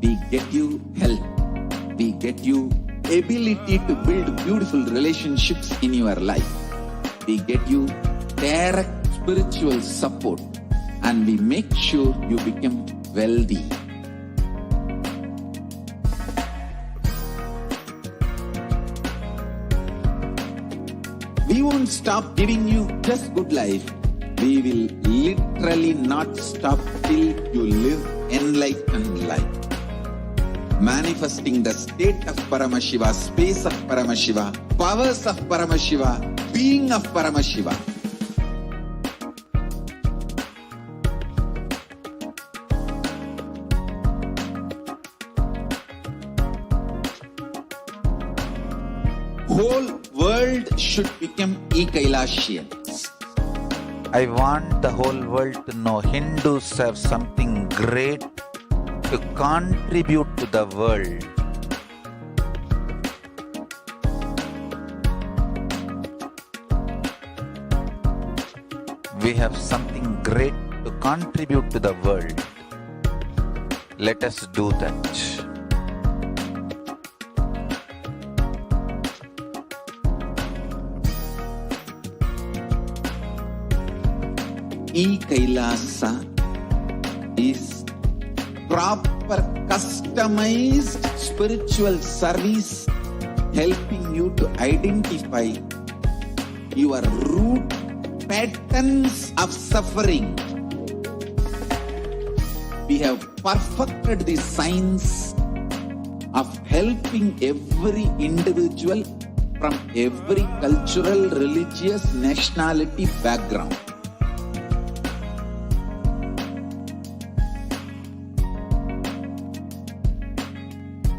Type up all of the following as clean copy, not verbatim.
We get you health. We get you ability to build beautiful relationships in your life. We get you direct spiritual support, and we make sure you become wealthy. We won't stop giving you just good life. We will literally not stop till you live enlightened life. Manifesting the state of Paramashiva, space of Paramashiva, powers of Paramashiva, being of Paramashiva. Whole world should become Kailasians. I want the whole world to know Hindus have something great to contribute to the world. We have something great to contribute to the world. Let us do that. Kailasa is proper customized spiritual service helping you to identify your root patterns of suffering. We have perfected the science of helping every individual from every cultural, religious, nationality background.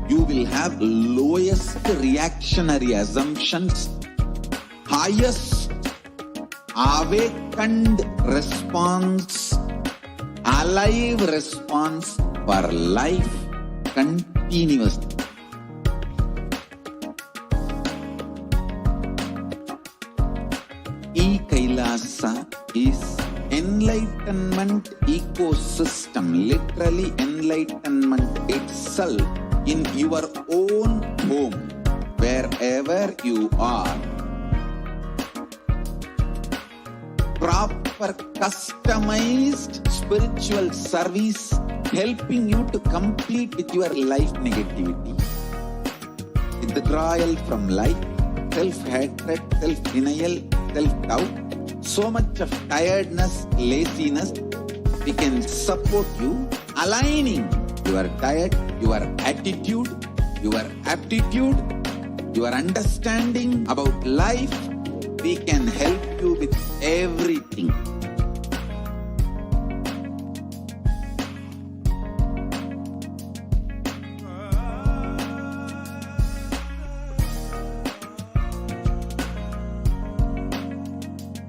You will have lowest reactionary assumptions, highest awakened response, alive response for life continuously. Kailasa is enlightenment ecosystem, literally enlightenment itself in your own home, wherever you are. Proper customized spiritual service helping you to complete with your life negativity. Withdrawal from life, self-hatred, self-denial, self-doubt, so much of tiredness, laziness. We can support you aligning your diet, your attitude, your aptitude, your understanding about life. We can help you with everything.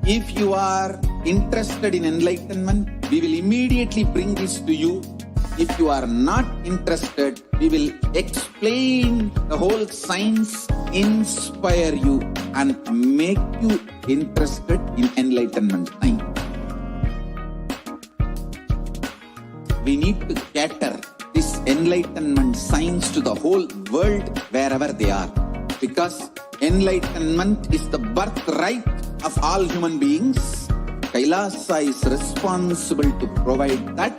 If you are interested in enlightenment, we will immediately bring this to you. If you are not interested, we will explain the whole science, inspire you and make you interested in enlightenment time. We need to cater this enlightenment science to the whole world wherever they are, because enlightenment is the birthright of all human beings. Kailasa is responsible to provide that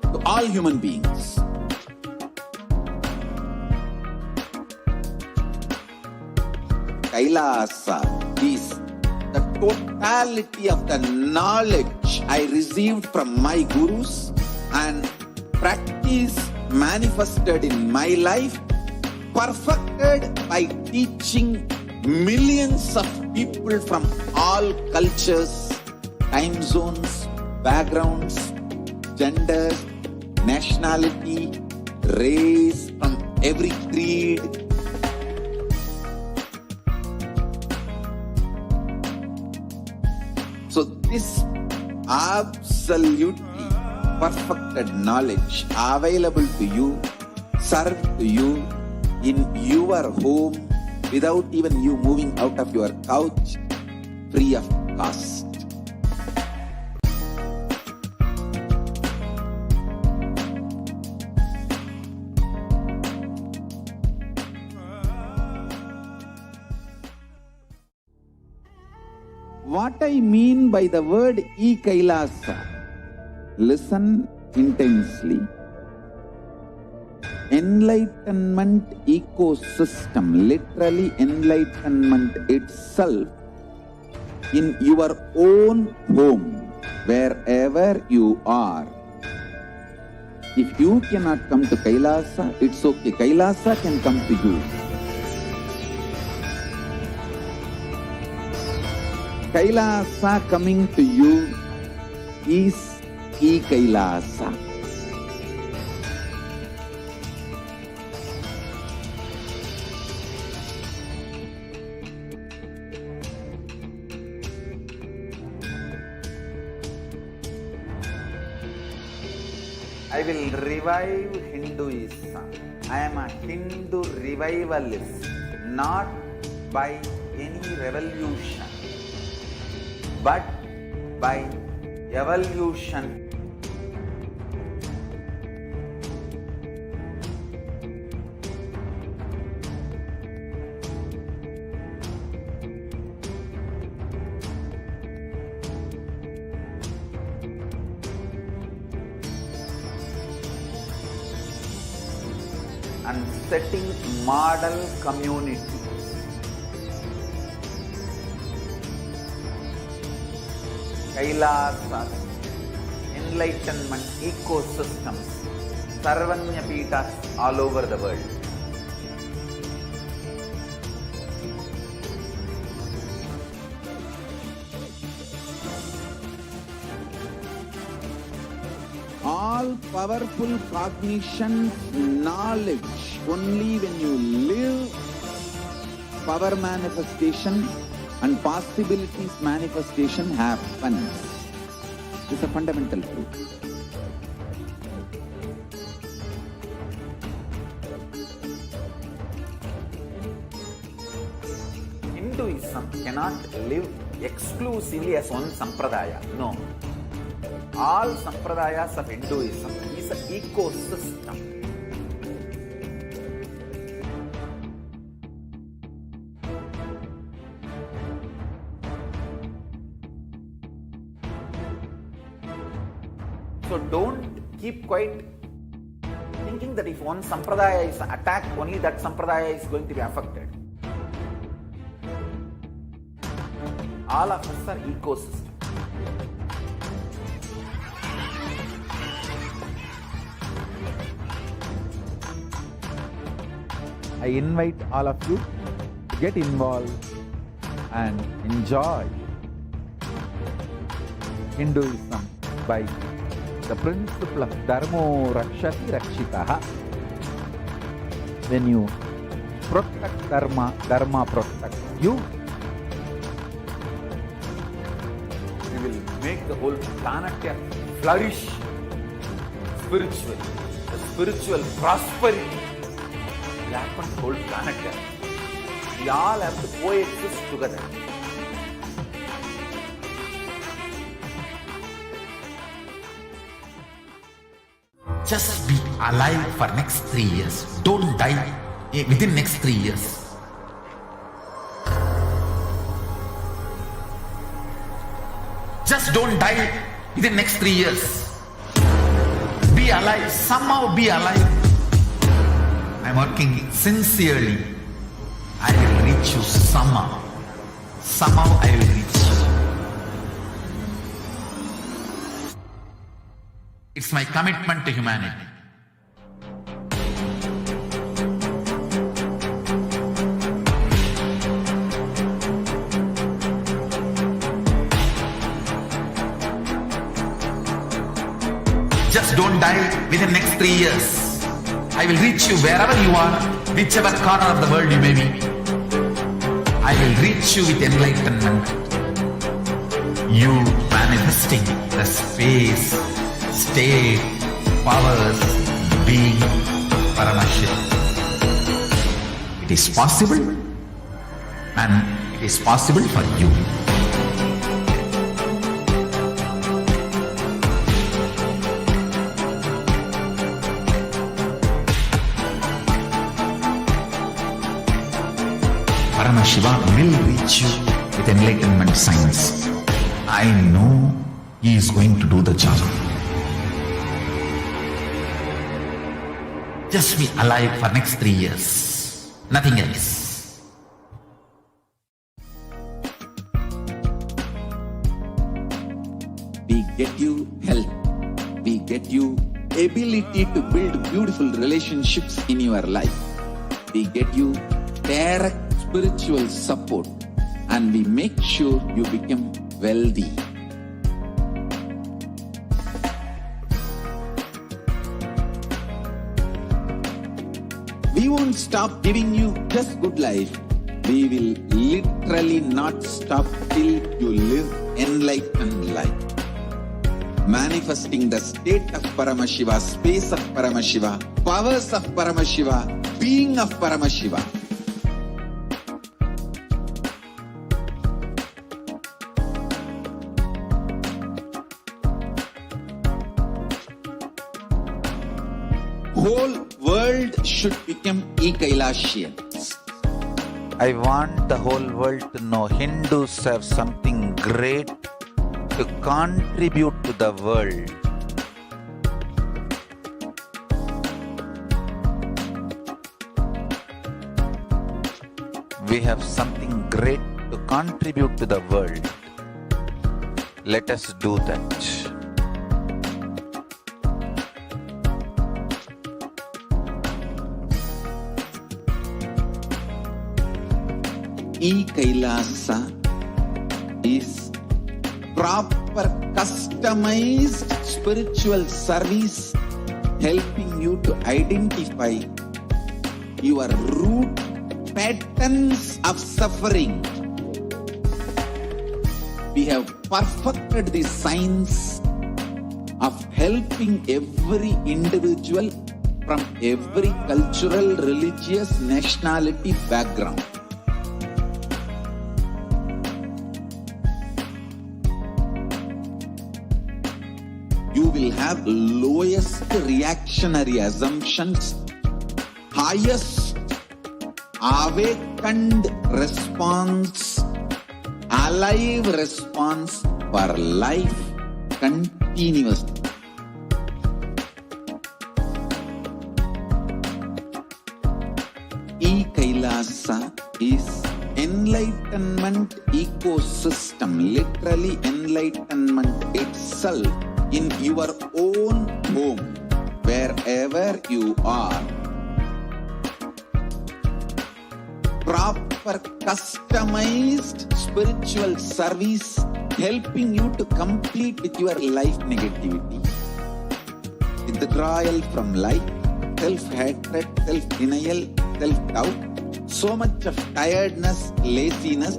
to all human beings. Kailasa is the totality of the knowledge I received from my gurus and practice manifested in my life, perfected by teaching millions of people from all cultures, time zones, backgrounds, genders, nationality, race, from every creed. So this absolutely perfected knowledge available to you, served to you in your home without even you moving out of your couch, free of cost. What I mean by the word Kailasa, listen intensely. Enlightenment ecosystem, literally enlightenment itself, in your own home, wherever you are. If you cannot come to Kailasa, it's okay. Kailasa can come to you. Kailasa coming to you is Kailasa. I will revive Hinduism. I am a Hindu revivalist, not by any revolution, but by evolution. And setting model community. Kailasa, enlightenment ecosystems, Sarvanya Pitas all over the world. All powerful cognition, knowledge, only when you live, power manifestation and possibilities manifestation happens. It's a fundamental truth. Hinduism cannot live exclusively as one sampradaya. No. All sampradayas of Hinduism is an ecosystem. So don't keep quiet thinking that if one sampradaya is attacked, only that sampradaya is going to be affected. All of us are ecosystems. I invite all of you to get involved and enjoy Hinduism by the principle of Dharmo Rakshati Rakshitaha. When you protect Dharma, Dharma protects you. We will make the whole planet flourish spiritually. The spiritual prosperity will happen to the whole planet. We all have to coexist together. Just be alive for next 3 years. Don't die within next 3 years. Just don't die within next 3 years. Be alive. Somehow be alive. I'm working sincerely. I will reach you somehow. Somehow I will reach you. It's my commitment to humanity. Just don't die within next 3 years. I will reach you wherever you are, whichever corner of the world you may be. I will reach you with enlightenment. You manifesting the space, state, powers, being Paramashivoham. It is possible, and it is possible for you. Paramashivoham will reach you with enlightenment science. I know he is going to do the job. Just be alive for next 3 years. Nothing else. We get you health. We get you ability to build beautiful relationships in your life. We get you direct spiritual support, and we make sure you become wealthy. We won't stop giving you just good life. We will literally not stop till you live enlightened life. Manifesting the state of Paramashiva, space of Paramashiva, powers of Paramashiva, being of Paramashiva. Whole world should become Kailasians. I want the whole world to know Hindus have something great to contribute to the world. We have something great to contribute to the world. Let us do that. Kailasa is proper customized spiritual service helping you to identify your root patterns of suffering. We have perfected the science of helping every individual from every cultural, religious, nationality background. You will have lowest reactionary assumptions, highest awakened response, alive response for life continuously. Kailasa is enlightenment ecosystem, literally enlightenment itself in your own home, wherever you are. Proper customized spiritual service helping you to complete with your life negativity. Withdrawal from life, self-hatred, self-denial, self-doubt, so much of tiredness, laziness.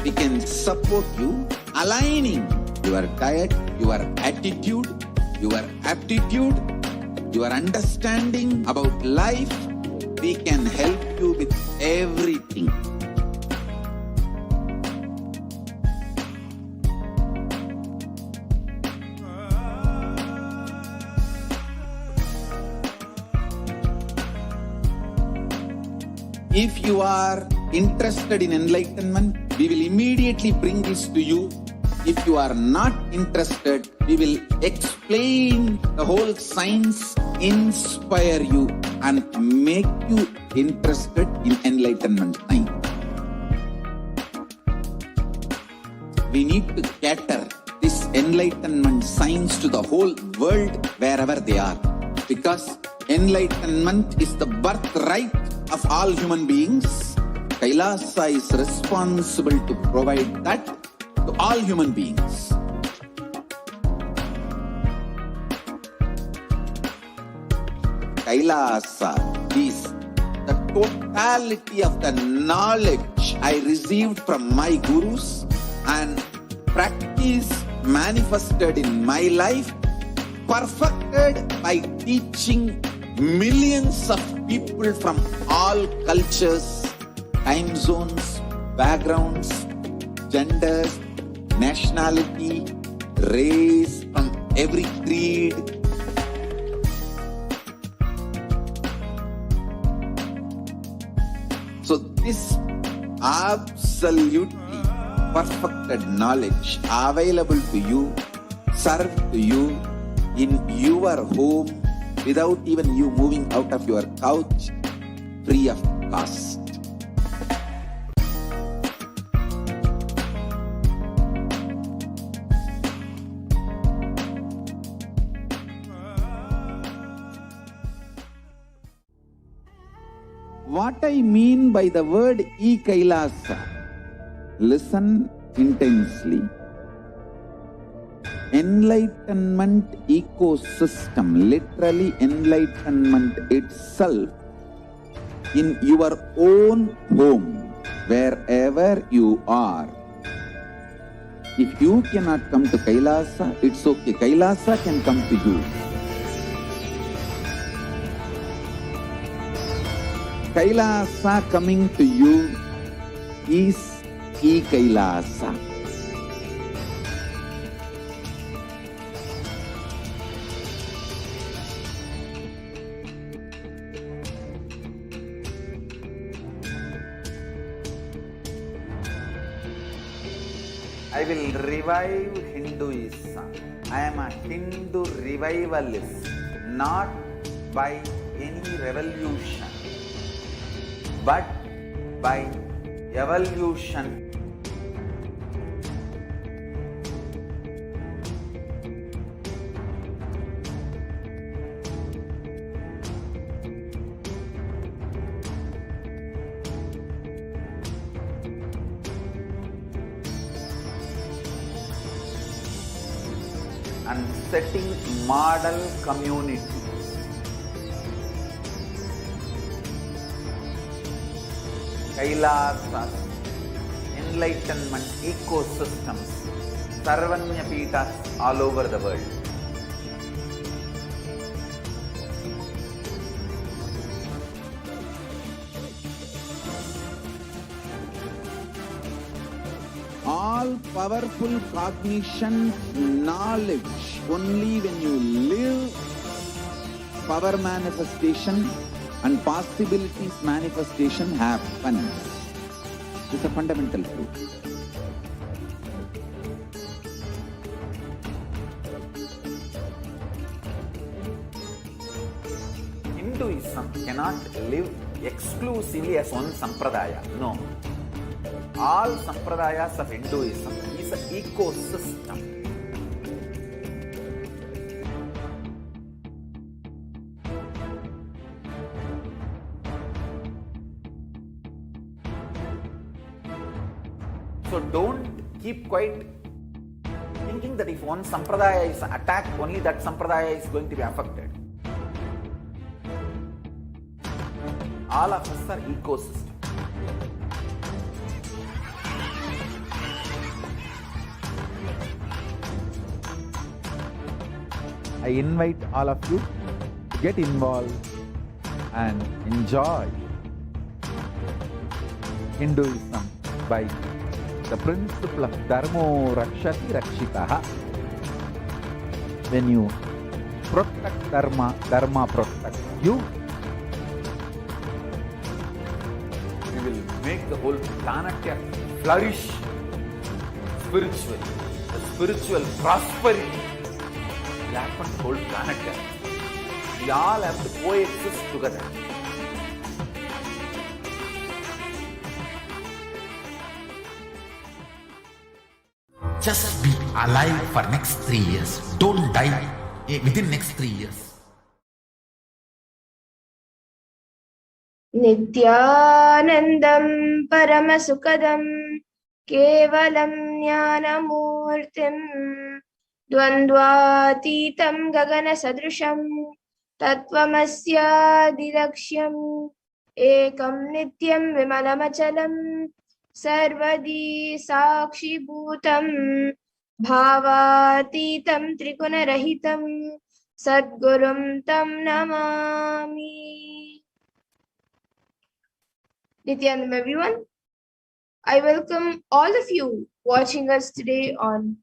We can support you aligning your diet, your attitude, your aptitude, your understanding about life. We can help you with everything. If you are interested in enlightenment, we will immediately bring this to you. If you are not interested, we will explain the whole science, inspire you and make you interested in enlightenment science. We need to cater this enlightenment science to the whole world wherever they are, because enlightenment is the birthright of all human beings. Kailasa is responsible to provide that to all human beings. Kailasa is the totality of the knowledge I received from my gurus and practice manifested in my life, perfected by teaching millions of people from all cultures, time zones, backgrounds, genders, nationality, race, from every creed. So this absolutely perfected knowledge available to you, served to you in your home without even you moving out of your couch, free of cost. What I mean by the word Kailasa, listen intensely. Enlightenment ecosystem, literally enlightenment itself, in your own home, wherever you are. If you cannot come to Kailasa, it's okay. Kailasa can come to you. Kailasa coming to you is Kailasa. I will revive Hinduism. I am a Hindu revivalist, not by any revolution, but by evolution. And setting model community. Kailasa, enlightenment ecosystems, Sarvanya Pitas all over the world. All powerful cognition, knowledge, only when you live, power manifestation and possibilities manifestation happens. It's a fundamental truth. Hinduism cannot live exclusively as one sampradaya. No. All sampradayas of Hinduism is an ecosystem. So don't keep quiet thinking that if one sampradaya is attacked, only that sampradaya is going to be affected. All of us are ecosystem. I invite all of you to get involved and enjoy Hinduism by the principle of Dharmo Rakshati Rakshitaha. When you protect Dharma, Dharma protects you. We will make the whole planet flourish spiritually. The spiritual prosperity will happen to the whole planet. We all have to coexist together. Just be alive for next 3 years. Don't die within next 3 years. Nithyanandam Paramasukadam Kevalam Jnanamurtim Dvandvatitam Gagana Sadrisham Tattvamasya Didaksham Ekam Nityam Vimalamachalam Sarvadi Sakshi Bhutam Bhavatitam Trigunarahitam Sadgurum Tam Namami. Nithyanandam, everyone. I welcome all of you watching us today on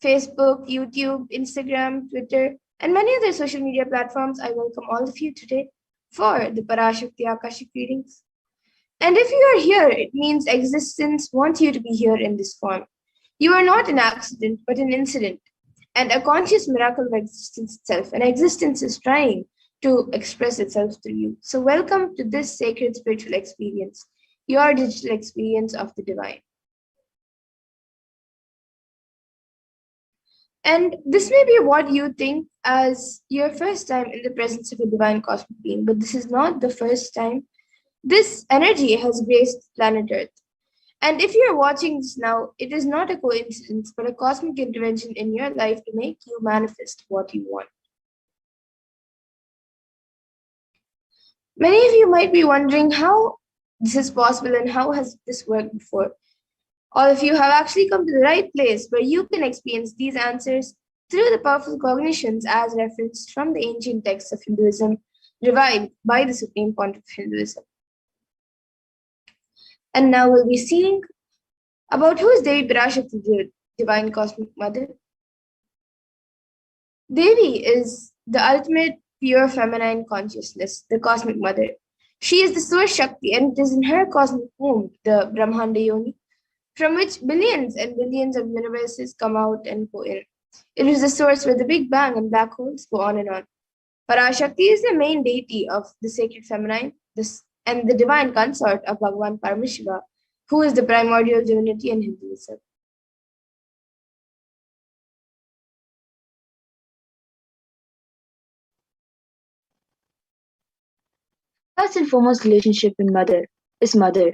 Facebook, YouTube, Instagram, Twitter, and many other social media platforms. I welcome all of you today for the Parashakti Akashic readings. And if you are here, it means existence wants you to be here in this form. You are not an accident, but an incident, and a conscious miracle of existence itself. And existence is trying to express itself through you. So, welcome to this sacred spiritual experience, your digital experience of the divine. And this may be what you think as your first time in the presence of a divine cosmic being, but this is not the first time. This energy has graced planet Earth. And if you're watching this now, it is not a coincidence, but a cosmic intervention in your life to make you manifest what you want. Many of you might be wondering how this is possible and how has this worked before. All of you have actually come to the right place where you can experience these answers through the powerful cognitions as referenced from the ancient texts of Hinduism, revived by the Supreme Pontiff of Hinduism. And now we'll be seeing about who is Devi Parashakti, the Divine Cosmic Mother. Devi is the ultimate pure feminine consciousness, the Cosmic Mother. She is the Source Shakti, and it is in her cosmic womb, the Brahmanda Yoni, from which billions and billions of universes come out and go in. It is the source where the Big Bang and black holes go on and on. Parashakti is the main deity of the sacred feminine, and the divine consort of Bhagavan Paramashiva, who is the primordial divinity in Hinduism. First and foremost relationship in mother is mother.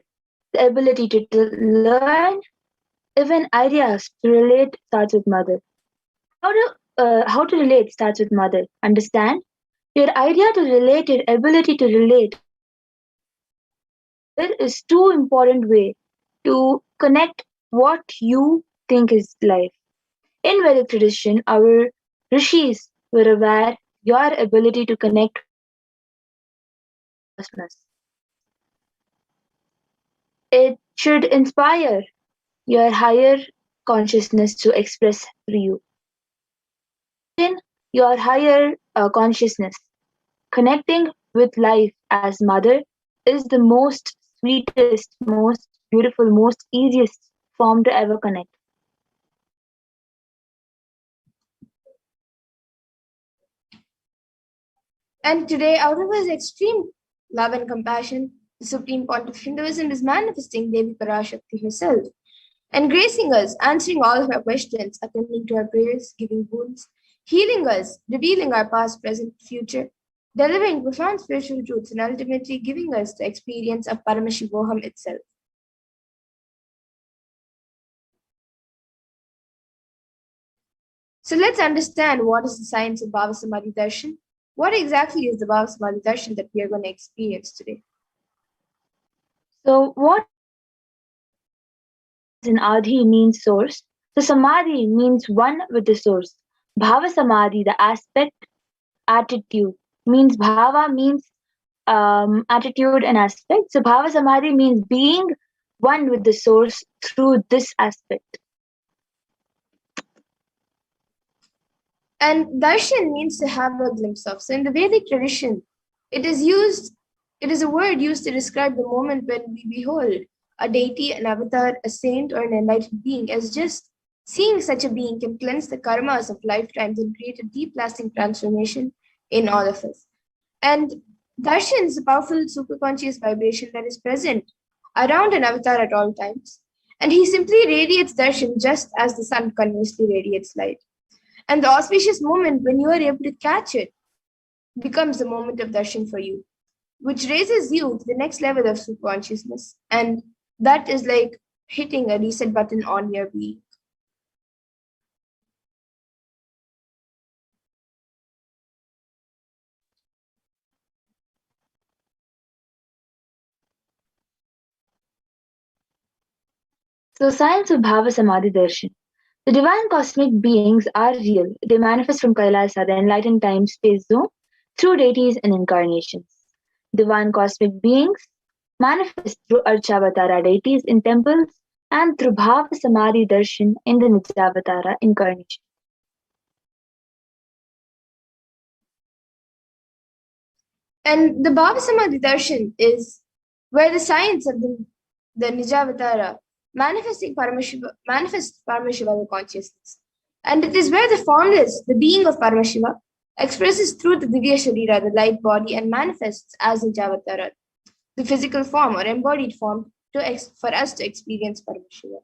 The ability to learn, even ideas to relate starts with mother. How to relate starts with mother. Understand? Your idea to relate, your ability to relate, there is two important way to connect what you think is life. In Vedic tradition, our rishis were aware your ability to connect with cosmos. It should inspire your higher consciousness to express through you. In your higher consciousness, connecting with life as mother is the most sweetest, most beautiful, most easiest form to ever connect. And today, out of his extreme love and compassion, the Supreme Pontiff of Hinduism is manifesting Devi Parashakti herself and gracing us, answering all of our questions, attending to our prayers, giving boons, healing us, revealing our past, present, future, delivering profound spiritual truths, and ultimately giving us the experience of Paramashivoham itself. So let's understand what is the science of BHAVASAMADHI Darshan. What exactly is the BHAVASAMADHI Darshan that we are going to experience today? So what in Adhi means source. So Samadhi means one with the source. Bhava Samadhi, the aspect, attitude, means Bhava means attitude and aspect. So Bhava Samadhi means being one with the source through this aspect. And darshan means to have a glimpse of. So in the Vedic tradition, it is a word used to describe the moment when we behold a deity, an avatar, a saint, or an enlightened being, as just seeing such a being can cleanse the karmas of lifetimes and create a deep lasting transformation in all of us. And darshan is a powerful superconscious vibration that is present around an avatar at all times. And he simply radiates darshan just as the sun continuously radiates light. And the auspicious moment when you are able to catch it becomes the moment of darshan for you, which raises you to the next level of superconsciousness. And that is like hitting a reset button on your being. So science of Bhava Samadhi Darshan. The divine cosmic beings are real. They manifest from Kailasa, the enlightened time-space zone, through deities and incarnations. Divine cosmic beings manifest through Archavatara deities in temples and through Bhava Samadhi Darshan in the Nityavatara incarnation. And the Bhava Samadhi Darshan is where the signs of the Nijavatara manifests Paramashiva the consciousness. And it is where the formless, the being of Paramashiva, expresses through the Divya Sharira, the light body, and manifests as Nijavatara, the physical form or embodied form for us to experience Paramashiva.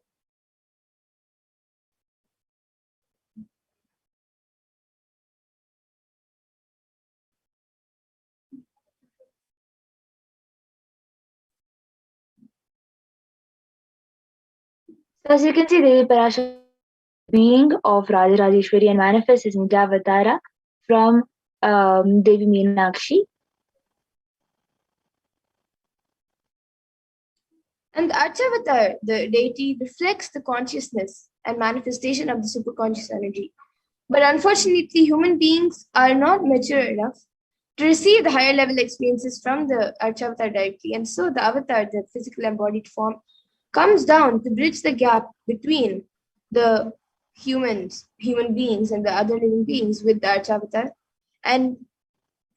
So as you can see, Devi Parashakti being of Rajarajeshwari and manifests as Nijavatara from Devi Meenakshi. And the Archavatar, the deity, reflects the consciousness and manifestation of the superconscious energy. But unfortunately, human beings are not mature enough to receive the higher level experiences from the Archavatar directly. And so the avatar, the physical embodied form, comes down to bridge the gap between the human beings and the other living beings with the Archavatar and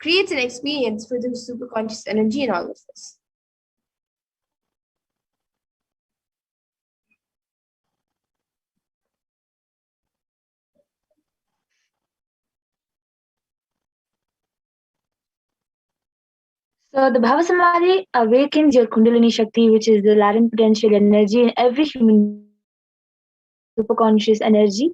creates an experience for the superconscious energy in all of us. So the Bhavasamadhi awakens your Kundalini Shakti, which is the latent potential energy in every human superconscious energy.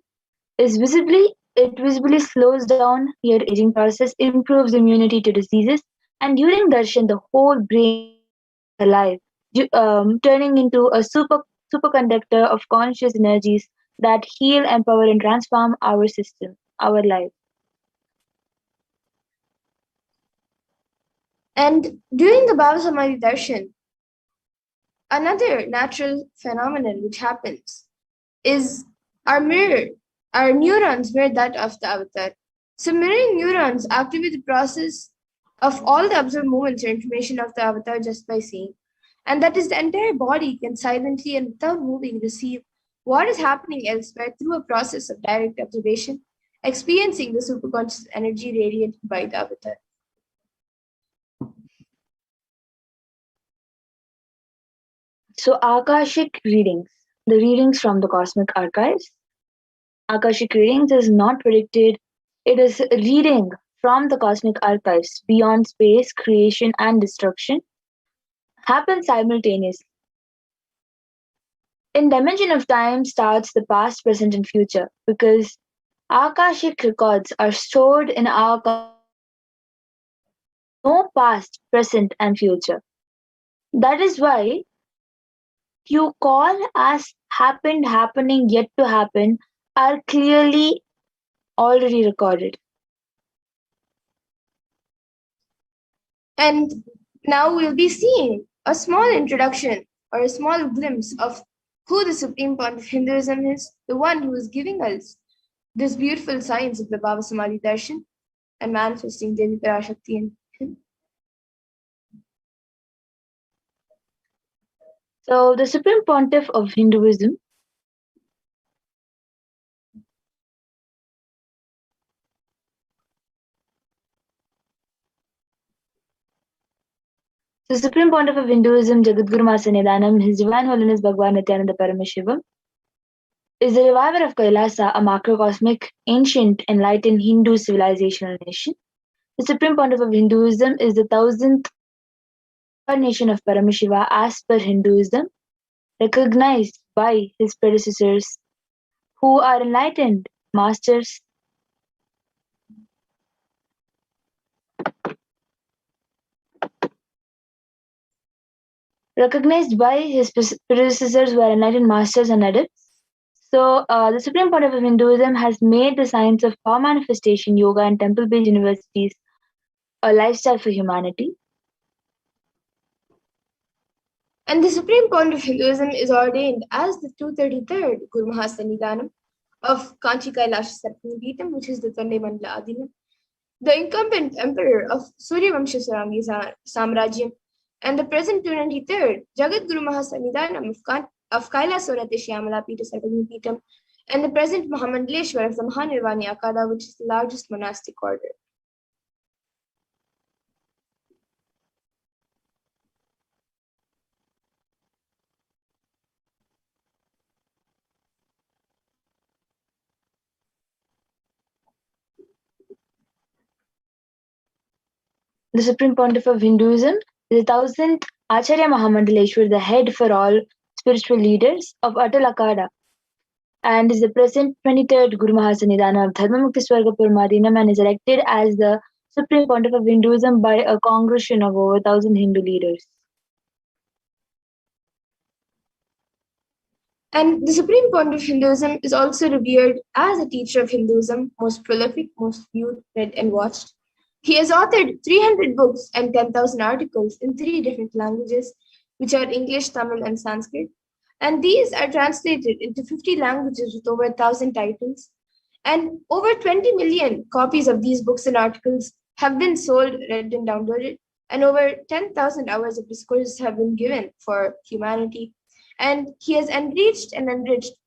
It visibly slows down your aging process, improves immunity to diseases, and during darshan, the whole brain is alive, turning into a superconductor of conscious energies that heal, empower, and transform our system, our life. And during the Bhavasamadhi darshan, another natural phenomenon which happens is our neurons mirror that of the avatar. So mirroring neurons activate the process of all the observed movements or information of the avatar just by seeing. And that is the entire body can silently and without moving receive what is happening elsewhere through a process of direct observation, experiencing the superconscious energy radiated by the avatar. So Akashic readings, the readings from the cosmic archives. Akashic readings is not predicted, it is a reading from the cosmic archives beyond space, creation, and destruction, happens simultaneously. In dimension of time starts the past, present, and future because Akashic records are stored in our no past, present, and future. That is why you call as happened, happening, yet to happen are clearly already recorded. And now we'll be seeing a small introduction or a small glimpse of who the Supreme Point of Hinduism is, the one who is giving us this beautiful science of the Bhavasamadhi Darshan and manifesting Devi Parashakti in him. So the Supreme Pontiff of Hinduism The Supreme Pontiff of Hinduism, Jagadguru Master Nidanam, His Divine Holiness Bhagwan Nithyananda Paramashivam, is the reviver of Kailasa, a macrocosmic, ancient, enlightened Hindu civilizational nation. The Supreme Pontiff of Hinduism is the 1000th incarnation of Paramashiva as per Hinduism, recognized by his predecessors who are enlightened masters. Recognized by his predecessors who are enlightened masters and adepts. So, the Supreme Pontiff of Hinduism has made the science of power manifestation, yoga, and temple-based universities a lifestyle for humanity. And the Supreme Point of Hinduism is ordained as the 233rd Guru Mahasanidanam of Kanchi Kailasa Sarpanipitam, which is the Tande Mandala Adinam, the incumbent emperor of Suryavamsha Sarangi Samrajyam, and the present 293rd Jagat Guru Mahasanidanam of Kailasa Shyamala Pita Sarpanipitam, and the present Mahamandaleshwar of the Mahanirvani Akada, which is the largest monastic order. the Supreme Pontiff of Hinduism, is the 1000th Acharya Mahamandaleshwar, the head for all spiritual leaders of Atal Akada, and is the present 23rd Guru Mahasanidana of Dharmamukti Swarga Paramadinam, and is elected as the Supreme Pontiff of Hinduism by a congregation of over 1000 Hindu leaders. And the Supreme Pontiff of Hinduism is also revered as a teacher of Hinduism, most prolific, most viewed, read, and watched. He has authored 300 books and 10,000 articles in 3 different languages, which are English, Tamil, and Sanskrit. And these are translated into 50 languages with over 1,000 titles. And over 20 million copies of these books and articles have been sold, read, and downloaded. And over 10,000 hours of discourses have been given for humanity. And he has enriched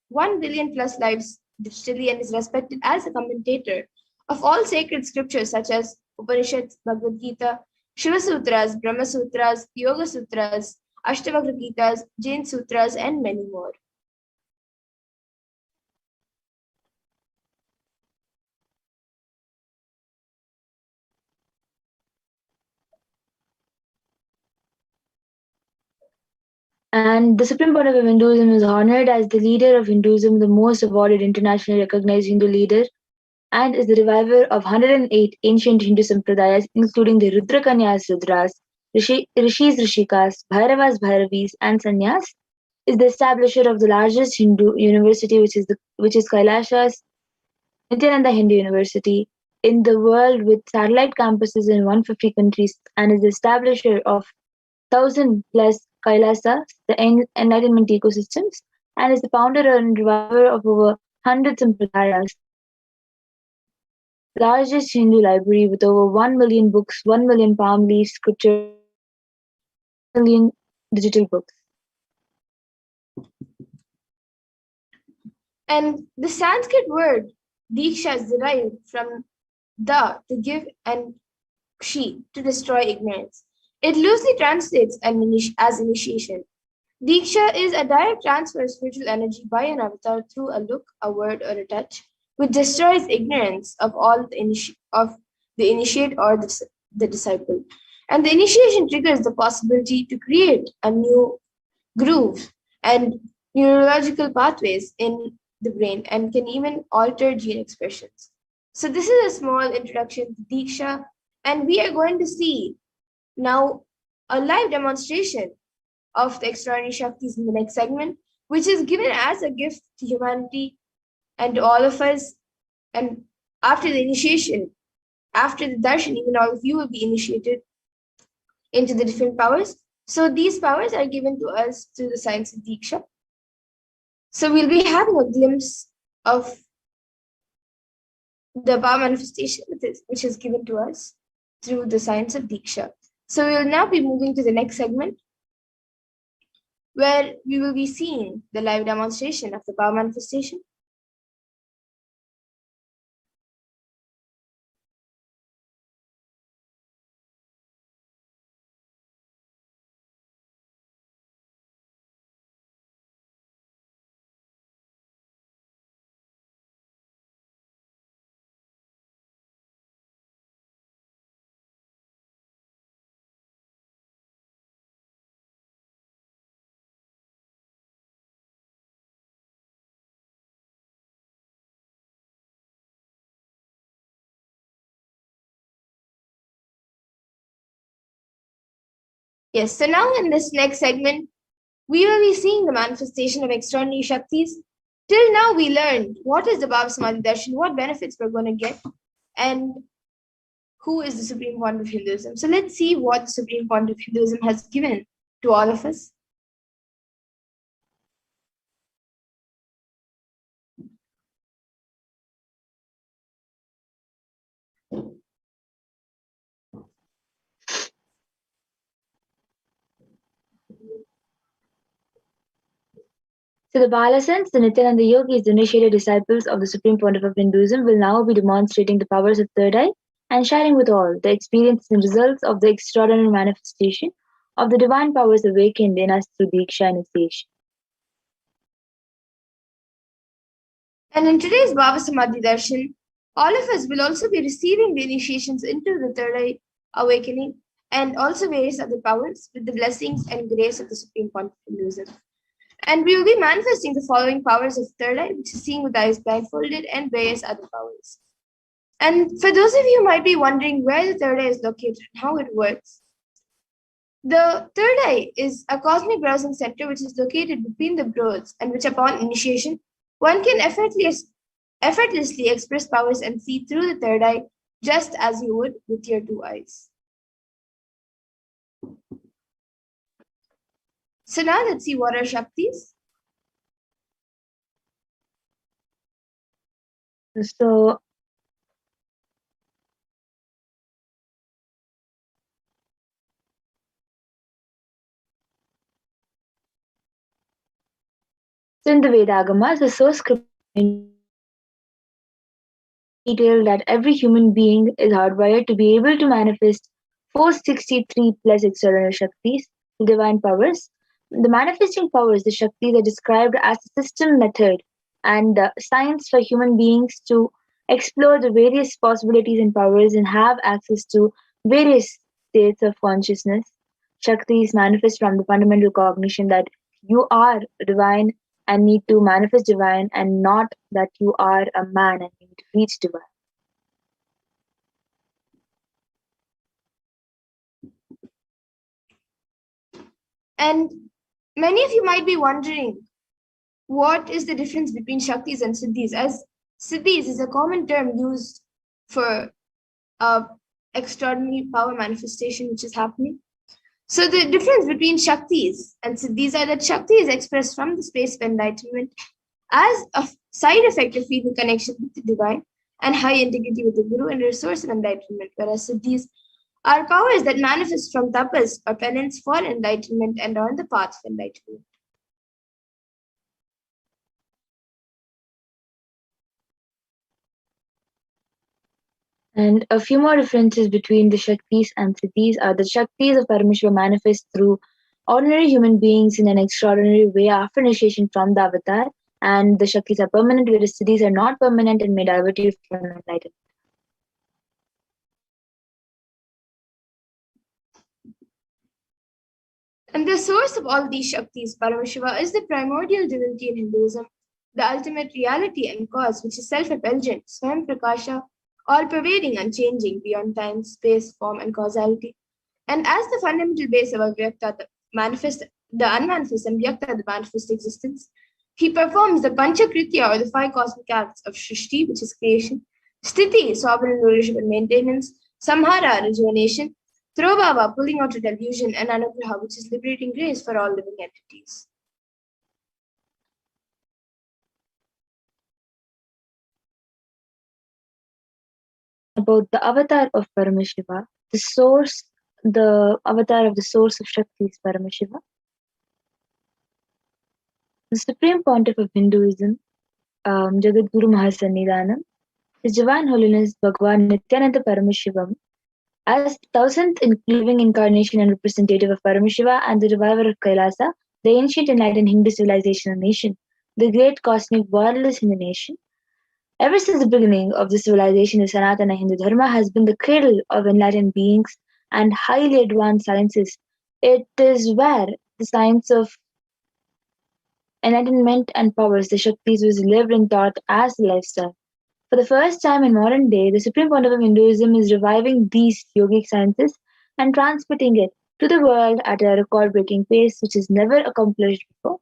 1 billion plus lives digitally and is respected as a commentator of all sacred scriptures such as Upanishads, Bhagavad Gita, Shiva Sutras, Brahma Sutras, Yoga Sutras, Ashtavakra Gitas, Jain Sutras, and many more. And the Supreme Pontiff of Hinduism is honored as the leader of Hinduism, the most awarded internationally recognized Hindu leader, and is the reviver of 108 ancient Hindu sampradayas, including the Rudrakanyas Rudras, Rishis Rishikas, Bhairavas Bhairavis, and Sannyas. Is the establisher of the largest Hindu university, which is Kailasa's Nithyananda Hindu University in the world, with satellite campuses in 150 countries, and is the establisher of 1,000 plus Kailasa, the enlightenment ecosystems, and is the founder and reviver of over 100 sampradayas. Largest Hindu library with over 1 million books, 1 million palm leaf scripture, 1 million digital books. And the Sanskrit word Diksha is derived from Da, to give, and Kshi, to destroy ignorance. It loosely translates as initiation. Diksha is a direct transfer of spiritual energy by an avatar through a look, a word, or a touch, which destroys ignorance of all of the initiate or the disciple. And the initiation triggers the possibility to create a new groove and neurological pathways in the brain, and can even alter gene expressions. So this is a small introduction to Diksha, and we are going to see now a live demonstration of the extraordinary Shaktis in the next segment, which is given as a gift to humanity and to all of us. And after the initiation, after the darshan, even all of you will be initiated into the different powers. So these powers are given to us through the science of Diksha. So we'll be having a glimpse of the power manifestation which is given to us through the science of Diksha. So we will now be moving to the next segment, where we will be seeing the live demonstration of the power manifestation. Yes, so now in this next segment, we will be seeing the manifestation of extraordinary Shaktis. Till now, we learned what is the BHAVASAMADHI darshan, what benefits we're going to get, and who is the Supreme Pontiff of Hinduism. So let's see what the Supreme Pontiff of Hinduism has given to all of us. So the Balasans, the Nithyananda Yogis, the initiated disciples of the Supreme Pontiff of Hinduism, will now be demonstrating the powers of third eye and sharing with all the experiences and results of the extraordinary manifestation of the divine powers awakened in us through Diksha initiation. And in today's BHAVASAMADHI darshan, all of us will also be receiving the initiations into the third eye awakening, and also various other powers with the blessings and grace of the Supreme Pontiff Hinduism. And we will be manifesting the following powers of third eye, which is seeing with eyes blindfolded, and various other powers. And for those of you who might be wondering where the third eye is located and how it works, the third eye is a cosmic browsing center which is located between the brows, and which upon initiation, one can effortlessly express powers and see through the third eye just as you would with your two eyes. So now let's see what are Shaktis. So in the Vedagamas, the source script detail that every human being is hardwired to be able to manifest 463 plus extraordinary Shaktis, divine powers. The manifesting powers, the Shaktis, are described as a system method and science for human beings to explore the various possibilities and powers and have access to various states of consciousness. Shaktis manifest from the fundamental cognition that you are divine and need to manifest divine, and not that you are a man and need to reach divine. And many of you might be wondering, what is the difference between Shaktis and Siddhis? As Siddhis is a common term used for extraordinary power manifestation which is happening. So the difference between Shaktis and Siddhis are that Shakti is expressed from the space of enlightenment as a side effect of feeling connection with the divine and high integrity with the Guru and a resource of enlightenment, whereas Siddhis are powers that manifest from tapas or penance for enlightenment and on the path of enlightenment. And a few more differences between the Shaktis and Siddhis are the Shaktis of Paramashiva manifest through ordinary human beings in an extraordinary way after initiation from the avatar, and the Shaktis are permanent, whereas Siddhis are not permanent and may divert you from enlightenment. And the source of all these Shaktis, Paramashiva, is the primordial divinity in Hinduism, the ultimate reality and cause, which is self-effulgent, Swayam Prakasha, all-pervading, unchanging, beyond time, space, form, and causality. And as the fundamental base of Avyakta, the unmanifest, and Vyakta, the manifest existence, he performs the Panchakritya, or the 5 cosmic acts of Shrishti, which is creation, Sthiti, sovereign rulership and maintenance, Samhara, rejuvenation, Throbhava, pulling out of delusion, and Anugraha, which is liberating grace for all living entities. About the avatar of Paramashiva, the avatar of the source of Shakti is Paramashiva. The Supreme Pontiff of Hinduism, Jagadguru Mahasannidhanam, His Divine Holiness Bhagwan Nithyananda Paramashivam, as the 1000th living incarnation and representative of Paramashiva and the reviver of Kailasa, the ancient enlightened Hindu civilization and nation, the great cosmic wireless in the nation. Ever since the beginning of the civilization, the Sanatana Hindu Dharma has been the cradle of enlightened beings and highly advanced sciences. It is where the science of enlightenment and powers, the Shaktis, was lived and taught as a lifestyle. For the first time in modern day, the Supreme Pontiff of Hinduism is reviving these yogic sciences and transmitting it to the world at a record-breaking pace which is never accomplished before.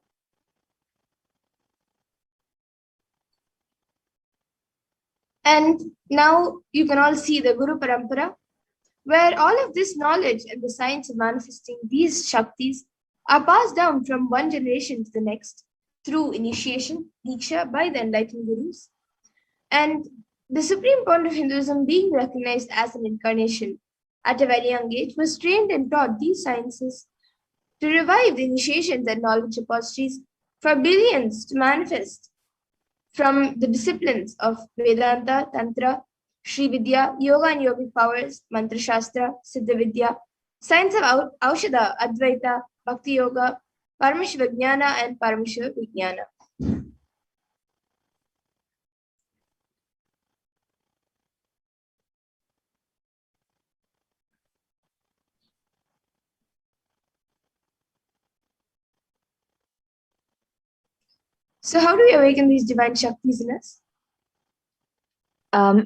And now you can all see the Guru Parampara, where all of this knowledge and the science of manifesting these Shaktis are passed down from one generation to the next through initiation, Diksha, by the enlightened Gurus. And the Supreme Pontiff of Hinduism, being recognized as an incarnation at a very young age, was trained and taught these sciences to revive the initiations and knowledge repositories for billions to manifest from the disciplines of Vedanta, Tantra, Sri Vidya, Yoga and Yogic powers, Mantra Shastra, Siddha Vidya, science of Aushadha, Advaita, Bhakti Yoga, Paramashiva Jnana, and Paramashiva Vijnana. So how do we awaken these divine Shaktis in us?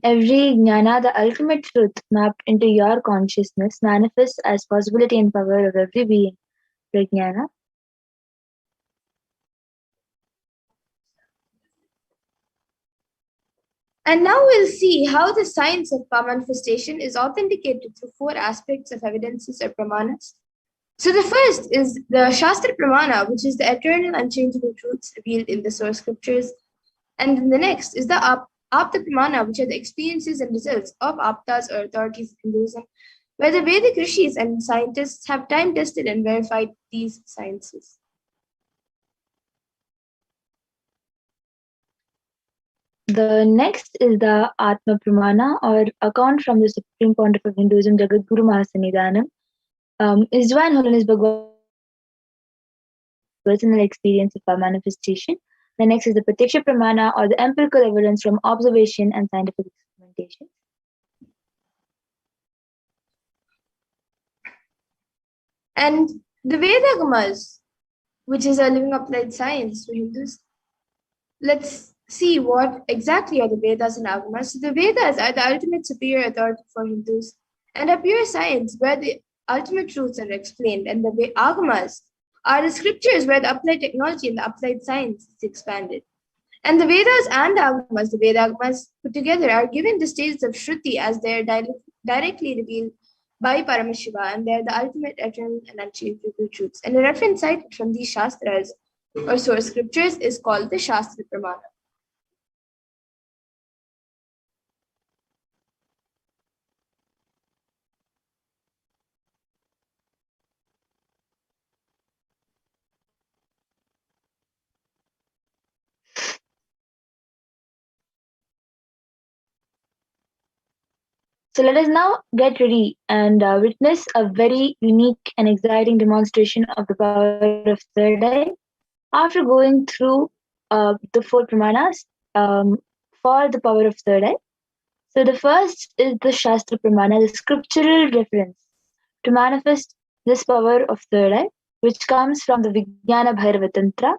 Every jnana, the ultimate truth mapped into your consciousness, manifests as possibility and power of every being. Prajnana. And now we'll see how the science of power manifestation is authenticated through 4 aspects of evidences or pramanas. So the first is the Shastra Pramana, which is the eternal unchangeable truths revealed in the source scriptures. And then the next is the Apta Pramana, which are the experiences and results of Aptas or authorities of Hinduism, where the Vedic rishis and scientists have time tested and verified these sciences. The next is the Atma Pramana, or account from the Supreme Pontiff of Hinduism, Jagadguru Mahasannidhanam. His Divine Holiness Bhagavan personal experience of our manifestation. The next is the Pratiksha Pramana, or the empirical evidence from observation and scientific experimentation. And the Vedagamas, which is a living applied science for Hindus. Let's see what exactly are the Vedas and Agamas. So the Vedas are the ultimate superior authority for Hindus and are pure science where the ultimate truths are explained, and the Agamas are the scriptures where the applied technology and the applied science is expanded. And the Vedas and the Agamas, the Vedagamas put together, are given the stages of Shruti as they are directly revealed by Paramashiva, and they are the ultimate eternal and unchangeable truths. And a reference cited from these Shastras or source scriptures is called the Shastra Pramana. So let us now get ready and witness a very unique and exciting demonstration of the power of third eye. After going through the 4 pramanas for the power of third eye. So the first is the Shastra Pramana, the scriptural reference to manifest this power of third eye, which comes from the Vijnana Bhairava Tantra.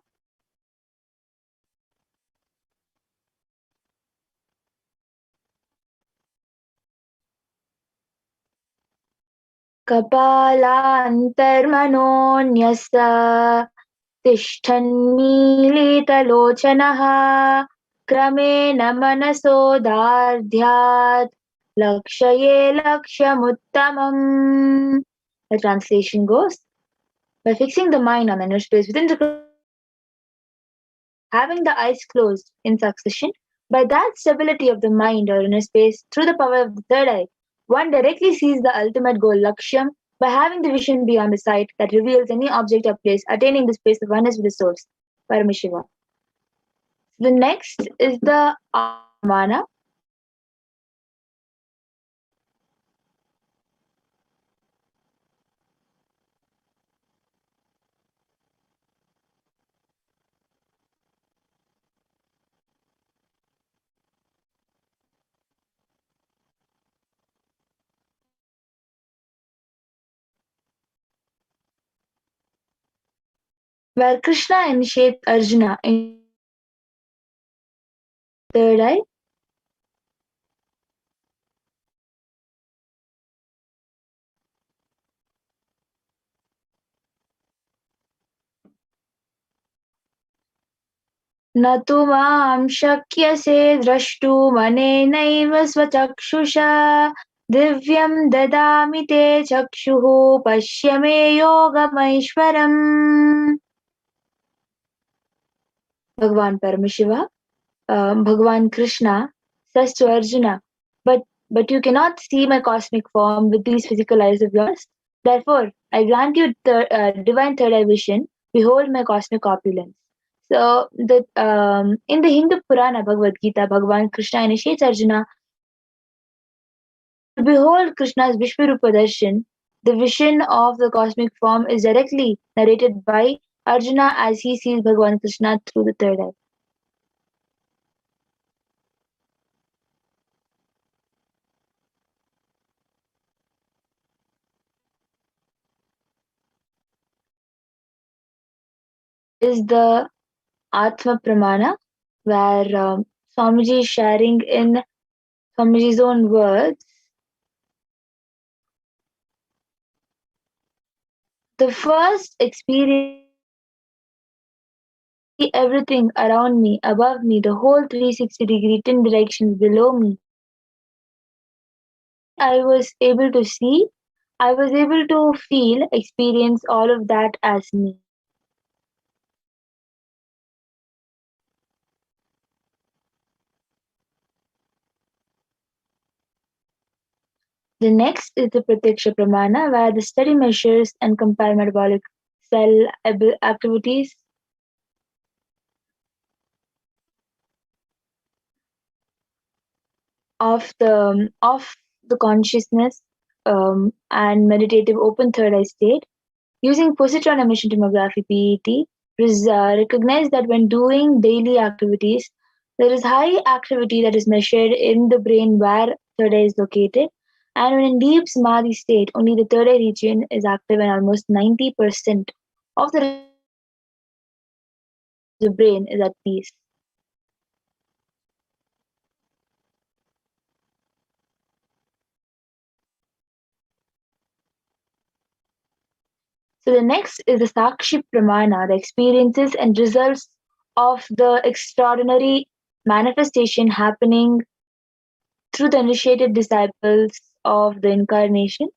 कपालान्तर्मनोऽन्यस्य तिष्ठन्मीलितलोचनः क्रमेण मनसोदार्ध्यात् lakshye lakshamuttamam. The translation goes, by fixing the mind on the inner space within the having the eyes closed in succession, by that stability of the mind or inner space through the power of the third eye, one directly sees the ultimate goal, Lakshyam, by having the vision beyond the sight that reveals any object or place, attaining the space of oneness with the source, Paramashivoham. The next is the Amana. Where Krishna initiates Arjuna in third eye, न तु मां शक्यसे द्रष्टुमनेनैव स्वचक्षुषा दिव्यं ददामि ते चक्षुः पश्य मे योगमैश्वरम्. Bhagavan Paramashiva, Bhagavan Krishna says to Arjuna, but you cannot see my cosmic form with these physical eyes of yours. Therefore, I grant you divine third eye vision. Behold my cosmic opulence. So, in the Hindu Purana Bhagavad Gita, Bhagavan Krishna initiates Arjuna to behold Krishna's Vishwarupa Darshan. The vision of the cosmic form is directly narrated by Arjuna as he sees Bhagavan Krishna through the third eye. Is the Atma Pramana, where Swamiji is sharing in Swamiji's own words. The first experience see everything around me, above me, the whole 360-degree, 10 directions below me. I was able to see, I was able to feel, experience all of that as me. The next is the Pratyaksha Pramana, where the study measures and compare metabolic cell activities of the consciousness and meditative open third eye state using positron emission tomography PET. Recognize that when doing daily activities, there is high activity that is measured in the brain where third eye is located. And when in deep samadhi state, only the third eye region is active and almost 90% of the brain is at peace. So the next is the Sakshi Pramana, the experiences and results of the extraordinary manifestation happening through the initiated disciples of the incarnation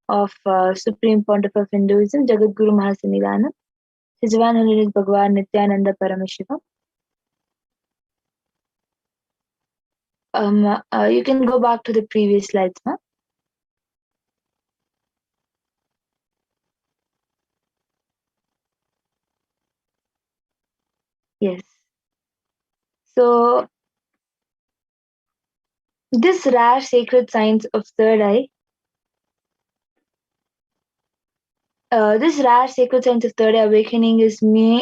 of Supreme Pontiff of Hinduism, Jagadguru Mahasannidhanam, His Divine Holiness Bhagavan Nithyananda Paramashivam. You can go back to the previous slides, ma'am. Yes. So this rare sacred science of third eye, this rare sacred science of third eye awakening is being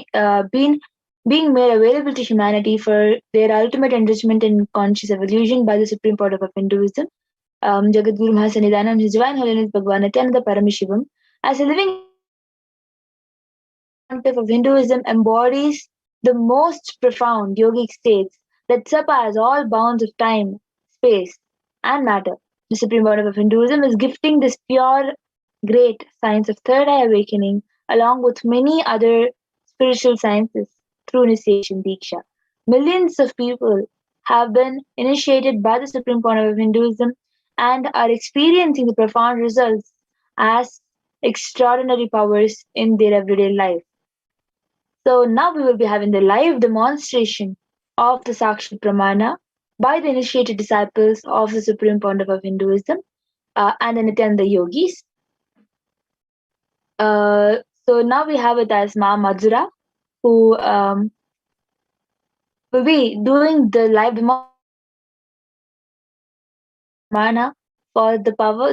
made available to humanity for their ultimate enrichment and conscious evolution by the Supreme Pontiff of Hinduism, Jagadguru Mahasannidhanam, His Divine Holiness Bhagavan Nithyananda Paramashivam, as a living Pontiff of Hinduism embodies the most profound yogic states that surpass all bounds of time, space, and matter. The Supreme Pontiff of Hinduism is gifting this pure, great science of third eye awakening along with many other spiritual sciences through initiation Diksha. Millions of people have been initiated by the Supreme Pontiff of Hinduism and are experiencing the profound results as extraordinary powers in their everyday life. So now we will be having the live demonstration of the Sakshi Pramana by the initiated disciples of the Supreme Pontiff of Hinduism and the Nityananda yogis. So now we have with us Ma Madhura, who will be doing the live demonstration for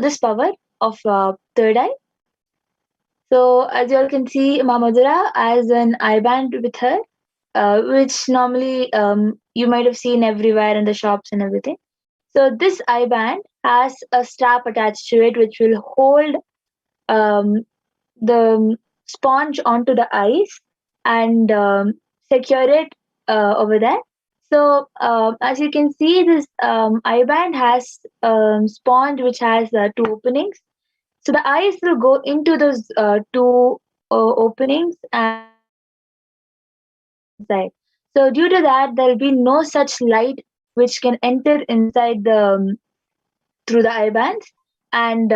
this power of third eye. So as you all can see, Ma Madhura has an eye band with her, which normally you might have seen everywhere in the shops and everything. So this eye band has a strap attached to it, which will hold the sponge onto the eyes and secure it over there. So as you can see, this eye band has sponge which has two openings. So the eyes will go into those two openings and inside. So due to that, there will be no such light which can enter inside the through the eye bands, and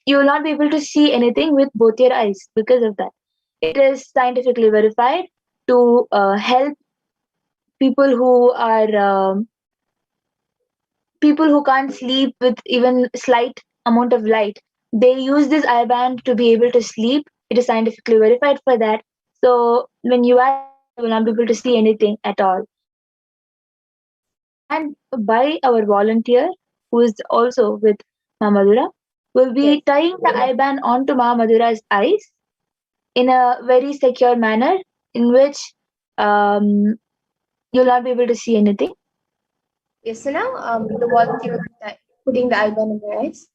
you will not be able to see anything with both your eyes because of that. It is scientifically verified to help people who are people who can't sleep with even slight amount of light. They use this eye band to be able to sleep. It is scientifically verified for that. So when you are, you will not be able to see anything at all. And by our volunteer, who is also with Ma Madhura, will be tying the eye band onto Ma Madhura's eyes in a very secure manner in which you'll not be able to see anything. Yes, so now the volunteer will be putting the eye band in their eyes.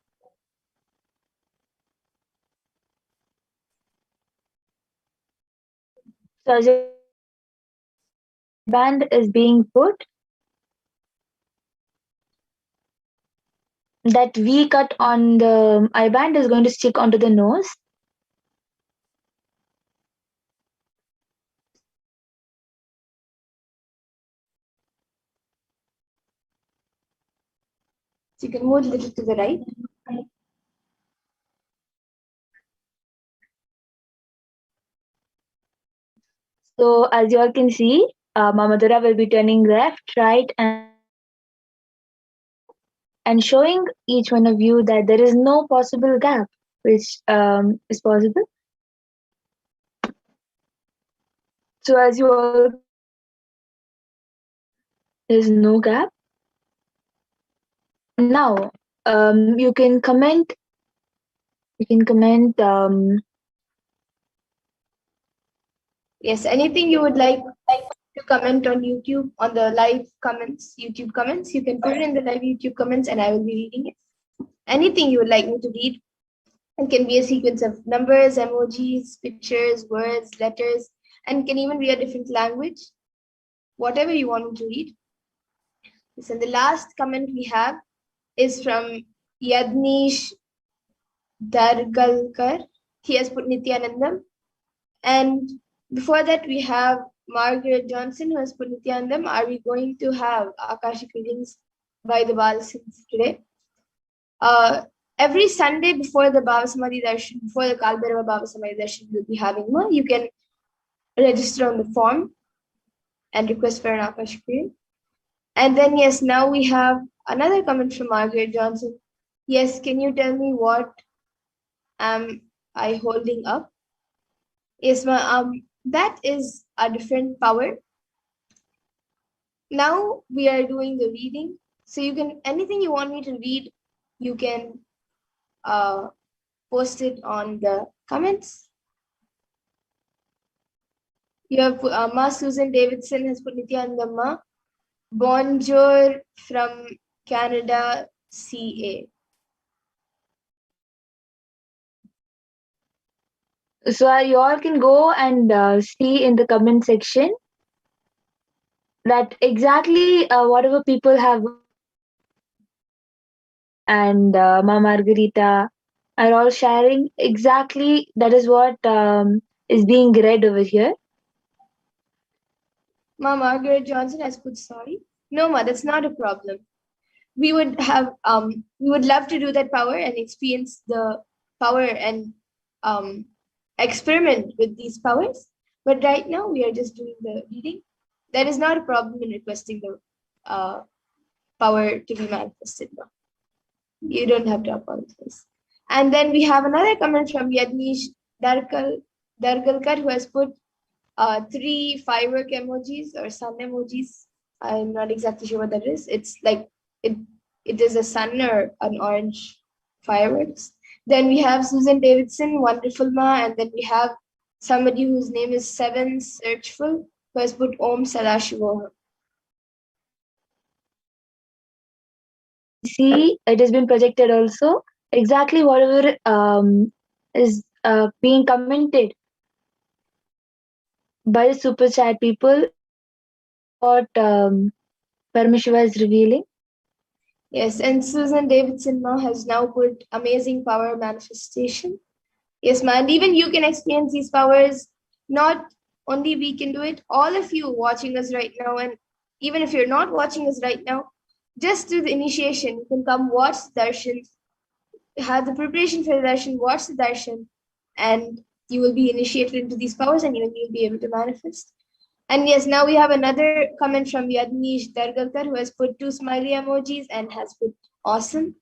So as you band is being put, that V cut on the eye band is going to stick onto the nose. So you can move a little to the right. So as you all can see, Mamadura will be turning left, right, and showing each one of you that there is no possible gap which is possible. So as you all, there is no gap. Now you can comment. You can comment. Yes, anything you would like to comment on YouTube, on the live comments, YouTube comments, you can put it in the live YouTube comments and I will be reading it. Anything you would like me to read. It can be a sequence of numbers, emojis, pictures, words, letters, and can even be a different language. Whatever you want me to read. So the last comment we have is from Yadnish Dargalkar. He has put Nithyanandam. And before that, we have Margaret Johnson, who has put Nithyanandam. Are we going to have Akashic readings by the Balasins today? Every Sunday before the BHAVASAMADHI Darshan, before the Kalbhairava BHAVASAMADHI Darshan, we'll be having one. You can register on the form and request for an Akashic reading. And then, yes, now we have another comment from Margaret Johnson. Yes, can you tell me what am I holding up? Yes, that is a different power. Now we are doing the reading. So you can, anything you want me to read, you can post it on the comments. You have Ma Susan Davidson has put Nithyanandamma. Bonjour from Canada, CA. So you all can go and see in the comment section that exactly whatever people have, and Ma Margarita are all sharing exactly that is what is being read over here. Ma Margaret Johnson has put sorry. No, Ma, that's not a problem. We would have we would love to do that power and experience the power and experiment with these powers. But right now we are just doing the reading. There is not a problem in requesting the power to be manifested now. You don't have to apologize. And then we have another comment from Yadnish Dargalkar, who has put 3 firework emojis or sun emojis. I'm not exactly sure what that is. It's like it is a sun or an orange fireworks. Then we have Susan Davidson, wonderful ma, and then we have somebody whose name is Seven Searchful, who has put Om Sadashivoham. See, it has been projected also. Exactly whatever is being commented by the super chat people, what Paramashiva is revealing. Yes, and Susan Davidson ma has now put amazing power manifestation. Yes, man, even you can experience these powers. Not only we can do it, all of you watching us right now, and even if you're not watching us right now, just do the initiation. You can come watch the darshan, have the preparation for the darshan, watch the darshan, and you will be initiated into these powers and even you'll be able to manifest. And yes, now we have another comment from Yadnish Dargalkar, who has put 2 smiley emojis and has put awesome.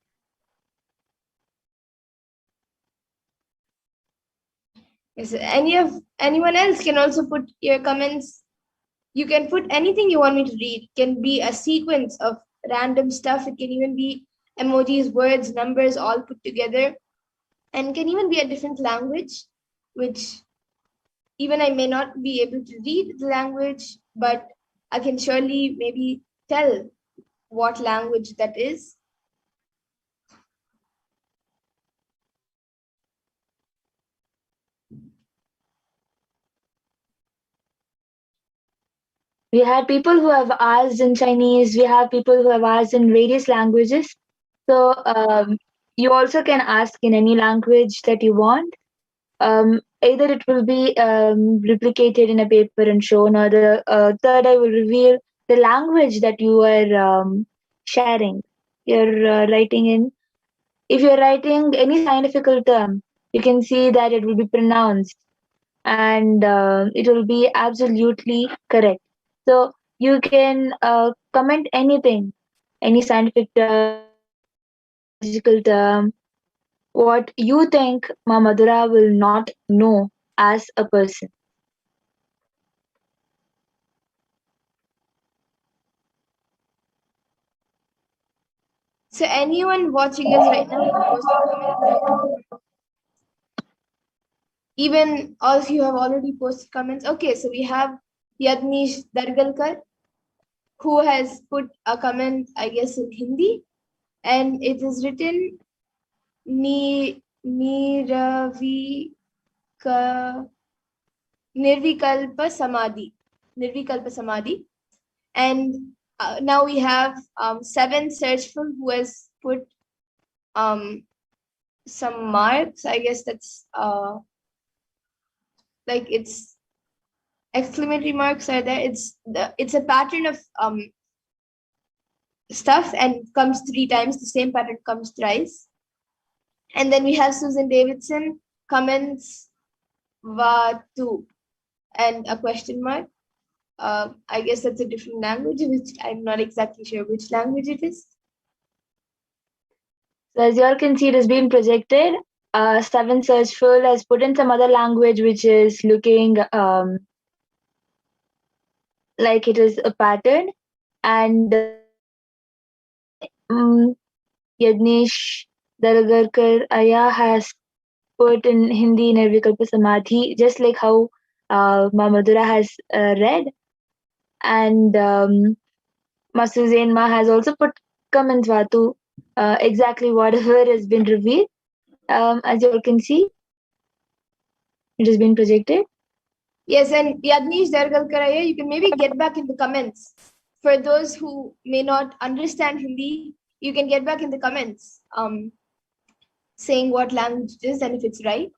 Yes, anyone else can also put your comments. You can put anything you want me to read. It can be a sequence of random stuff. It can even be emojis, words, numbers, all put together. And can even be a different language, which even I may not be able to read the language, but I can surely maybe tell what language that is. We had people who have asked in Chinese, we have people who have asked in various languages. So you also can ask in any language that you want. Either it will be replicated in a paper and shown, or the third eye will reveal the language that you are sharing. You're writing in. If you're writing any scientific term, you can see that it will be pronounced and it will be absolutely correct. So you can comment anything, any scientific term, any biological term, what you think Ma Madhura will not know as a person. So anyone watching us right now can post a comment. Even all of you have already posted comments. Okay, so we have Yadnish Dargalkar, who has put a comment, I guess, in Hindi, and it is written Niravi Nirvikalpa Samadhi. Nirvikalpa Samadhi. And now we have Seven Searchful, who has put some marks. I guess that's like it's exclamatory marks are there. It's a pattern of stuff and comes 3 times. The same pattern comes thrice. And then we have Susan Davidson comments Vatu and a question mark. I guess that's a different language, which I'm not exactly sure which language it is. So as you all can see, it has been projected. Seven Searchful has put in some other language which is looking like it is a pattern, and Yadnish Daragarkar Aya has put in Hindi Nirvikalpa Samadhi, just like how Ma Madhura has read. And Masuzain Ma has also put comments Vatu, exactly whatever has been revealed. As you all can see, it has been projected. Yes, and Yadnish Dargalkaraya, you can maybe get back in the comments. For those who may not understand Hindi, you can get back in the comments saying what language it is and if it's right.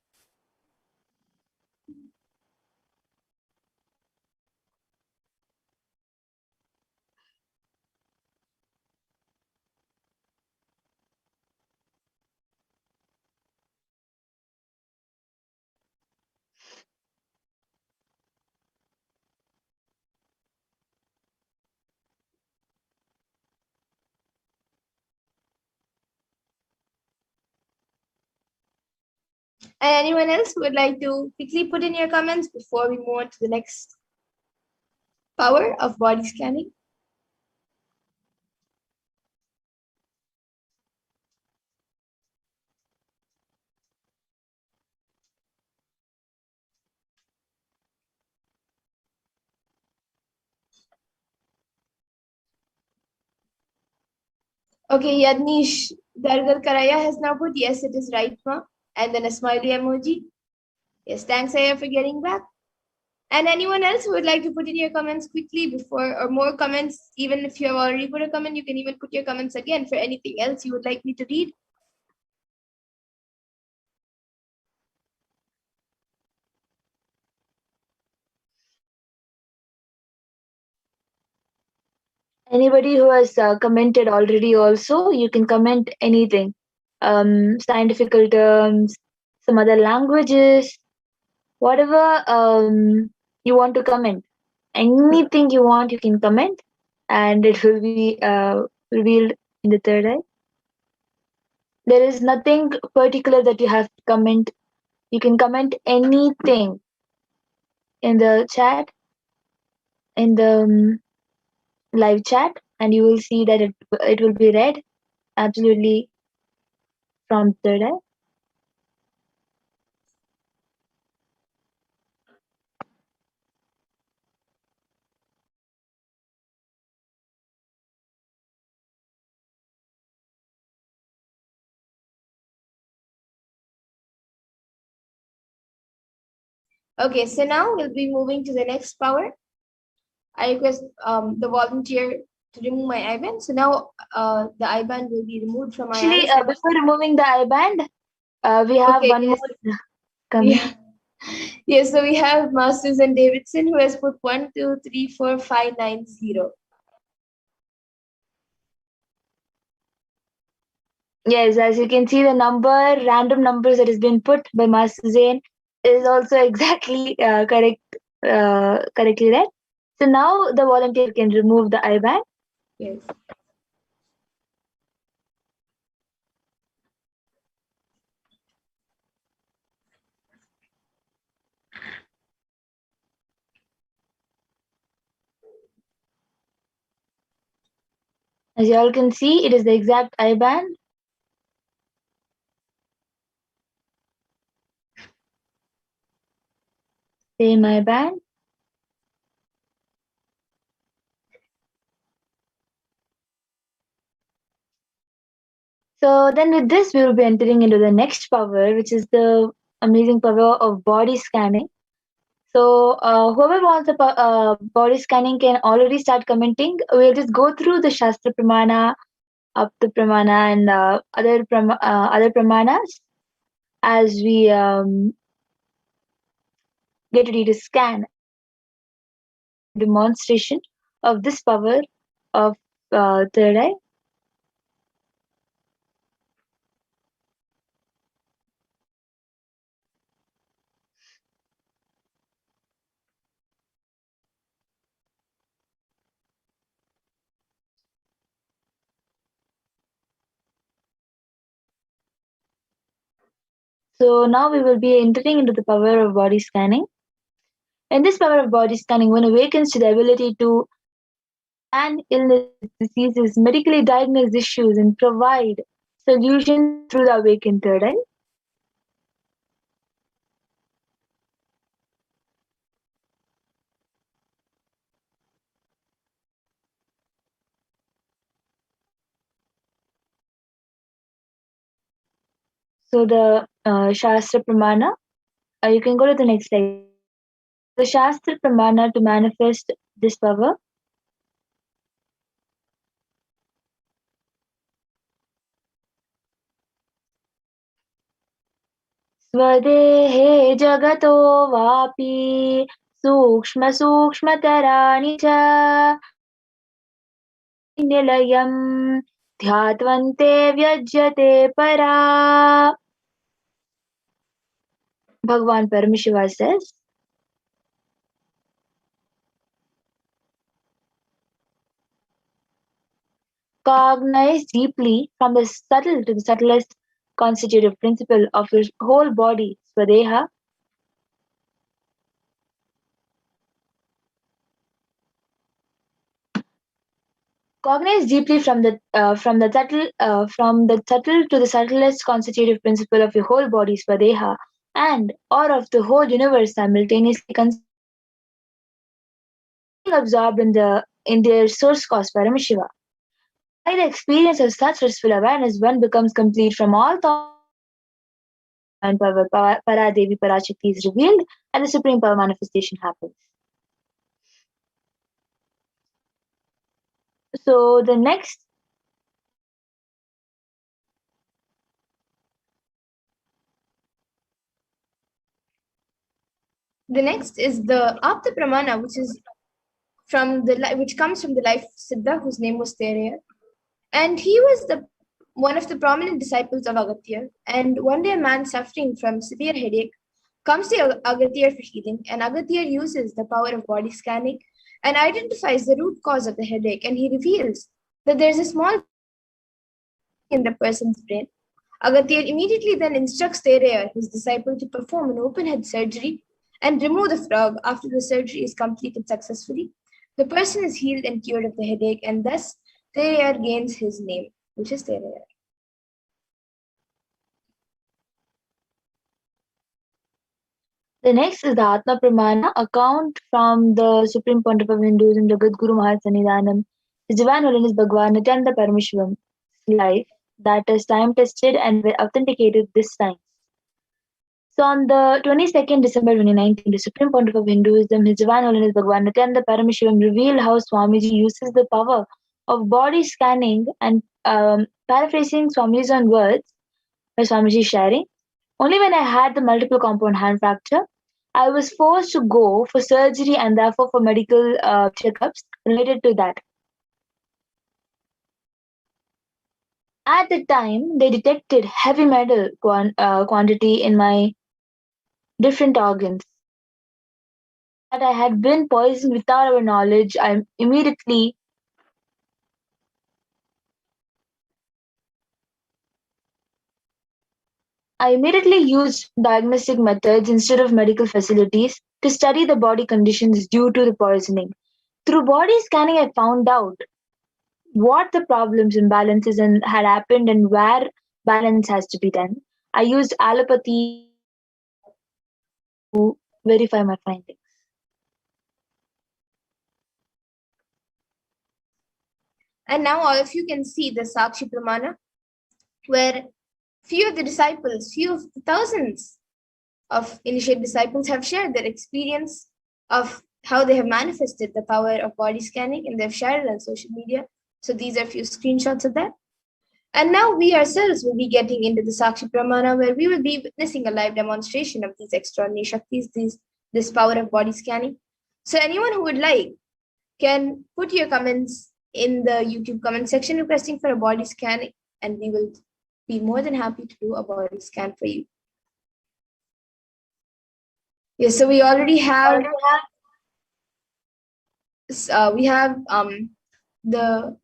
And anyone else who would like to quickly put in your comments before we move on to the next power of body scanning? Okay, Yadnish Dargalkaraya has now put yes, it is right, ma, and then a smiley emoji. Yes, thanks, Aya, for getting back. And anyone else who would like to put in your comments quickly before, or more comments, even if you have already put a comment, you can even put your comments again for anything else you would like me to read. Anybody who has commented already also, you can comment anything. Scientific terms, some other languages, whatever you want to comment. Anything you want, you can comment, and it will be revealed in the third eye. There is nothing particular that you have to comment. You can comment anything in the chat, in the live chat, and you will see that it will be read absolutely from third eye. Okay, so now we'll be moving to the next power, I request the volunteer to remove my eye-band. So now the eye-band will be removed from my Actually, eyes. before removing the eye-band, we have Okay, one yes. more coming. Yeah. Yes, so we have Masters and Davidson who has put 1, 2, 3, 4, 5, 9, 0. Yes, as you can see, the random numbers that has been put by Master Zain is also exactly correctly read. So now the volunteer can remove the eye-band. Yes. As you all can see, it is the exact eye-band. Same eye-band. So then with this, we will be entering into the next power, which is the amazing power of body scanning. So whoever wants a body scanning can already start commenting. We'll just go through the Shastra Pramana, Apta Pramana, and other Pramanas as we get ready to scan demonstration of this power of third eye. So now we will be entering into the power of body scanning. In this power of body scanning, one awakens to the ability to scan illnesses, diseases, medically diagnose issues, and provide solutions through the awakened third eye. So the Shastra Pramana, you can go to the next slide. The Shastra Pramana to manifest this power. स्वदेहे जगतो वापि सूक्ष्मसूक्ष्मतराणि च निलयम् ध्यात्वन्ते व्यज्यते परा. Bhagwan Paramashiva says, cognize deeply from the subtle to the subtlest constitutive principle of your whole body, Swadeha. Cognize deeply from the subtle to the subtlest constitutive principle of your whole body, Swadeha, and or of the whole universe simultaneously, absorbed in their source cause, Paramashiva. By the experience of such restful awareness, one becomes complete from all thoughts. And power, Paradevi Parashakti is revealed, and the supreme power manifestation happens. So the next is the Apta Pramana, which is which comes from the life of Siddha, whose name was Thereya. And he was one of the prominent disciples of Agatya. And one day a man suffering from severe headache comes to Agatya for healing, and Agatya uses the power of body scanning and identifies the root cause of the headache, and he reveals that there's a small in the person's brain. Agatya immediately then instructs Thereya, his disciple, to perform an open head surgery and remove the frog. After the surgery is completed successfully, the person is healed and cured of the headache, and thus Thereya gains his name, which is Thereya. The next is the Atma Pramana, account from the Supreme Pontiff of Hinduism, Jagadguru Mahasannidhanam, His Divine Holiness Bhagwan Nithyananda Paramashivam life that is time tested and authenticated this science. So on the 22nd December 2019, the Supreme Pontiff of Hinduism, His Divine Holiness Bhagavan Nithyananda Paramashivam, revealed how Swamiji uses the power of body scanning and paraphrasing Swamiji's own words by Swamiji sharing. Only when I had the multiple compound hand fracture, I was forced to go for surgery and therefore for medical checkups related to that. At the time, they detected heavy metal quantity in my different organs. That I had been poisoned without our knowledge, I immediately used diagnostic methods instead of medical facilities to study the body conditions due to the poisoning. Through body scanning, I found out what the problems, imbalances, and had happened and where balance has to be done. I used allopathy to verify my findings. And now all of you can see the Sakshi Pramana, where few of the disciples, few of the thousands of initiate disciples have shared their experience of how they have manifested the power of body scanning, and they've shared it on social media. So these are a few screenshots of that. And now we ourselves will be getting into the Sakshi Pramana, where we will be witnessing a live demonstration of these extraordinary Shaktis, this power of body scanning. So anyone who would like can put your comments in the YouTube comment section requesting for a body scan, and we will be more than happy to do a body scan for you. Yes, so we already have we have the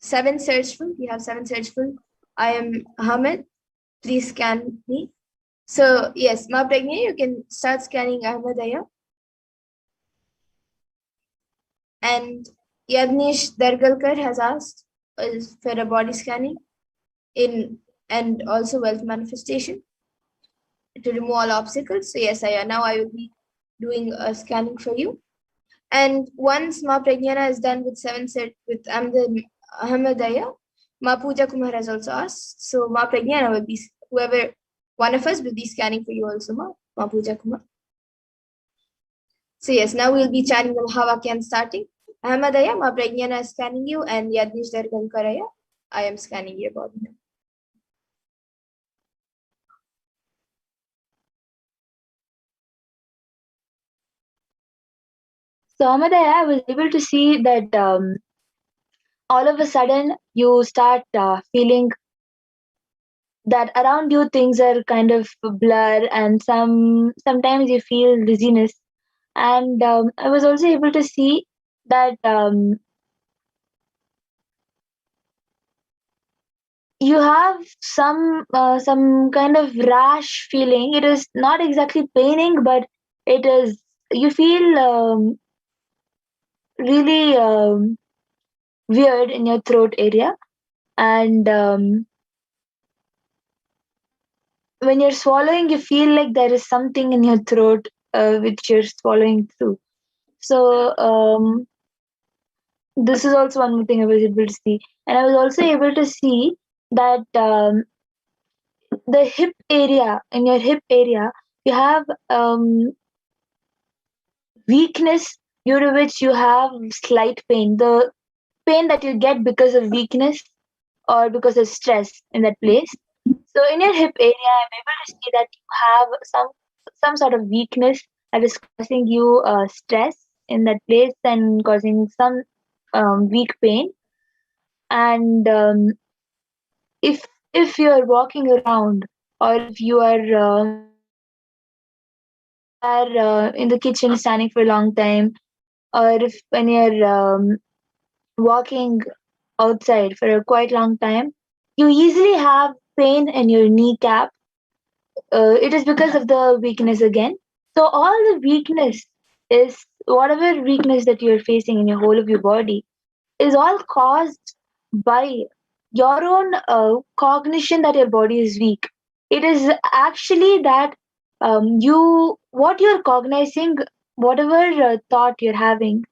7 searchful. We have 7 searchful. I am Ahmed. Please scan me. So yes, Ma Pragya, you can start scanning Ahmadaya. And Yadnish Dargalkar has asked for a body scanning and also wealth manifestation to remove all obstacles. So yes, now I will be doing a scanning for you. And once Ma Pragyana is done with 7 set with Ahmadaya, Ma Puja Kumar has also asked. So Ma Pragyana will be, whoever one of us will be scanning for you also, Ma Puja Kumar. So yes, now we'll be chanting the Mahavakyan starting. Ahmadaya, Ma Pragyana is scanning you, and Yadnish Dargankaraya, I am scanning your body now. So Ahmadaya, I was able to see that all of a sudden you start feeling that around you things are kind of blur, and sometimes you feel dizziness. And I was also able to see that you have some kind of rash feeling. It is not exactly paining, but it is, you feel really weird in your throat area. And when you're swallowing, you feel like there is something in your throat which you're swallowing through. So this is also one more thing I was able to see. And I was also able to see that the hip area, in your hip area, you have weakness, due to which you have slight pain. The pain that you get because of weakness or because of stress in that place. So in your hip area, I'm able to see that you have some sort of weakness that is causing you stress in that place and causing some weak pain. And if you're walking around, or if you are in the kitchen standing for a long time, or if when you're walking outside for a quite long time, you easily have pain in your kneecap. It is because of the weakness again. So all the weakness is, whatever weakness that you're facing in your whole of your body is all caused by your own cognition that your body is weak. It is actually that what you're cognizing, whatever thought you're having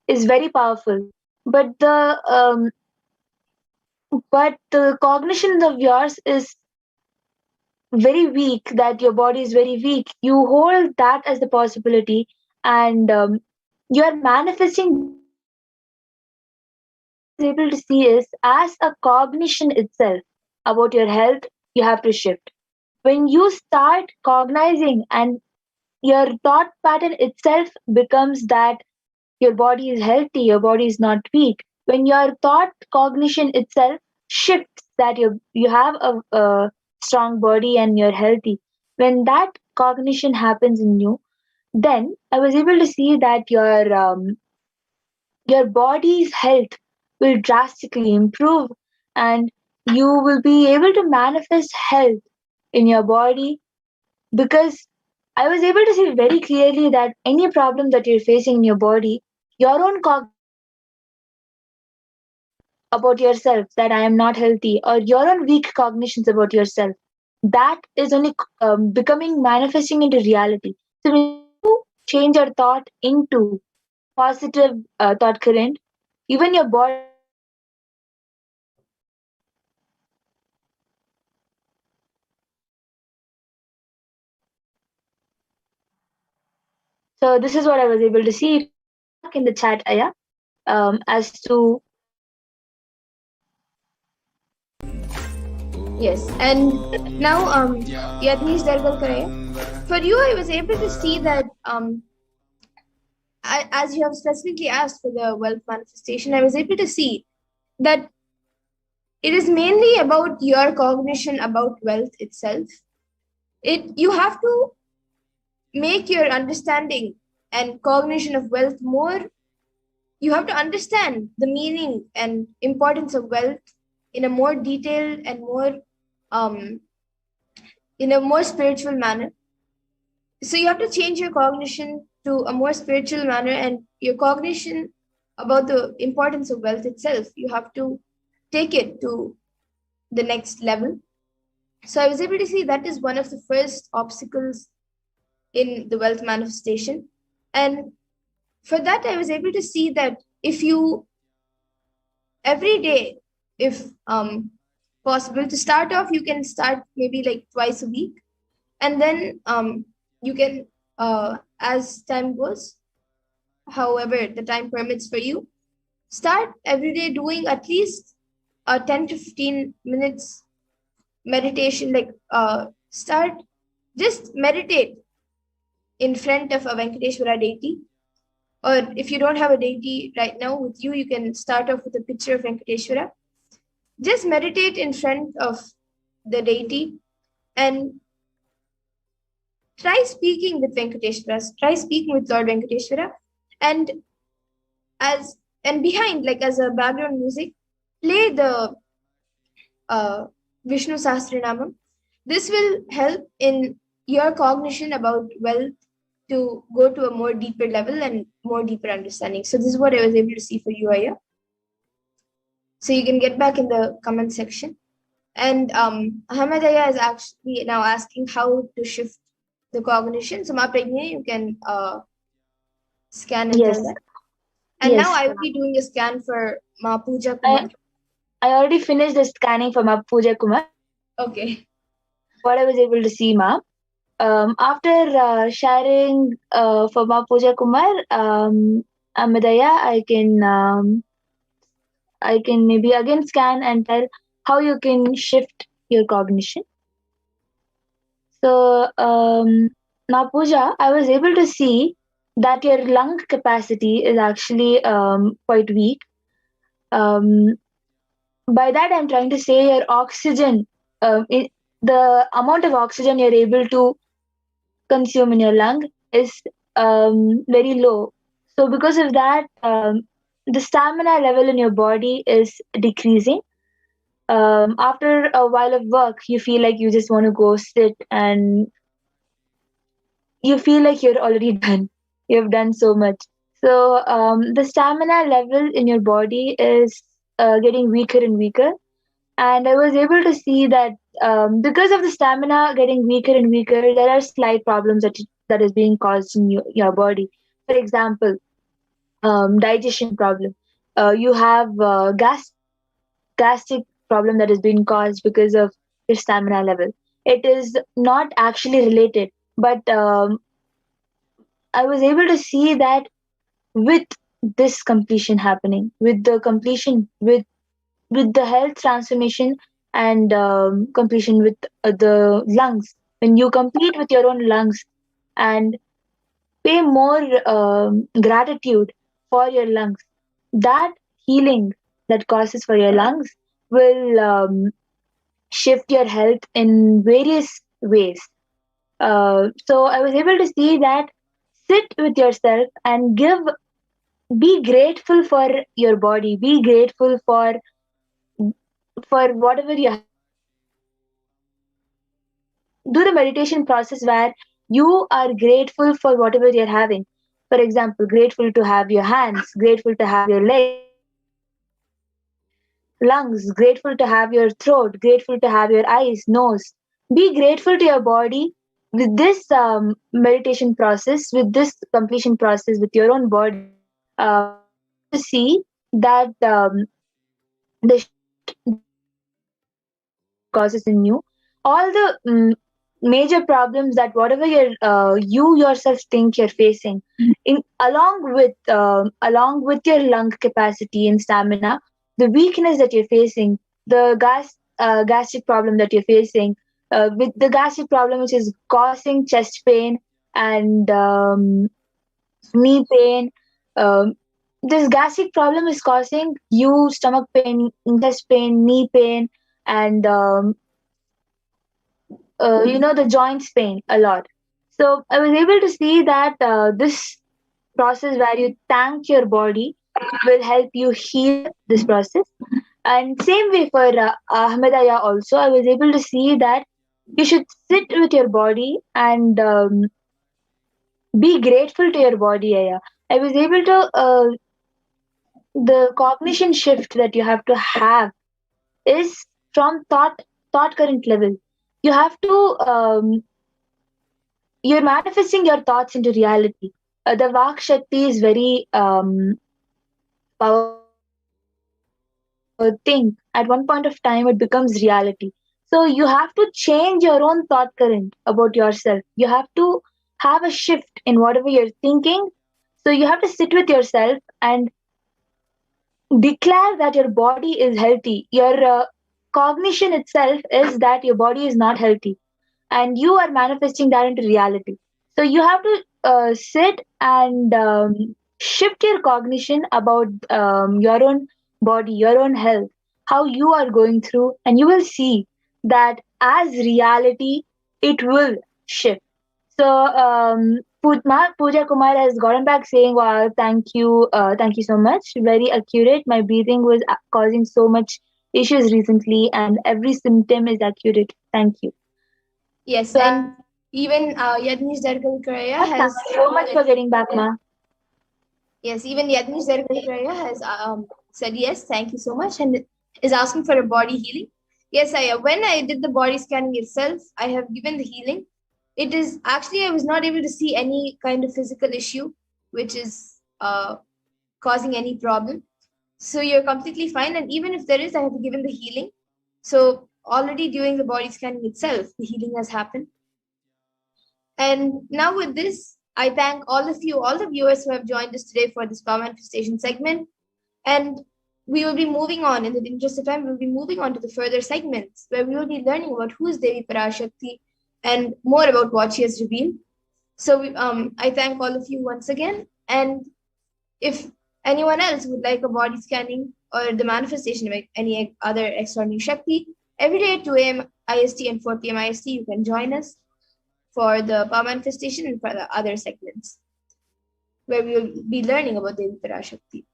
is very powerful, but the cognition of yours is very weak, that your body is very weak, you hold that as the possibility, and you are manifesting able to see is as a cognition itself about your health. You have to shift when you start cognizing, and your thought pattern itself becomes that your body is healthy, your body is not weak. When your thought cognition itself shifts that you have a strong body and you're healthy, when that cognition happens in you, then I was able to see that your body's health will drastically improve, and you will be able to manifest health in your body, because I was able to see very clearly that any problem that you're facing in your body, your own about yourself, that I am not healthy, or your own weak cognitions about yourself, that is only becoming manifesting into reality. So when you change your thought into positive thought current, even your body. So this is what I was able to see in the chat, Aya, as to Yes, and now Yadnish Dargalkare, for you I was able to see that as you have specifically asked for the wealth manifestation, I was able to see that it is mainly about your cognition about wealth itself. You have to make your understanding and cognition of wealth more. You have to understand the meaning and importance of wealth in a more detailed and more in a more spiritual manner. So you have to change your cognition to a more spiritual manner, and your cognition about the importance of wealth itself, you have to take it to the next level. So I was able to see that is one of the first obstacles in the wealth manifestation. And for that, I was able to see that if you every day, if possible, to start off, you can start maybe like twice a week, and then you can as time goes, however the time permits for you, start every day doing at least 10 to 15 minutes meditation, like start just meditate in front of a Venkateshwara deity, or if you don't have a deity right now with you, you can start off with a picture of Venkateshwara. Just meditate in front of the deity and try speaking with Venkateshwara, try speaking with Lord Venkateshwara, and behind, like as a background music, play the Vishnu Sahasranamam. This will help in your cognition about wealth to go to a more deeper level and more deeper understanding. So this is what I was able to see for you, Aya. So you can get back in the comment section. And Ahmed Aya is actually now asking how to shift the cognition. So Ma Pragya, you can scan and yes, tell that. And yes. now I will be doing a scan for Ma Pooja Kumar. I already finished the scanning for Ma Pooja Kumar. Okay. What I was able to see, Ma. After sharing for Ma Pooja Kumar, Amadaya, I can maybe again scan and tell how you can shift your cognition. So, now Pooja, I was able to see that your lung capacity is actually quite weak. By that, I'm trying to say your oxygen, the amount of oxygen you're able to consume in your lung is very low. So, because of that, the stamina level in your body is decreasing. After a while of work, you feel like you just want to go sit, and you feel like you're already done. You've done so much. So the stamina level in your body is getting weaker and weaker. And I was able to see that because of the stamina getting weaker and weaker, there are slight problems that is being caused in your body. For example, digestion problem. You have gastric problem that is being caused because of your stamina level. it is not actually related. But I was able to see that with this completion happening, with the completion, with the health transformation and completion with the lungs, when you complete with your own lungs and pay more gratitude for your lungs, that healing that causes for your lungs will shift your health in various ways. So I was able to see that sit with yourself and be grateful for your body, be grateful for whatever you have. Do the meditation process where you are grateful for whatever you're having. For example, grateful to have your hands, grateful to have your legs, lungs, grateful to have your throat, grateful to have your eyes, nose. Be grateful to your body with this meditation process, with this completion process with your own body. You will be able to see that the shift causes in you, all the major problems that whatever you yourself think you're facing, in along with your lung capacity and stamina, the weakness that you're facing, the gastric problem that you're facing, with the gastric problem which is causing chest pain and knee pain. Um, this gastric problem is causing you stomach pain, chest pain, knee pain, and the joints pain a lot. So I was able to see that this process where you thank your body will help you heal this process. And same way for Ahmedaya also, I was able to see that you should sit with your body and be grateful to your body, Aya. I was able to the cognition shift that you have to have is from thought current level. You have to you're manifesting your thoughts into reality. The Vak Shakti is very powerful. Thing at one point of time it becomes reality. So you have to change your own thought current about yourself. You have to have a shift in whatever you're thinking. So you have to sit with yourself and declare that your body is healthy. Your cognition itself is that your body is not healthy, and you are manifesting that into reality. So you have to sit and shift your cognition about your own body, your own health, how you are going through, and you will see that as reality, it will shift. So Pooja Kumar has gotten back saying, "Wow, thank you so much. Very accurate. My breathing was causing so much issues recently, and every symptom is accurate. Thank you." Yes, So, and even Yadnish Dargalkaraya thank has you so much for getting back, ma. yes, even Yadnish Dargalkaraya has said yes, thank you so much, and is asking for a body healing. Yes, when I did the body scanning itself, I have given the healing. It is actually I was not able to see any kind of physical issue which is causing any problem. So you're completely fine, and even if there is, I have given the healing. So already during the body scanning itself, the healing has happened. And now with this, I thank all of you, all the viewers who have joined us today for this power manifestation segment. And we will be moving on, in the interest of time, we'll be moving on to the further segments where we will be learning about who is Devi Parashakti and more about what she has revealed. So I thank all of you once again. And if anyone else would like a body scanning or the manifestation of any other extraordinary Shakti, every day at 2 a.m. IST and 4 p.m. IST, you can join us for the power manifestation and for the other segments where we will be learning about Devi Parashakti.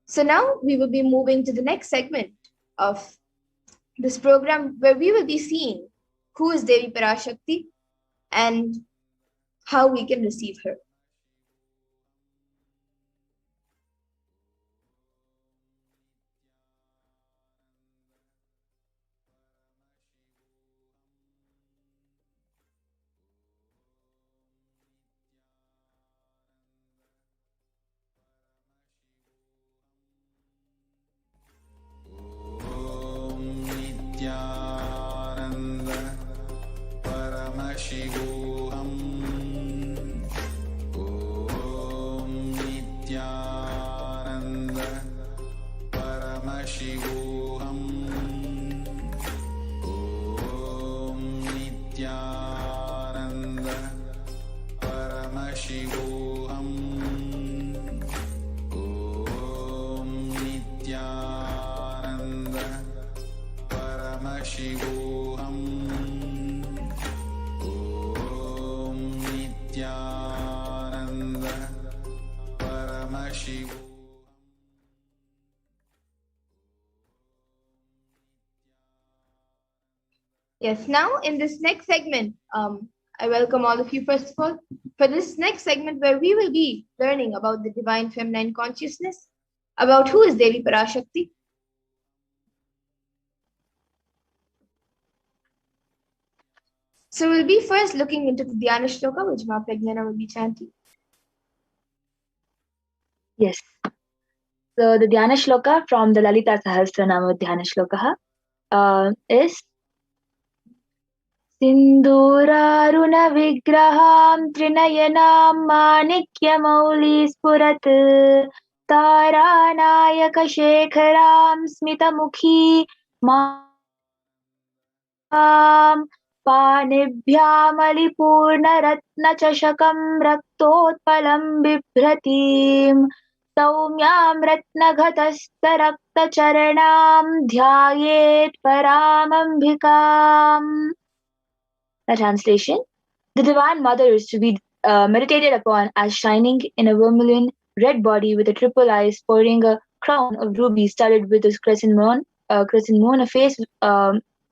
So now we will be moving to the next segment of this program where we will be seeing who is Devi Parashakti and how we can receive her. Nithyananda Yes, now in this next segment, I welcome all of you first of all for this next segment where we will be learning about the divine feminine consciousness, about who is Devi Parashakti. So we'll be first looking into the Dhyana Shloka, which Ma Pragyana will be chanting. Yes. So the Dhyana Shloka from the Lalita Sahasranama Dhyana Shloka is Sindhuraruna Vigraham Trinayanam Manikyamauli Spurat Taranayaka Shekharam Smitamukhi Mam पाणिभ्यामलिपूर्णरत्नचषकं रक्तोत्पलं बिभ्रतीं सौम्यां रत्नघटस्थरक्तचरणां ध्यायेत् परामम्बिकाम्. The translation: the Divine Mother is to be meditated upon as shining in a vermilion red body with a triple eye, sporting a crown of rubies studded with a crescent moon, a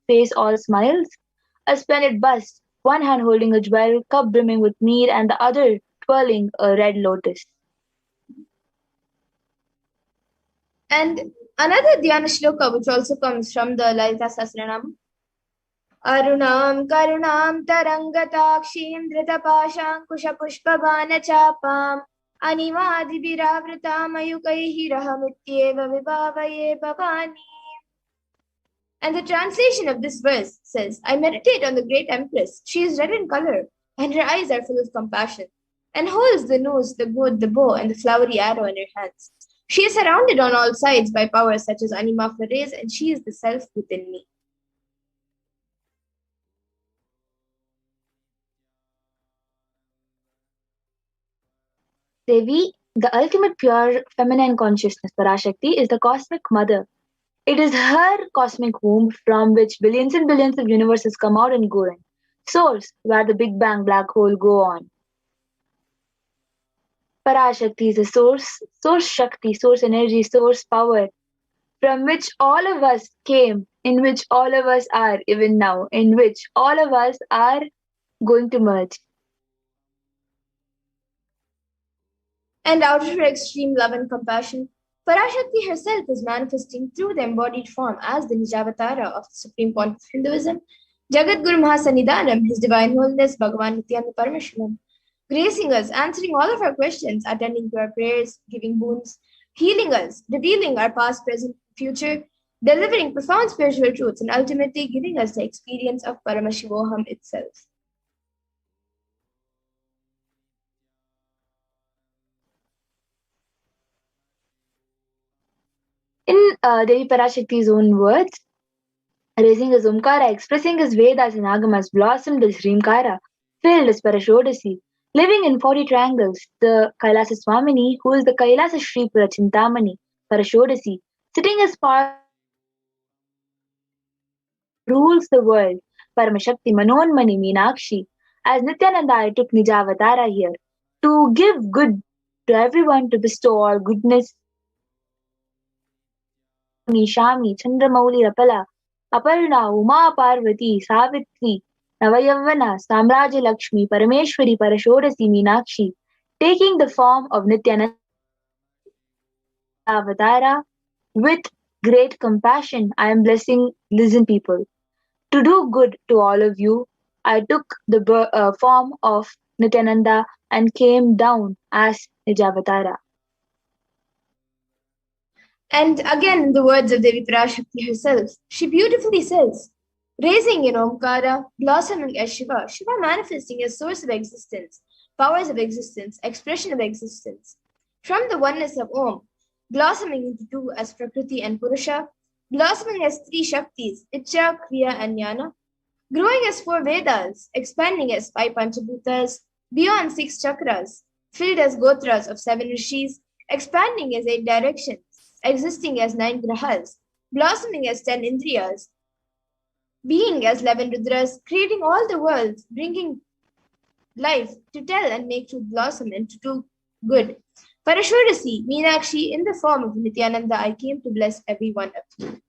face all smiles, a splendid bust, one hand holding a jewel cup brimming with mead and the other twirling a red lotus. And another Dhyana Shloka, which also comes from the Lalita Sahasranama. Arunam karunam tarangatakshim dhritapaşankuşapuşpabana chapam animadibhiravritam ayukaihi rahamityeva vibhavaye bhavani. And the translation of this verse says, I meditate on the great empress. She is red in color, and her eyes are full of compassion, and holds the nose, the goad, the bow, and the flowery arrow in her hands. She is surrounded on all sides by powers such as Anima Flores, and she is the self within me. Devi, the ultimate pure feminine consciousness, Parashakti, is the cosmic mother. It is her cosmic womb from which billions and billions of universes come out and go in. Source, where the Big Bang black hole go on. Parashakti is the source Shakti, source energy, source power, from which all of us came, in which all of us are even now, in which all of us are going to merge. And out of her extreme love and compassion, Parashakti herself is manifesting through the embodied form as the Nijavatara of the Supreme Point of Hinduism, Jagat Guru Mahasannidhanam, His Divine Holiness Bhagavan Nithyananda Paramashivam, gracing us, answering all of our questions, attending to our prayers, giving boons, healing us, revealing our past, present, future, delivering profound spiritual truths, and ultimately giving us the experience of Paramashivoham itself. In Devi Parashakti's own words, raising his Omkara, expressing his Vedas and Agamas, blossomed as Rimkara, filled as Parashodasi, living in 40 triangles, the Kailasa Swamini, who is the Kailasa Shri Chintamani, Parashodasi, sitting as part rules the world, Paramashakti Manonmani Meenakshi. As Nithyananda, I took Nijavatara here to give good to everyone, to bestow all goodness. Shami, Chandramauli Rapala, Aparna, Uma Parvati, Savitri, Navayavana, Samraja Lakshmi, Parameshwari, Parashodasi, Meenakshi, taking the form of Nithyananda Avatara with great compassion. I am blessing, listen people. To do good to all of you, I took the form of Nithyananda and came down as Nijavatara. And again, in the words of Devi Parashakti herself, she beautifully says, raising in Omkara, blossoming as Shiva, Shiva manifesting as source of existence, powers of existence, expression of existence. From the oneness of Om, blossoming into two as Prakriti and Purusha, blossoming as three Shaktis, Icha, Kriya, and Jnana, growing as 4 Vedas, expanding as 5 Panchabhutas, beyond 6 chakras, filled as Gotras of 7 Rishis, expanding as 8 directions, existing as 9 grahas, blossoming as 10 indriyas, being as 11 rudras, creating all the worlds, bringing life to tell and make truth blossom and to do good. Parashodasi, Meenakshi, in the form of Nithyananda, I came to bless every one of you.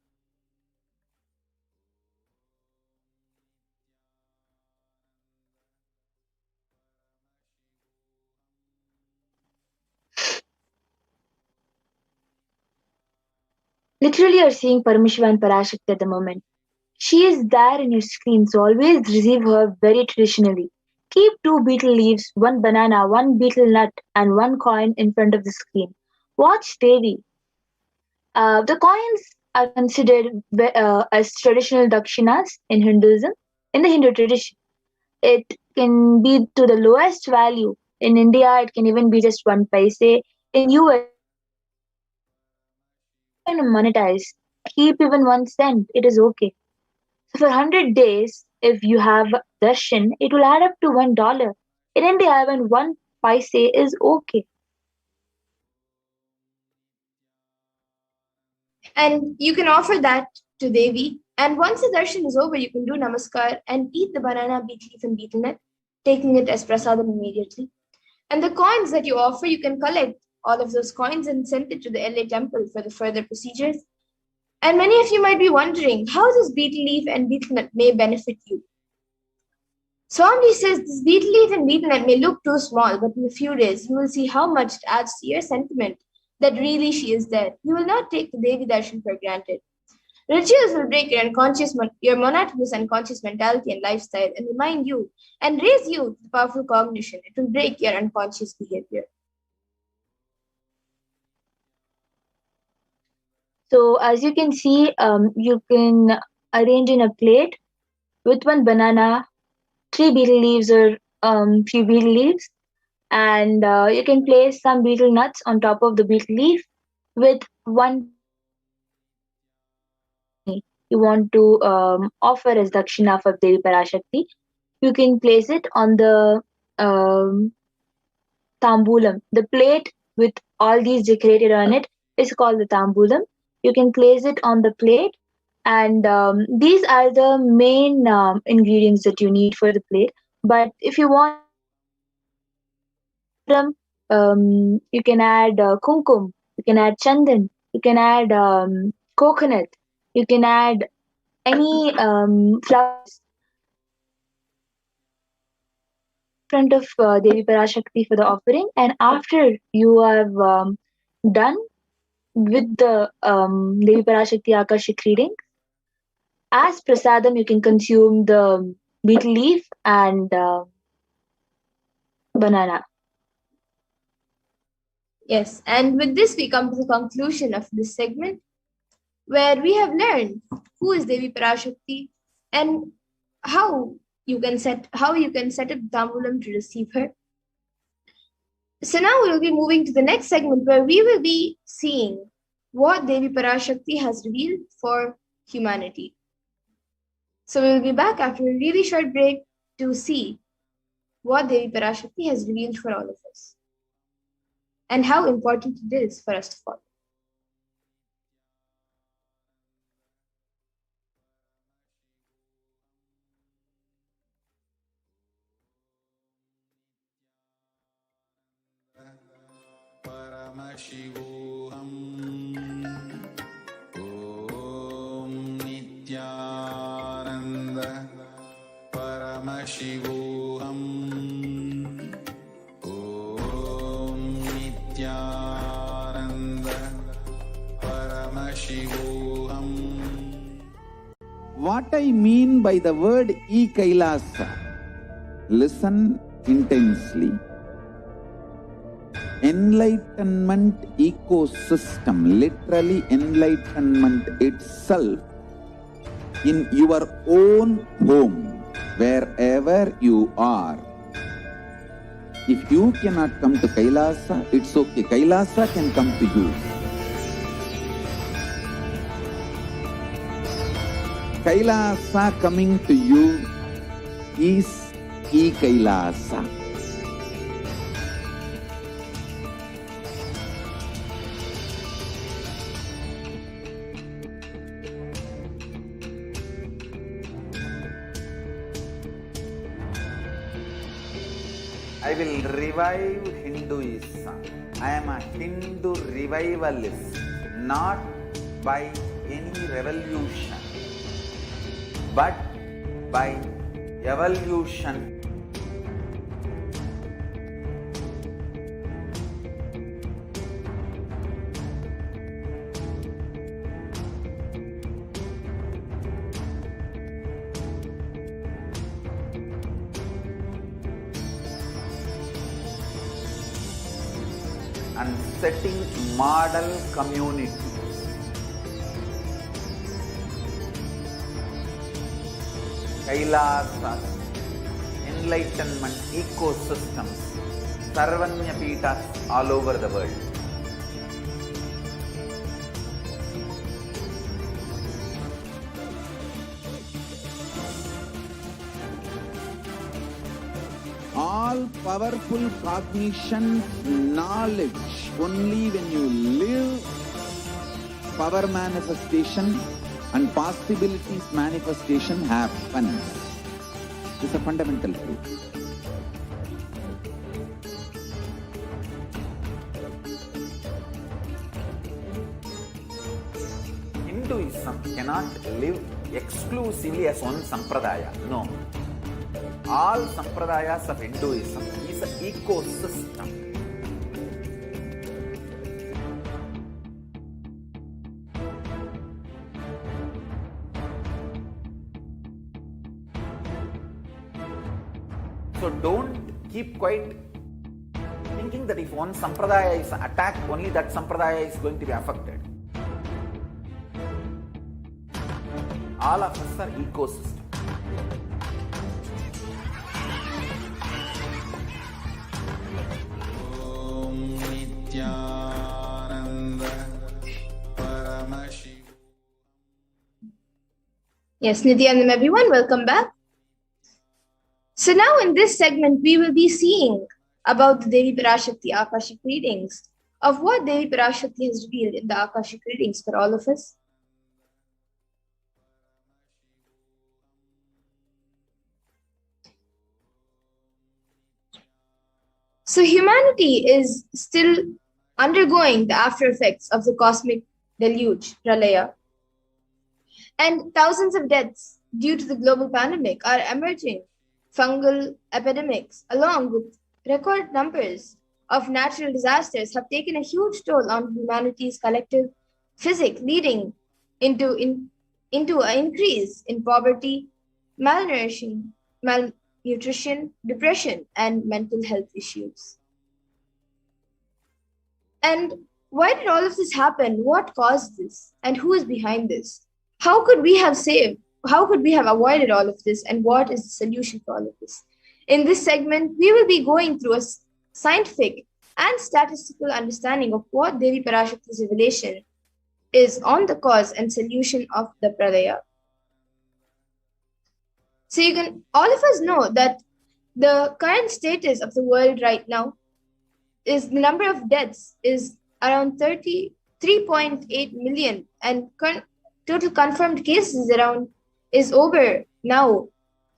Literally, you're seeing Paramashiva and Parashakti at the moment. She is there in your screen, so always receive her very traditionally. Keep 2 betel leaves, 1 banana, 1 betel nut, and 1 coin in front of the screen. Watch Devi. The coins are considered as traditional dakshinas in Hinduism. In the Hindu tradition, it can be to the lowest value. In India, it can even be just 1 paise. In US, you can monetize. Keep even 1 cent. It is okay. So for 100 days, if you have darshan, it will add up to $1. In India, even 1 paise is okay. And you can offer that to Devi. And once the darshan is over, you can do namaskar and eat the banana, beet leaf, and betel nut, taking it as prasadam immediately. And the coins that you offer, you can collect all of those coins and send it to the LA temple for the further procedures. And many of you might be wondering how this betel leaf and betel nut may benefit you. Swamiji says this betel leaf and betel nut may look too small, but in a few days you will see how much it adds to your sentiment that really she is there. You will not take the Devi Darshan for granted. Rituals will break your monotonous unconscious mentality and lifestyle and remind you and raise you to powerful cognition. It will break your unconscious behavior. So as you can see, you can arrange in a plate with 1 banana, 3 betel leaves or few betel leaves, and you can place some betel nuts on top of the betel leaf with 1 you want to offer as dakshina for Devi Parashakti. You can place it on the tambulam. The plate with all these decorated on it is called the tambulam. You can place it on the plate, and these are the main ingredients that you need for the plate. But if you want, you can add kumkum, you can add chandan, you can add coconut, you can add any flowers in front of Devi Parashakti for the offering. And after you have done with the Devi Parashakti Akashik reading, as prasadam, you can consume the betel leaf and banana. Yes, and with this we come to the conclusion of this segment, where we have learned who is Devi Parashakti and how you can set up Tambulam to receive her. So now we will be moving to the next segment, where we will be seeing what Devi Parashakti has revealed for humanity. So we will be back after a really short break to see what Devi Parashakti has revealed for all of us and how important it is for us to follow. Paramashivoham. Om Nithyananda Paramashivoham. Om Nithyananda Paramashivoham. What I mean by the word Kailasa, listen intensely. Enlightenment ecosystem, literally enlightenment itself, in your own home, wherever you are. If you cannot come to Kailasa, it's okay. Kailasa can come to you. Kailasa coming to you is Kailasa. I will revive Hinduism. I am a Hindu revivalist, not by any revolution, but by evolution. and setting model communities. Kailasa, enlightenment ecosystems, Sarvanya Peethas all over the world. All powerful cognition, knowledge, only when you live, power manifestation and possibilities manifestation happens. It's a fundamental truth. Hinduism cannot live exclusively as one sampradaya. No. All sampradayas of Hinduism is an ecosystem. So don't keep quiet thinking that if one sampradaya is attacked, only that sampradaya is going to be affected. All of us are ecosystem. Nithyananda Paramashivam. Yes, Nithyananda, everyone, welcome back. So now in this segment, we will be seeing about the Devi Parashakti Akashic readings, of what Devi Parashakti has revealed in the Akashic readings for all of us. So humanity is still undergoing the after effects of the cosmic deluge, Pralaya. And thousands of deaths due to the global pandemic are emerging. Fungal epidemics, along with record numbers of natural disasters, have taken a huge toll on humanity's collective physique, leading into an increase in poverty, malnutrition, depression, and mental health issues. And why did all of this happen? What caused this? And who is behind this? How could we have avoided all of this? And what is the solution for all of this? In this segment, we will be going through a scientific and statistical understanding of what Devi Parashakti's revelation is on the cause and solution of the Pralaya. So all of us know that the current status of the world right now is the number of deaths is around 33.8 million, and total confirmed cases is over now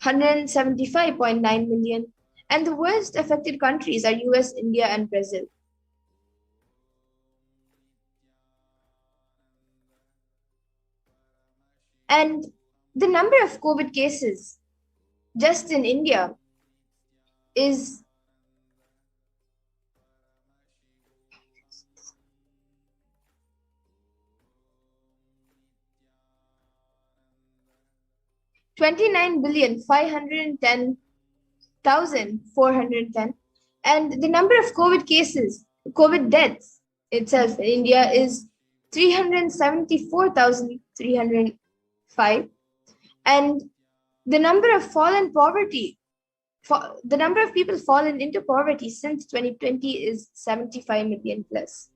175.9 million, and the worst affected countries are US, India, and Brazil. And the number of COVID cases just in India is 29,510,410, and the number of COVID deaths itself in India is 374,305, and the number of the number of people fallen into poverty since 2020 is 75 million plus.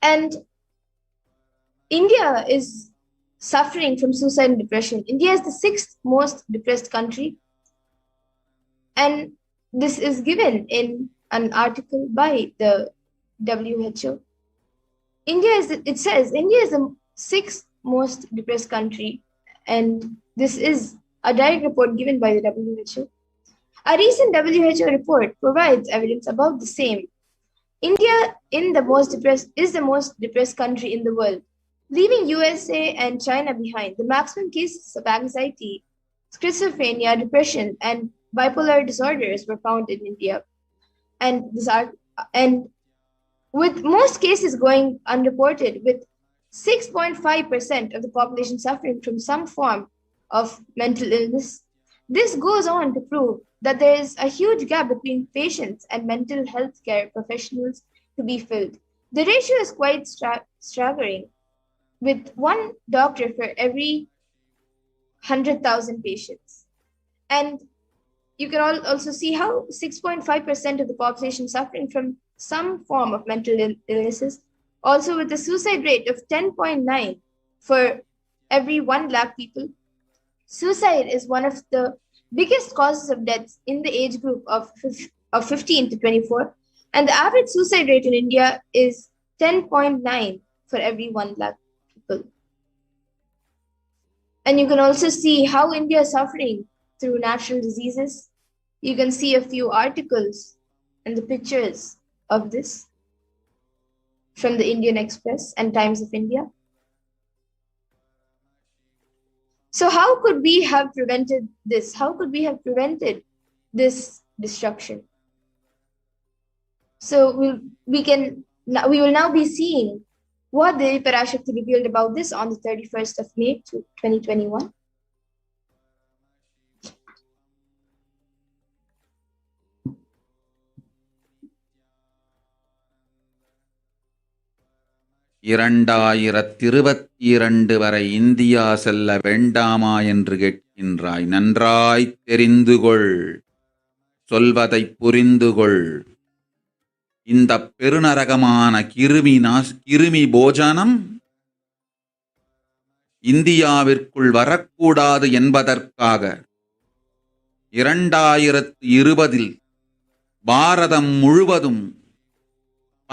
And India is suffering from suicide and depression. India is the 6th most depressed country. And this is given in an article by the WHO. It says India is the 6th most depressed country. And this is a direct report given by the WHO. A recent WHO report provides evidence about the same. India is the most depressed country in the world, leaving USA and China behind. The maximum cases of anxiety, schizophrenia, depression, and bipolar disorders were found in India. And with most cases going unreported, with 6.5% of the population suffering from some form of mental illness, This goes on to prove that there is a huge gap between patients and mental health care professionals to be filled. The ratio is quite staggering, with one doctor for every 100,000 patients. And you can also see how 6.5% of the population suffering from some form of mental illnesses, also with a suicide rate of 10.9 for every 1 lakh people. Suicide is one of the biggest causes of deaths in the age group of 15 to 24, and the average suicide rate in India is 10.9 for every 1 lakh people. And you can also see how India is suffering through natural diseases. You can see a few articles and the pictures of this from the Indian Express and Times of India. So how could we have prevented this? How could we have prevented this destruction? So we will now be seeing what Devi Parashakti revealed about this on the 31st of May 2021. இரண்டு வரை India செல்ல வேண்டாமா என்று கேட்கின்றாய். நன்றாய் தெரிந்துகொள், சொல்வதை புரிந்துகொள். இந்த பெருநரகமான கிருமி போஜனம் இந்தியாவிற்குள் வரக்கூடாது என்பதற்காக 2020 பாரதம் முழுவதும்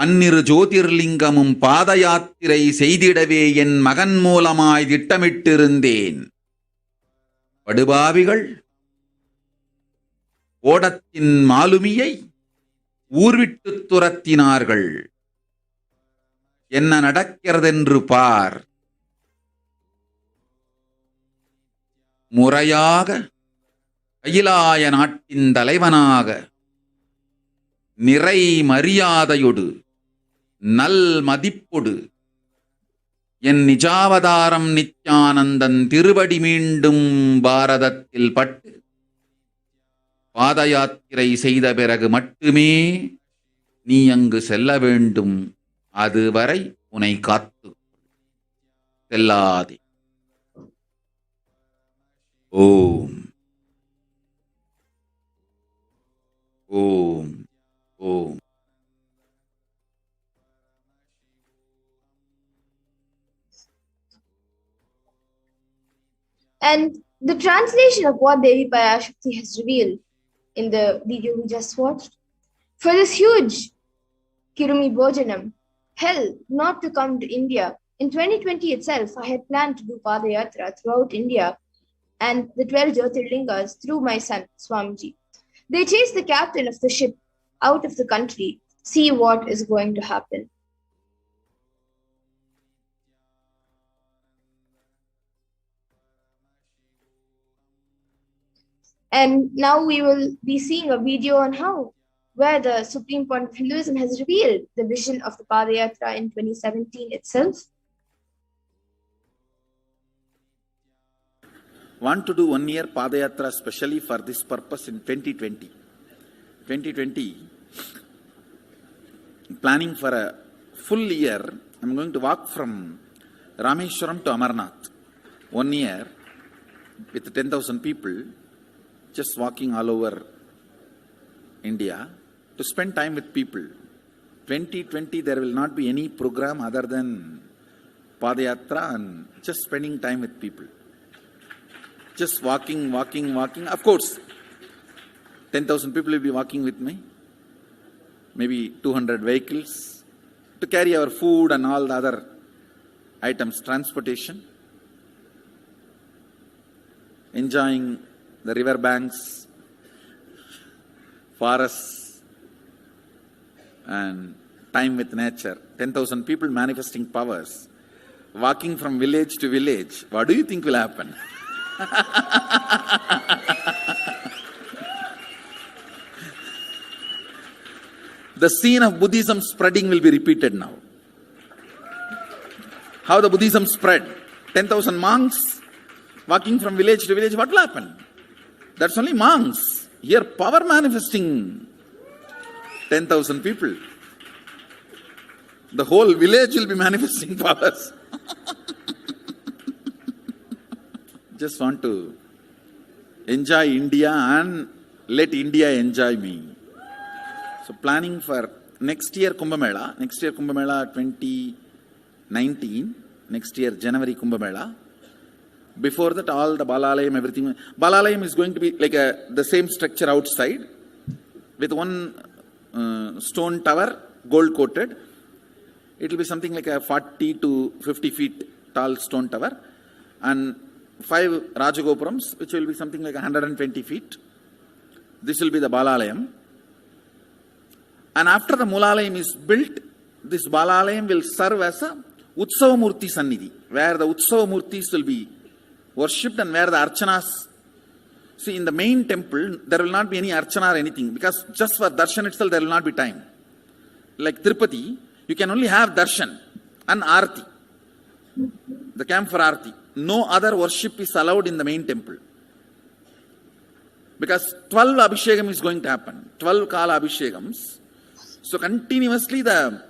12 ஜோதிர்லிங்கமும் பாத யாத்திரை செய்திடவே என் மகன் மூலமாய் திட்டமிட்டிருந்தேன். படுபாவிகள் ஓடத்தின் மாலுமியை ஊர்விட்டு துரத்தினார்கள். என்ன நடக்கிறதென்று பார். முறையாக கைலாய நாட்டின் தலைவனாக நிறை மரியாதையொடு நல் மதிப்பொடு என் நிஜாவதாரம் நித்யானந்தன் திருவடி மீண்டும் பாரதத்தில் பட்டு பாத யாத்திரை செய்த பிறகு மட்டுமே நீ அங்கு செல்ல வேண்டும். அதுவரை உன்னை காத்து செல்லாதே. ஓம் ஓம் ஓம். And the translation of what Devi Parashakti has revealed in the video we just watched. For this huge Kirumi Bhojanam, hell not to come to India. In 2020 itself, I had planned to do Padayatra throughout India and the 12 Jyotirlingas through my son, Swamiji. They chased the captain of the ship out of the country. See what is going to happen. And now we will be seeing a video on where the Supreme Point of Hinduism has revealed the vision of the Padayatra in 2017 itself. Want to do 1 year Padayatra specially for this purpose in 2020. 2020, planning for a full year, I'm going to walk from Rameshwaram to Amarnath. 1 year with 10,000 people, just walking all over India to spend time with people. 2020, there will not be any program other than Padayatra and just spending time with people. Just walking. Of course, 10,000 people will be walking with me. Maybe 200 vehicles to carry our food and all the other items, transportation. Enjoying the river banks, forests, and time with nature. 10,000 people manifesting powers, walking from village to village. What do you think will happen? The scene of Buddhism spreading will be repeated now. How the Buddhism spread. 10,000 monks walking from village to village. What will happen? That's only monks. Here power manifesting 10,000 people. The whole village will be manifesting powers. Just want to enjoy India and let India enjoy me. So planning for next year Kumbh Mela 2019, next year January Kumbh Mela. Before that, all the Balalayam, everything. Balalayam is going to be like the same structure outside with one stone tower, gold coated. It will be something like a 40 to 50 feet tall stone tower, and 5 Rajagopurams, which will be something like 120 feet. This will be the Balalayam. And after the Mulalayam is built, this Balalayam will serve as a Utsava Murti Sannidhi, where the Utsava Murtis will be worshipped and where the Archanas. See, in the main temple, there will not be any Archana or anything, because just for Darshan itself, there will not be time. Like Tirupati, you can only have Darshan and Arti, the camp for Arti. No other worship is allowed in the main temple. Because 12 Abhishekam is going to happen, 12 Kala Abhishekams. So continuously the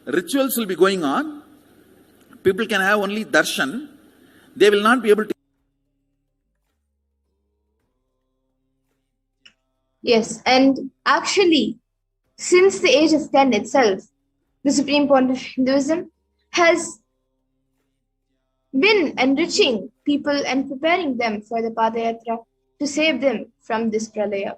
rituals will be going on. People can have only Darshan. They will not be able to. Yes, and actually, since the age of 10 itself, the Supreme Pontiff of Hinduism has been enriching people and preparing them for the Padayatra to save them from this pralaya.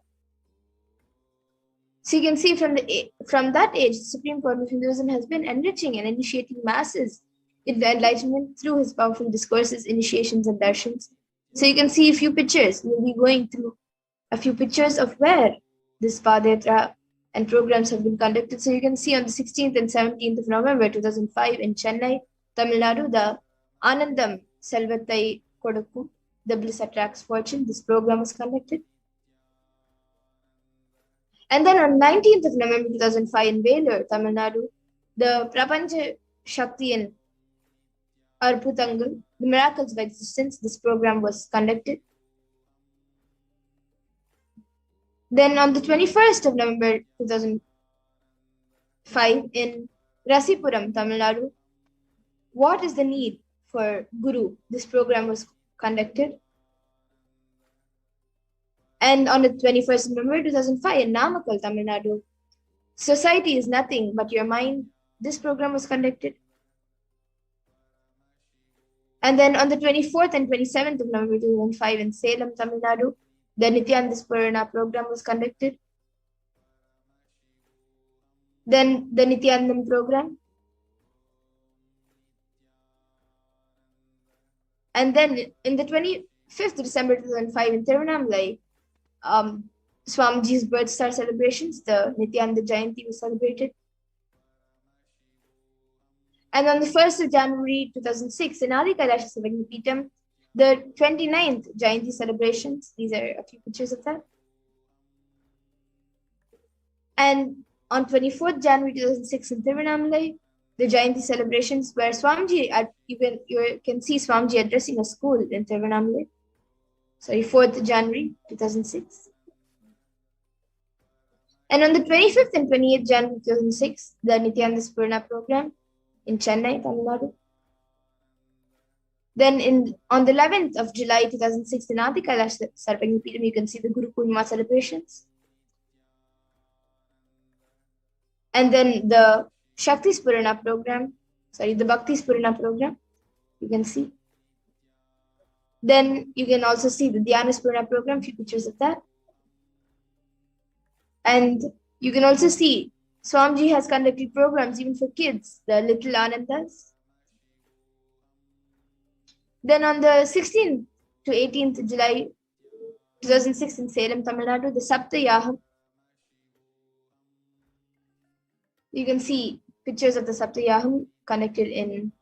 So you can see from that age, the Supreme Pontiff of Hinduism has been enriching and initiating masses in the enlightenment through his powerful discourses, initiations, and darshans. So you can see a few pictures. We'll be going through a few pictures of where this Padayatra and programs have been conducted. So you can see on the 16th and 17th of November 2005 in Chennai, Tamil Nadu, the Anandam Selvattai Kodakku, the Bliss Attracts Fortune. This program was conducted. And then on 19th of November 2005 in Vellore, Tamil Nadu, the Prapancha Shakti and Arputangal, the Miracles of Existence, this program was conducted. Then on the 21st of November 2005 in Rasipuram, Tamil Nadu, What is the Need for Guru? This program was conducted. And on the 21st of November 2005 in Namakkal, Tamil Nadu, Society is Nothing But Your Mind. This program was conducted. And then on the 24th and 27th of November 2005 in Salem, Tamil Nadu, the Nithyananda Paramashivam program was conducted. Then the Nithyanandam program. And then in the 25th of December 2005 in Tiruvannamalai, Swamiji's birth star celebrations, the Nithyananda Jayanti was celebrated. And on the 1st of January 2006 in Adi Kailasa Savagnipeetham, the 29th Jayanti celebrations. These are a few pictures of that. And on 24th January 2006 in Tiruvannamalai, the Jayanti celebrations where Swamiji, you can see Swamiji addressing a school in Tiruvannamalai. Sorry, 4th January 2006. And on the 25th and 28th January 2006, the Nithyananda Paramashivam program in Chennai, Tamil Nadu. Then on the 11th of July 2006 in Adi Kailasa Savagnipeetham, you can see the Guru Purnima celebrations. And then the Shakti Spurana program, the Bhakti Spurana program, you can see. Then you can also see the Dhyana Spurana program, few pictures of that. And you can also see Swamiji has conducted programs even for kids, the Little Anandas. Then on the 16th to 18th July 2006 in Salem, Tamil Nadu, the Saptayaham. You can see pictures of the Saptayaham conducted in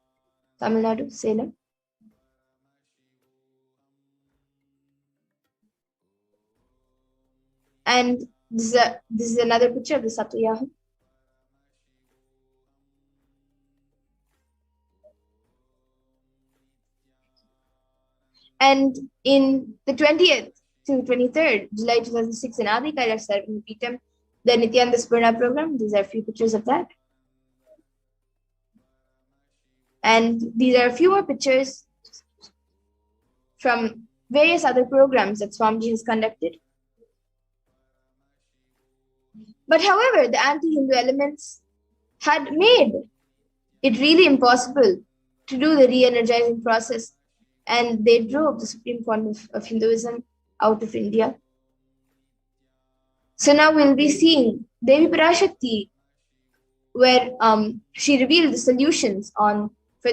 Tamil Nadu, Salem. And this is another picture of the Saptayaham. And in the 20th to 23rd July 2006 in Adi Kailasa Peetam, the Nithyananda Paramashivoham program. These are a few pictures of that. And these are a few more pictures from various other programs that Swamiji has conducted. But however, the anti-Hindu elements had made it really impossible to do the re-energizing process, and they drove the supreme form of Hinduism out of India. So now we'll be seeing Devi Parashakti, where she revealed the solutions on the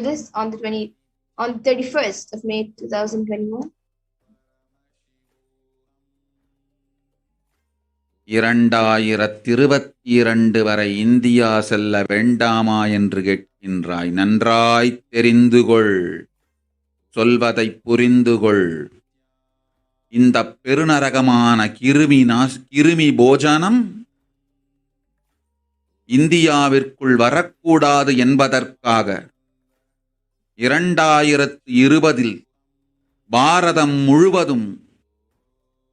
31st of May 2021. 2022 வரை India செல்ல வேண்டாமா என்று கேட்கின்றாய். நன்றாய் தெரிந்துகொள், சொல்வதை புரிந்துகொள். இந்த பெருநரகமான கிருமி போஜனம் இந்தியாவிற்குள் வரக்கூடாது என்பதற்காக 2020 பாரதம் முழுவதும்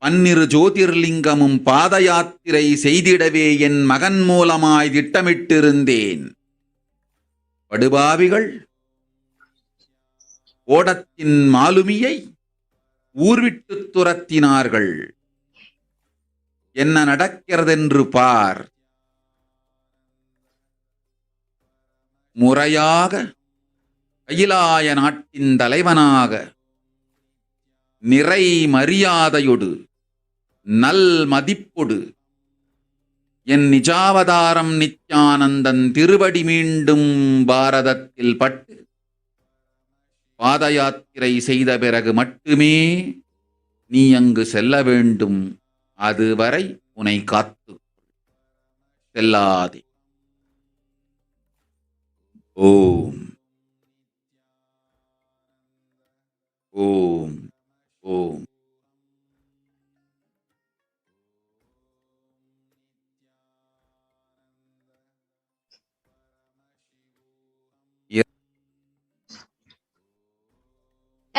12 ஜோதிர்லிங்கமும் பாத யாத்திரை செய்திடவே என் மகன் மூலமாய் திட்டமிட்டிருந்தேன். படுபாவிகள் ஓடத்தின் மாலுமியை ஊர்விட்டு துரத்தினார்கள். என்ன நடக்கிறதென்று பார். முறையாக கைலாய நாட்டின் தலைவனாக நிறை மரியாதையொடு நல் மதிப்பொடு என் நிஜாவதாரம் நித்யானந்தன் திருவடி மீண்டும் பாரதத்தில் பட்டு பாத யாத்திரை செய்த பிறகு மட்டுமே நீ அங்கு செல்ல வேண்டும். அதுவரை உன்னை காத்து செல்லாதே. ஓம் ஓம் ஓம்.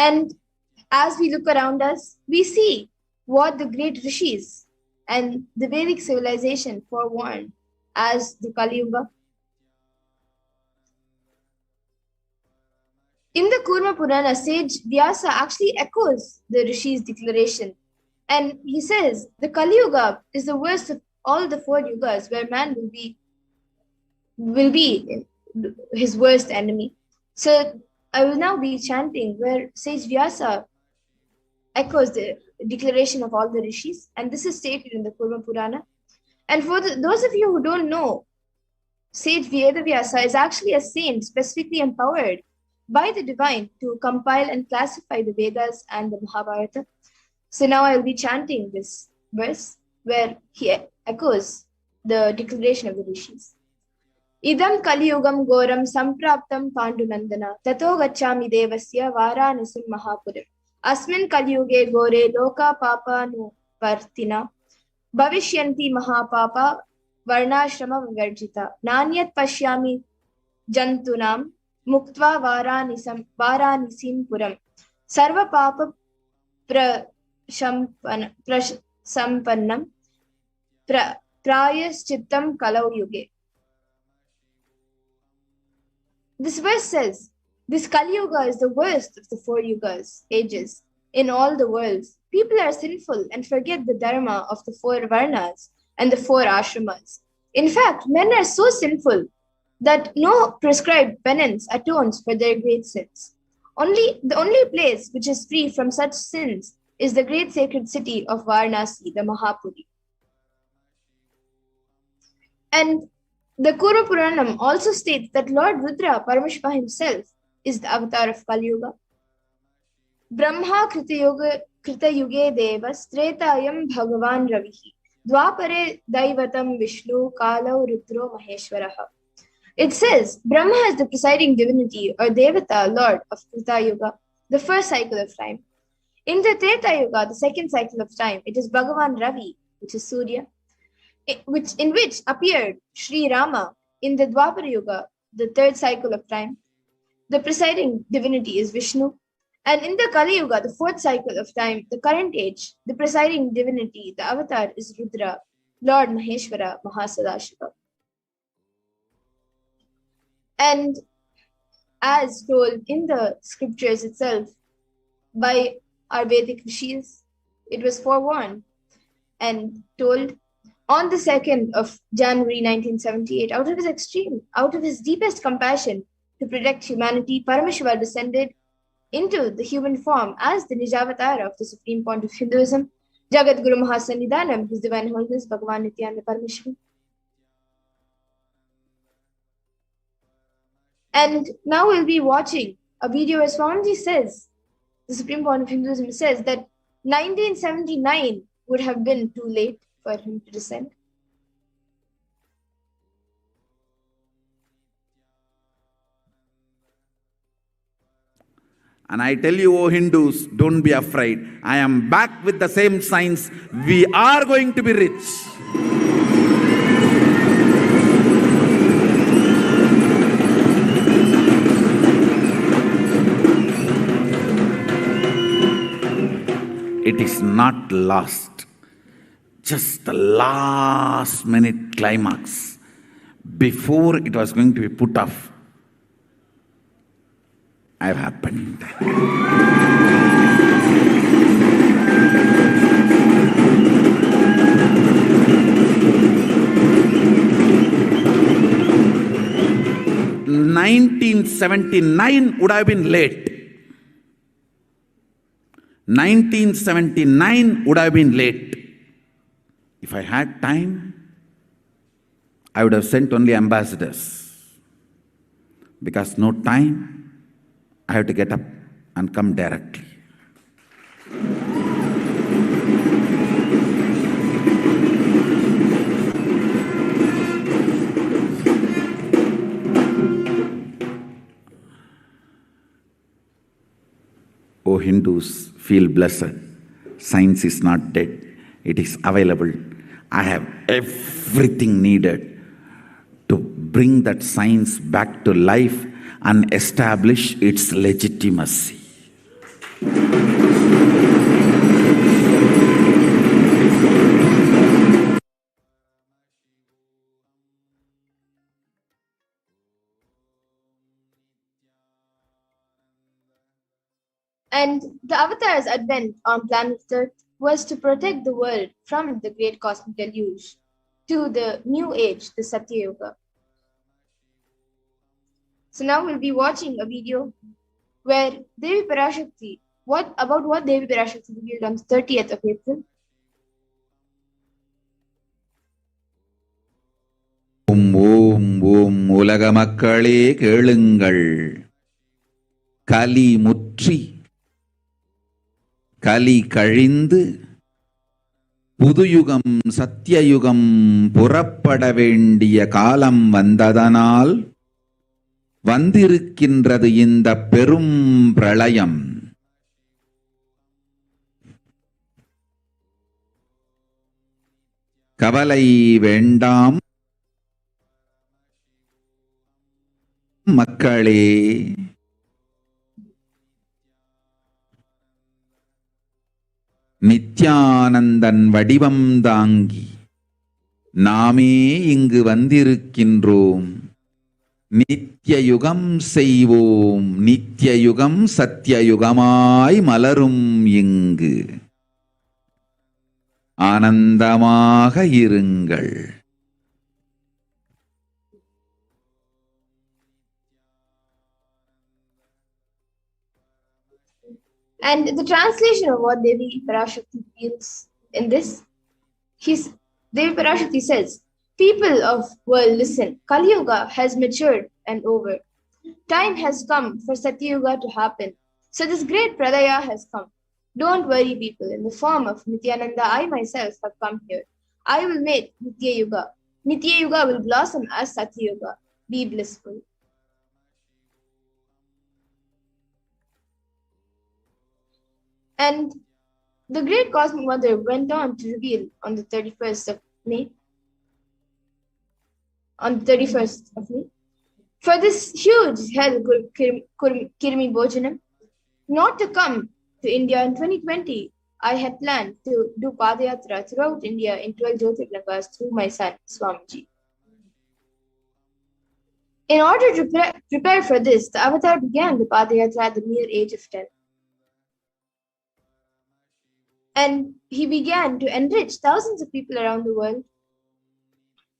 And as we look around us, we see what the great rishis and the Vedic civilization forewarned as the Kali Yuga. In the Kurma Purana, sage Vyasa actually echoes the rishis' declaration, and he says the Kali Yuga is the worst of all the 4 yugas, where man will be his worst enemy. So I will now be chanting where sage Vyasa echoes the declaration of all the rishis, and this is stated in the Kurma Purana. And for those of you who don't know, sage Vyasa is actually a saint specifically empowered by the divine to compile and classify the Vedas and the Mahabharata. So now I will be chanting this verse where he echoes the declaration of the rishis. Idam Kaliyugam Goram Sampraptam Pandunandana Tato Gachami Devasya Varanasim Mahapuram Asmin Kaliyuge Gore Loka Papa Nu Partina Bhavishyanti Mahapapa Varnashrama Vivarjita Nanyat Pashyami Jantunam Muktva Varanisim Puram Sarva Papa Prasampannam Prayas Chittam Kalau Yuge. This verse says, this Kali Yuga is the worst of the 4 yugas, ages. In all the worlds, people are sinful and forget the dharma of the 4 varnas and the 4 ashramas. In fact, men are so sinful that no prescribed penance atones for their great sins. The only place which is free from such sins is the great sacred city of Varanasi, the Mahapuri. And the Kuru Puranam also states that Lord Rudra, Paramashiva himself, is the avatar of Kali Yuga. Brahma Krita Yuge Devas Tretayam Bhagavan Ravihi Dwapare Daivatam Vishnu Kalau Rudro Maheshwaraha. It says Brahma is the presiding divinity or Devata, Lord of Krita Yuga, the first cycle of time. In the Treta Yuga, the second cycle of time, it is Bhagavan Ravi, which is Surya, in which appeared Sri Rama. In the Dwapara Yuga, the third cycle of time, the presiding divinity is Vishnu. And in the Kali Yuga, the fourth cycle of time, the current age, the presiding divinity, the avatar is Rudra, Lord Maheshwara, Mahasadashiva. And as told in the scriptures itself by our Vedic rishis, it was forewarned and told on the 2nd of January 1978, out of his deepest compassion to protect humanity, Paramashiva descended into the human form as the Nijavatar of the Supreme Point of Hinduism, Jagat Guru Mahasannidhanam, His Divine Holiness Bhagavan Nithyananda Paramashivam. And now we'll be watching a video where Swamiji says, the Supreme Point of Hinduism says that 1979 would have been too late for him to descend. And I tell you, O Hindus, don't be afraid. I am back with the same signs. We are going to be rich. It is not lost. Just the last minute climax. Before it was going to be put off, I've happened. (1979) would have been late. 1979 would have been late. If I had time, I would have sent only ambassadors. Because no time, I have to get up and come directly. O Hindus, feel blessed. Science is not dead. It is available. I have everything needed to bring that science back to life and establish its legitimacy. And the Avatar's advent on planet Earth was to protect the world from the great cosmic deluge to the new age, the Satya Yuga. So now we'll be watching a video where Devi Parashakti, what Devi Parashakti revealed on the 30th of April. ஓம் உலக மக்களே கேளுங்கள். கலி முற்றி கலி கழிந்து புதுயுகம் சத்தியயுகம் புறப்பட வேண்டிய காலம் வந்ததனால் வந்திருக்கின்றது இந்த பெரும் பிரளயம். கவலை வேண்டாம் மக்களே. நித்யானந்தன் வடிவம் தாங்கி நாமே இங்கு வந்திருக்கின்றோம். நித்யயுகம் செய்வோம், நித்யயுகம் சத்யயுகமாய் மலரும் இங்கு. ஆனந்தமாக இருங்கள். And the translation of what Devi Parashakti feels in this, Devi Parashakti says, people of world, listen, Kali Yuga has matured and over. Time has come for Satya Yuga to happen. So this great Pradaya has come. Don't worry, people. In the form of Nithyananda, I myself have come here. I will make Nitya Yuga. Nitya Yuga will blossom as Satya Yuga. Be blissful. And the great Cosmic Mother went on to reveal on the 31st of May, for this huge hell Kirmi Bojanam, not to come to India in 2020, I had planned to do Padayatra throughout India in 12 Jyotirlingas through my son, Swamiji. In order to prepare for this, the avatar began the Padayatra at the mere age of 10. And he began to enrich thousands of people around the world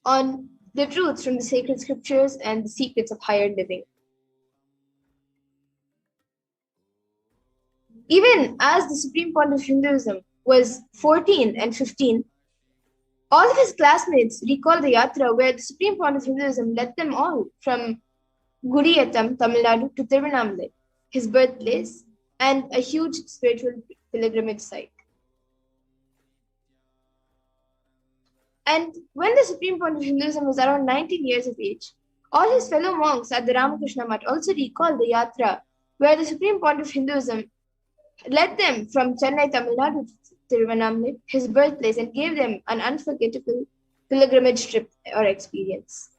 on the truths from the sacred scriptures and the secrets of higher living. Even as the Supreme Pontiff of Hinduism was 14 and 15, all of his classmates recall the yatra where the Supreme Pontiff of Hinduism led them all from Gudiyattam, Tamil Nadu to Tiruvannamalai, his birthplace, and a huge spiritual pilgrimage site. And when the Supreme Pontiff of Hinduism was around 19 years of age, all his fellow monks at the Ramakrishna Mutt also recalled the yatra where the Supreme Pontiff of Hinduism led them from Chennai, Tamil Nadu to Tiruvannamalai, his birthplace, and gave them an unforgettable pilgrimage trip or experience.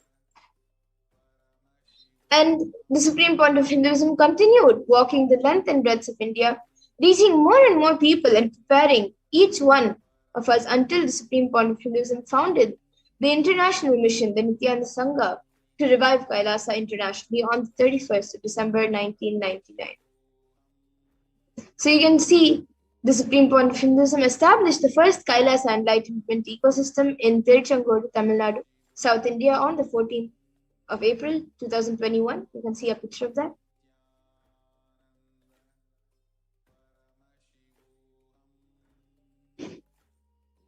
And the Supreme Pontiff of Hinduism continued walking the length and breadth of India, reaching more and more people and preparing each one of us until the Supreme Pontiff of Hinduism founded the international mission, the Nithyananda Sangha, to revive Kailasa internationally on the 31st of December 1999. So you can see the Supreme Pontiff of Hinduism established the first Kailasa enlightenment ecosystem in Tiruchengodu, Tamil Nadu, South India on the 14th of April 2021. You can see a picture of that.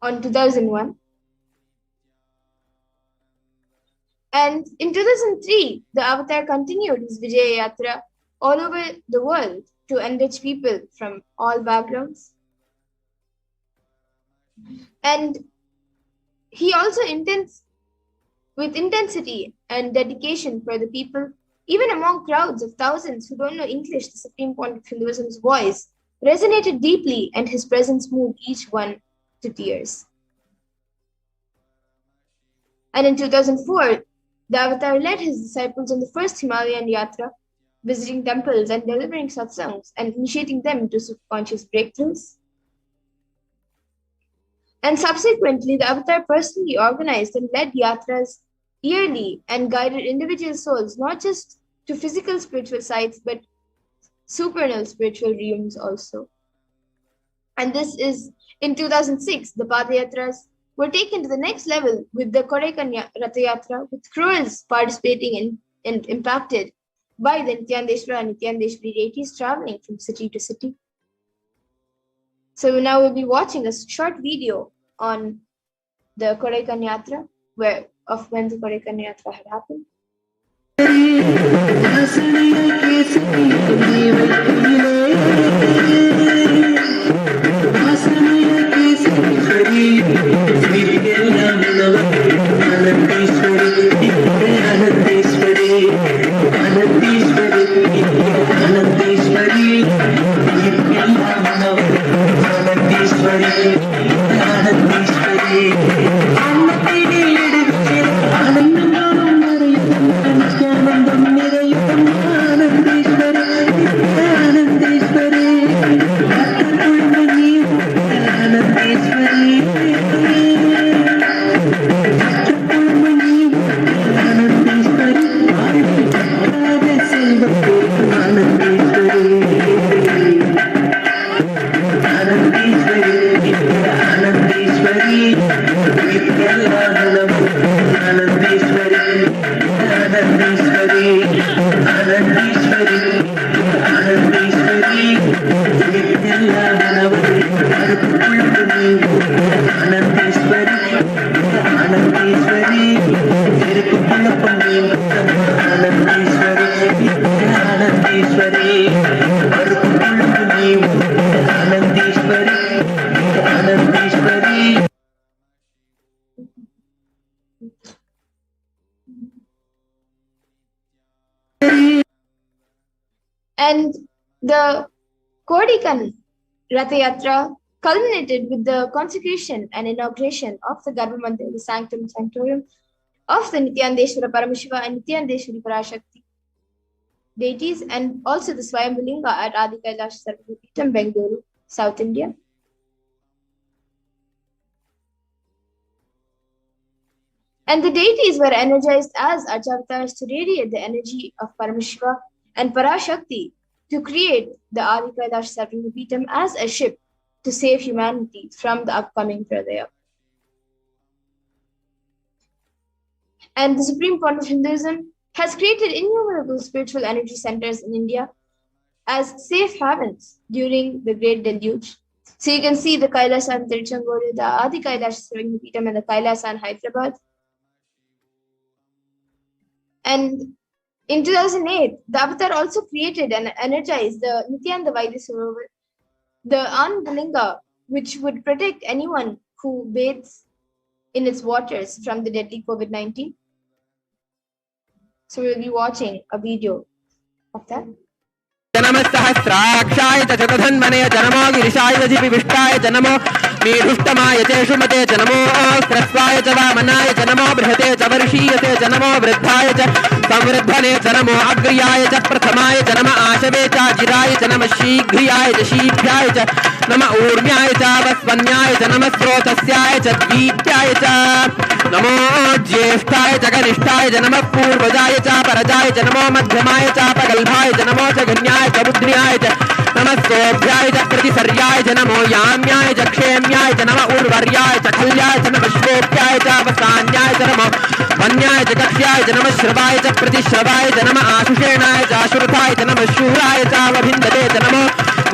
On 2001. And in 2003, the Avatar continued his Vijaya Yatra all over the world to enrich people from all backgrounds. And he also intends, with intensity and dedication for the people, even among crowds of thousands who don't know English, the Supreme Pontiff of Hinduism's voice resonated deeply and his presence moved each one to tears. And in 2004, the Avatar led his disciples on the first Himalayan Yatra, visiting temples and delivering satsangs and initiating them to subconscious breakthroughs. And subsequently, the Avatar personally organized and led yatras yearly and guided individual souls not just to physical spiritual sites, but supernal spiritual realms also. And this is in 2006, the Padayatras were taken to the next level with the Kodaikanal Ratha Yatra, with crores participating and impacted by the Nithyanandeshwara and Nithyanandeshwari deities traveling from city to city. So now we'll be watching a short video on the Kodaikanal Yatra, of when the Kodaikanal Yatra had happened. And the Kodaikanal Ratha Yatra culminated with the consecration and inauguration of the Garbha Mandir, the Sanctum Sanctorum of the Nithyanandeshwara Paramashiva and Nithyanandeshwari Parashakti. deities, and also the Swayambhulinga at Adi Kailash Sarvapeetham, Bengaluru, South India. And the deities were energized as Archavatars to radiate the energy of Paramashiva and Parashakti to create the Adi Kailash Sarvapeetham as a ship to save humanity from the upcoming Pradaya. And the Supreme Font of Hinduism has created innumerable spiritual energy centers in India as safe havens during the Great Deluge. So you can see the Kailasa in Tiruchengodu, the Adi Kailash Sarvapeetham, and the Kailasa in Hyderabad. And in 2008, the Avatar also created and energized the Nithyananda Paramashivam, the Anandalinga, which would protect anyone who bathes in its waters from the deadly COVID-19. So we'll be watching a video of that. जनमस्सहस्राक्षाय च शतधन्वने च नमो गिरिशाय जिपिविष्टाय च नमो मीढुष्टमाय च शुमते च नमो ह्रस्वाय च वामनाय च नमो बृहते च वर्षीयते च नमो वृद्धाय च संवृद्धने च नमो अग्र्याय च प्रथमाय च नम आशवे च जिराय च नम शीघ्रियाय च शीघ्राय च नम ऊर्म्याय च वस्वन्याय च नम स्रोतस्याय च द्वीप्याय च नमो ज्येष्ठाय च कनिष्ठाय च नम पूर्वजाय च परजाय च नमो मध्यमाय च पगल्भाय च नमो च गण्याय च बुद्ध्याय च नमस्तोभ्याय च प्रतिसर्याय च नमो याम्याय च क्षेम्याय च नम उर्वर्याय च खल्याय च नम श्वोप्याय च वसान्याय च नमो वन्याय च कक्ष्याय च नम श्रवाय च प्रतिश्रवाय च नम आशुषेणाय च अश्रुताय च नम शूराय च वभिन्दते च नमो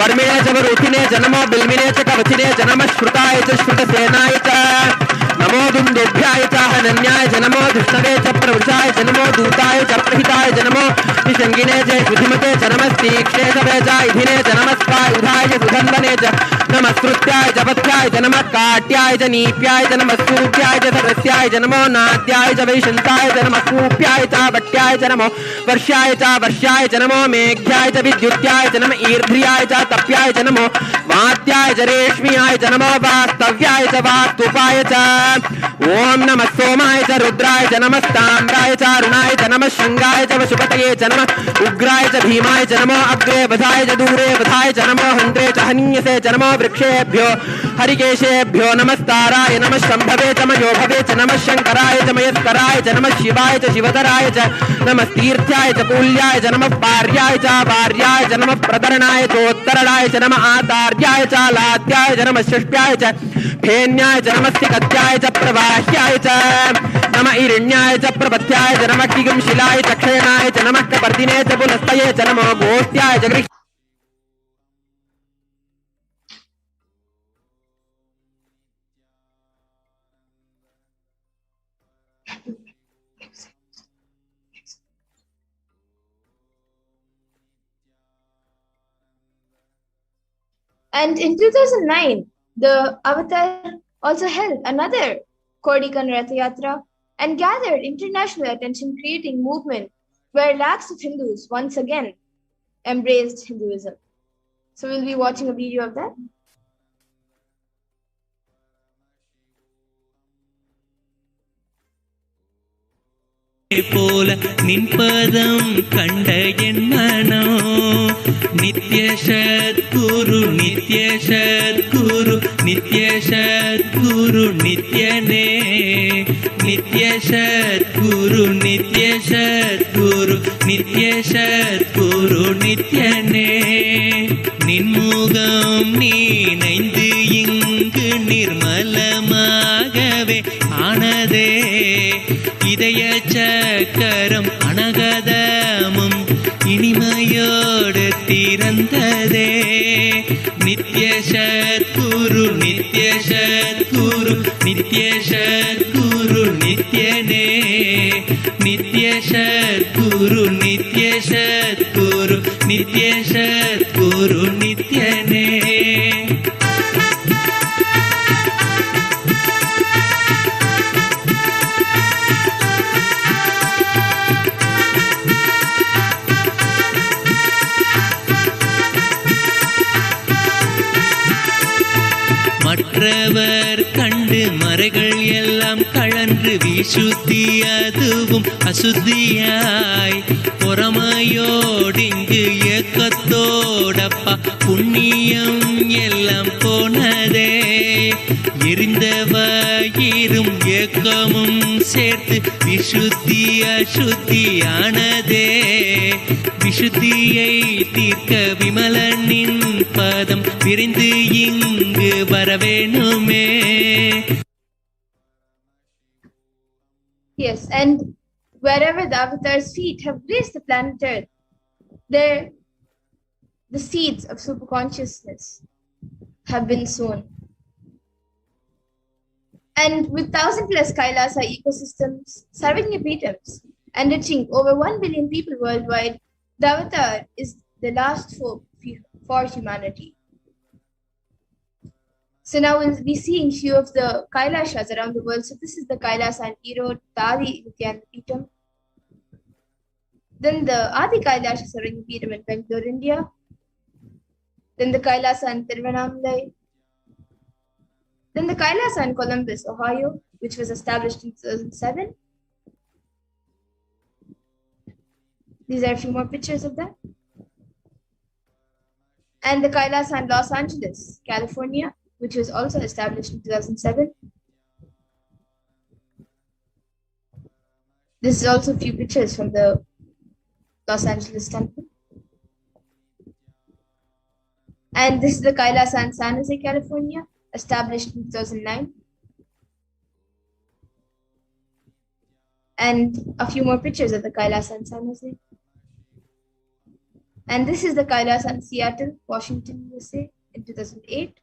वर्मिणे च वरुथिने च नमो बिल्मिने च कवचिने च नम श्रुताय च श्रुतसेनाय च नमो दुन्दुभ्याय च हनन्याय च नमो धृष्णवे च प्रवृषाय च नमो दूताय च प्रहिताय च नमो निषङ्गिने च सुधिमते च नमस्तीक्ष्णे च वेजायुधिने च नमस्वायुधाय च सुधन्वने च नमस्कृत्याय च पथ्याय च नमः काट्याय च नीप्याय च नमस्तूप्याय च सरस्याय च नमो नाट्याय च वैशन्ताय च नमः कूप्याय च भट्याय च नमो वर्ष्याय च नमो मेघ्याय च विद्युत्याय च नम ईर्ध्याय च तप्याय च नमो वात्याय च रेश्म्याय च नमो वास्तव्याय च वास्तुपाय च ओम नमः सोमाय च रुद्राय च नमस्ताम्राय च अरुणाय च नमः शंगाय च वशुपतये च नमः उग्राय च भीमाय च नमो अग्रे वधाय च दूरे वधाय च नमो हन्त्रे च हन्यसे च नमो वृक्षेभ्यो हरिकेशेभ्यो नमस्ताराय नमः शम्भवे च मयोभवे च नमः शंकराय च मयस्कराय च नमः शिवाय च शिवतराय च नमस्तीर्थ्याय च कूल्याय च नमः पार्याय च वार्याय च नमः प्रतरणाय चोत्तरणाय च नमः आतार्याय च लात्याय च नमः षष्ट्याय च फेन्याय च नमस्तिकत्याय च प्रवाह्याय च नमः ईरण्याय च प्रपथ्याय च नमः किगंशिलाय च क्षयणाय च नमः कपर्दिने च पुनस्तये च नमो गोष्ट्याय च गृह And in 2009, the Avatar also held another Kodikan Rath Yatra and gathered international attention, creating movement where lakhs of Hindus once again embraced Hinduism. So we'll be watching a video of that. போல நின்பதம் கண்ட என் மனோ நித்ய சத்குரு நித்ய சத்குரு நித்ய சத்குரு நித்யனே நித்ய சத்குரு நித்ய சத்குரு நித்ய சத்குரு நித்யனே நின்முகம் நீனைந்து இங்கு நிர்மலமாகவே ஆனதே இதய சக்கரம் அனகதமும் இனிமையோடு திறந்ததே நித்ய சத்குரு நித்ய சத்குரு நித்ய சத்குரு நித்யனே நித்ய சத்குரு நித்ய சத்குரு நித்ய சத்குரு நித்யனே மற்ற கற்றவர் கண்டு மறைகள் எல்லாம் கழன்று விசுத்தி அதுவும் அசுத்தியாய் பொறாமையோடிங்கு ஏக்கத்தோடப்பா புண்ணியம் எல்லாம் போனதே எரிந்தவயிரும் ஏக்கமும் சேர்த்து விசுத்தி அசுத்தியானதே விசுத்தியை தீர்க்க விமலனின் பதம் விரைந்து இங்கு வரவேணுமே. Yes, and wherever the avatar's feet have graced the planet Earth, there the seeds of superconsciousness have been sown. And with 1,000+ Kailasa ecosystems, Sarvajñapitams, enriching over 1 billion people worldwide, the avatar is the last hope for humanity. So now we'll be seeing few of the Kailashas around the world. So this is the Kailasa in Erode, the Adi Nithyananda. Then the Adi Kailasa Sarvajñapeetham in Bangalore, India. Then the Kailasa in Tiruvannamalai. Then the Kailasa in Columbus, Ohio, which was established in 2007. These are a few more pictures of that. And the Kailasa in Los Angeles, California, which was also established in 2007. This is also a few pictures from the Los Angeles temple. And this is the Kailasa in San Jose, California, established in 2009. And a few more pictures of the Kailasa in San Jose. And this is the Kailasa in Seattle, Washington, USA in 2008.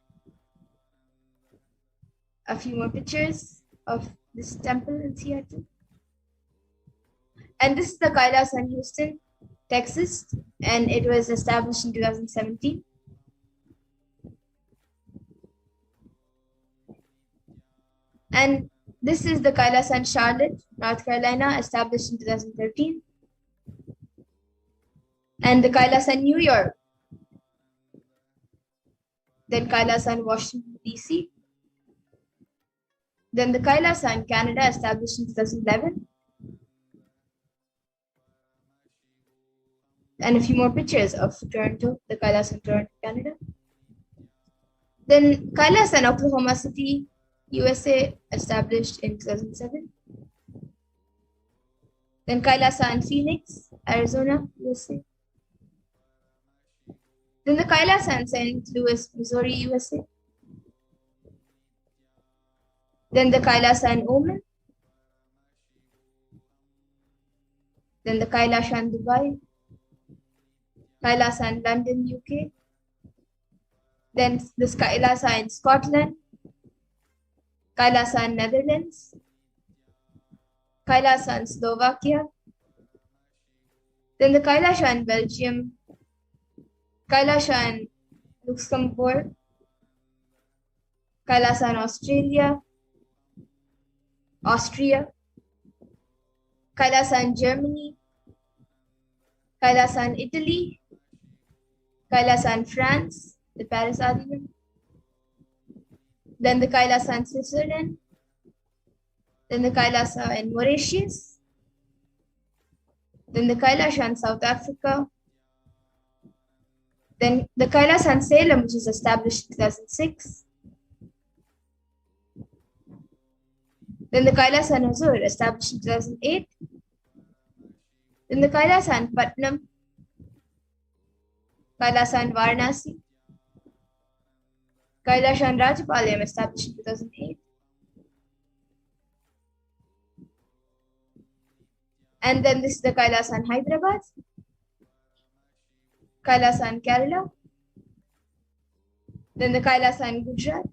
A few more pictures of this temple in Seattle. And this is the Kailasa in Houston, Texas, and it was established in 2017. And this is the Kailasa in Charlotte, North Carolina, established in 2013. And the Kailasa in New York. Then Kailasa in Washington, D.C. Then the Kailasa in Canada, established in 2011. And a few more pictures of Toronto, the Kailasa in Toronto, Canada. Then Kailasa in Oklahoma City, USA, established in 2007. Then Kailasa in Phoenix, Arizona, USA. Then the Kailasa in St. Louis, Missouri, USA. Then the Kailasa in Oman. Then the Kailasa in Dubai. Kailasa in London, UK. Then this Kailasa in Scotland. Kailasa in Netherlands. Kailasa in Slovakia. Then the Kailasa in Belgium. Kailasa in Luxembourg. Kailasa in Australia. Austria. Kailasa in Germany. Kailasa in Italy. Kailasa in France, the Paris Adi. Then the Kailasa in Switzerland. Then the Kailasa in Mauritius. Then the Kailasa in South Africa. Then the Kailasa in Salem, which was established in 2006. Then the Kailasa in Huzur, established in 2008. Then the Kailasa in Patnam. Kailasa in Varanasi. Kailasa in Rajapalayam, established in 2008. And then this is the Kailasa in Hyderabad. Kailasa in Kerala. Then the Kailasa in Gujarat.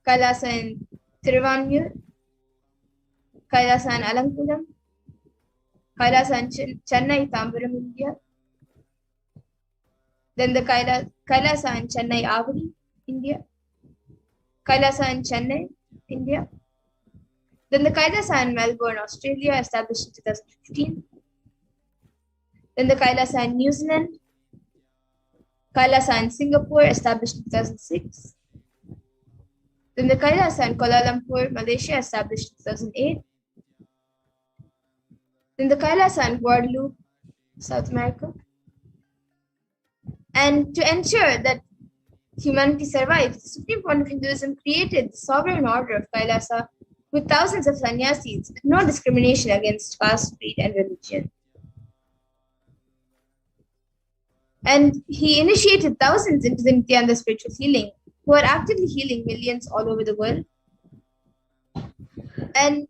Kailasa in Tiruvannamalai. Kailasa in Alankulam. Kailasa in Chennai, Tambaram, India. Then the Kailasa in Chennai, Avadi, India. Kailasa in Chennai, India. Then the Kailasa in Melbourne, Australia, established in 2015. Then the Kailasa in New Zealand. Kailasa in Singapore, established in 2006. Then the Kailasa in Kuala Lumpur, Malaysia, established in 2008. Then the Kailasa in Guadeloupe, South America. And to ensure that humanity survives, the Supreme Court of Hinduism created the sovereign order of Kailasa with thousands of sannyasis with no discrimination against caste, creed, and religion. And he initiated thousands into the Nithyananda spiritual healing, who are actively healing millions all over the world. And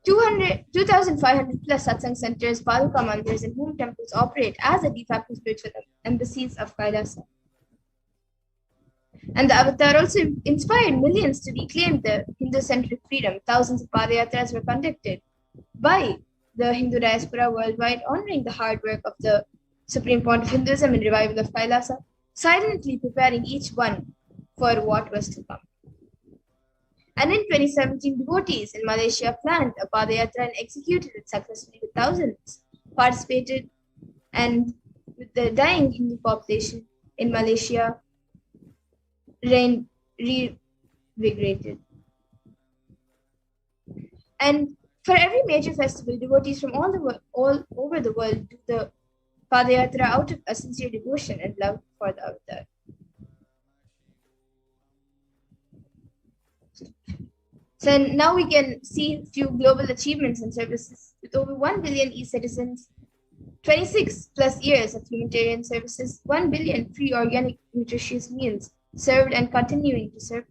2,500 plus satsang centers, paduka mandirs, and home temples operate as the de facto spiritual embassies of Kailasa. And the avatar also inspired millions to reclaim the Hindu-centric freedom. Thousands of padayatras were conducted by the Hindu diaspora worldwide, honoring the hard work of the Supreme Court of Hinduism and revival of Kailasa, silently preparing each one for what was to come. And in 2017, devotees in Malaysia planned a padayatra and executed it successfully with thousands participated, and with the dying Hindu population in Malaysia reinvigorated. And for every major festival, devotees from all over the world do the padayatra out of a sincere devotion and love for the avatar. So now we can see a few global achievements and services. With over 1 billion e-citizens, 26 plus years of humanitarian services, 1 billion free organic nutritious meals served and continuing to serve.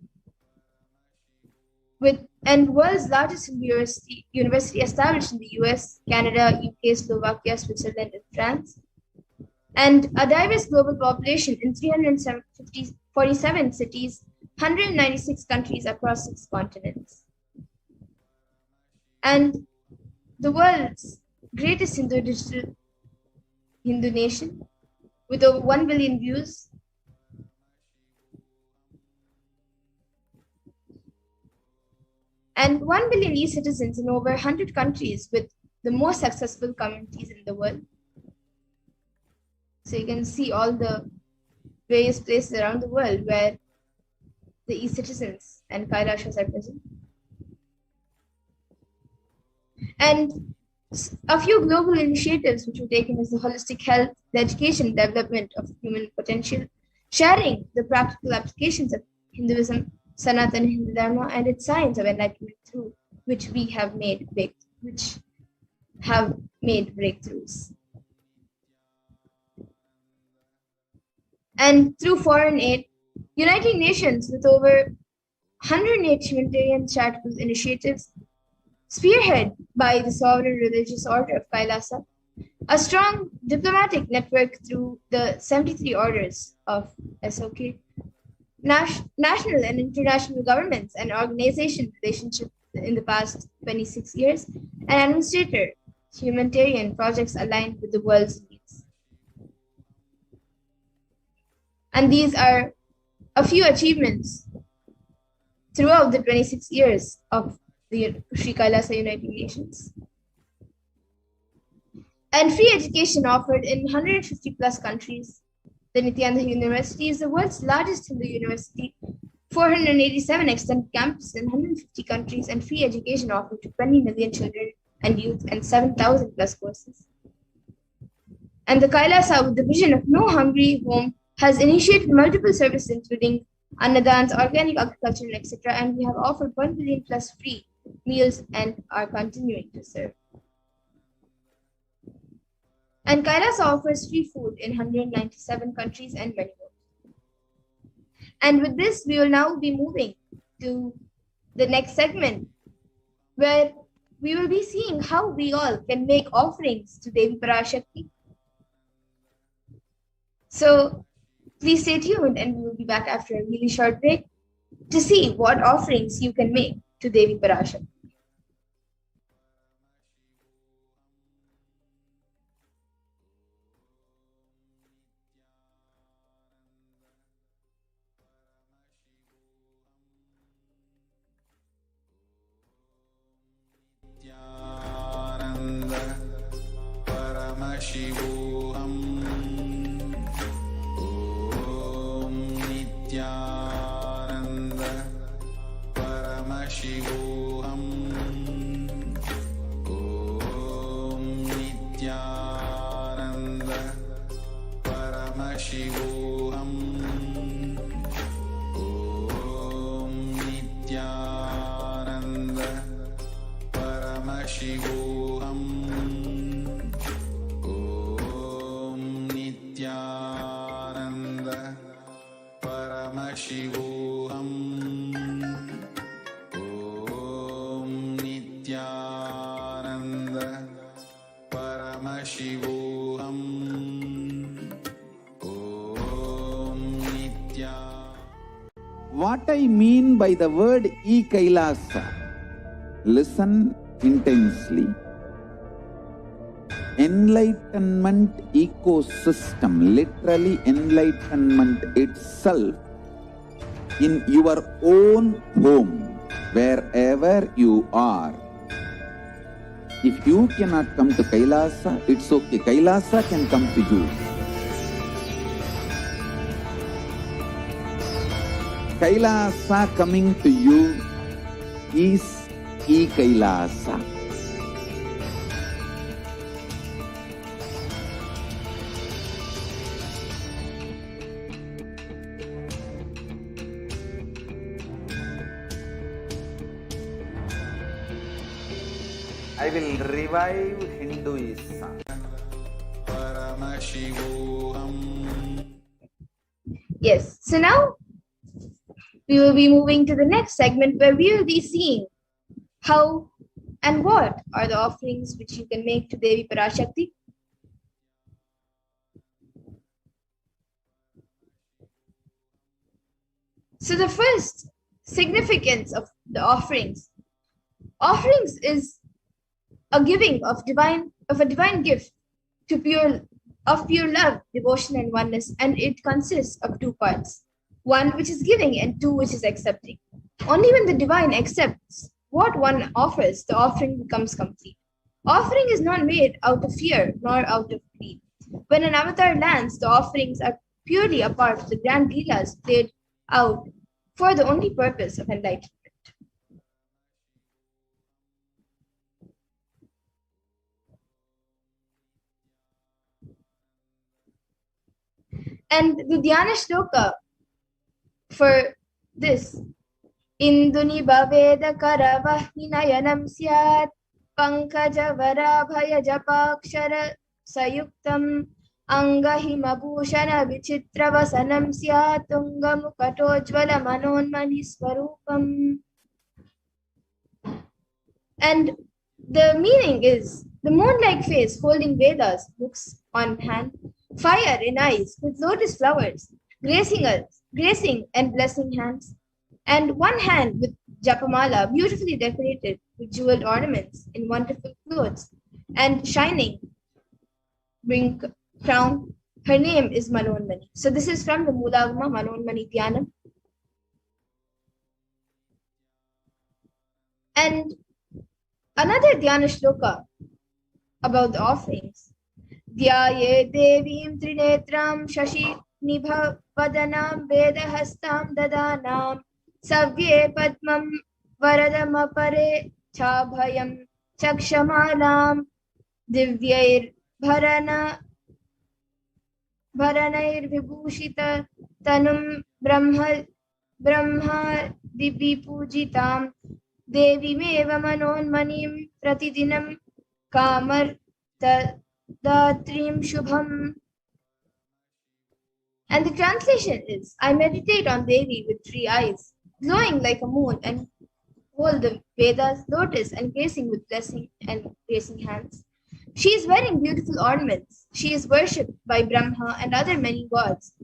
And world's largest university established in the US, Canada, UK, Slovakia, Switzerland, and France. And a diverse global population in 347 cities, 196 countries across 6 continents. And the world's greatest Hindu nation with over 1 billion views. And 1 billion e-citizens in over 100 countries with the most successful communities in the world. So you can see all the various places around the world where the e-citizens and Kailashas are present. And a few global initiatives which were taken is the holistic health, the education and development of human potential, sharing the practical applications of Hinduism, Sanatana Hindu Dharma, and its science of enlightenment, through which we have made breakthroughs. And through foreign aid, United Nations with over 108 humanitarian charitable initiatives, spearheaded by the Sovereign Religious Order of Kailasa, a strong diplomatic network through the 73 orders of SOK, national and international governments and organization relationships in the past 26 years, and administrator humanitarian projects aligned with the world's needs. And these are a few achievements throughout the 26 years of the Sri Kailasa United Nations. And free education offered in 150 plus countries. The Nithyananda University is the world's largest Hindu university, 487 extended campuses in 150 countries, and free education offered to 20 million children and youth, and 7,000 plus courses. And the Kailasa, with the vision of no hungry home, has initiated multiple services including annadans, organic agriculture, etc. And we have offered 1 billion plus free meals and are continuing to serve. And Kailasa offers free food in 197 countries and many more. And with this, we will now be moving to the next segment, where we will be seeing how we all can make offerings to Devi Parashakti. So please stay tuned, and we will be back after a really short break to see what offerings you can make to Devi Parashakti. Nithyananda Paramashivoham. Om Nithyananda Paramashivoham. Om Nithyananda Paramashivoham. Om Nithyananda Paramashivoham. Om Nithyananda. What I mean by the word Kailasa, listen intensely. Enlightenment ecosystem, literally enlightenment itself, in your own home, wherever you are. If you cannot come to Kailasa, it's okay. Kailasa can come to you. Kailasa coming to you is Kailasa. I will revive Hinduism. Paramashivoham. Yes. So now we will be moving to the next segment where we will be seeing how and what are the offerings which you can make to Devi Parashakti. So the first significance of the offerings is a giving of a divine gift to pure love, devotion, and oneness, and it consists of two parts: one which is giving and two which is accepting. Only when the divine accepts what one offers, the offering becomes complete. Offering is not made out of fear nor out of greed. When an avatar lands, the offerings are purely a part of the grand Leelas played out for the only purpose of enlightenment. And the Dhyana Shloka for this, Induni Bhaveda Karavahinayanam Syat Pankaja Varabhaya Japakshara Sayuktam Angahima Bhushana Vichitra Vasanam Syat Tungamukatojvala Manonmani Swarupam. And the meaning is the moon-like face holding Vedas, books on hand, fire in eyes with lotus flowers, gracing and blessing hands, and one hand with Japamala, beautifully decorated with jeweled ornaments in wonderful clothes, and shining crown. Her name is Manonmani. So this is from the Mulagama Manonmani Dhyanam. And another Dhyana Shloka about the offerings. Dhyaye Devim Trinetram Shashi Nibha Vadanam Vedahastam Dadanam Savye Padmam Varadamapare Chabhayam Chakshamalam Divyair Bharanair Vibhushita Tanum Brahma Divi Pujitam Devi Meva Manonmanim Pratidinam Kamar Datrim Shubham. And the translation is, I meditate on Devi with 3 eyes, glowing like a moon, and hold the Vedas, lotus, and gracing with blessing and gracing hands. She is wearing beautiful ornaments. She is worshipped by Brahma and other many gods,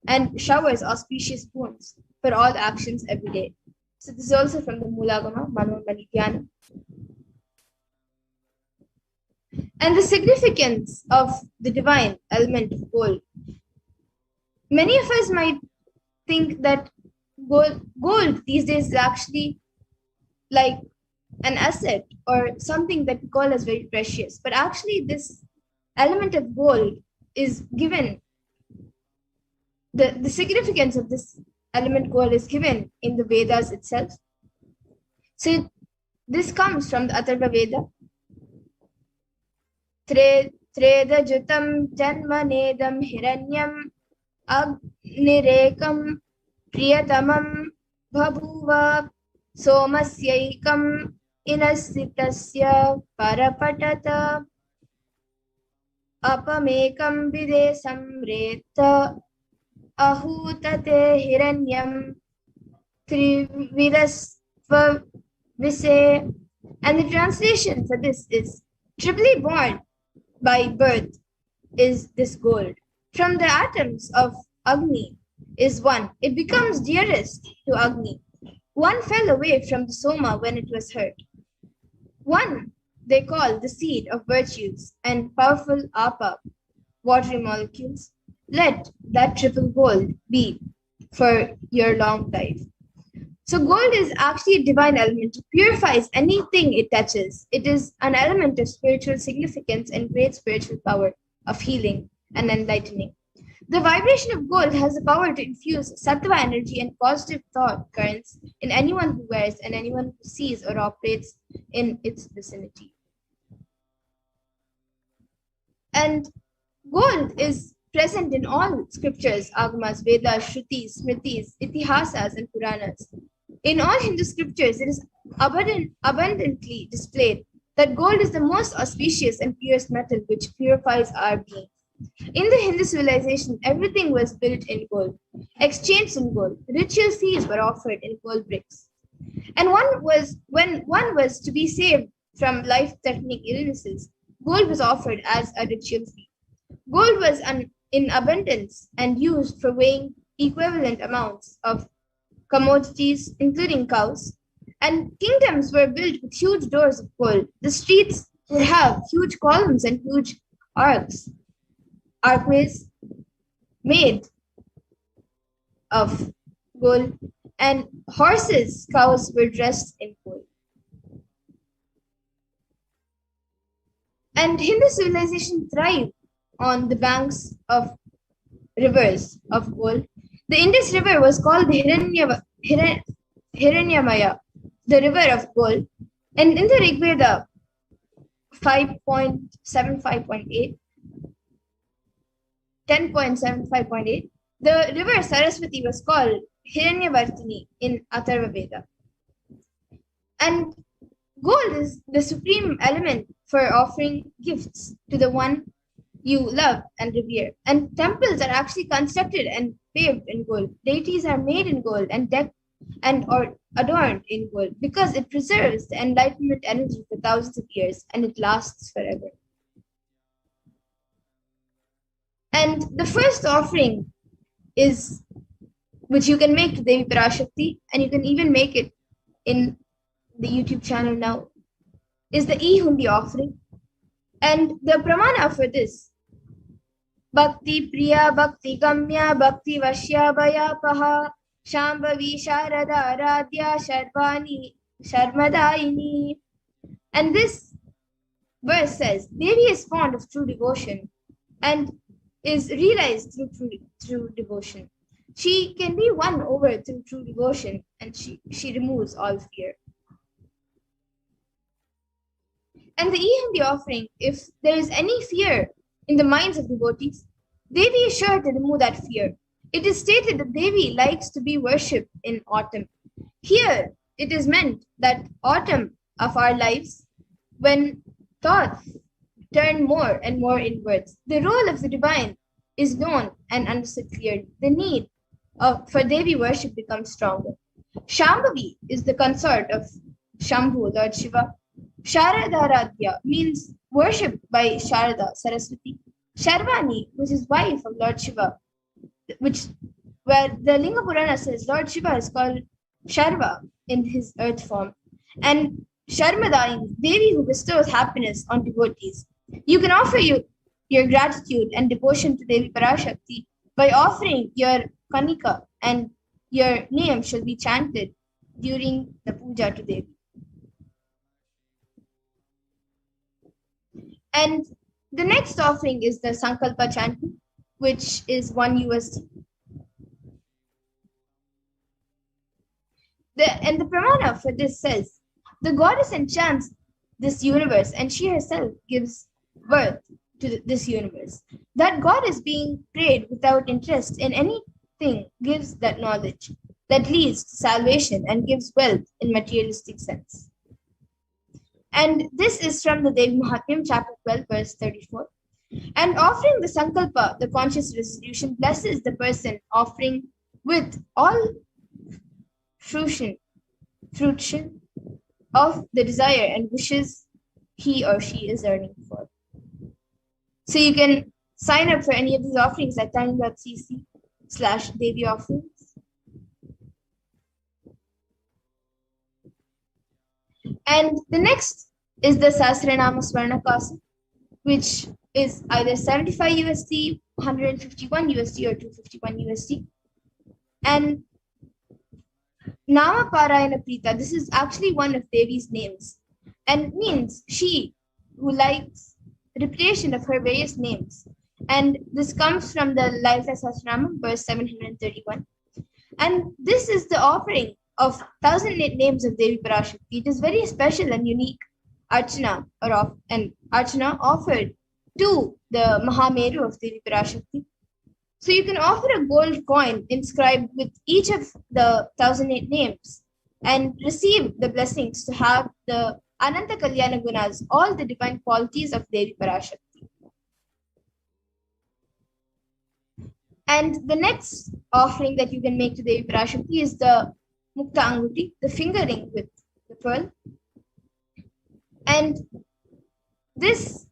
and showers auspicious boons for all actions every day. So this is also from the Mulagama Manonmani Dhyanam. And the significance of the divine element of gold. Many of us might think that gold these days is actually like an asset or something that we call as very precious. But actually this element of gold is given, the significance of this element gold is given in the Vedas itself. So this comes from the Atharva Veda. Treda Jutam Janmanedam Hiranyam Agnirekam Priyatamam Bhabuva Somasyaikam inasitasya parapatata apamekam vide samreta ahutate hiranyam trividasva vise. And the translation for this is, triply born by birth is this gold. From the atoms of Agni is one. It becomes dearest to Agni. One fell away from the Soma when it was hurt. One they call the seed of virtues and powerful Apa, watery molecules. Let that triple gold be for your long life. So gold is actually a divine element. It purifies anything it touches. It is an element of spiritual significance and great spiritual power of healing and enlightening. The vibration of gold has the power to infuse sattva energy and positive thought currents in anyone who wears and anyone who sees or operates in its vicinity. And gold is present in all scriptures, agamas, Vedas, Shrutis, Smritis, Itihasas, and Puranas. In all Hindu scriptures, it is abundantly displayed that gold is the most auspicious and purest metal which purifies our being. In the Hindu civilization, everything was built in gold, exchanged in gold. Ritual feasts were offered in gold bricks. And when one was to be saved from life-threatening illnesses, gold was offered as a ritual fee. Gold was in abundance and used for weighing equivalent amounts of commodities, including cows, and kingdoms were built with huge doors of gold. The streets would have huge columns and huge archways made of gold, and cows were dressed in gold. And Hindu civilization thrived on the banks of rivers of gold. The Indus River was called the Hiranyamaya, the river of gold. And in the Rig Veda 5.75.8, 10.75.8, the river Saraswati was called Hiranyavartini in Atharva Veda. And gold is the supreme element for offering gifts to the one you love and revere. And temples are actually constructed and paved in gold. Deities are made in gold and decked or adorned in gold because it preserves the enlightenment energy for thousands of years and it lasts forever. And the first offering is, which you can make to Devi Parashakti, and you can even make it in the YouTube channel now, is the E-Hundi offering. And the pramana for this, Bhakti Priya, Bhakti Gamya, Bhakti Vashya Bhayapaha, Shambhavi Sharada Aradhya Sharvani Sharmadaini. And this verse says, Devi is fond of true devotion and is realized through devotion. She can be won over through true devotion, and she removes all fear. And the E-Hundi offering, if there is any fear in the minds of devotees, Devi is sure to remove that fear. It is stated that Devi likes to be worshipped in autumn. Here, it is meant that autumn of our lives, when thoughts turn more and more inwards, the role of the divine is known and understood clearly. The need for Devi worship becomes stronger. Shambhavi is the consort of Shambhu, Lord Shiva. Sharadaradhya means worshipped by Sharada, Saraswati. Sharvani, which is wife of Lord Shiva, where the Linga Purana says Lord Shiva is called Sharva in his earth form. And Sharmadayini, Devi who bestows happiness on devotees. You can offer your gratitude and devotion to Devi Parashakti by offering your kanika, and your name shall be chanted during the puja to Devi. And the next offering is the Sankalpa chanting, which is $1. And the pramana for this says, the goddess enchants this universe and she herself gives birth to this universe. That goddess being prayed without interest in anything gives that knowledge that leads to salvation and gives wealth in materialistic sense. And this is from the Devi Mahatmyam, chapter 12, verse 34. And offering the Sankalpa, the conscious resolution, blesses the person offering with all fruition of the desire and wishes he or she is earning for. So you can sign up for any of these offerings at tiny.cc/Devi offerings. And the next is the Sahasranama Swarna Kasa, which is either 75 USD, 151 USD, or 251 USD. And Nama Parayana Prita, this is actually one of Devi's names and means she who likes repetition of her various names. And this comes from the Lalita Sahasranama, verse 731. And this is the offering of 1008 names of Devi Parashakti. It is very special and unique Archana offered to the Mahameru of Devi Parashakti. So you can offer a gold coin inscribed with each of the 1008 names and receive the blessings to have the Ananta Kalyana Gunas, all the divine qualities of Devi Parashakti. And the next offering that you can make to Devi Parashakti is the Mukta Anguti, the fingering with the pearl. And this,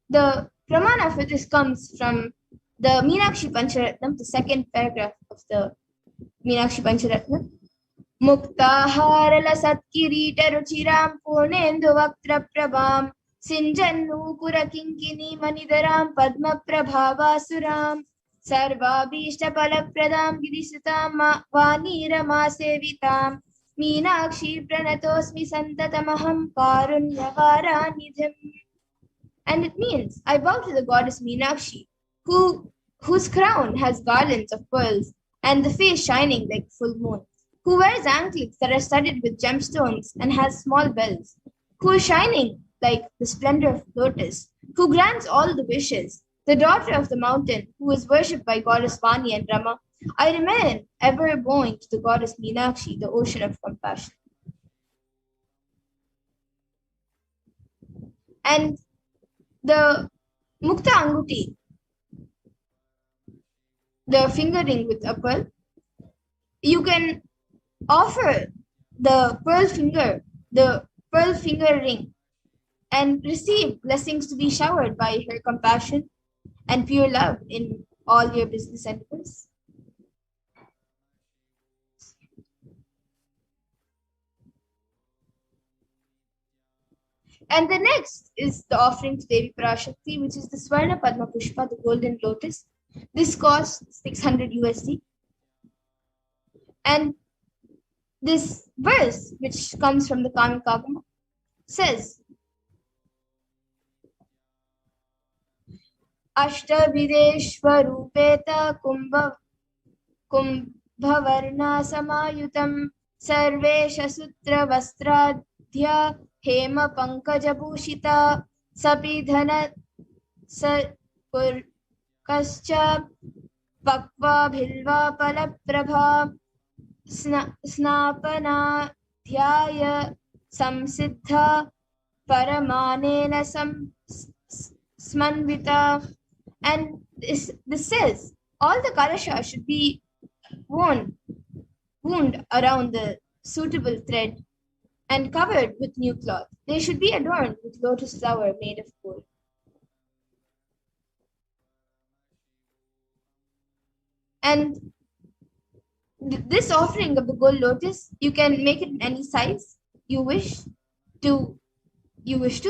the pramana for this comes from the Meenakshi Pancharatnam, the second paragraph of the Meenakshi Pancharatnam. Muktaharala Satkirita Ruchiram Purnendu Vaktra Prabham Sinjannu Pura Kinkini Manidaram Padma Prabhavasuram Sarvabhishta Palapradam Gidisutam Vanira Masevitam Meenakshi Pranatosmi Santatamaham Karunyavara Nidhim. And it means, I bow to the goddess Meenakshi, whose crown has garlands of pearls and the face shining like full moon, who wears anklets that are studded with gemstones and has small bells, who is shining like the splendor of lotus, who grants all the wishes, the daughter of the mountain, who is worshipped by goddess Vani and Rama. I remain ever bowing to the goddess Meenakshi, the ocean of compassion. And the Mukta Anguti, the fingering with a pearl, you can offer the pearl finger ring, and receive blessings to be showered by her compassion and pure love in all your business endeavors. And the next is the offering to Devi Parashakti, which is the Swarna Padma Pushpa, the golden lotus. This costs 600 USD. And this verse, which comes from the Kamikagama, says, Ashtavideshwarupeta kumbhavarna samayutam sarvesha sutra vastradhya hema pankaja bhushita sapidhana sapurkascha pakva bhilva palaprabha snapana dhyaya samsiddha paramanena smanvita. And this says all the kalasha should be wound around the suitable thread and covered with new cloth. They should be adorned with lotus flower made of gold. And this offering of the gold lotus, you can make it in any size you wish to,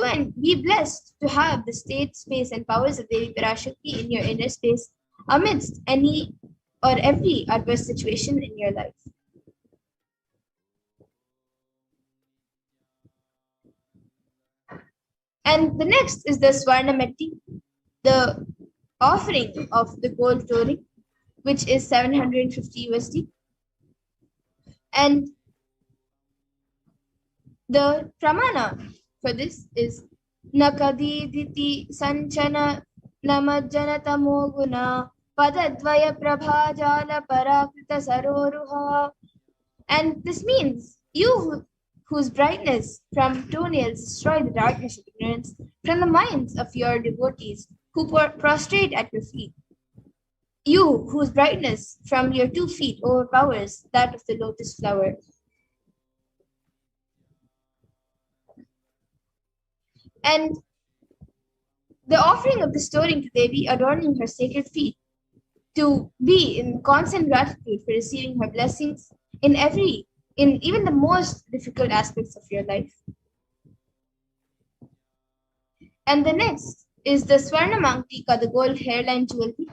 and be blessed to have the state, space, and powers of Devi Parashakti in your inner space amidst any or every adverse situation in your life. And the next is the Swarna Metti, the offering of the gold touring, which is 750 USD. And the pramana for this is Nakadiditi Sanchana Namajjana Tamoguna Padadvaya Prabhajala Parakrita Saroruha. And this means you whose brightness from toenails destroy the darkness of ignorance from the minds of your devotees who prostrate at your feet. You, whose brightness from your 2 feet overpowers that of the lotus flower. And the offering of the storing to Devi adorning her sacred feet, to be in constant gratitude for receiving her blessings in even the most difficult aspects of your life. And the next is the Swarna Mangtika, the gold hairline jewelry.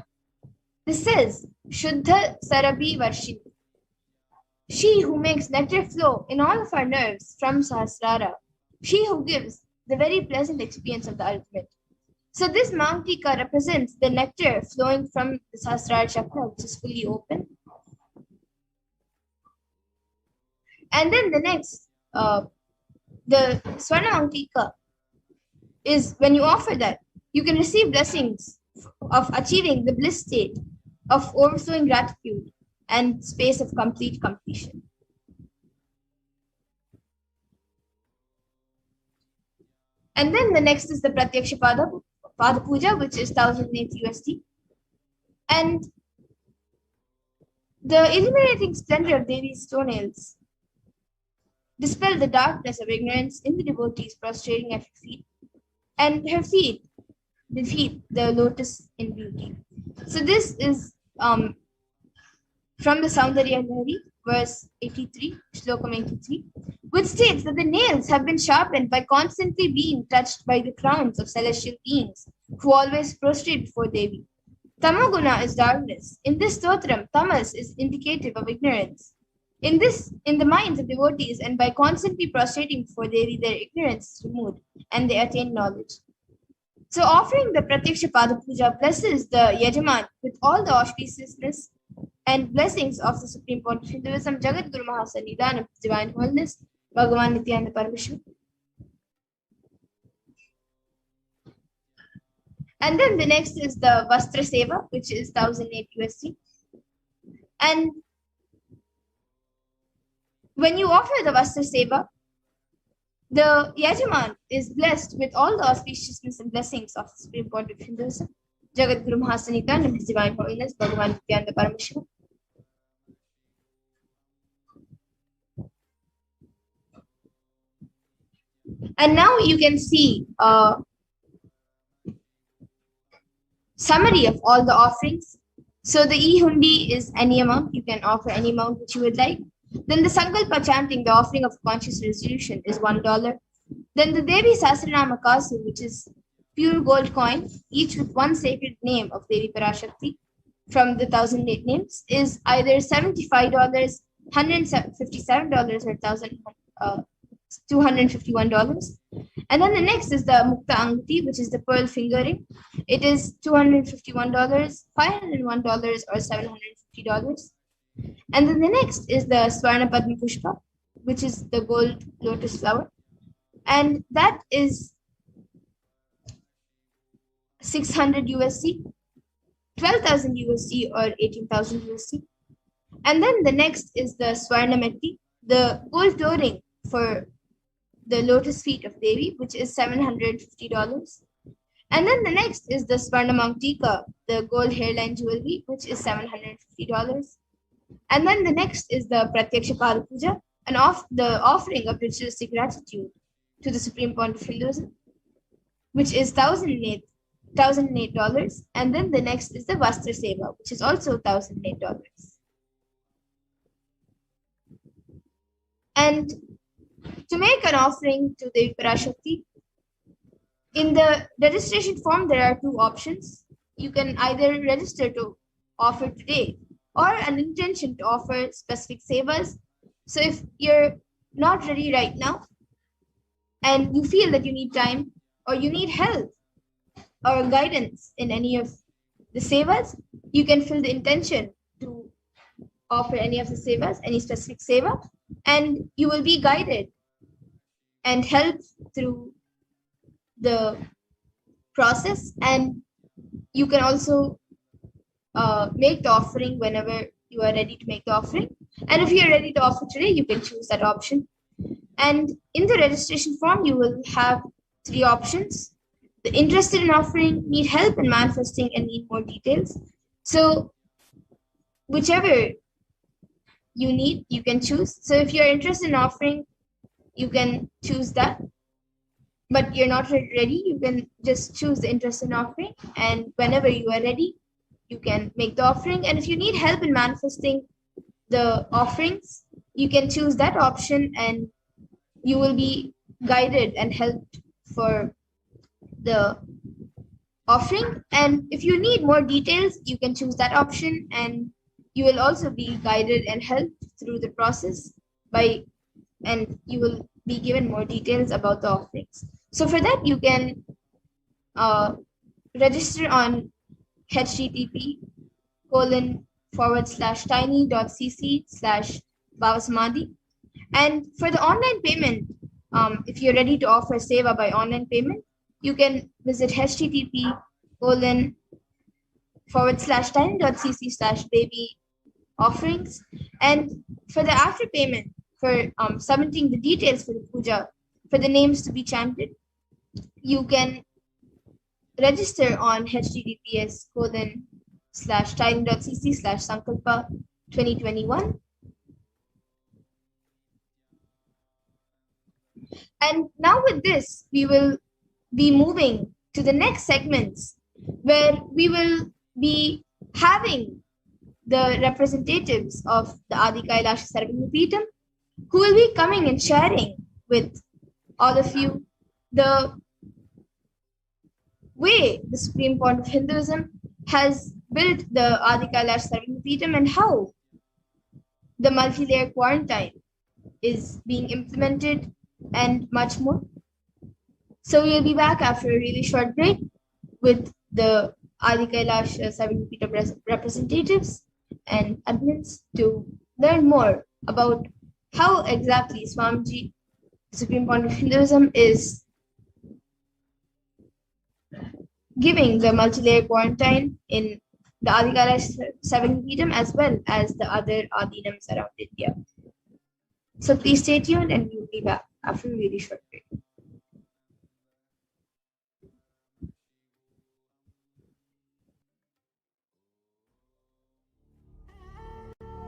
This says, Shuddha Sarabhi Varshini. She who makes nectar flow in all of our nerves from Sahasrara. She who gives the very pleasant experience of the ultimate. So this Mangtika represents the nectar flowing from the Sahasrara chakra, which is fully open. And then the next, the Swarna Mangtika is when you offer that, you can receive blessings of achieving the bliss state of overflowing gratitude and space of complete completion. And then the next is the Pratyaksha Pada Puja, which is 1,008 USD. And the illuminating splendor of Devi's toenails dispel the darkness of ignorance in the devotees prostrating at her feet, and her feet defeat the lotus in beauty. So this is from the Saundarya Lahari, verse 83, Shlokam 83, which states that the nails have been sharpened by constantly being touched by the crowns of celestial beings who always prostrate before Devi. Tamaguna is darkness. In this stotram, tamas is indicative of ignorance. In the minds of devotees, and by constantly prostrating before Devi, their ignorance is removed and they attain knowledge. So offering the Pratyaksha Pada Puja blesses the Yajaman with all the auspiciousness and blessings of the Supreme Pontiff Hinduism, Jagat Guru Mahasannidhanam, Divine Holiness, Bhagavan Nithyananda Paramashivam. And then the next is the Vastra Seva, which is 1,008 USD. And when you offer the Vastra Seva, the Yajaman is blessed with all the auspiciousness and blessings of the Supreme Pontiff Hinduism, Jagat Guru Mahasannidhanam, His Divine Holiness, Bhagavan Nithyananda Paramashivam. And now you can see a summary of all the offerings. So the e-hundi is any amount. You can offer any amount which you would like. Then the Sankalpa chanting, the offering of conscious resolution, is $1. Then the Devi Sahasranama Kasu, which is pure gold coin, each with one sacred name of Devi Parashakti from the 1,008 names, is either $75, $157, or $251. And then the next is the Mukta Angti, which is the pearl fingering. It is $251, $501, or $750. And then the next is the Swarna Padma Pushpa, which is the gold lotus flower. And that is 600 USD, 12,000 USD, or 18,000 USD. And then the next is the Swarna Metti, the gold flooring for the lotus feet of Devi, which is $750. And then the next is the Swarna Mangtika, the gold hairline jewelry, which is $750. And then the next is the Pratyaksha Pada Puja, the offering of ritualistic gratitude to the Supreme Pontiff Hinduism, which is $1,008. And then the next is the Vastra Seva, which is also $1,008. And to make an offering to Devi Parashakti, in the registration form, there are 2 options. You can either register to offer today or an intention to offer specific sevas. So if you're not ready right now and you feel that you need time or you need help or guidance in any of the sevas, you can fill the intention to offer any of the sevas, any specific seva, and you will be guided and helped through the process. And you can also make the offering whenever you are ready to make the offering. And if you are ready to offer today, you can choose that option. And in the registration form, you will have 3 options. The interested in offering, need help in manifesting, and need more details. So whichever you need, you can choose. So if you're interested in offering, you can choose that. But you're not ready, you can just choose the interest in offering. And whenever you are ready, you can make the offering. And if you need help in manifesting the offerings, you can choose that option, and you will be guided and helped for the offering. And if you need more details, you can choose that option, and you will also be guided and helped through the process and you will be given more details about the offerings. So for that, you can register on http://tiny.cc/BHAVASAMADHI. And for the online payment, if you're ready to offer seva by online payment, you can visit http://tiny.cc/baby offerings. And for the after payment, for submitting the details for the puja, for the names to be chanted, you can register on https://tiny.cc/sankalpa2021. And now with this, we will be moving to the next segments, where we will be having the representatives of the Adi Kailasa Sarvagna who will be coming and sharing with all of you the way the Supreme Court of Hinduism has built the Adi Kailasa Sarvagna and how the multi-layer quarantine is being implemented, and much more. So we'll be back after a really short break with the Adi Kailasa Sarvagna representatives and admins to learn more about how exactly Swamiji, the Supreme Court of Hinduism, is giving the multi-layer quarantine in the Adi Kailasa Sarvagna as well as the other Adinams around India. So please stay tuned, and we'll be back after a really short break.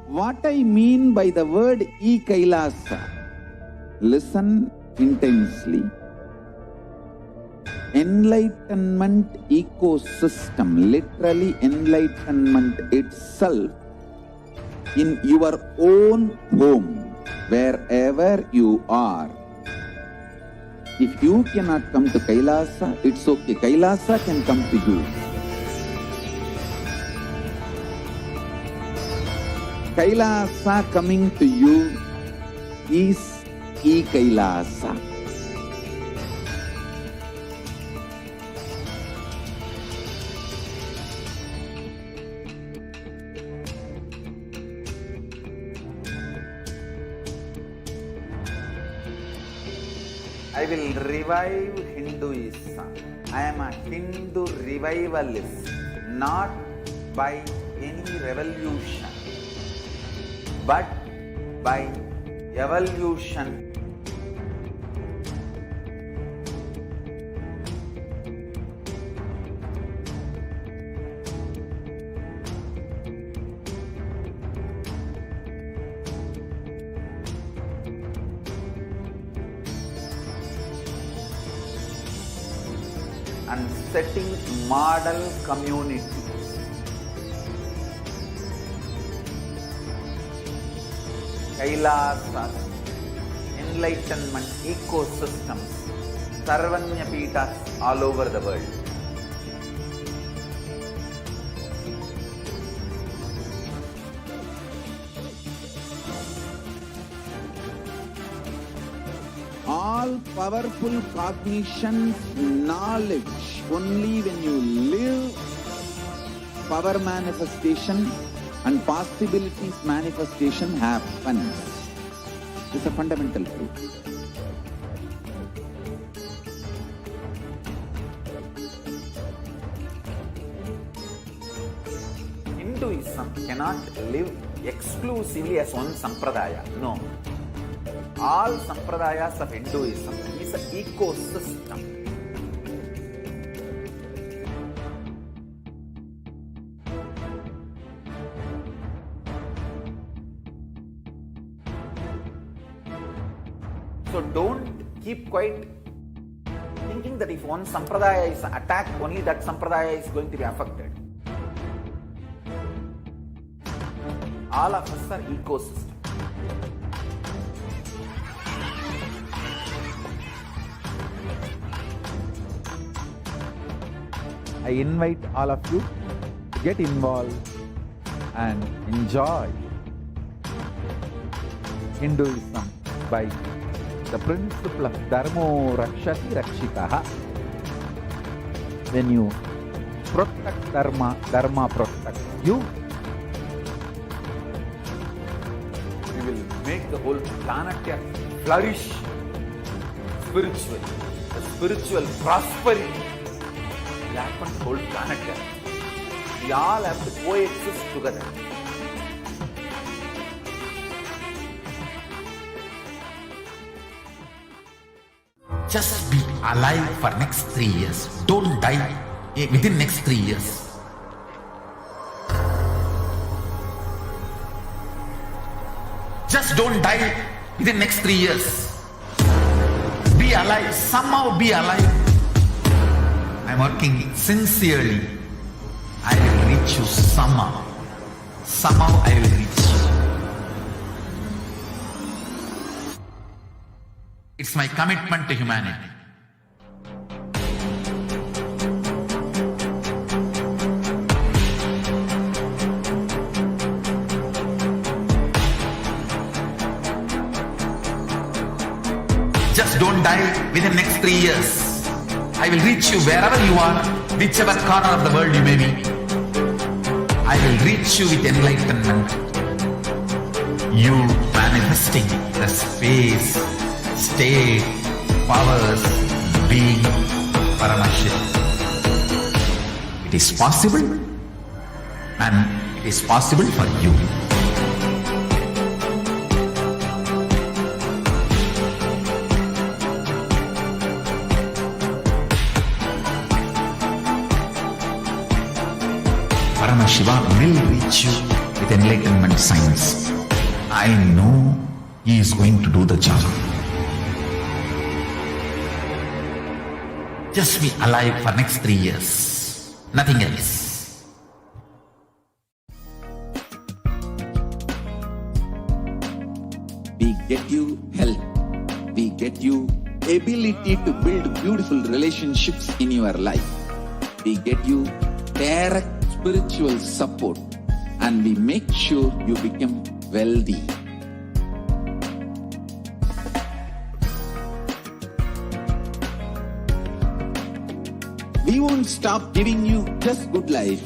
What I mean by the word Kailasa, listen intensely. Enlightenment ecosystem, literally enlightenment itself, in your own home, wherever you are. If you cannot come to Kailasa, it's okay. Kailasa can come to you. Kailasa coming to you is Kailasa. I will revive Hinduism. I am a Hindu revivalist, not by any revolution, but by evolution. And setting model community. Kailasa, enlightenment ecosystems, Sarvagna Peethas all over the world. All powerful cognition, knowledge, only when you live, power manifestation and possibilities manifestation happens. It's a fundamental truth. Hinduism cannot live exclusively as one sampradaya. No. all sampradayas of Hinduism is an ecosystem. So don't keep quiet thinking that if one sampradaya is attacked, only that sampradaya is going to be affected. All of us are ecosystem. I invite all of you to get involved and enjoy Hinduism by the principle of Dharmo Rakshati Rakshitaha. When you protect Dharma, Dharma protects you. We will make the whole planet flourish spiritually. The spiritual prosperity will happen to the whole planet. We all have to coexist together. Just be alive for next 3 years. Don't die within next 3 years. Just don't die within next 3 years. Be alive. Somehow be alive. I'm working sincerely. I will reach you somehow. Somehow I will reach you. It's my commitment to humanity. Just don't die within next 3 years. I will reach you wherever you are, whichever corner of the world you may be. I will reach you with enlightenment. You manifesting the space, state, powers, being Paramashivoham. It is possible, and it is possible for you. Paramashivoham will reach you with enlightenment science. I know he is going to do the job. Just be alive for next 3 years. Nothing else. We get you health. We get you ability to build beautiful relationships in your life. We get you direct spiritual support, and we make sure you become wealthy. We won't stop giving you just good life.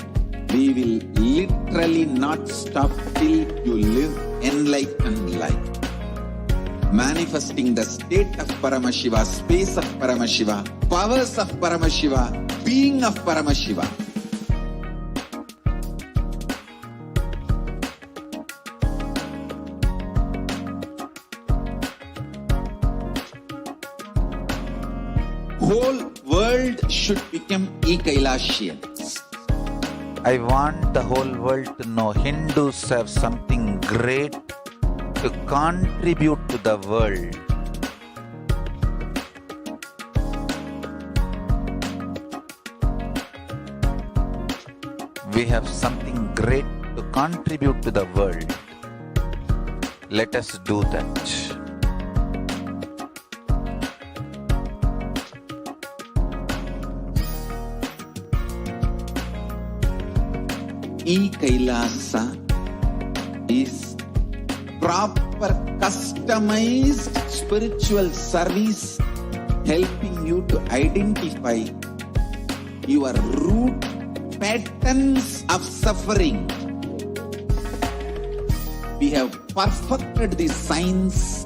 We will literally not stop till you live enlightened life. Manifesting the state of Paramashiva, space of Paramashiva, powers of Paramashiva, being of Paramashiva. Whole world should become Kailasians. I want the whole world to know Hindus have something great to contribute to the world. We have something great to contribute to the world. Let us do that. Kailasa is proper customized spiritual service helping you to identify your root patterns of suffering. We have perfected the science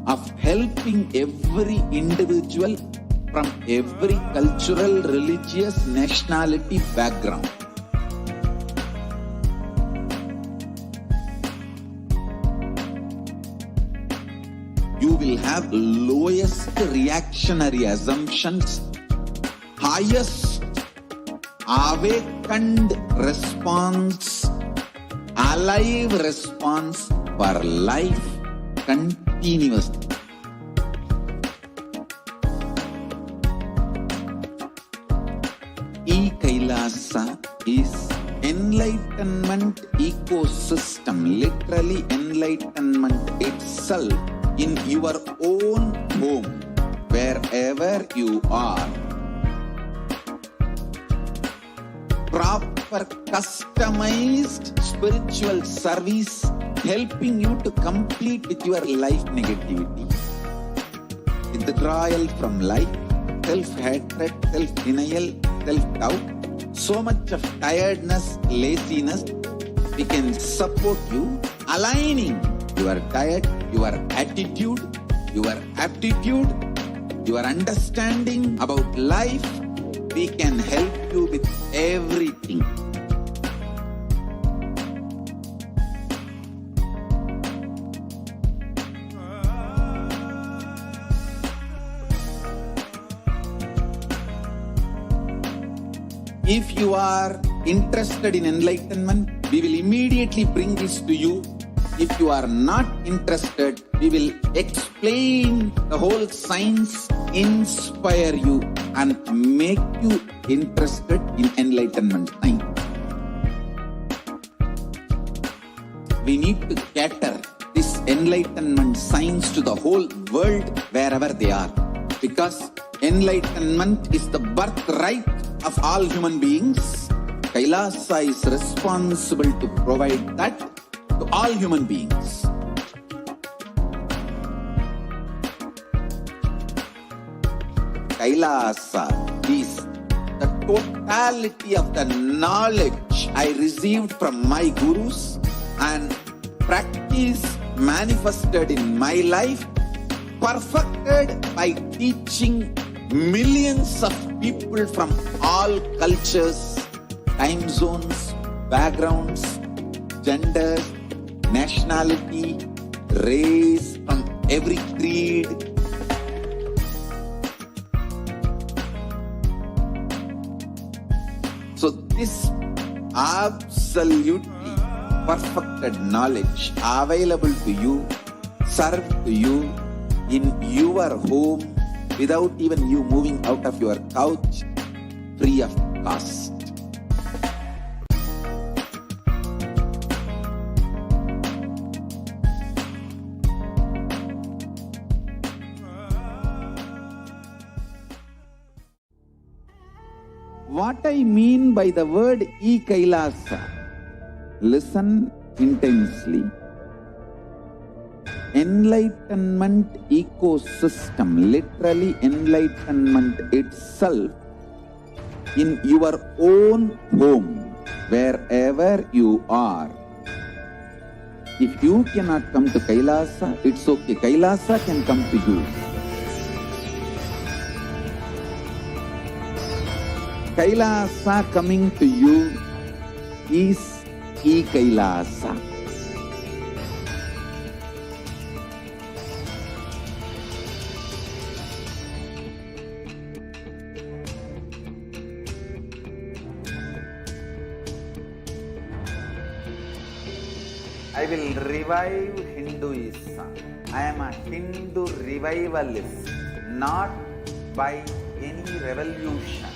of helping every individual from every cultural, religious, nationality background. have lowest reactionary assumptions, highest awakened response, alive response for life continuously. Kailasa is enlightenment ecosystem, literally enlightenment itself in your own home, wherever you are. Proper customized spiritual service helping you to complete with your life negativity. Withdrawal from life, self-hatred, self-denial, self-doubt, so much of tiredness, laziness, we can support you, aligning your diet, your attitude, your aptitude, your understanding about life. We can help you with everything. If you are interested in enlightenment, we will immediately bring this to you. If you are not interested, we will explain the whole science, inspire you and make you interested in enlightenment time. We need to cater this enlightenment science to the whole world wherever they are, because enlightenment is the birthright of all human beings. Kailasa is responsible to provide that to all human beings. Kailasa is the totality of the knowledge I received from my gurus and practice manifested in my life, perfected by teaching millions of people from all cultures, time zones, backgrounds, genders, nationality, race, from every creed. So this absolutely perfected knowledge available to you, served to you in your home, without even you moving out of your couch, free of cost. What I mean by the word Kailasa, listen intensely. Enlightenment ecosystem, literally enlightenment itself in your own home, wherever you are. If you cannot come to Kailasa, it's okay. Kailasa can come to you. Kailasa coming to you is Kailasa. I will revive Hinduism. I am a Hindu revivalist, not by any revolution,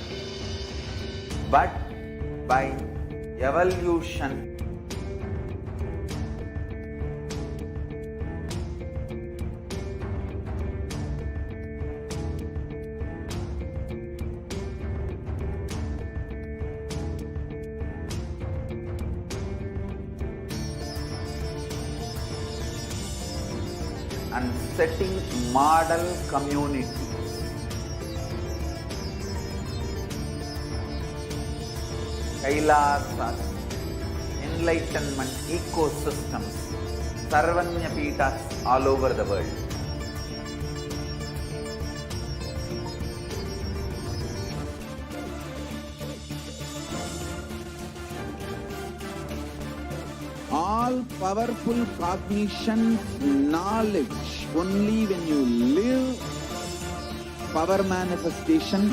but by evolution. And setting model community. Kailasa, enlightenment ecosystems, Sarvanya Pitas all over the world. All all powerful cognition, knowledge, only when you live, power manifestation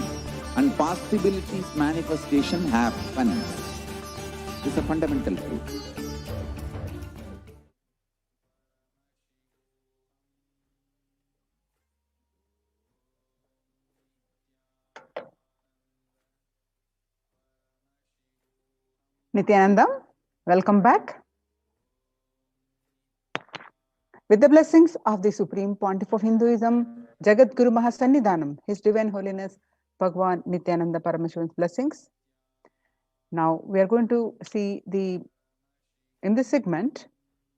and possibilities manifestation happen. It's a fundamental truth. Nithyanandam, welcome back. With the blessings of the Supreme Pontiff of Hinduism, Jagat Guru Mahasannidhanam, His Divine Holiness Bhagwan Nithyananda Paramashivan's blessings. Now we are going to see in this segment,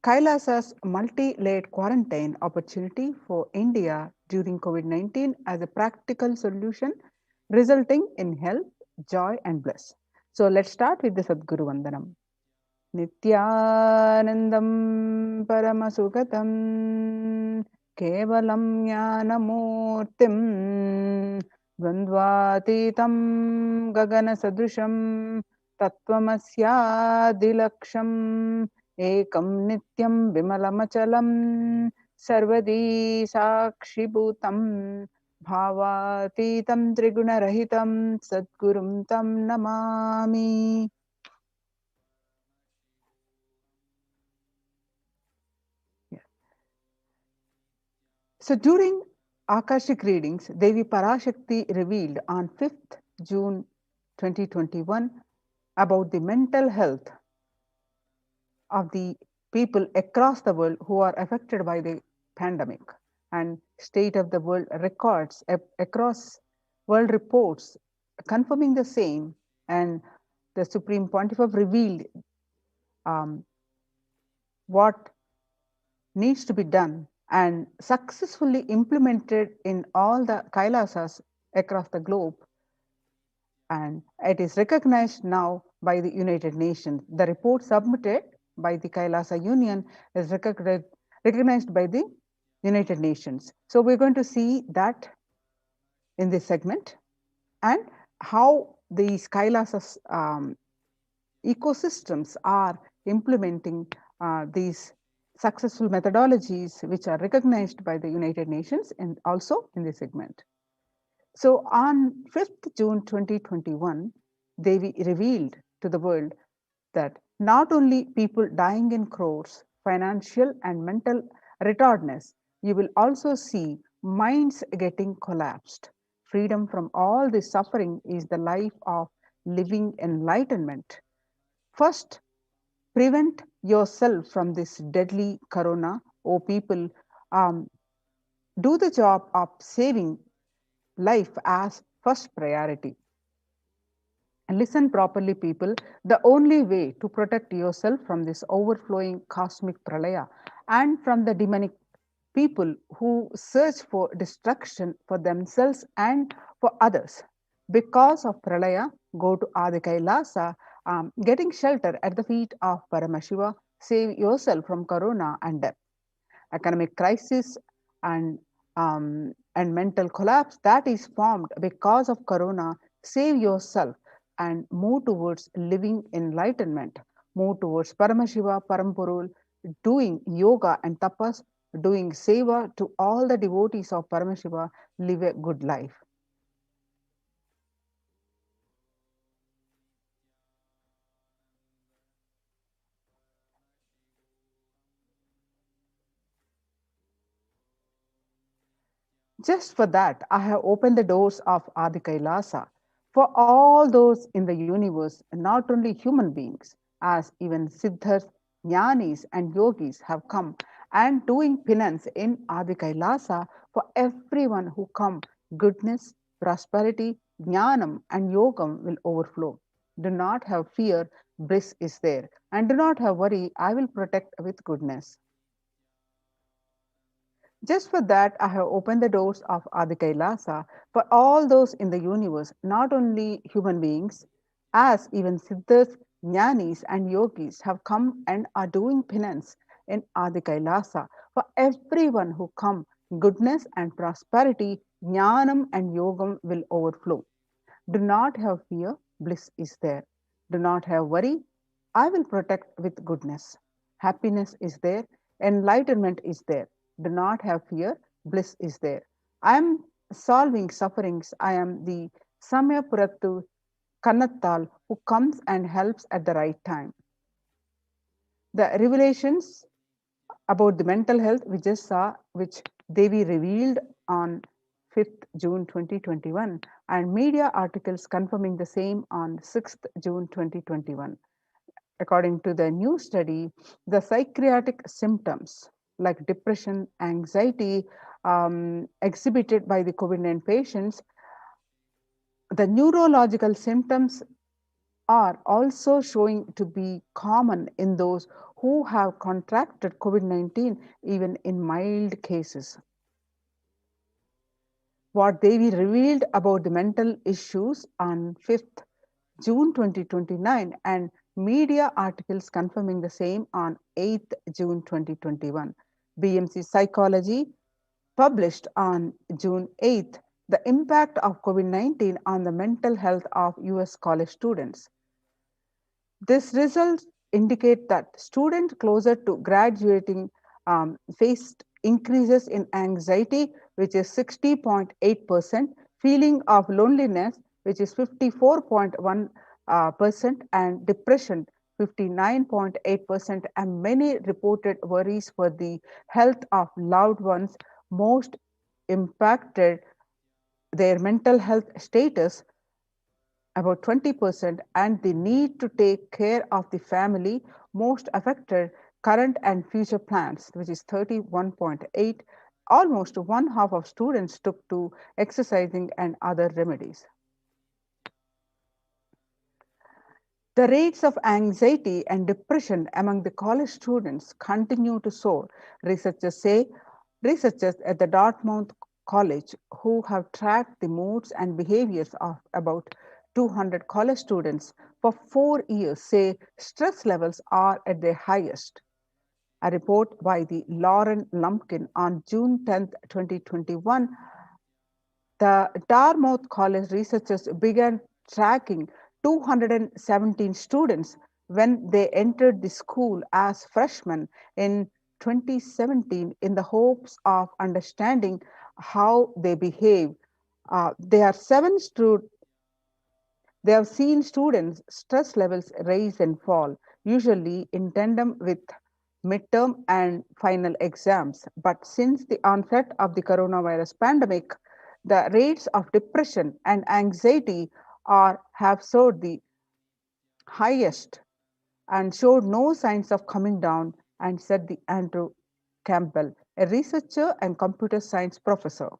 Kailasa's multi-layered quarantine opportunity for India during COVID-19 as a practical solution resulting in health, joy and bliss. So let's start with the Sadguru Vandanam. Nithyanandam Paramasugatam Kevalam Jnanamurtim Dvandvatitam Gagana Sadrusham Tattvamasya Ekam Nityam Vimalamachalam Sarvadi Sakshibhutam Bhavatitam Trigunarahitam Sadgurum Tam Namami. So during Akashic readings, Devi Parashakti revealed on 5th June 2021 about the mental health of the people across the world who are affected by the pandemic, and state of the world records across world reports confirming the same, and the Supreme Pontiff revealed what needs to be done and successfully implemented in all the Kailasas across the globe. And it is recognized now by the United Nations. The report submitted by the Kailasa Union is recognized by the United Nations. So we're going to see that in this segment, and how these Kailasas ecosystems are implementing these successful methodologies which are recognized by the United Nations, and also in this segment. So on 5th June 2021, Devi revealed to the world that not only people dying in crores, financial and mental retardedness, you will also see minds getting collapsed. Freedom from all this suffering is the life of living enlightenment. First, prevent yourself from this deadly corona. Oh people, do the job of saving life as first priority. And listen properly, people. The only way to protect yourself from this overflowing cosmic pralaya and from the demonic people who search for destruction for themselves and for others because of pralaya, go to Adi Kailasa, getting shelter at the feet of Paramashiva. Save yourself from corona and death, economic crisis, and mental collapse that is formed because of corona. Save yourself and move towards living enlightenment. Move towards Paramashiva, Parampurul, doing yoga and tapas, doing seva to all the devotees of Paramashiva. Live a good life. Just for that, I have opened the doors of Adi Kailasa for all those in the universe, not only human beings, as even Siddhas, Jnanis and Yogis have come and doing penance in Adi Kailasa. For everyone who come, goodness, prosperity, Jnanam and Yogam will overflow. Do not have fear, bliss is there. And do not have worry, I will protect with goodness. Just for that, I have opened the doors of Adi Kailasa for all those in the universe, not only human beings, as even Siddhas, Jnanis and Yogis have come and are doing penance in Adi Kailasa. For everyone who come, goodness and prosperity, Jnanam and Yogam will overflow. Do not have fear, bliss is there. Do not have worry, I will protect with goodness. happiness is there, enlightenment is there. Do not have fear, bliss is there. I am solving sufferings. I am the Samyapurattu Kannattal who comes and helps at the right time. The revelations about the mental health we just saw, which Devi revealed on 5th June 2021, and media articles confirming the same on 6th June 2021. According to the new study, the psychiatric symptoms like depression, anxiety exhibited by the COVID-19 patients, the neurological symptoms are also showing to be common in those who have contracted COVID-19, even in mild cases. What Devi revealed about the mental issues on 5th June 2029 and media articles confirming the same on 8th June 2021. BMC Psychology published on June 8th the impact of COVID-19 on the mental health of US college students. This results indicate that students closer to graduating faced increases in anxiety, which is 60.8%, feeling of loneliness, which is 54.1%, and depression, 59.8%, and many reported worries for the health of loved ones. Most impacted their mental health status, about 20%, and the need to take care of the family most affected current and future plans, which is 31.8. Almost one half of students took to exercising and other remedies. The rates of anxiety and depression among the college students continue to soar. Researchers at the Dartmouth College, who have tracked the moods and behaviors of about 200 college students for 4 years, say stress levels are at their highest. A report by the Lauren Lumpkin on June 10, 2021, the Dartmouth College researchers began tracking 217 students when they entered the school as freshmen in 2017 in the hopes of understanding how they behave. They have seen students' stress levels rise and fall, usually in tandem with midterm and final exams. But since the onset of the coronavirus pandemic, the rates of depression and anxiety have soared the highest and showed no signs of coming down, and said the Andrew Campbell, a researcher and computer science professor.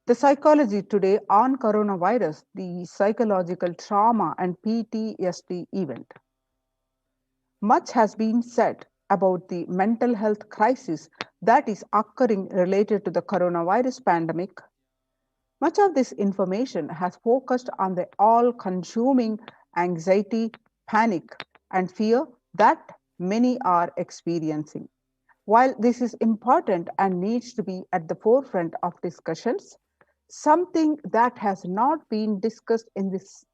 The psychology today on coronavirus, the psychological trauma and PTSD event. Much has been said about the mental health crisis that is occurring related to the coronavirus pandemic. Much of this information has focused on the all-consuming anxiety, panic, and fear that many are experiencing. While this is important and needs to be at the forefront of discussions, something that has not been discussed in this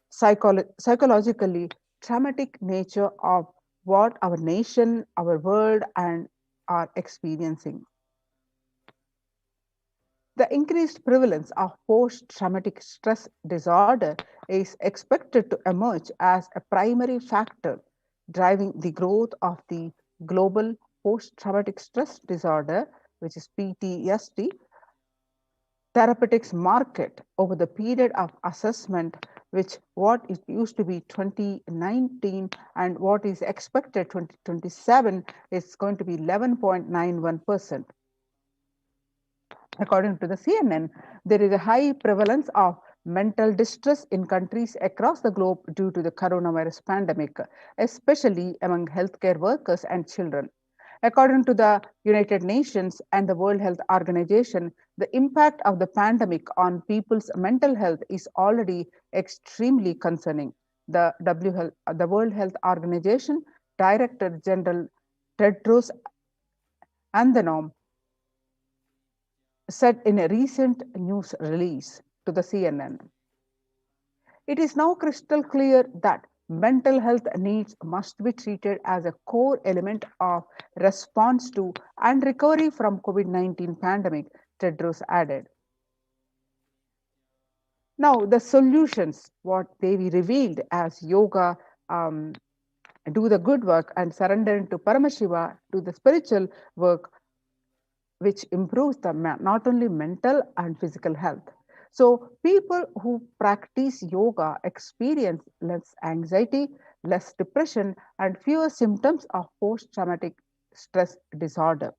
psychologically traumatic nature of what our nation, our world, and are experiencing. The increased prevalence of post-traumatic stress disorder is expected to emerge as a primary factor driving the growth of the global post-traumatic stress disorder, which is PTSD, therapeutics market over the period of assessment, which what it used to be 2019 and what is expected 2027 is going to be 11.91%. According to the CNN, there is a high prevalence of mental distress in countries across the globe due to the coronavirus pandemic, especially among healthcare workers and children. According to the United Nations and the World Health Organization, the impact of the pandemic on people's mental health is already extremely concerning. The World Health Organization Director General Tedros Adhanom said in a recent news release to the CNN, "It is now crystal clear that Mental health needs must be treated as a core element of response to and recovery from COVID-19 pandemic, Tedros added. Now, the solutions, what they revealed as yoga, do the good work and surrender to Paramashiva, to the spiritual work, which improves the not only mental and physical health. So people who practice yoga experience less anxiety, less depression, and fewer symptoms of post-traumatic stress disorder.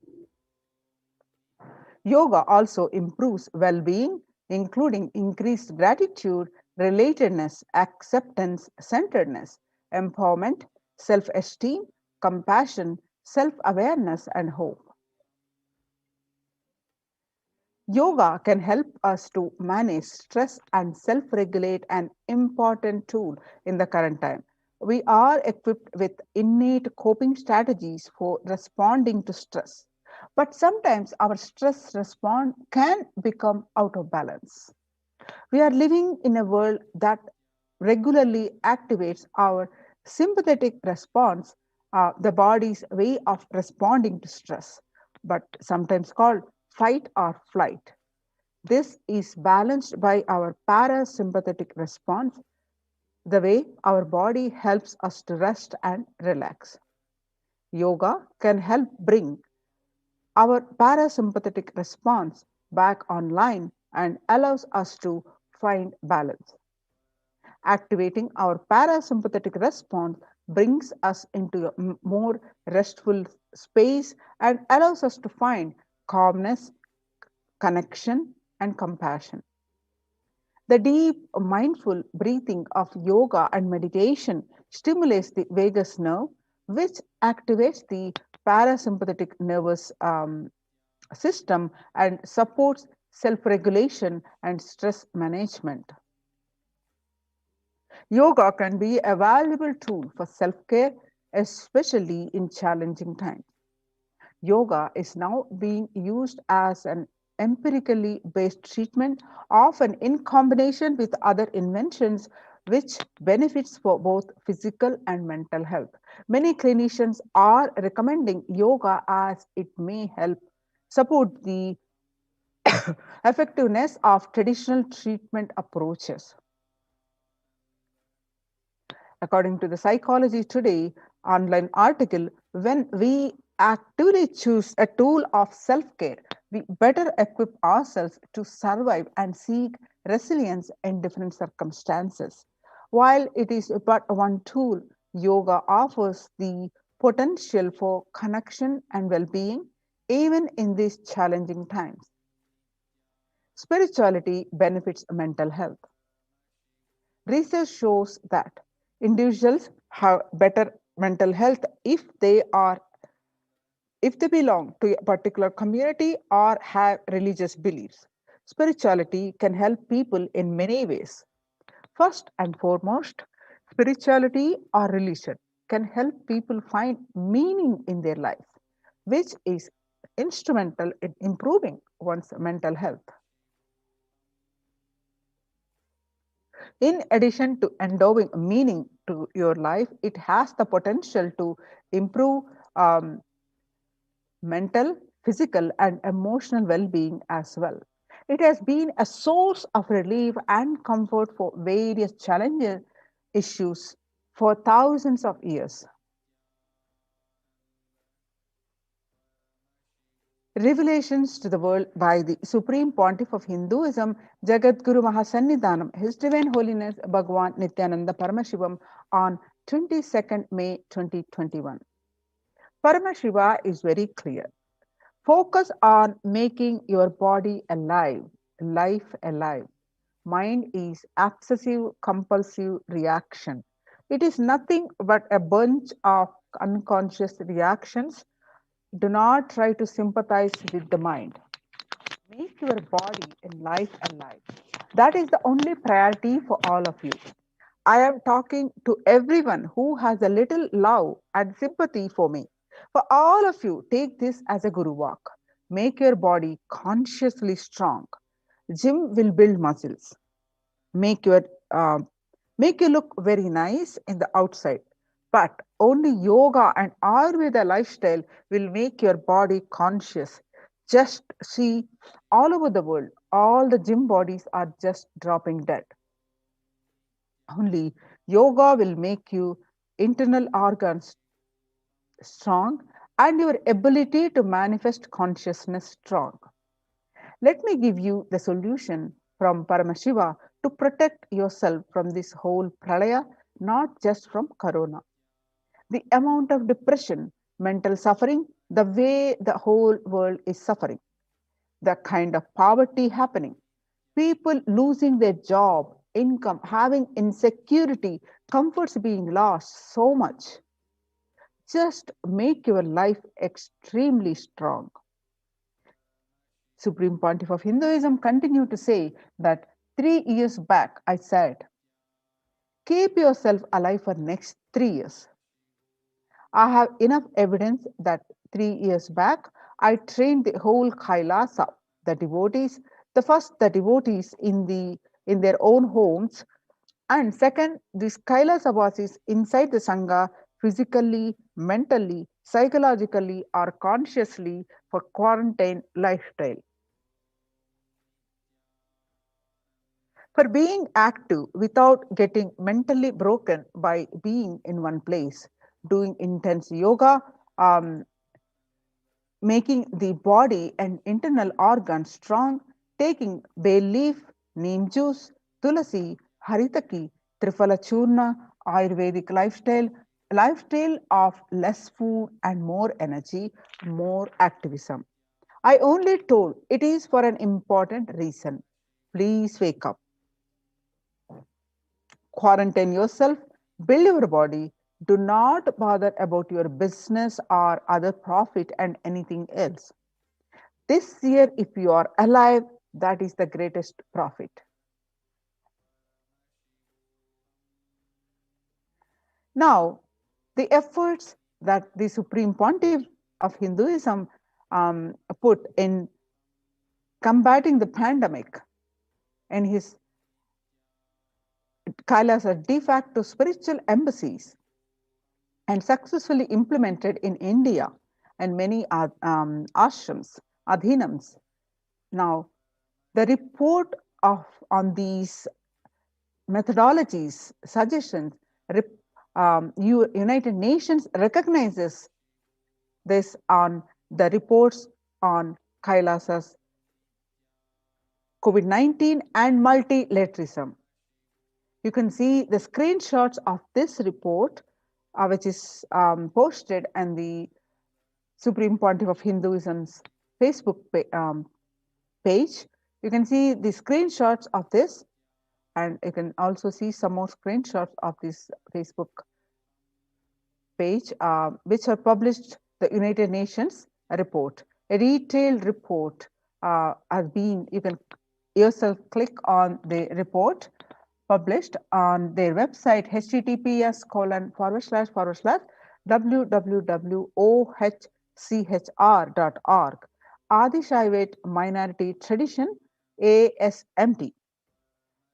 Yoga also improves well-being, including increased gratitude, relatedness, acceptance, centeredness, empowerment, self-esteem, compassion, self-awareness, and hope. Yoga can help us to manage stress and self-regulate, an important tool in the current time. We are equipped with innate coping strategies for responding to stress, but sometimes our stress response can become out of balance. We are living in a world that regularly activates our sympathetic response, the body's way of responding to stress, but sometimes called fight or flight. This is balanced by our parasympathetic response, the way our body helps us to rest and relax. Yoga can help bring our parasympathetic response back online and allows us to find balance. Activating our parasympathetic response brings us into a more restful space and allows us to find calmness, connection, and compassion. The deep mindful breathing of yoga and meditation stimulates the vagus nerve, which activates the parasympathetic nervous system and supports self-regulation and stress management. Yoga can be a valuable tool for self-care, especially in challenging times. Yoga is now being used as an empirically based treatment, often in combination with other inventions, which benefits for both physical and mental health. Many clinicians are recommending yoga as it may help support the effectiveness of traditional treatment approaches. According to the Psychology Today online article, when we actively choose a tool of self care, we better equip ourselves to survive and seek resilience in different circumstances. While it is but one tool, yoga offers the potential for connection and well being, even in these challenging times. Spirituality benefits mental health. Research shows that individuals have better mental health if they belong to a particular community or have religious beliefs. Spirituality can help people in many ways. First and foremost, spirituality or religion can help people find meaning in their life, which is instrumental in improving one's mental health. In addition to endowing meaning to your life, it has the potential to improve mental, physical, and emotional well being as well. It has been a source of relief and comfort for various challenges issues for thousands of years. Revelations to the world by the Supreme Pontiff of Hinduism, Jagadguru Mahasannidhanam, His Divine Holiness Bhagavan Nithyananda Paramashivam on 22nd May 2021. Paramashiva is very clear. Focus on making your body alive, life alive. Mind is obsessive compulsive reaction. It is nothing but a bunch of unconscious reactions. Do not try to sympathize with the mind. Make your body and life alive. That is the only priority for all of you. I am talking to everyone who has a little love and sympathy for me. For all of you, take this as a guru walk. Make your body consciously strong. Gym will build muscles. Make your make you look very nice in the outside. But only yoga and Ayurveda lifestyle will make your body conscious. Just see all over the world, all the gym bodies are just dropping dead. Only yoga will make you internal organs strong and your ability to manifest consciousness strong. Let me give you the solution from Paramashiva to protect yourself from this whole pralaya, not just from corona. The amount of depression, mental suffering, the way the whole world is suffering, the kind of poverty happening, people losing their job, income, having insecurity, comforts being lost so much. Just make your life extremely strong. Supreme Pontiff of Hinduism continued to say that 3 years back I said, keep yourself alive for next 3 years. I have enough evidence that 3 years back I trained the whole Kailasa, the devotees, the devotees in their own homes, and second, these Kailasa Vasis inside the Sangha, physically, mentally, psychologically, or consciously for quarantine lifestyle. For being active without getting mentally broken by being in one place, doing intense yoga, making the body and internal organs strong, taking bay leaf, neem juice, tulasi, haritaki, triphala churna, Ayurvedic lifestyle of less food and more energy, more activism. I only told it is for an important reason. Please wake up. Quarantine yourself, build your body. Do not bother about your business or other profit and anything else. This year, if you are alive, that is the greatest profit. Now, the efforts that the Supreme Pontiff of Hinduism put in combating the pandemic and his Kailasa de facto spiritual embassies and successfully implemented in India and many ashrams, adhinams. Now, the report on these methodologies, suggestions, United Nations recognizes this on the reports on Kailasa's COVID-19 and multilateralism. You can see the screenshots of this report, which is posted on the Supreme Pontiff of Hinduism's Facebook page. You can see the screenshots of this, and you can also see some more screenshots of this Facebook page, which are published the United Nations report. A detailed report has been, you can yourself click on the report published on their website, https://www.ohchr.org, Adishaivate Minority Tradition, ASMT.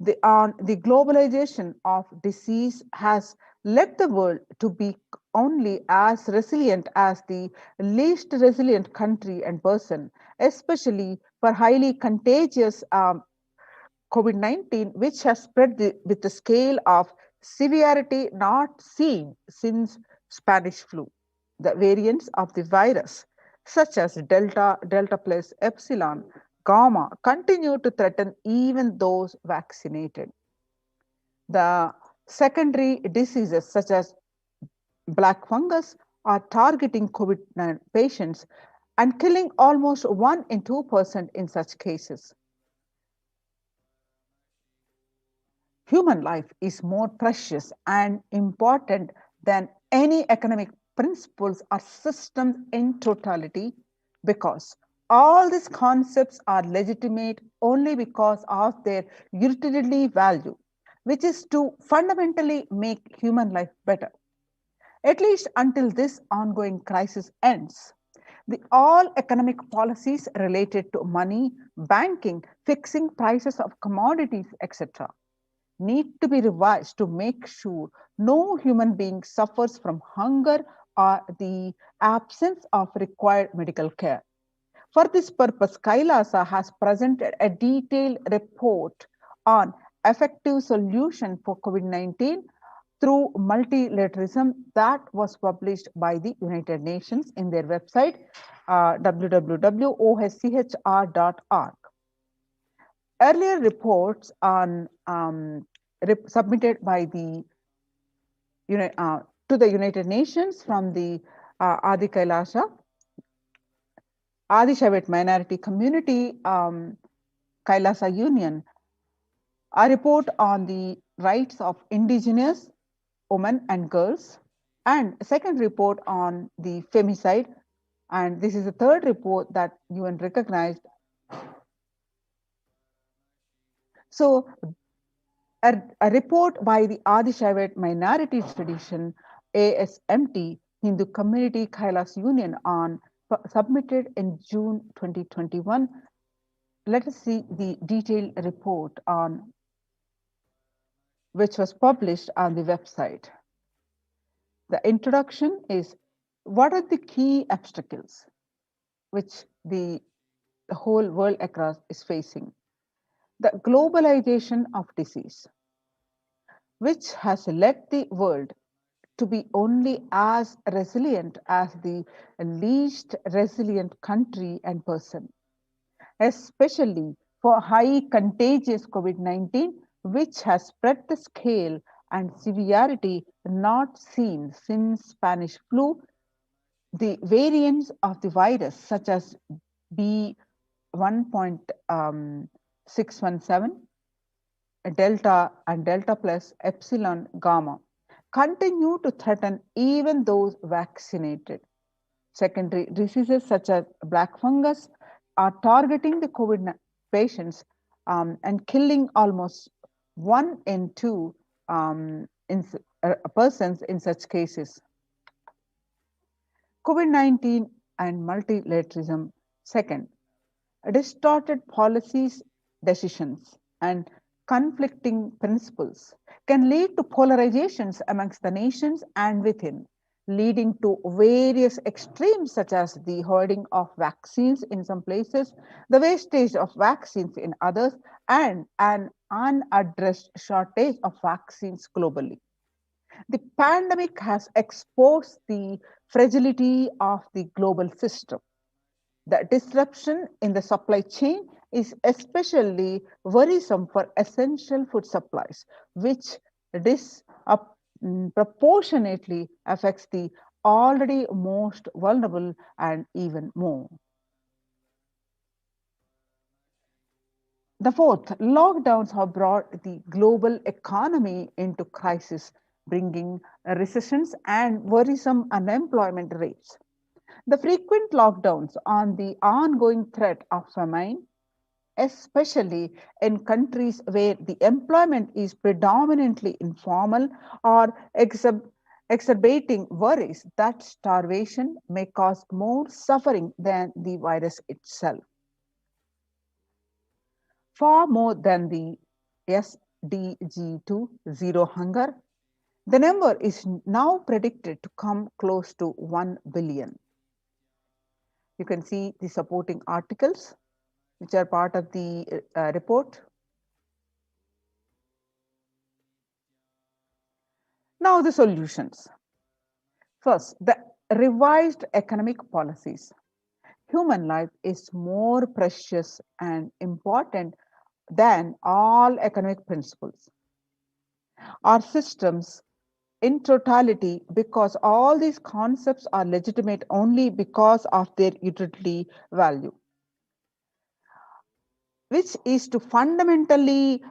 The globalization of disease has led the world to be only as resilient as the least resilient country and person, especially for highly contagious COVID-19, which has spread with the scale of severity not seen since Spanish flu. The variants of the virus, such as Delta, Delta plus, Epsilon, Gamma, continue to threaten even those vaccinated. The secondary diseases, such as black fungus, are targeting COVID-19 patients and killing almost 1 in 2% in such cases. Human life is more precious and important than any economic principles or systems in totality, because all these concepts are legitimate only because of their utility value, which is to fundamentally make human life better. At least until this ongoing crisis ends, all economic policies related to money, banking, fixing prices of commodities, etc., need to be revised to make sure no human being suffers from hunger or the absence of required medical care. For this purpose, Kailasa has presented a detailed report on effective solution for COVID-19 through multilateralism that was published by the United Nations in their website, www.oschr.org. Earlier reports on submitted by the to the United Nations from the Adi Kailasa, Adi Shaivat minority community, Kailasa Union, a report on the rights of indigenous women and girls, and a second report on the femicide, and this is the third report that UN recognized. So a report by the Adi Shaivat minority tradition, ASMT, Hindu Community Kailas Union on submitted in June 2021. Let us see the detailed report on which was published on the website. The introduction is, what are the key obstacles which the whole world across is facing? The globalization of disease, which has led the world to be only as resilient as the least resilient country and person, especially for high contagious COVID-19, which has spread the scale and severity not seen since Spanish flu. The variants of the virus, such as B1.617, Delta and Delta plus Epsilon Gamma, continue to threaten even those vaccinated. Secondary diseases such as black fungus are targeting the COVID patients and killing almost 1 in 2 persons in such cases. COVID-19 and multilateralism. Second, distorted policies, decisions, and conflicting principles can lead to polarizations amongst the nations and within, leading to various extremes such as the hoarding of vaccines in some places, the wastage of vaccines in others, and an unaddressed shortage of vaccines globally. The pandemic has exposed the fragility of the global system. The disruption in the supply chain is especially worrisome for essential food supplies, which disproportionately affects the already most vulnerable and even more. The fourth, lockdowns have brought the global economy into crisis, bringing recessions and worrisome unemployment rates. The frequent lockdowns on the ongoing threat of famine, especially in countries where the employment is predominantly informal, or exacerbating worries that starvation may cause more suffering than the virus itself. Far more than the SDG 2 zero hunger, the number is now predicted to come close to 1 billion. You can see the supporting articles which are part of the report. Now the solutions. First, the revised economic policies. Human life is more precious and important than all economic principles. Our systems in totality, because all these concepts are legitimate only because of their utility value, which is to fundamentally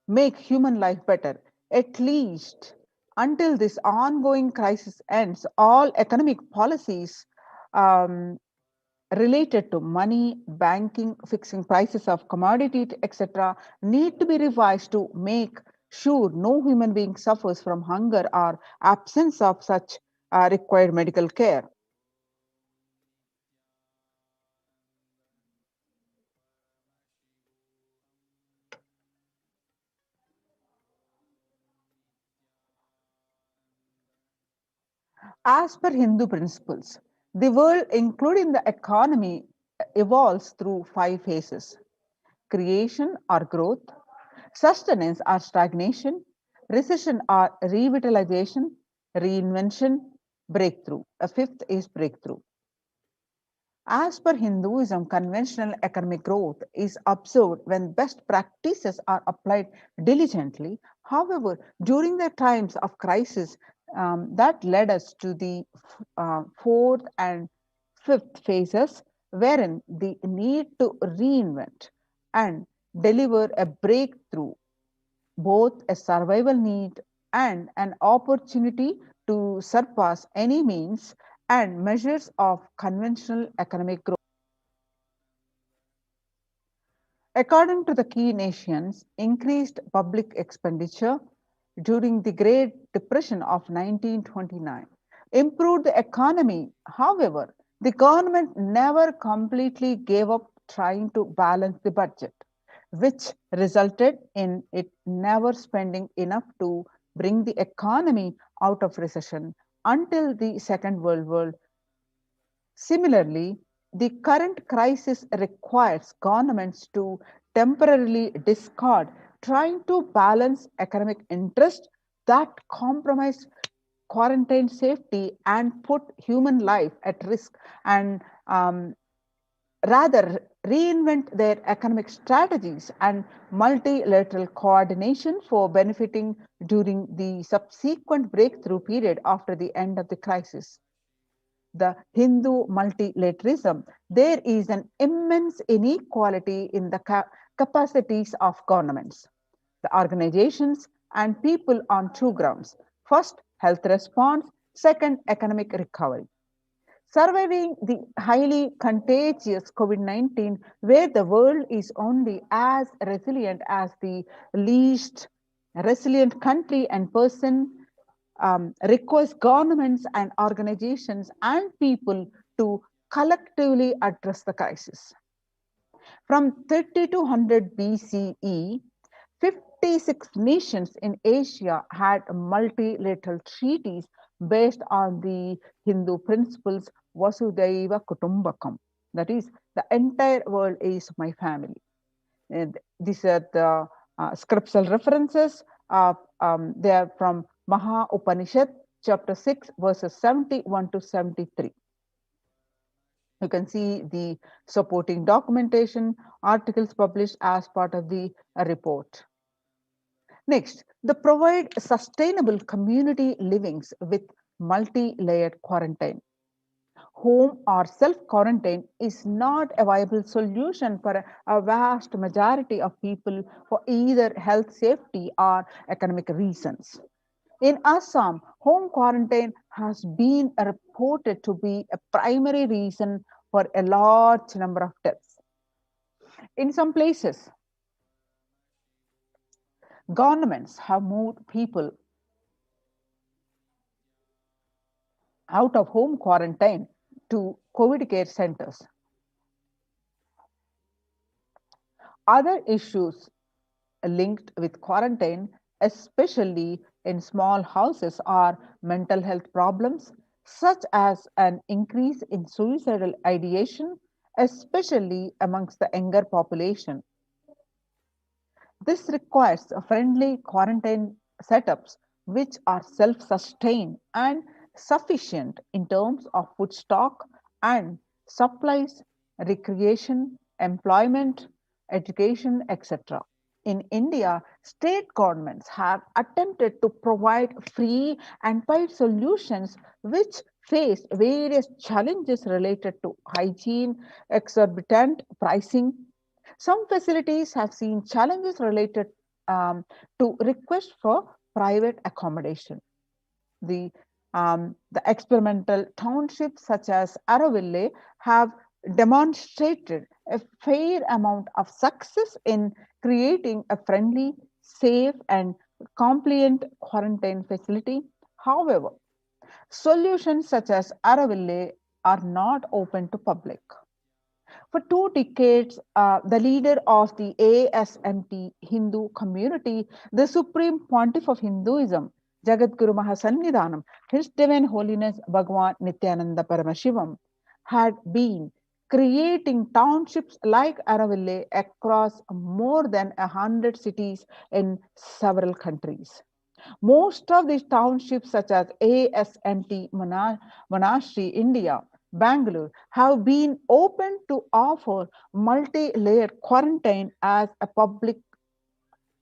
make human life better. At least until this ongoing crisis ends, all economic policies related to money, banking, fixing prices of commodity, etc., need to be revised to make sure no human being suffers from hunger or absence of such required medical care. As per Hindu principles, the world, including the economy, evolves through 5 phases: creation or growth, sustenance or stagnation, recession or revitalization, reinvention, breakthrough. A fifth is breakthrough. As per Hinduism, conventional economic growth is observed when best practices are applied diligently. However, during the times of crisis, that led us to the fourth and fifth phases, wherein the need to reinvent and deliver a breakthrough, both a survival need and an opportunity to surpass any means and measures of conventional economic growth. According to the key nations, increased public expenditure during the Great Depression of 1929 improved the economy. However, the government never completely gave up trying to balance the budget, which resulted in it never spending enough to bring the economy out of recession until the Second World War. Similarly, the current crisis requires governments to temporarily discard trying to balance economic interests that compromise quarantine safety and put human life at risk, and rather reinvent their economic strategies and multilateral coordination for benefiting during the subsequent breakthrough period after the end of the crisis. The Hindu multilateralism, there is an immense inequality in the capacities of governments, the organizations, and people on two grounds. First, health response. Second, economic recovery. Surviving the highly contagious COVID-19, where the world is only as resilient as the least resilient country and person, requires governments and organizations and people to collectively address the crisis. From 3200 BCE, 56 nations in Asia had multilateral treaties based on the Hindu principles Vasudhaiva Kutumbakam. That is, the entire world is my family. And these are the scriptural references. They are from Maha Upanishad, chapter 6, verses 71 to 73. You can see the supporting documentation, articles published as part of the report. Next, they provide sustainable community livings with multi-layered quarantine. Home or self-quarantine is not a viable solution for a vast majority of people for either health, safety, or economic reasons. In Assam, home quarantine has been reported to be a primary reason for a large number of deaths. In some places, governments have moved people out of home quarantine to COVID care centers. Other issues linked with quarantine, especially in small houses, are mental health problems, such as an increase in suicidal ideation, especially amongst the younger population. This requires friendly quarantine setups which are self-sustained and sufficient in terms of food stock and supplies, recreation, employment, education, etc. In India, state governments have attempted to provide free and paid solutions which face various challenges related to hygiene, exorbitant pricing. Some facilities have seen challenges related to requests for private accommodation. The experimental townships such as Araville have demonstrated a fair amount of success in creating a friendly, safe, and compliant quarantine facility. However, solutions such as Araville are not open to public. For 2 decades, the leader of the ASMT Hindu community, the Supreme Pontiff of Hinduism, Jagadguru Mahasannidhanam, His Divine Holiness Bhagavan Nithyananda Paramashivam, had been creating townships like Araville across more than 100 cities in several countries. Most of these townships, such as ASMT Monastery, India, Bangalore, have been opened to offer multi-layered quarantine as a public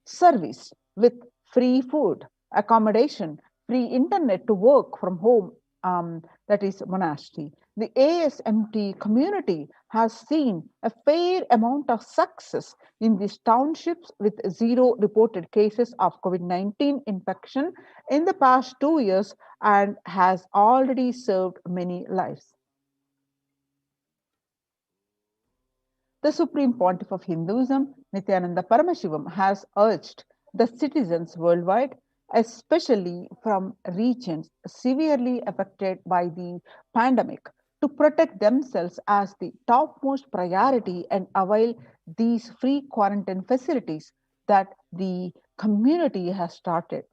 service with free food, accommodation, free internet to work from home, that is monastery. The ASMT community has seen a fair amount of success in these townships with zero reported cases of COVID-19 infection in the past 2 years and has already served many lives. The Supreme Pontiff of Hinduism, Nithyananda Paramashivam, has urged the citizens worldwide, especially from regions severely affected by the pandemic, to protect themselves as the topmost priority and avail these free quarantine facilities that the community has started,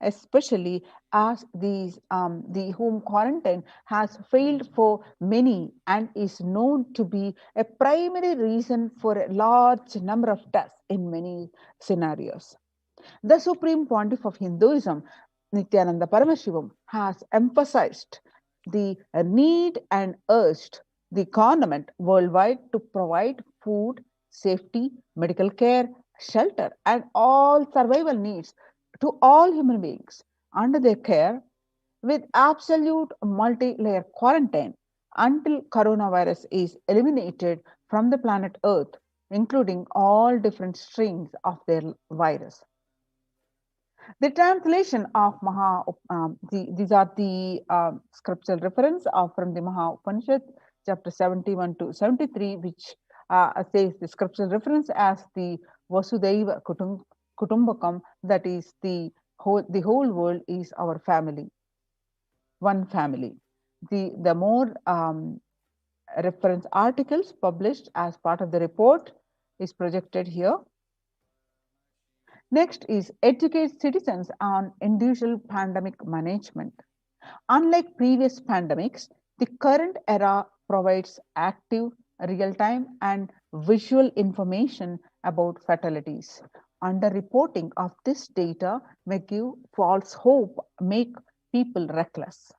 especially as the home quarantine has failed for many and is known to be a primary reason for a large number of deaths in many scenarios. The Supreme Pontiff of Hinduism, Nithyananda Paramashivam, has emphasized the need and urged the government worldwide to provide food, safety, medical care, shelter, and all survival needs to all human beings under their care with absolute multi-layer quarantine until coronavirus is eliminated from the planet Earth, including all different strains of their virus. The translation of these are the scriptural reference from the Maha Upanishad, chapter 71 to 73, which says the scriptural reference as the Vasudhaiva Kutumbakam, that is the whole world is our family, one family. The more reference articles published as part of the report is projected here. Next is educate citizens on individual pandemic management. Unlike previous pandemics, the current era provides active, real-time, and visual information about fatalities. Underreporting of this data may give false hope, make people reckless.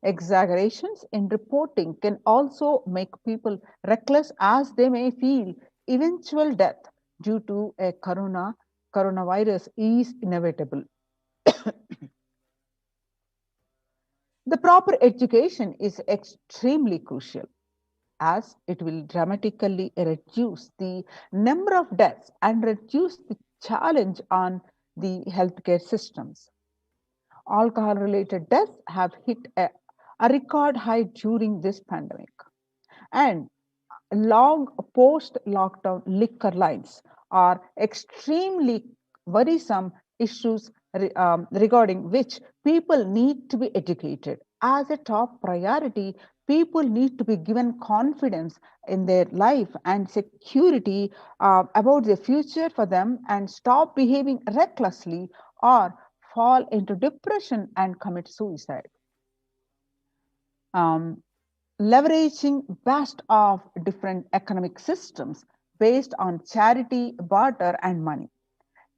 Exaggerations in reporting can also make people reckless as they may feel eventual death due to a coronavirus is inevitable. The proper education is extremely crucial as it will dramatically reduce the number of deaths and reduce the challenge on the healthcare systems. Alcohol-related deaths have hit a record high during this pandemic, and long post-lockdown liquor lines are extremely worrisome issues regarding which people need to be educated. As a top priority, people need to be given confidence in their life and security about the future for them and stop behaving recklessly or fall into depression and commit suicide. Leveraging best of different economic systems based on charity, barter, and money.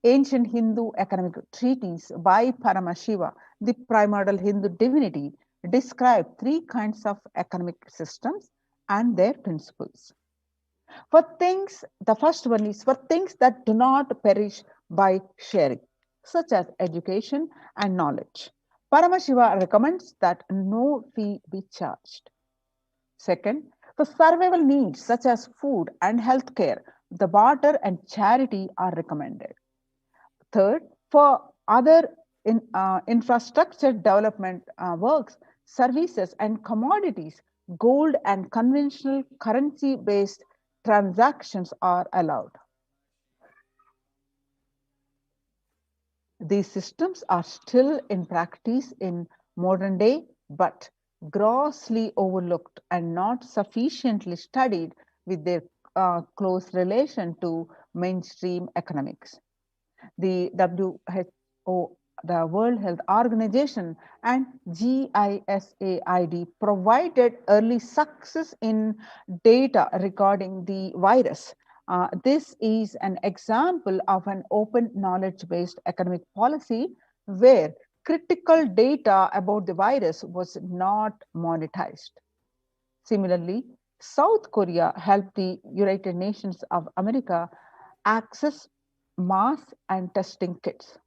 Ancient Hindu economic treatise by Paramashiva, the primordial Hindu divinity, describe 3 kinds of economic systems and their principles. For things, the first one is for things that do not perish by sharing, such as education and knowledge. Paramashiva recommends that no fee be charged. Second, for survival needs such as food and healthcare, the barter and charity are recommended. Third, for other infrastructure development works, services, and commodities, gold and conventional currency-based transactions are allowed. These systems are still in practice in modern day, but grossly overlooked and not sufficiently studied with their close relation to mainstream economics. The WHO the World Health Organization and GISAID provided early success in data regarding the virus. This is an example of an open knowledge-based academic policy where critical data about the virus was not monetized. Similarly, South Korea helped the United Nations of America access mass and testing kits.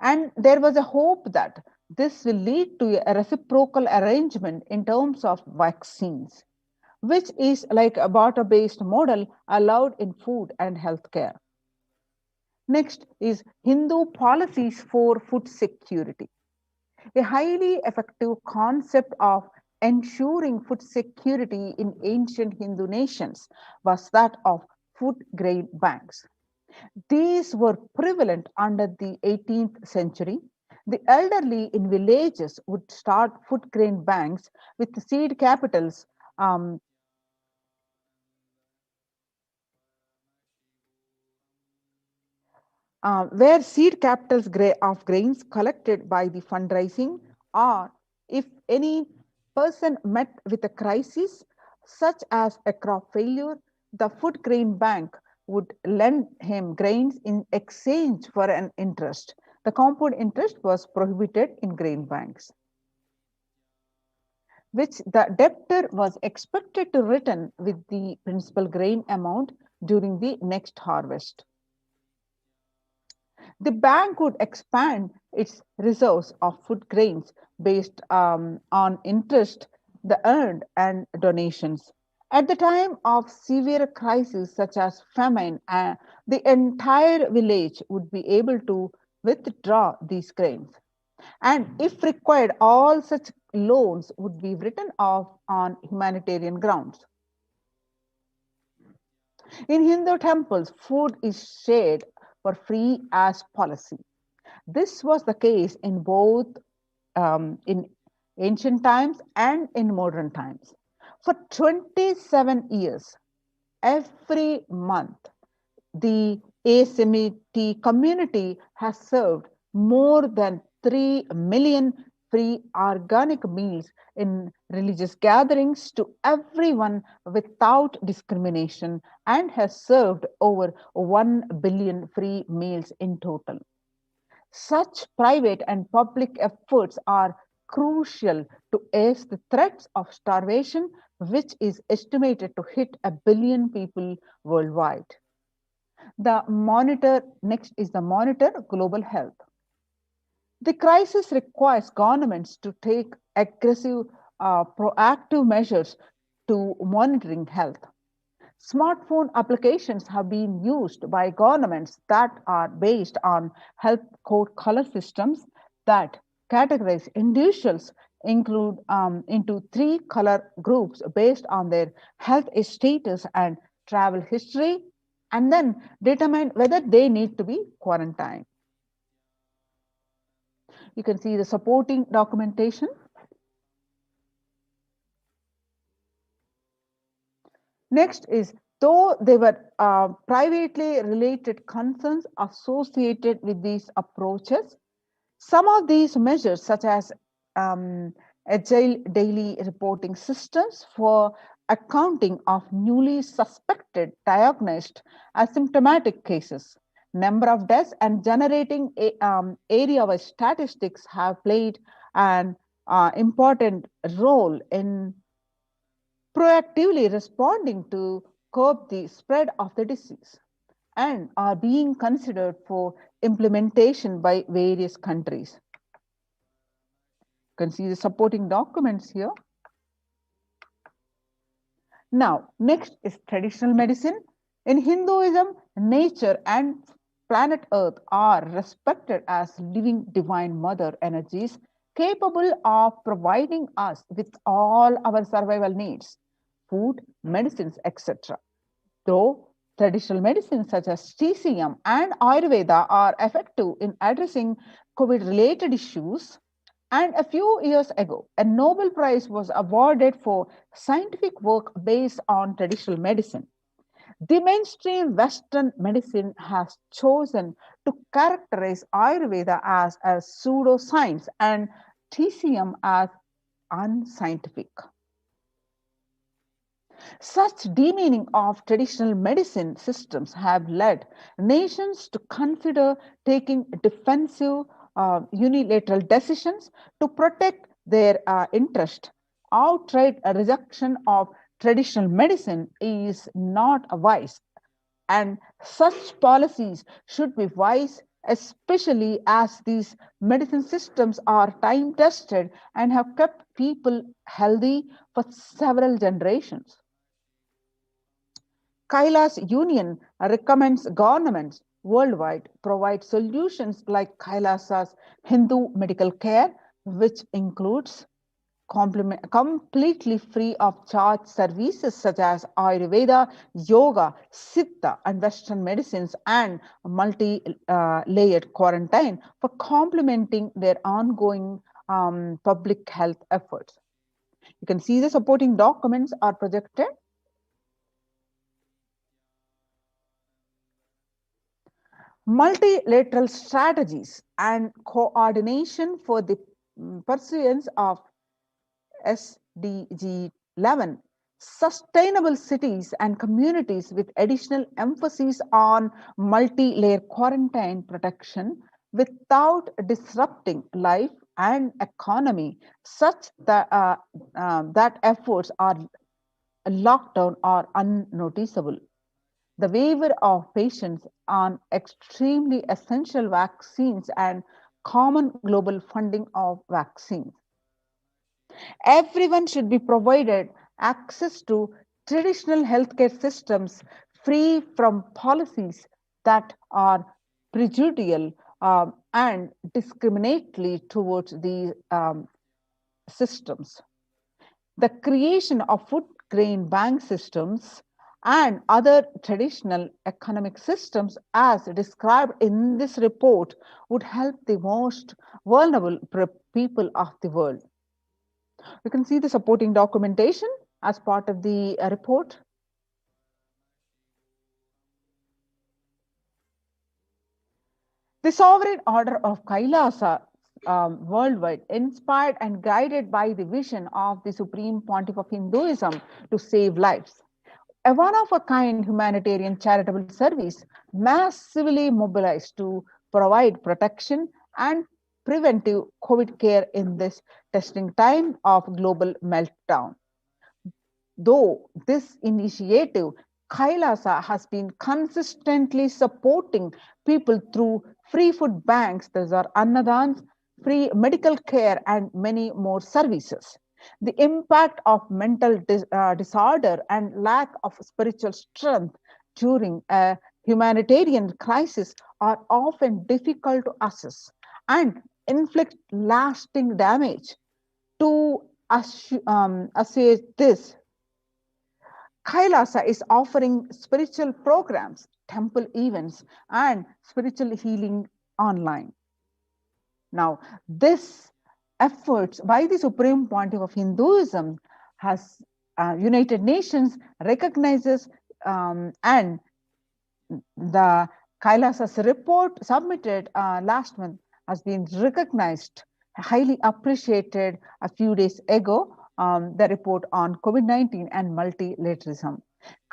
And there was a hope that this will lead to a reciprocal arrangement in terms of vaccines, which is like a barter-based model allowed in food and healthcare. Next is Hindu policies for food security. A highly effective concept of ensuring food security in ancient Hindu nations was that of food grain banks. These were prevalent under the 18th century. The elderly in villages would start food grain banks with seed capitals where seed capitals of grains collected by the fundraising, or if any person met with a crisis such as a crop failure, the food grain bank would lend him grains in exchange for an interest. The compound interest was prohibited in grain banks, which the debtor was expected to return with the principal grain amount during the next harvest. The bank would expand its reserves of food grains based on interest, the earned, and donations. At the time of severe crises such as famine, the entire village would be able to withdraw these grains. And if required, all such loans would be written off on humanitarian grounds. In Hindu temples, food is shared for free as policy. This was the case in both in ancient times and in modern times. For 27 years, every month, the Assamite community has served more than 3 million free organic meals in religious gatherings to everyone without discrimination and has served over 1 billion free meals in total. Such private and public efforts are crucial to ease the threats of starvation, which is estimated to hit 1 billion people worldwide. Next is the monitor global health. The crisis requires governments to take aggressive, proactive measures to monitoring health. Smartphone applications have been used by governments that are based on health code color systems that categorize individuals into 3 color groups based on their health status and travel history, and then determine whether they need to be quarantined. You can see the supporting documentation. Next is, though there were privately related concerns associated with these approaches, some of these measures, such as agile daily reporting systems for accounting of newly suspected diagnosed asymptomatic cases, number of deaths, and generating area-wide statistics have played an important role in proactively responding to curb the spread of the disease and are being considered for implementation by various countries. You can see the supporting documents here. Now, next is traditional medicine. In Hinduism, nature and planet Earth are respected as living divine mother energies capable of providing us with all our survival needs, food, medicines, etc. Though traditional medicines such as TCM and Ayurveda are effective in addressing COVID-related issues, and a few years ago, a Nobel Prize was awarded for scientific work based on traditional medicine. The mainstream Western medicine has chosen to characterize Ayurveda as a pseudoscience and TCM as unscientific. Such demeaning of traditional medicine systems have led nations to consider taking defensive unilateral decisions to protect their interest. Outright rejection of traditional medicine is not wise, and such policies should be wise, especially as these medicine systems are time tested and have kept people healthy for several generations. Kailasa Union recommends governments worldwide provide solutions like Kailasa's Hindu medical care, which includes completely free of charge services such as Ayurveda, yoga, Siddha, and Western medicines, and multi-layered quarantine for complementing their ongoing public health efforts. You can see the supporting documents are projected. Multilateral strategies and coordination for the pursuance of SDG 11, sustainable cities and communities with additional emphasis on multi-layer quarantine protection without disrupting life and economy, such that efforts are lockdown are unnoticeable. The waiver of patients on extremely essential vaccines and common global funding of vaccines. Everyone should be provided access to traditional healthcare systems free from policies that are prejudicial and discriminatory towards these systems. The creation of food grain bank systems and other traditional economic systems as described in this report would help the most vulnerable people of the world. You can see the supporting documentation as part of the report. The sovereign order of Kailasa worldwide, inspired and guided by the vision of the Supreme Pontiff of Hinduism to save lives. A one-of-a-kind humanitarian charitable service massively mobilized to provide protection and preventive COVID care in this testing time of global meltdown. Though this initiative, Kailasa has been consistently supporting people through free food banks, those are annadans, free medical care, and many more services. The impact of mental disorder and lack of spiritual strength during a humanitarian crisis are often difficult to assess and inflict lasting damage. To assess this, Kailasa is offering spiritual programs, temple events, and spiritual healing online. Now, this efforts by the Supreme Pontiff of Hinduism has United Nations recognizes and the Kailasa's report submitted last month has been recognized, highly appreciated a few days ago, the report on COVID-19 and multilateralism.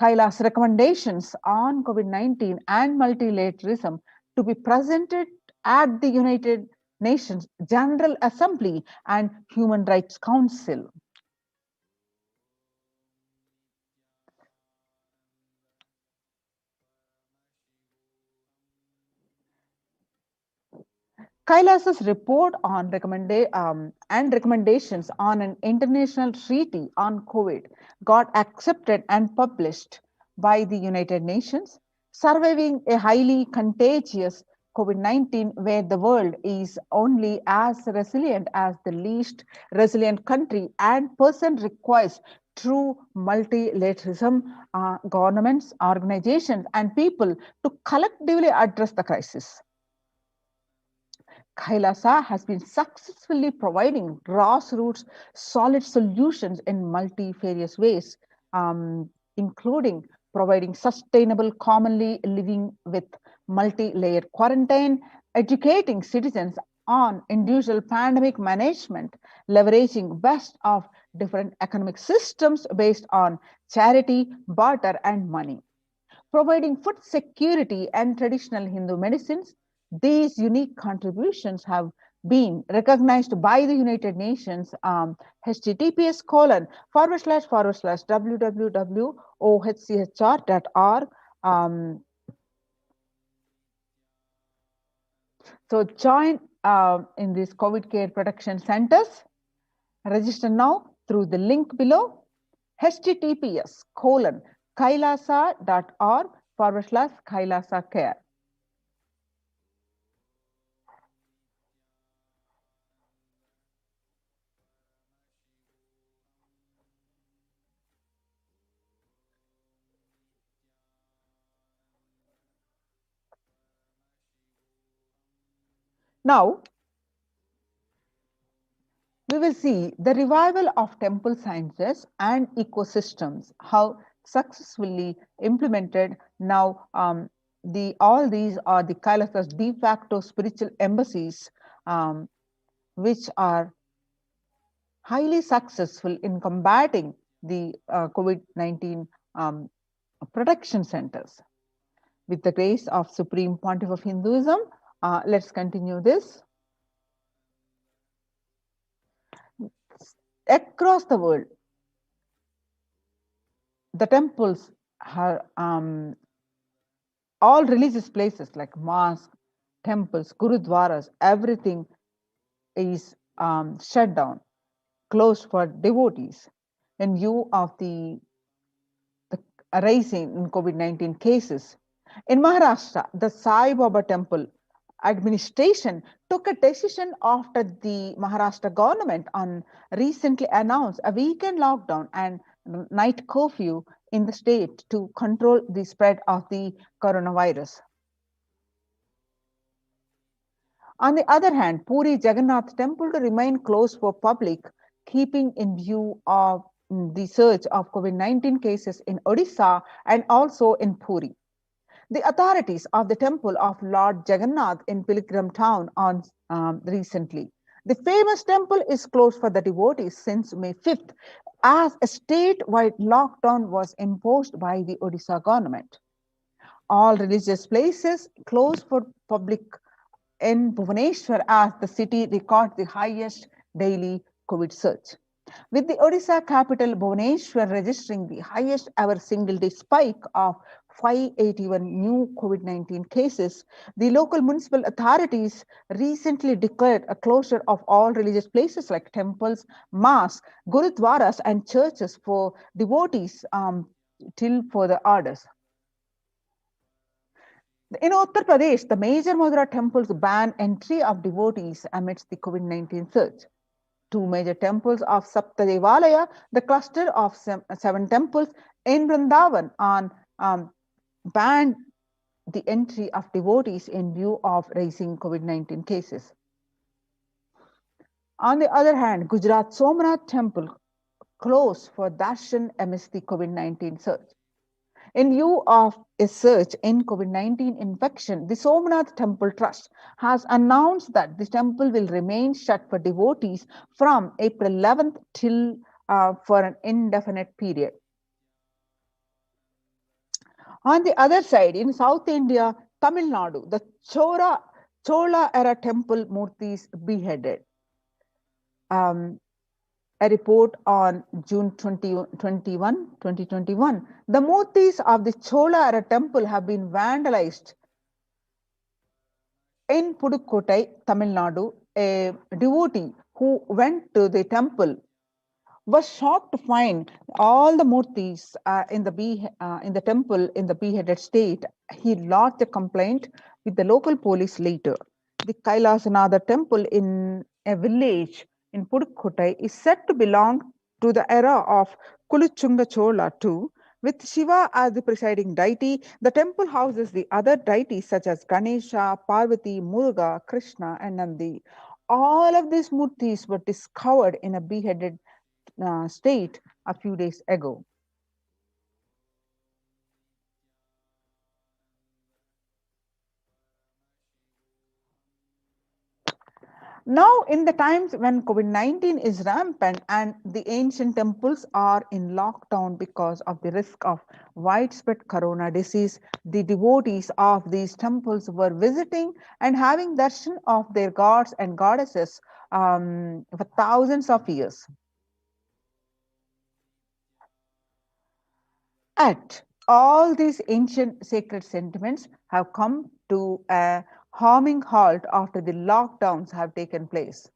Kailasa's recommendations on COVID-19 and multilateralism to be presented at the United Nations General Assembly and Human Rights Council. Kailasa's report on recommendations on an international treaty on COVID got accepted and published by the United Nations, surviving a highly contagious COVID-19 where the world is only as resilient as the least resilient country and person requires true multilateralism, governments, organizations, and people to collectively address the crisis. Kailasa has been successfully providing grassroots solid solutions in multifarious ways, including providing sustainable, commonly living with multi-layered quarantine, educating citizens on individual pandemic management, leveraging best of different economic systems based on charity, barter, and money, providing food security and traditional Hindu medicines. These unique contributions have been recognized by the United Nations, https://www.ohchr.org. So join in these COVID care protection centers. Register now through the link below, https://kailasa.org/Kailasa care. Now, we will see the revival of temple sciences and ecosystems, how successfully implemented now. All these are the Kailasa's de facto spiritual embassies, which are highly successful in combating the COVID-19 protection centers. With the grace of Supreme Pontiff of Hinduism, let's continue this. Across the world, the temples are all religious places like mosques, temples, gurudwaras, everything is shut down, closed for devotees in view of the rising in COVID-19 cases. In Maharashtra, the Sai Baba temple administration took a decision after the Maharashtra government recently announced a weekend lockdown and night curfew in the state to control the spread of the coronavirus. On the other hand, Puri Jagannath temple to remain closed for public, keeping in view of the surge of COVID-19 cases in Odisha and also in Puri. The authorities of the temple of Lord Jagannath in Pilgrim town recently. The famous temple is closed for the devotees since May 5th, as a statewide lockdown was imposed by the Odisha government. All religious places closed for public in Bhubaneswar as the city records the highest daily COVID surge, with the Odisha capital Bhubaneswar registering the highest ever single-day spike of 581 new COVID-19 cases. The local municipal authorities recently declared a closure of all religious places like temples, mosques, gurudwaras, and churches for devotees till further orders. In Uttar Pradesh, the major Madura temples ban entry of devotees amidst the COVID-19 surge. Two major temples of Sapta Devalaya, the cluster of 7 temples in Vrindavan, banned the entry of devotees in view of rising COVID-19 cases. On the other hand, Gujarat Somnath temple closed for darshan amidst the COVID-19 surge. In view of a surge in COVID-19 infection, the Somnath Temple Trust has announced that the temple will remain shut for devotees from April 11th till for an indefinite period. On the other side, in South India, Tamil Nadu, the Chola era temple murtis beheaded. A report on June 2021, the murtis of the Chola era temple have been vandalized. In Pudukkottai, Tamil Nadu, a devotee who went to the temple was shocked to find all the murtis in the temple in the beheaded state. He lodged a complaint with the local police later. The Kailasa temple in a village in Pudukkottai is said to belong to the era of Kuluchunga Chola too. With Shiva as the presiding deity, the temple houses the other deities such as Ganesha, Parvati, Muruga, Krishna, and Nandi. All of these murtis were discovered in a beheaded state a few days ago. Now, in the times when COVID-19 is rampant and the ancient temples are in lockdown because of the risk of widespread corona disease, the devotees of these temples were visiting and having darshan of their gods and goddesses for thousands of years. At all these ancient sacred sentiments have come to a harming halt after the lockdowns have taken place.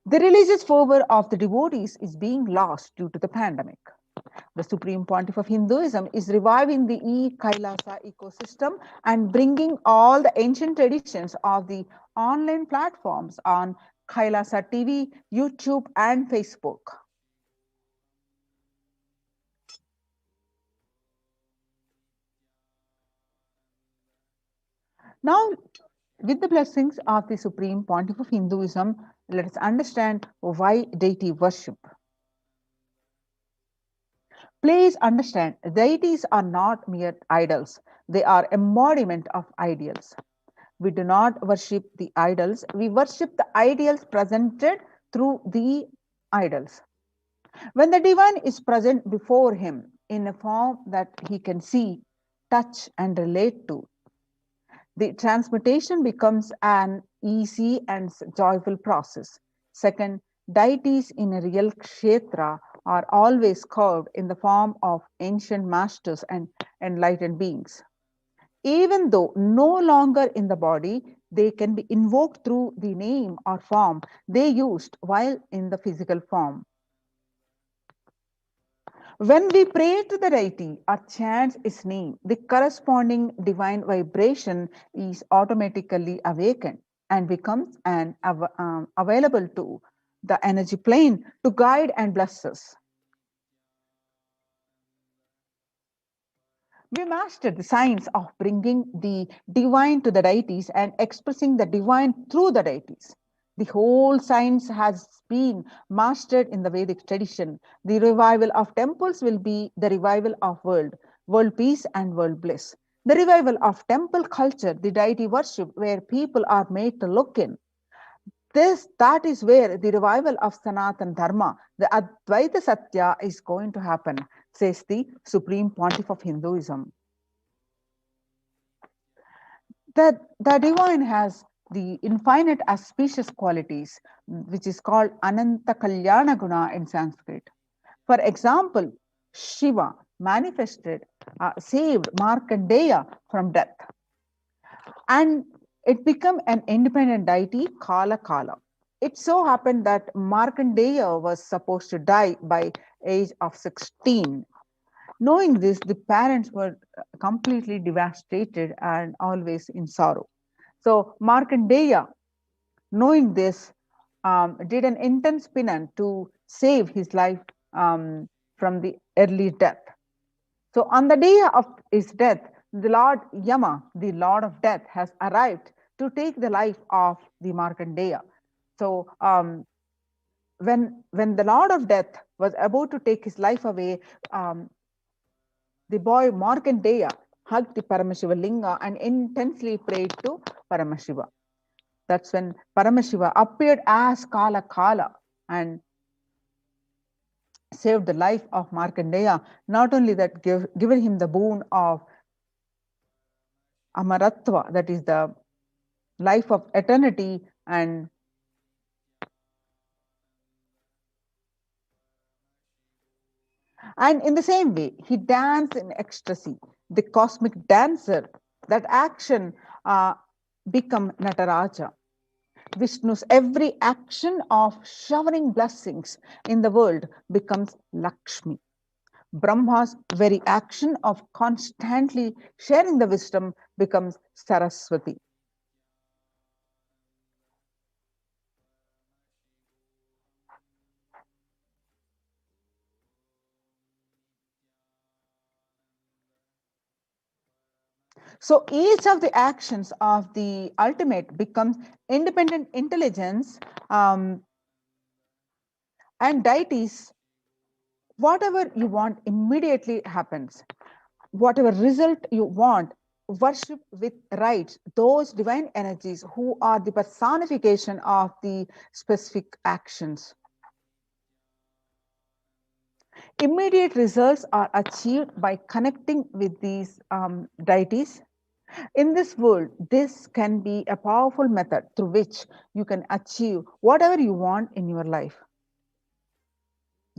The religious fervor of the devotees is being lost due to the pandemic. The Supreme Pontiff of Hinduism is reviving the Kailasa ecosystem and bringing all the ancient traditions of the online platforms on Kailasa TV, YouTube, and Facebook. Now, with the blessings of the Supreme Pontiff of Hinduism, let us understand why deity worship. Please understand, deities are not mere idols. They are embodiment of ideals. We do not worship the idols. We worship the ideals presented through the idols. When the divine is present before him in a form that he can see, touch, and relate to, the transmutation becomes an easy and joyful process. Second, deities in a real kshetra are always carved in the form of ancient masters and enlightened beings. Even though no longer in the body, they can be invoked through the name or form they used while in the physical form. When we pray to the deity or chant its name, the corresponding divine vibration is automatically awakened and becomes available to the energy plane to guide and bless us. We mastered the science of bringing the divine to the deities and expressing the divine through the deities. The whole science has been mastered in the Vedic tradition. The revival of temples will be the revival of world peace and world bliss. The revival of temple culture, the deity worship, where people are made to look in. That is where the revival of Sanatan Dharma, the Advaita Satya, is going to happen, says the Supreme Pontiff of Hinduism. The divine has the infinite auspicious qualities, which is called Ananta Kalyana Guna in Sanskrit. For example, Shiva manifested, saved Markandeya from death, and it became an independent deity, Kala Kala. It so happened that Markandeya was supposed to die by age of 16. Knowing this, the parents were completely devastated and always in sorrow. So Markandeya, knowing this, did an intense penance to save his life from the early death. So on the day of his death, the Lord Yama, the Lord of Death, has arrived to take the life of the Markandeya. So when the Lord of Death was about to take his life away, the boy Markandeya hugged the Paramashiva Linga and intensely prayed to Paramashiva. That's when Paramashiva appeared as Kala Kala and saved the life of Markandeya. Not only that, given him the boon of Amaratva, that is the life of eternity, and in the same way, he danced in ecstasy, the cosmic dancer. That action become Nataraja. Vishnu's every action of showering blessings in the world becomes Lakshmi. Brahma's very action of constantly sharing the wisdom becomes Saraswati. So each of the actions of the ultimate becomes independent intelligence, and deities, whatever you want immediately happens. Whatever result you want worship with rites those divine energies who are the personification of the specific actions. Immediate results are achieved by connecting with these deities. In this world, this can be a powerful method through which you can achieve whatever you want in your life.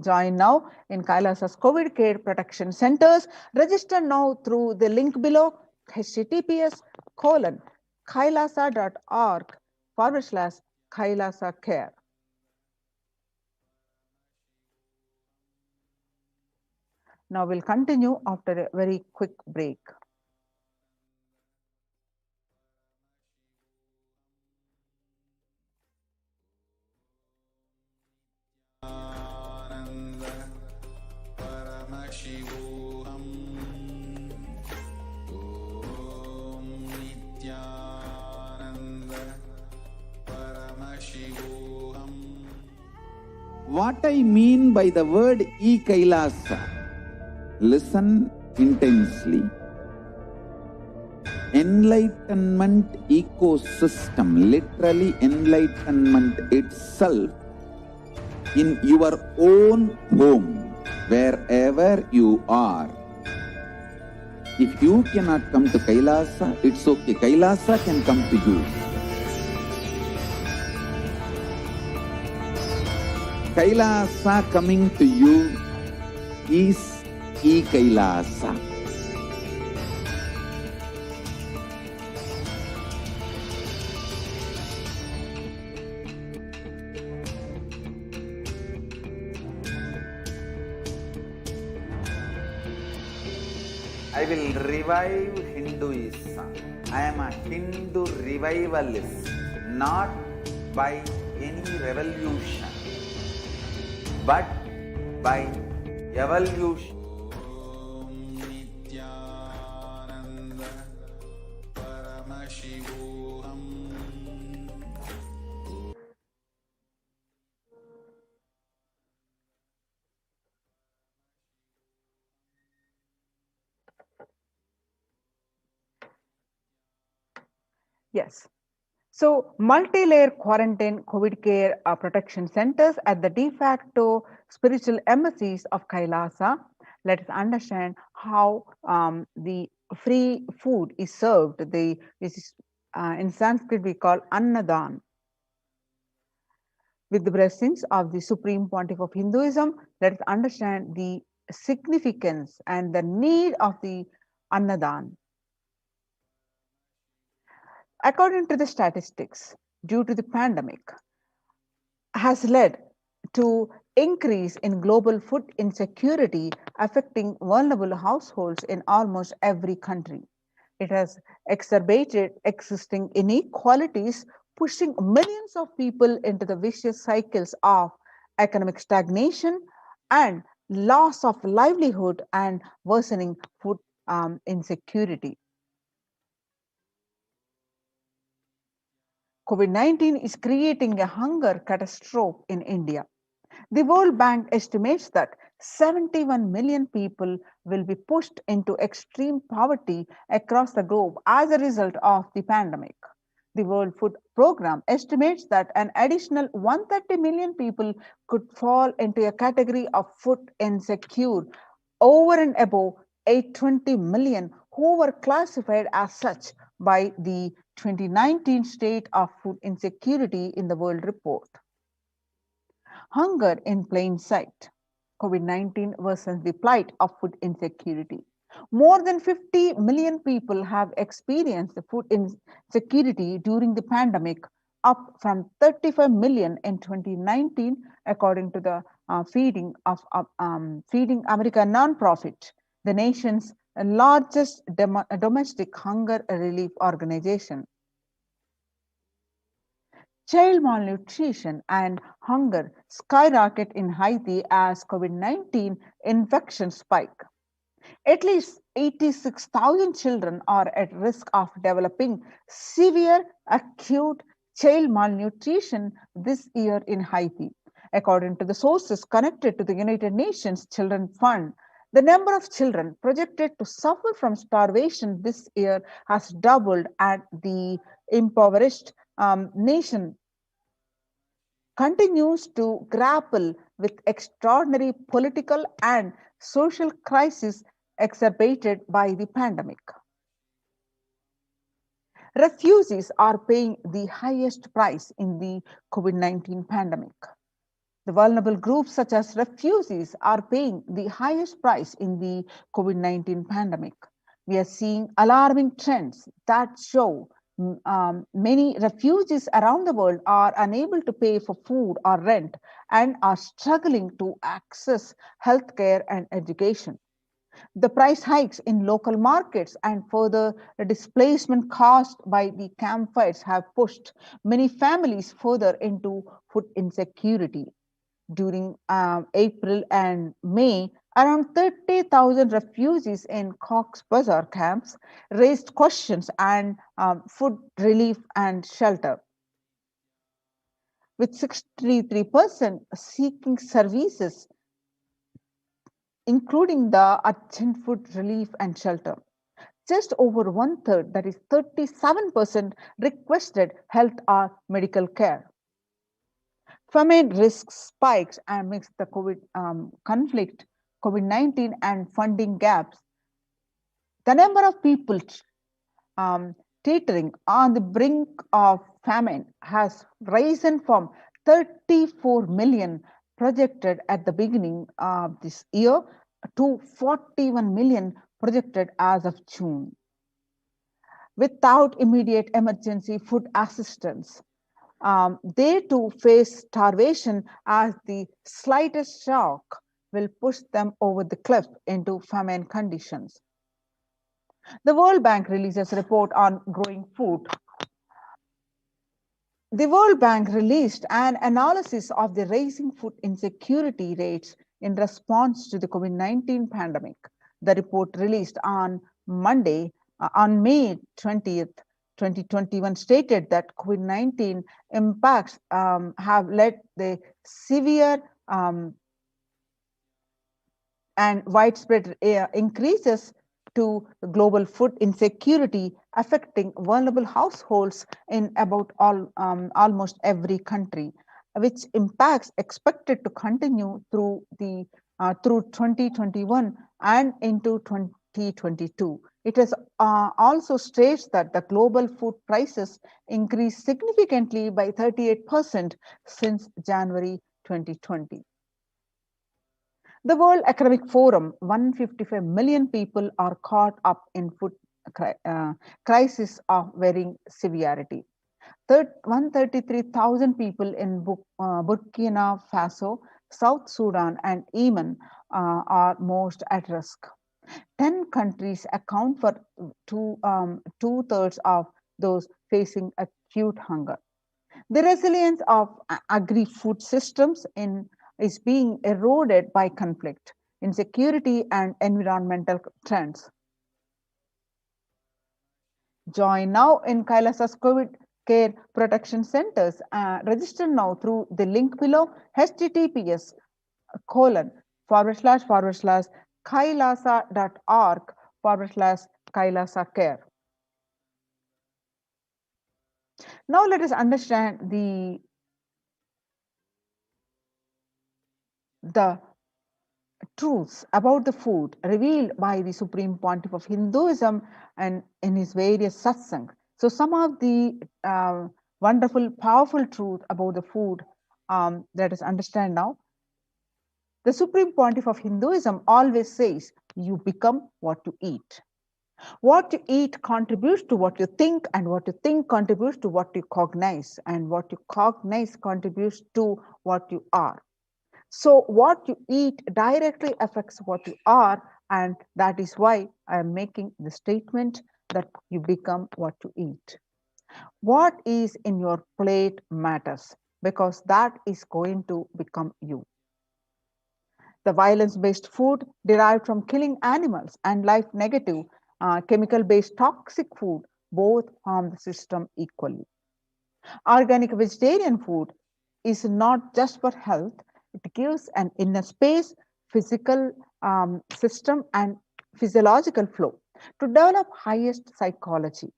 Join now in Kailasa's COVID care protection centers. Register now through the link below, https://kailasa.org/Kailasa care. Now we'll continue after a very quick break. Paramashivoham. Om Nithyananda Paramashivoham. What I mean by the word Kailasa, listen intensely. Enlightenment ecosystem, literally enlightenment itself, in your own home, wherever you are. If you cannot come to Kailasa, it's okay. Kailasa can come to you. Kailasa coming to you is Kailasa. I will revive Hinduism. I am a Hindu revivalist, not by any revolution, but by evolution. Om Nithyananda Paramashivoham. Yes. So, multi-layer quarantine COVID care protection centers at the de facto spiritual embassies of Kailasa. Let us understand how the free food is served. This is, in Sanskrit we call Annadan. With the blessings of the Supreme Pontiff of Hinduism, let us understand the significance and the need of the Annadan. According to the statistics, due to the pandemic, has led to increase in global food insecurity affecting vulnerable households in almost every country. It has exacerbated existing inequalities, pushing millions of people into the vicious cycles of economic stagnation and loss of livelihood and worsening food insecurity. COVID-19 is creating a hunger catastrophe in India. The World Bank estimates that 71 million people will be pushed into extreme poverty across the globe as a result of the pandemic. The World Food Programme estimates that an additional 130 million people could fall into a category of food insecure, over and above 820 million who were classified as such by the 2019 State of Food Insecurity in the World Report. Hunger in plain sight. COVID-19 worsens the plight of food insecurity. More than 50 million people have experienced food insecurity during the pandemic, up from 35 million in 2019, according to the Feeding America nonprofit, the nation's largest domestic hunger relief organization. Child malnutrition and hunger skyrocket in Haiti as COVID-19 infections spike. At least 86,000 children are at risk of developing severe acute child malnutrition this year in Haiti. According to the sources connected to the United Nations Children Fund, The number of children projected to suffer from starvation this year has doubled, and the impoverished nation continues to grapple with extraordinary political and social crises exacerbated by the pandemic. Refugees are paying the highest price in the COVID-19 pandemic. The vulnerable groups such as refugees are paying the highest price in the COVID-19 pandemic. We are seeing alarming trends that show many refugees around the world are unable to pay for food or rent and are struggling to access healthcare and education. The price hikes in local markets and further displacement caused by the campfires have pushed many families further into food insecurity. During April and May, around 30,000 refugees in Cox's Bazar camps raised questions and food relief and shelter, with 63% seeking services, including the urgent food relief and shelter. Just over one third, that is 37%, requested health or medical care. Famine risk spikes amidst the COVID conflict, COVID-19 and funding gaps. The number of people teetering on the brink of famine has risen from 34 million projected at the beginning of this year to 41 million projected as of June. Without immediate emergency food assistance, they too face starvation, as the slightest shock will push them over the cliff into famine conditions. The World Bank releases a report on growing food. The World Bank released an analysis of the rising food insecurity rates in response to the COVID-19 pandemic. The report, released on Monday, on May 20th, 2021, stated that COVID-19 impacts have led the severe and widespread increases to global food insecurity, affecting vulnerable households in about almost every country, which impacts expected to continue through 2021 and into 2022. It has also states that the global food prices increased significantly by 38% since January 2020. The World Economic Forum, 155 million people are caught up in food crisis of varying severity. 133,000 people in Burkina Faso, South Sudan, and Yemen are most at risk. 10 countries account for two-thirds of those facing acute hunger. The resilience of agri-food systems is being eroded by conflict, insecurity, and environmental trends. Join now in Kailasa's COVID care protection centers. Register now through the link below, https://kailasa.org/Kailasa care. Now let us understand the truths about the food revealed by the Supreme Pontiff of Hinduism and in his various satsang. So some of the wonderful, powerful truth about the food, let us understand now. The Supreme Pontiff of Hinduism always says, you become what you eat. What you eat contributes to what you think, and what you think contributes to what you cognize, and what you cognize contributes to what you are. So what you eat directly affects what you are, and that is why I am making the statement that you become what you eat. What is in your plate matters, because that is going to become you. The violence-based food derived from killing animals and life-negative chemical-based toxic food both harm the system equally. Organic vegetarian food is not just for health, it gives an inner space physical system and physiological flow, to develop highest psychology.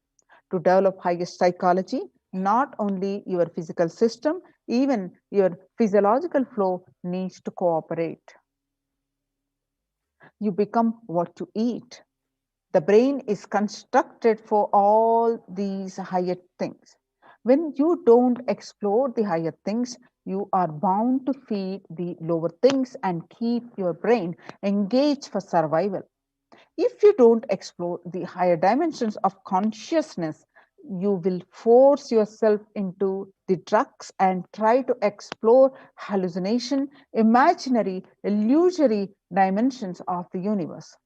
To develop highest psychology, not only your physical system, even your physiological flow needs to cooperate. You become what you eat. The brain is constructed for all these higher things. When you don't explore the higher things, you are bound to feed the lower things and keep your brain engaged for survival. If you don't explore the higher dimensions of consciousness, you will force yourself into the drugs and try to explore hallucination, imaginary, illusory dimensions of the universe.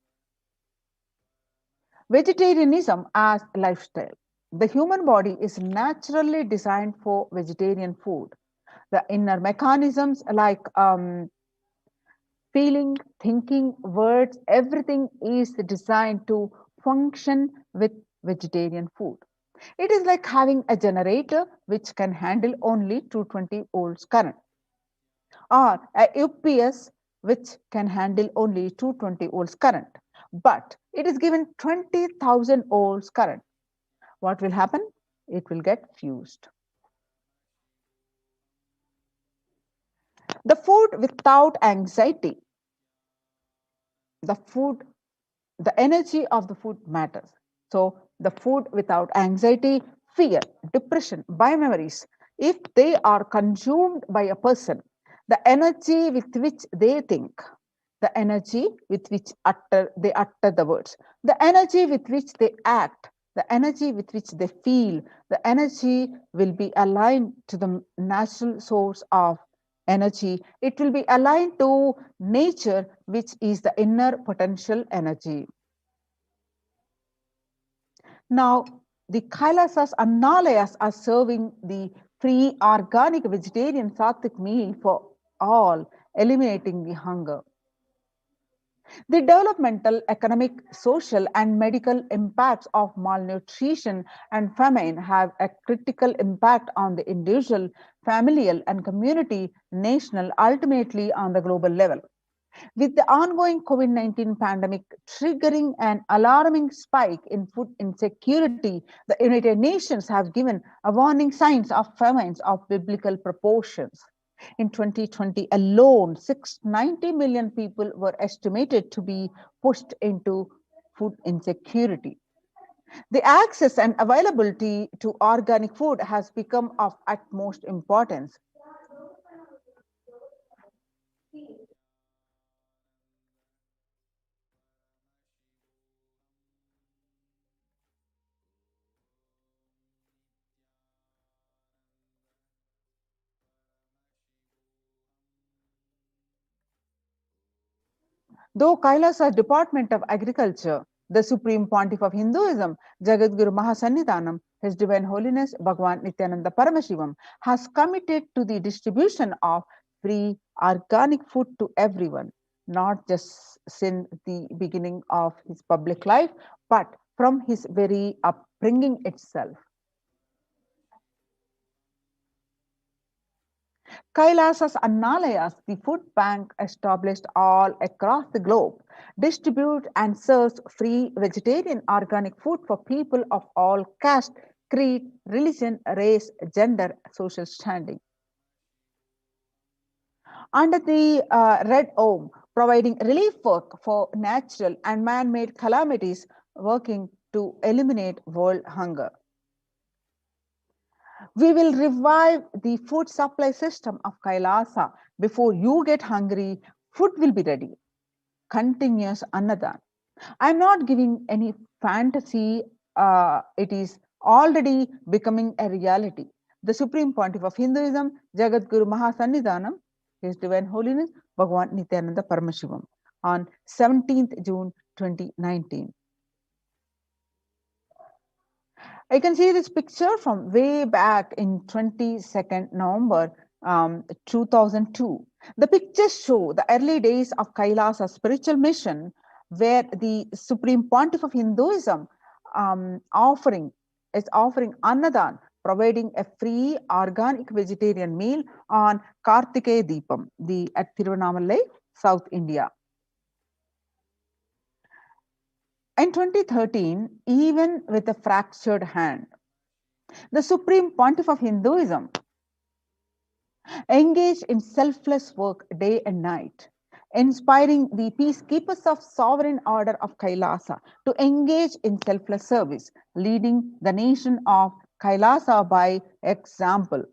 Vegetarianism as lifestyle. The human body is naturally designed for vegetarian food. The inner mechanisms like feeling, thinking, words, everything is designed to function with vegetarian food. It is like having a generator which can handle only 220 volts current, or a UPS which can handle only 220 volts current, but it is given 20,000 volts current. What will happen? It will get fused. The food without anxiety. The energy of the food matters. So the food without anxiety, fear, depression, by memories, if they are consumed by a person, the energy with which they think, the energy with which they utter the words, the energy with which they act, the energy with which they feel, the energy will be aligned to the natural source of energy. It will be aligned to nature, which is the inner potential energy. Now, the Kailasas and Nalayas are serving the free organic vegetarian sattvic meal for all, eliminating the hunger. The developmental, economic, social, and medical impacts of malnutrition and famine have a critical impact on the individual, familial, and community, national, ultimately on the global level. With the ongoing COVID-19 pandemic triggering an alarming spike in food insecurity, the United Nations have given a warning signs of famines of biblical proportions. In 2020 alone, 690 million people were estimated to be pushed into food insecurity. The access and availability to organic food has become of utmost importance. Though Kailasa Department of Agriculture, the Supreme Pontiff of Hinduism, Jagadguru Mahasannidhanam, His Divine Holiness Bhagavan Nithyananda Paramashivam, has committed to the distribution of free organic food to everyone, not just since the beginning of his public life, but from his very upbringing itself. Kailasas and Nalayas, the food bank established all across the globe, distribute and serves free vegetarian organic food for people of all caste, creed, religion, race, gender, social standing. Under the Red Om, providing relief work for natural and man-made calamities, working to eliminate world hunger. We will revive the food supply system of Kailasa. Before you get hungry, food will be ready. Continuous Annadan. I'm not giving any fantasy. It is already becoming a reality. The Supreme Pontiff of Hinduism, Jagadguru Mahasannidhanam, His Divine Holiness Bhagavan Nithyananda Paramashivam, on 17th June 2019. I can see this picture from way back in 22nd November 2002. The pictures show the early days of Kailasa spiritual mission, where the Supreme Pontiff of Hinduism is offering Annadan, providing a free organic vegetarian meal on Kartikeya Deepam, at Tiruvannamalai, South India. In 2013, even with a fractured hand, the Supreme Pontiff of Hinduism engaged in selfless work day and night, inspiring the peacekeepers of sovereign order of Kailasa to engage in selfless service, leading the nation of Kailasa by example.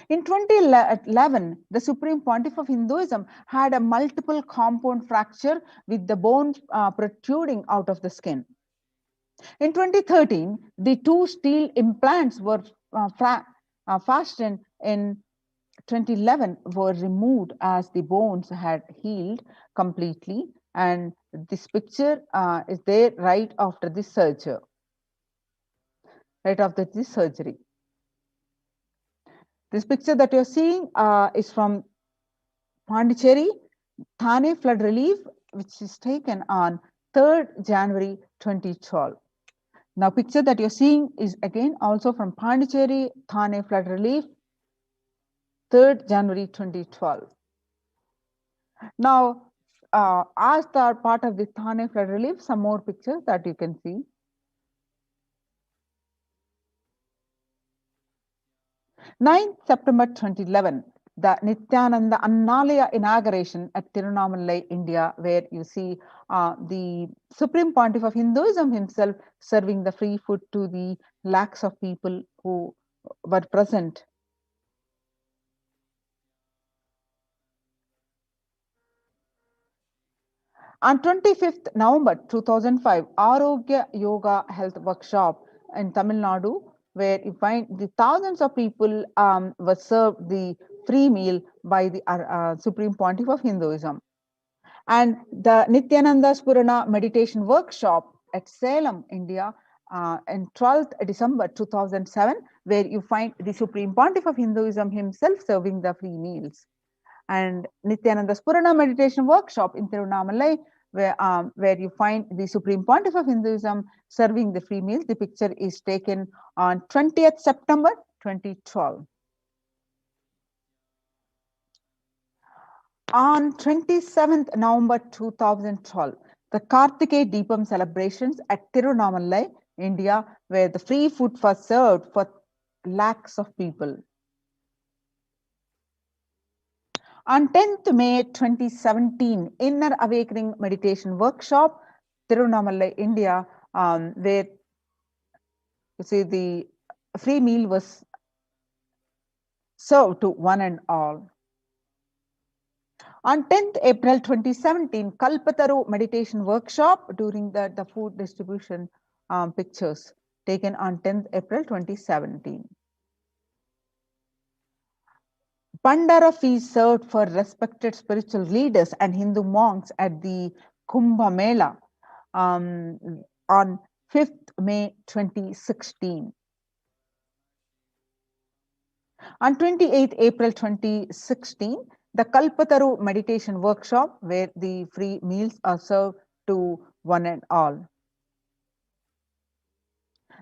In 2011, the Supreme Pontiff of Hinduism had a multiple compound fracture with the bone protruding out of the skin. In 2013, the two steel implants were fastened in 2011 were removed as the bones had healed completely, and this picture is there right after this surgery. This picture that you're seeing is from Pondicherry, Thane flood relief, which is taken on 3rd January 2012. Now, picture that you're seeing is again also from Pondicherry, Thane flood relief, 3rd January 2012. Now, as the part of the Thane flood relief, some more pictures that you can see. 9th September 2011, the Nithyananda Annalaya inauguration at Tirunamalai, India, where you see the Supreme Pontiff of Hinduism himself serving the free food to the lakhs of people who were present. On 25th November 2005, Arogya Yoga Health Workshop in Tamil Nadu, where you find the thousands of people were served the free meal by the Supreme Pontiff of Hinduism. And the Nithyananda Spurana Meditation Workshop at Salem, India, in 12th December 2007, where you find the Supreme Pontiff of Hinduism himself serving the free meals. And Nithyananda Spurana Meditation Workshop in Tirunamalai, where you find the Supreme Pontiff of Hinduism serving the free meals. The picture is taken on 20th September 2012. On 27th November 2012, the Kartikeya Deepam celebrations at Tirunamalai, India, where the free food was served for lakhs of people. On 10th May 2017, Inner Awakening Meditation Workshop, Tirunamalai, India, where you see the free meal was served to one and all. On 10th April 2017, Kalpataru Meditation Workshop during the food distribution pictures taken on 10th April 2017. Bandara feast served for respected spiritual leaders and Hindu monks at the Kumbh Mela on 5th May 2016. On 28th April 2016, the Kalpataru Meditation Workshop, where the free meals are served to one and all.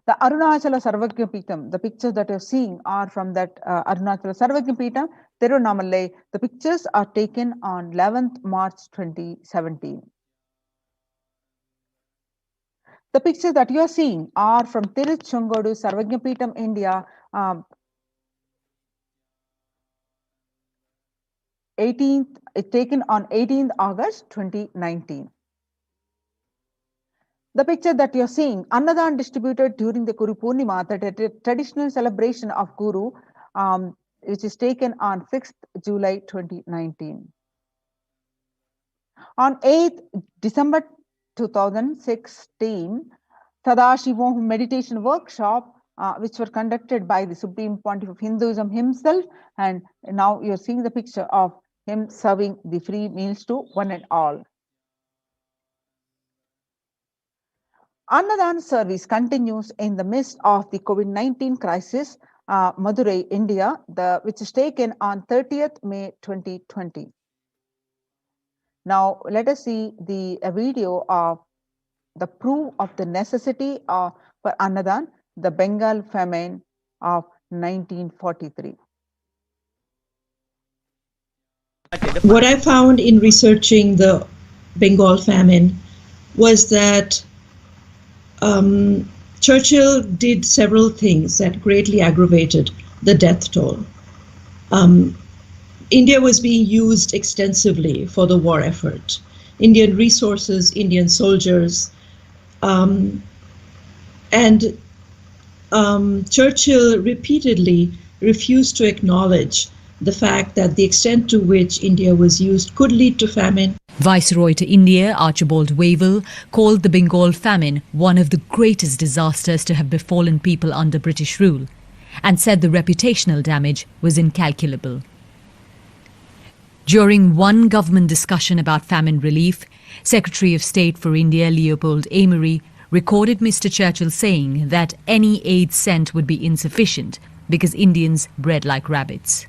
The Arunachala Sarvagya Peetham, the pictures that you're seeing are from that Arunachala Sarvagya Peetham, Tirunamalai. The pictures are taken on 11th March 2017. The pictures that you are seeing are from Tiruchengodu Sarvagya Peetham, India, taken on 18th August 2019. The picture that you're seeing, Annadan distributed during the Guru Purnima, the traditional celebration of Guru, which is taken on 6th July 2019. On 8th December 2016, Sadashivoham meditation workshop, which were conducted by the Supreme Pontiff of Hinduism himself, and now you're seeing the picture of him serving the free meals to one and all. Annadan service continues in the midst of the COVID-19 crisis, Madurai, India, which is taken on 30th May 2020. Now, let us see the video of the proof of the necessity for Annadan, the Bengal famine of 1943. What I found in researching the Bengal famine was that Churchill did several things that greatly aggravated the death toll. India was being used extensively for the war effort. Indian resources, Indian soldiers, and Churchill repeatedly refused to acknowledge the fact that the extent to which India was used could lead to famine. Viceroy to India, Archibald Wavell, called the Bengal famine one of the greatest disasters to have befallen people under British rule, and said the reputational damage was incalculable. During one government discussion about famine relief, Secretary of State for India Leopold Amery recorded Mr. Churchill saying that any aid sent would be insufficient because Indians bred like rabbits.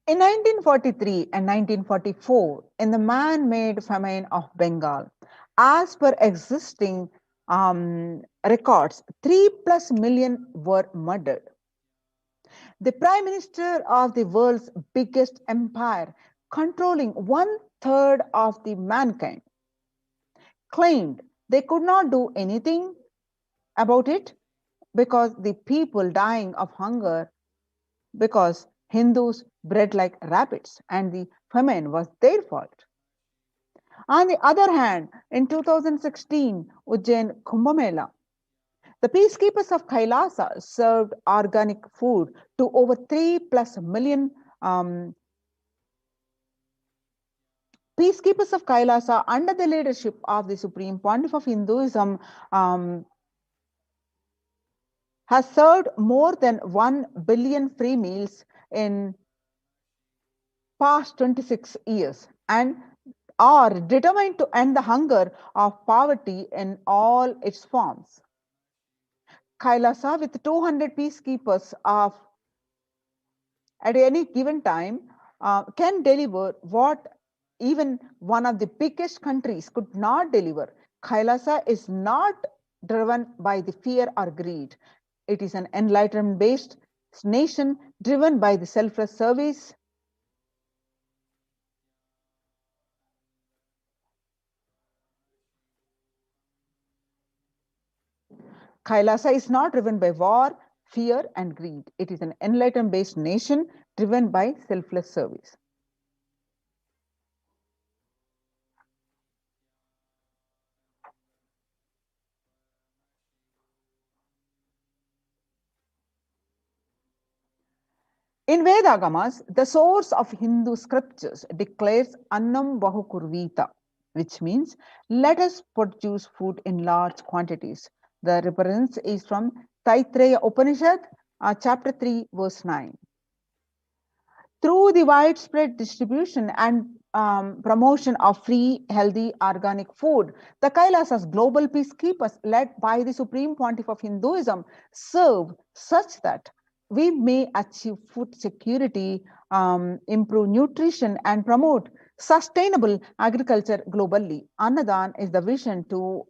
In 1943 and 1944, in the man-made famine of Bengal, as per existing records, 3+ million were murdered. The Prime Minister of the world's biggest empire, controlling 1/3 of the mankind, claimed they could not do anything about it because the people dying of hunger, because Hindus bred like rabbits and the famine was their fault. On the other hand, in 2016 Ujjain Kumbh Mela, the peacekeepers of Kailasa served organic food to over 3+ million peacekeepers of Kailasa under the leadership of the Supreme Pontiff of Hinduism has served more than 1 billion free meals in past 26 years and are determined to end the hunger of poverty in all its forms. Kailasa, with 200 peacekeepers at any given time, can deliver what even one of the biggest countries could not deliver. Kailasa is not driven by the fear or greed. It is an enlightenment-based nation driven by the selfless service. Kailasa is not driven by war, fear, and greed. It is an enlightenment-based nation driven by selfless service. In Vedagamas, the source of Hindu scriptures declares Annam Bahukurvita, which means let us produce food in large quantities. The reference is from Taittiriya Upanishad, chapter 3, verse 9. Through the widespread distribution and promotion of free, healthy, organic food, the Kailasa's global peacekeepers, led by the Supreme Pontiff of Hinduism, serve such that we may achieve food security, improve nutrition, and promote sustainable agriculture globally. Annadan is the vision to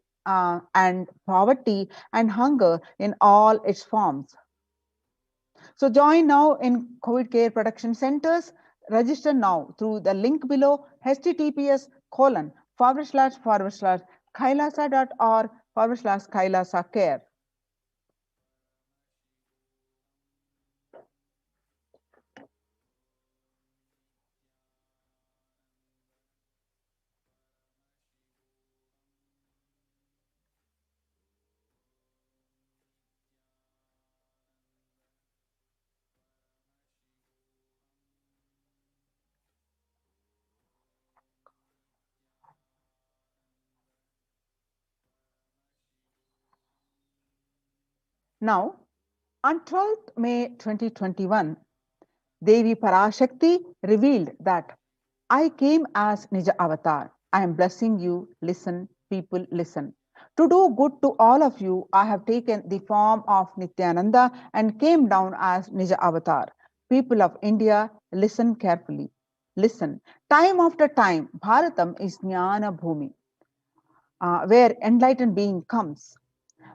end poverty and hunger in all its forms. So join now in COVID care production centers. Register now through the link below, https://kailasa.org/Kailasa care. Now, on 12th May 2021, Devi Parashakti revealed that I came as Nija Avatar. I am blessing you. Listen, people, listen. To do good to all of you, I have taken the form of Nithyananda and came down as Nija Avatar. People of India, listen carefully. Listen. Time after time, Bharatam is Jnana Bhumi, where enlightened being comes.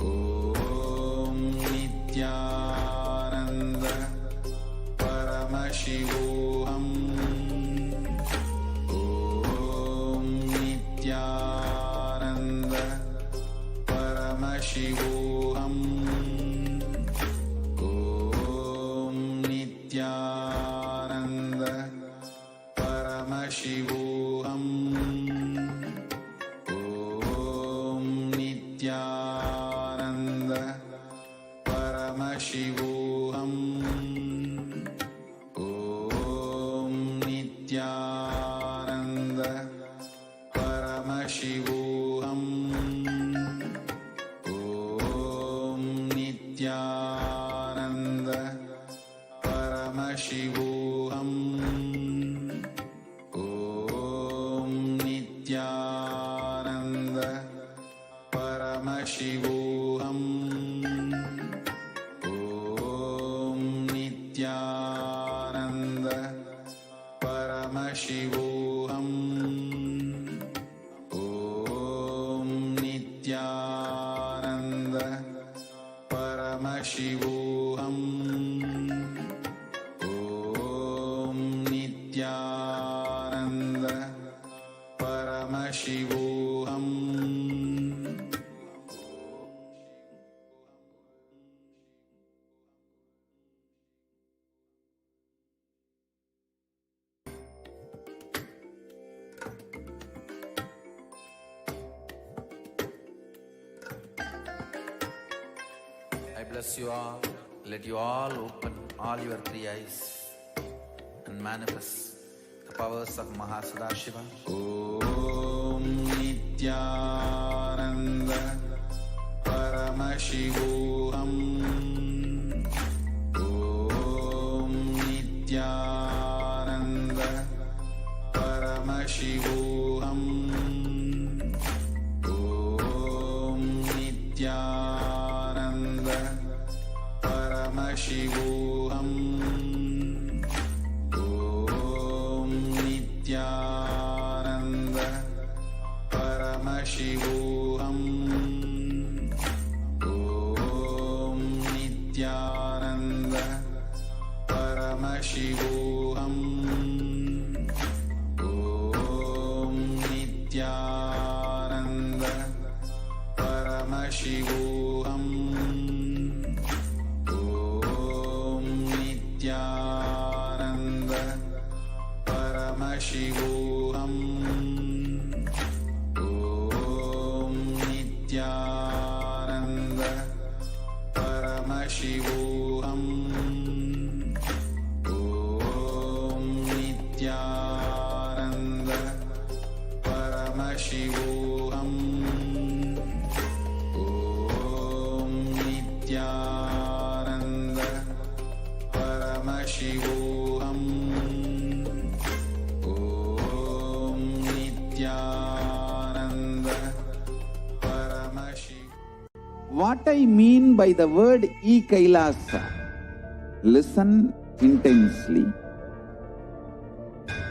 Om Nithyananda Paramashivoham. Nithyananda Paramashivoham. Om Nithyananda Paramashivoham. Om Nithyananda Paramashivoham. Om Nithyananda Paramashivoham. Om Nithyananda Paramashivoham. Om Nithyananda Paramashivoham. Om Nithyananda Paramashivoham. Om Nithyananda Paramashivoham. I bless you all. Let you all open all your three eyes and manifest the powers of Mahasadashiva. Om Nithyananda Paramashivoham. Om Nithyananda Paramashivoham. Om Nithyananda Paramashivoham. Om Nithyananda Paramashivoham. Om Nithyananda Paramashivoham. Om Nithyananda Paramashivoham. Om Nithyananda Paramashivoham. Om Nithyananda Paramashivoham. Om Nithyananda Paramashivoham. Om Nithyananda Paramashivoham. Om Nithyananda Paramashivoham. What I mean by the word Kailasa, listen intensely.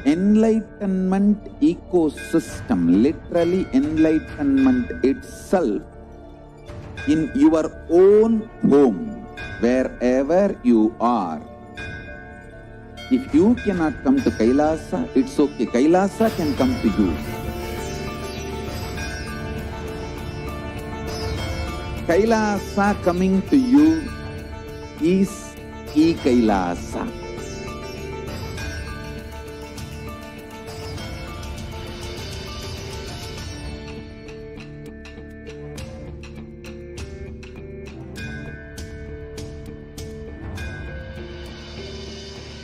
Enlightenment ecosystem, literally enlightenment itself, in your own home, wherever you are. If you cannot come to Kailasa, it's okay. Kailasa can come to you. Kailasa coming to you is Kailasa.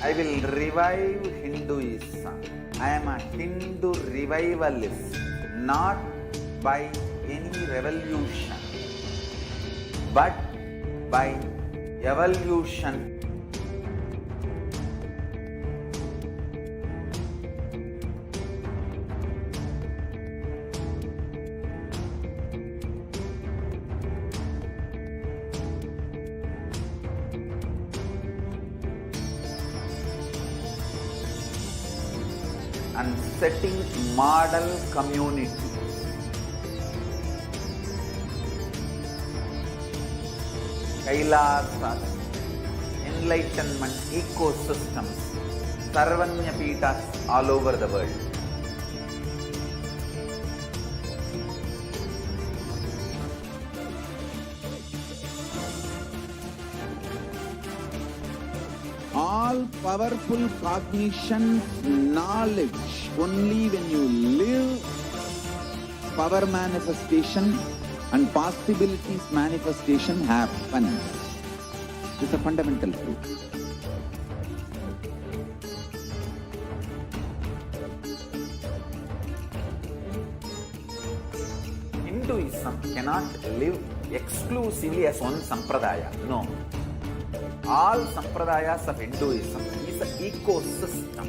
I will revive Hinduism. I am a Hindu revivalist, not by any revolution, but by evolution. And setting model community. Kailasa, enlightenment ecosystems, Sarvanya Pitas all over the world. all powerful cognition, knowledge, only when you live power manifestation and possibilities manifestation happen. This is a fundamental truth. Hinduism cannot live exclusively as one sampradaya. No. All sampradayas of Hinduism is an ecosystem.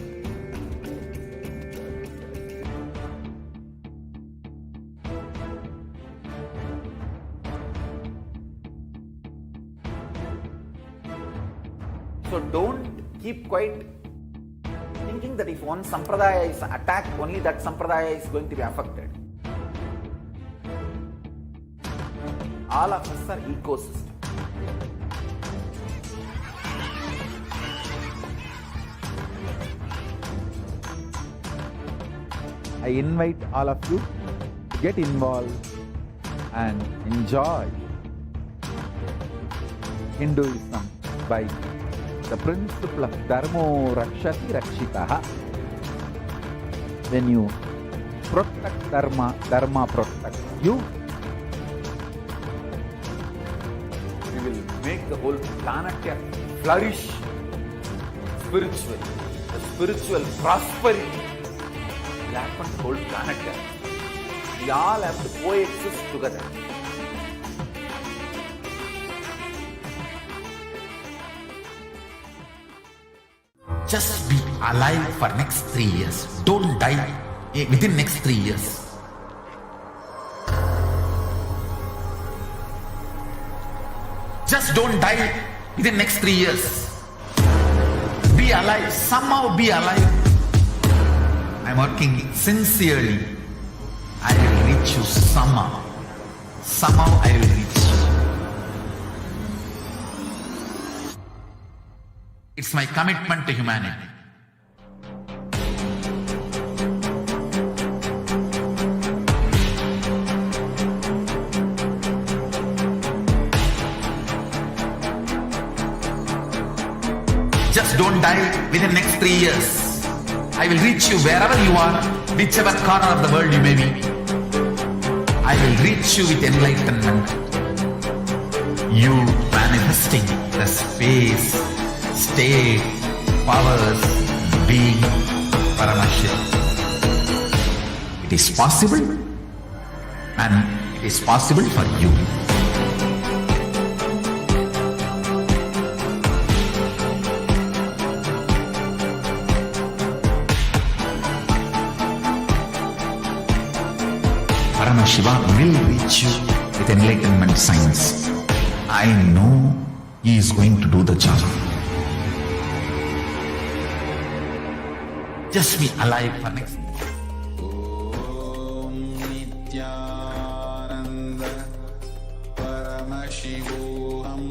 So don't keep quiet thinking that if one sampradaya is attacked, only that sampradaya is going to be affected. All of us are ecosystem. I invite all of you to get involved and enjoy Hinduism by the principle of Dharmo Rakshati Rakshitaha. When you protect Dharma, Dharma protects you. We will make the whole planet flourish spiritually. The spiritual prosperity will happen to the whole planet. We all have to coexist together. Just be alive for next 3 years. Don't die within next 3 years. Just don't die within next 3 years. Be alive. Somehow be alive. I'm working sincerely. I will reach you somehow. Somehow I will reach you. It's my commitment to humanity. Just don't die within next 3 years. I will reach you wherever you are, whichever corner of the world you may be. I will reach you with enlightenment. You manifesting the space, state, powers, being Paramashivoham. It is possible, and it is possible for you. Paramashiva will reach you with enlightenment science. I know he is going to do the job. Just be alive for next. Om Nithyananda Paramashivoham.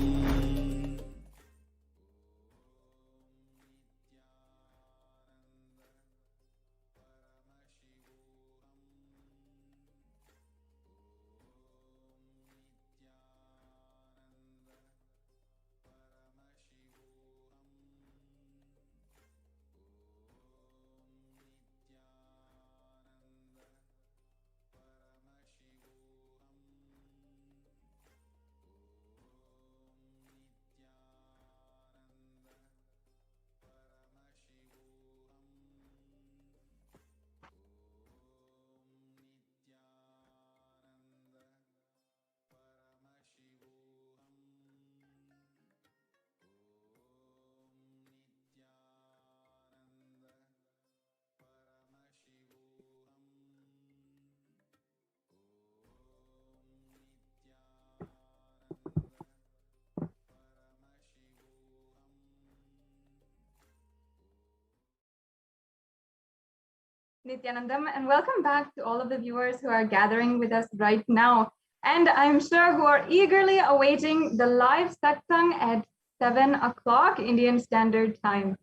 Nithyanandam, and welcome back to all of the viewers who are gathering with us right now. And I'm sure who are eagerly awaiting the live satsang at 7 o'clock Indian Standard Time.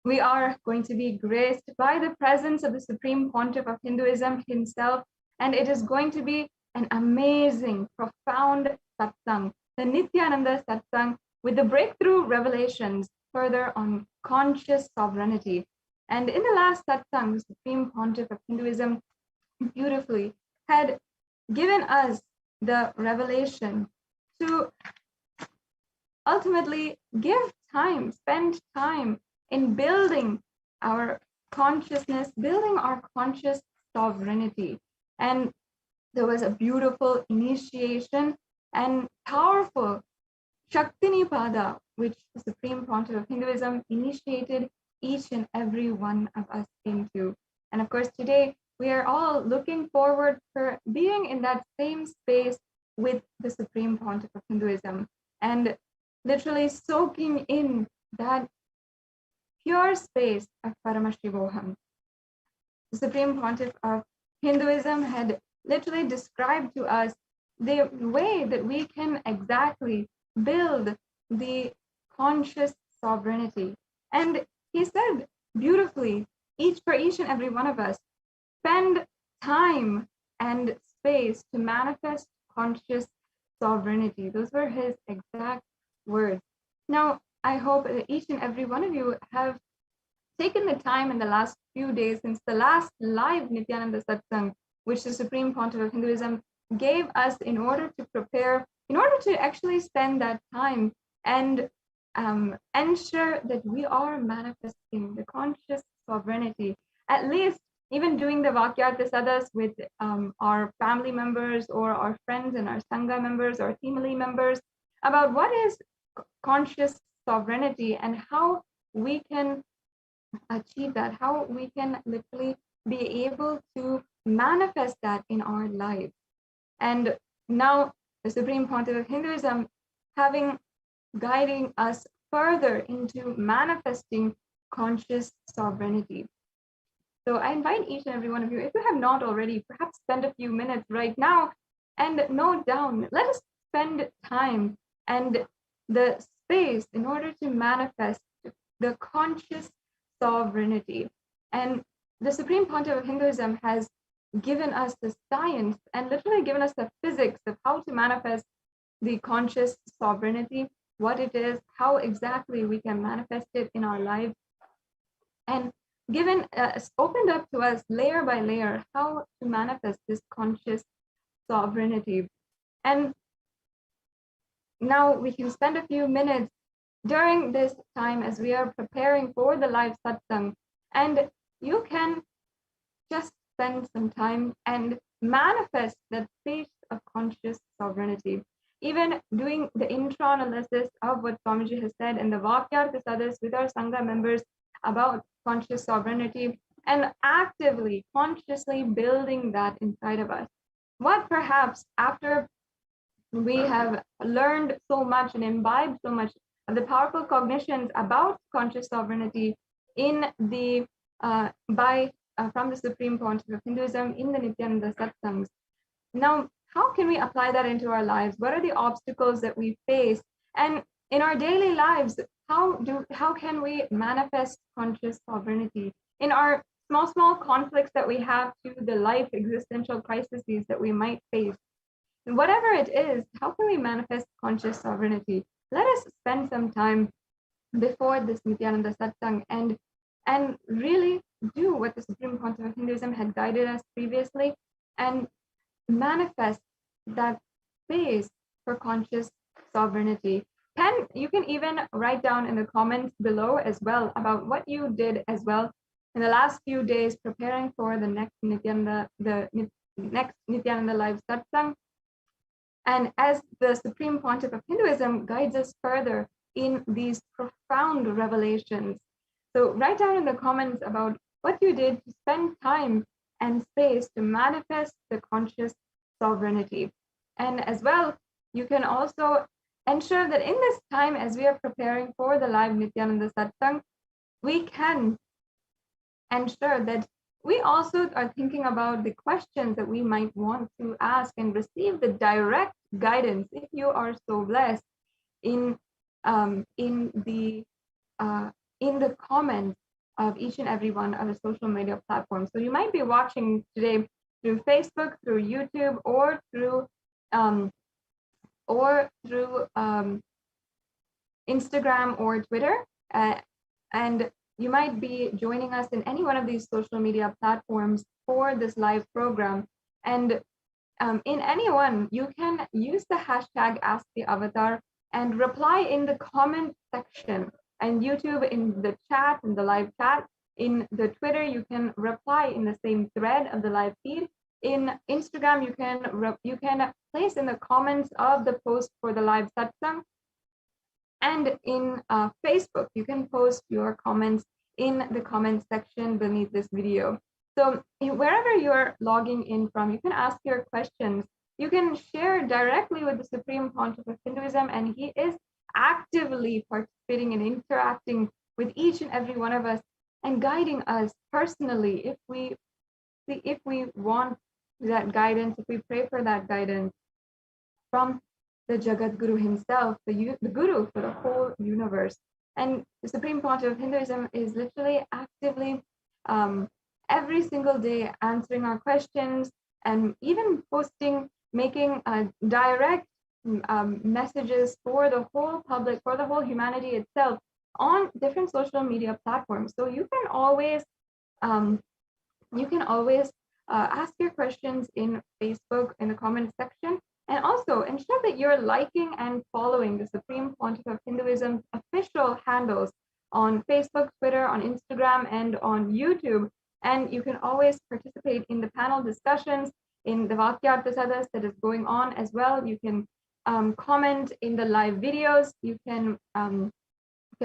We are going to be graced by the presence of the Supreme Pontiff of Hinduism himself, and it is going to be an amazing, profound satsang, the Nithyananda satsang, with the breakthrough revelations further on conscious sovereignty. And in the last satsang, the Supreme Pontiff of Hinduism beautifully had given us the revelation to ultimately give time, spend time in building our consciousness, building our conscious sovereignty. And there was a beautiful initiation and powerful Shaktinipada, which the Supreme Pontiff of Hinduism initiated each and every one of us into. And of course, today we are all looking forward for being in that same space with the Supreme Pontiff of Hinduism and literally soaking in that pure space of Paramashivoham. The Supreme Pontiff of Hinduism had literally described to us the way that we can exactly build the conscious sovereignty. And he said beautifully, for each and every one of us, spend time and space to manifest conscious sovereignty. Those were his exact words. Now, I hope that each and every one of you have taken the time in the last few days since the last live Nithyananda Satsang, which the Supreme Pontiff of Hinduism gave us in order to prepare, in order to actually spend that time and ensure that we are manifesting the conscious sovereignty, at least even doing the Vakyarthasadas with our family members or our friends and our Sangha members or Thimali members about what is conscious sovereignty and how we can achieve that, how we can literally be able to manifest that in our lives. And now the Supreme Pontiff of Hinduism guiding us further into manifesting conscious sovereignty. So I invite each and every one of you, if you have not already, perhaps spend a few minutes right now and note down, let us spend time and the space in order to manifest the conscious sovereignty. And the Supreme Pontiff of Hinduism has given us the science and literally given us the physics of how to manifest the conscious sovereignty, what it is, how exactly we can manifest it in our lives, and opened up to us layer by layer how to manifest this conscious sovereignty. And now we can spend a few minutes during this time as we are preparing for the live satsang, and you can just spend some time and manifest that state of conscious sovereignty. Even doing the intra-analysis of what Swamiji has said in the Vakyarthasadas with our Sangha members about conscious sovereignty and actively, consciously building that inside of us. What perhaps after we have learned so much and imbibed so much of the powerful cognitions about conscious sovereignty in the from the Supreme Pontiff of Hinduism in the Nithyananda Satsangs. Now, how can we apply that into our lives? What are the obstacles that we face? And in our daily lives, how can we manifest conscious sovereignty? In our small conflicts that we have to the life existential crises that we might face. And whatever it is, how can we manifest conscious sovereignty? Let us spend some time before this Nithyananda Satsang and really do what the Supreme Pontiff of Hinduism had guided us previously and manifest that space for conscious sovereignty. You can even write down in the comments below as well about what you did as well in the last few days preparing for the next Nithyananda Live Satsang. And as the Supreme Pontiff of Hinduism guides us further in these profound revelations. So write down in the comments about what you did to spend time and space to manifest the conscious sovereignty. And as well, you can also ensure that in this time, as we are preparing for the live Nithyananda Satsang, we can ensure that we also are thinking about the questions that we might want to ask and receive the direct guidance, if you are so blessed, in the comments of each and every one of the social media platforms. So you might be watching today through Facebook, through YouTube, or through Instagram or Twitter. And you might be joining us in any one of these social media platforms for this live program. And in any one, you can use the hashtag #AskTheAvatar and reply in the comment section. And YouTube in the chat, in the live chat. In the Twitter, you can reply in the same thread of the live feed. In Instagram, you can place in the comments of the post for the live satsang. And in Facebook, you can post your comments in the comment section beneath this video. So wherever you're logging in from, you can ask your questions. You can share directly with the Supreme Pontiff of Hinduism, and he is actively participating and interacting with each and every one of us and guiding us personally if we want that guidance, if we pray for that guidance from the Jagat Guru himself, the Guru for the whole universe. And the Supreme Pontiff of Hinduism is literally actively every single day answering our questions and even posting, making direct messages for the whole public, for the whole humanity itself on different social media platforms. So you can always ask your questions in Facebook in the comment section, and also ensure that you're liking and following the Supreme Pontiff of Hinduism's official handles on Facebook, Twitter, on Instagram, and on YouTube. And you can always participate in the panel discussions, in the Vakyartha Sadas that is going on as well. You can comment in the live videos. You can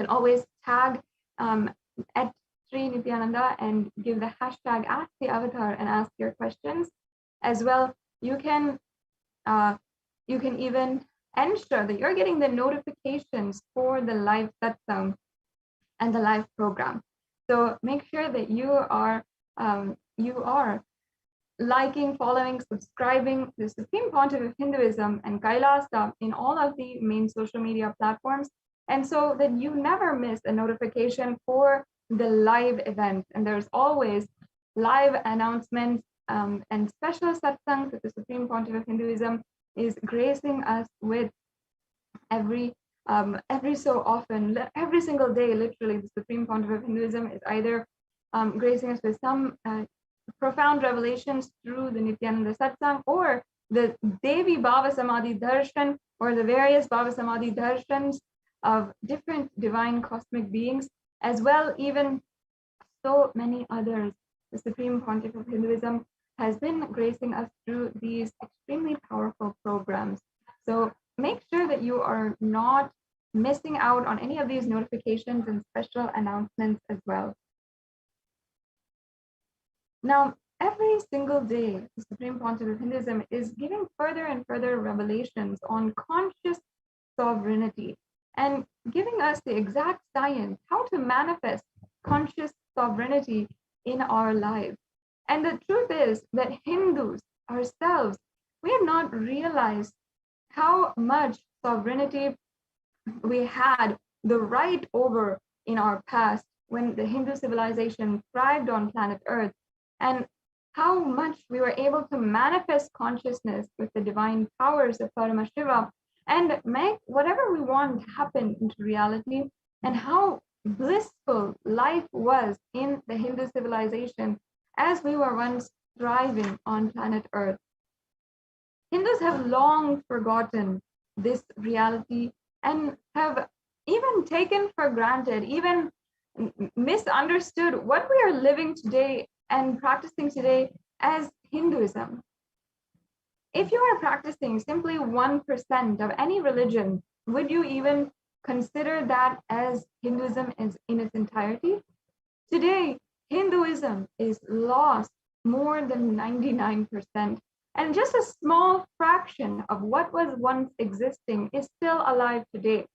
always tag at Sri Nithyananda and give the hashtag #AskTheAvatar and ask your questions. As well, you can even ensure that you're getting the notifications for the live satsang and the live program. So make sure that you are liking, following, subscribing the Supreme Pontiff of Hinduism and Kailasa in all of the main social media platforms, and so that you never miss a notification for the live event. And there's always live announcements and special satsangs that the Supreme Pontiff of Hinduism is gracing us with every so often, every single day. Literally, the Supreme Pontiff of Hinduism is either gracing us with some profound revelations through the Nithyananda Satsang, or the Devi BHAVASAMADHI Darshan, or the various BHAVASAMADHI Darshans of different divine cosmic beings, as well even so many others. The Supreme Pontiff of Hinduism has been gracing us through these extremely powerful programs. So make sure that you are not missing out on any of these notifications and special announcements as well. Now, every single day, the Supreme Pontiff of Hinduism is giving further and further revelations on conscious sovereignty and giving us the exact science, how to manifest conscious sovereignty in our lives. And the truth is that Hindus ourselves, we have not realized how much sovereignty we had the right over in our past when the Hindu civilization thrived on planet Earth, and how much we were able to manifest consciousness with the divine powers of Paramashivoham and make whatever we want happen into reality, and how blissful life was in the Hindu civilization as we were once thriving on planet Earth. Hindus have long forgotten this reality and have even taken for granted, even misunderstood what we are living today and practicing today as Hinduism. If you are practicing simply 1% of any religion, would you even consider that as Hinduism in its entirety? Today, Hinduism is lost more than 99%, and just a small fraction of what was once existing is still alive today.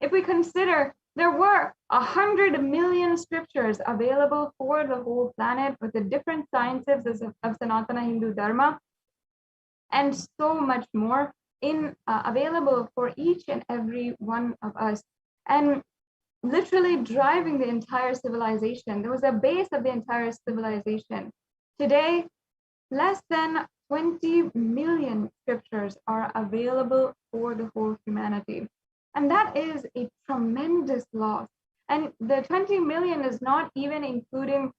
If we consider there were 100 million scriptures available for the whole planet with the different sciences of Sanatana Hindu Dharma, and so much more available for each and every one of us, and literally driving the entire civilization. There was a base of the entire civilization. Today, less than 20 million scriptures are available for the whole humanity. And that is a tremendous loss. And the 20 million is not even including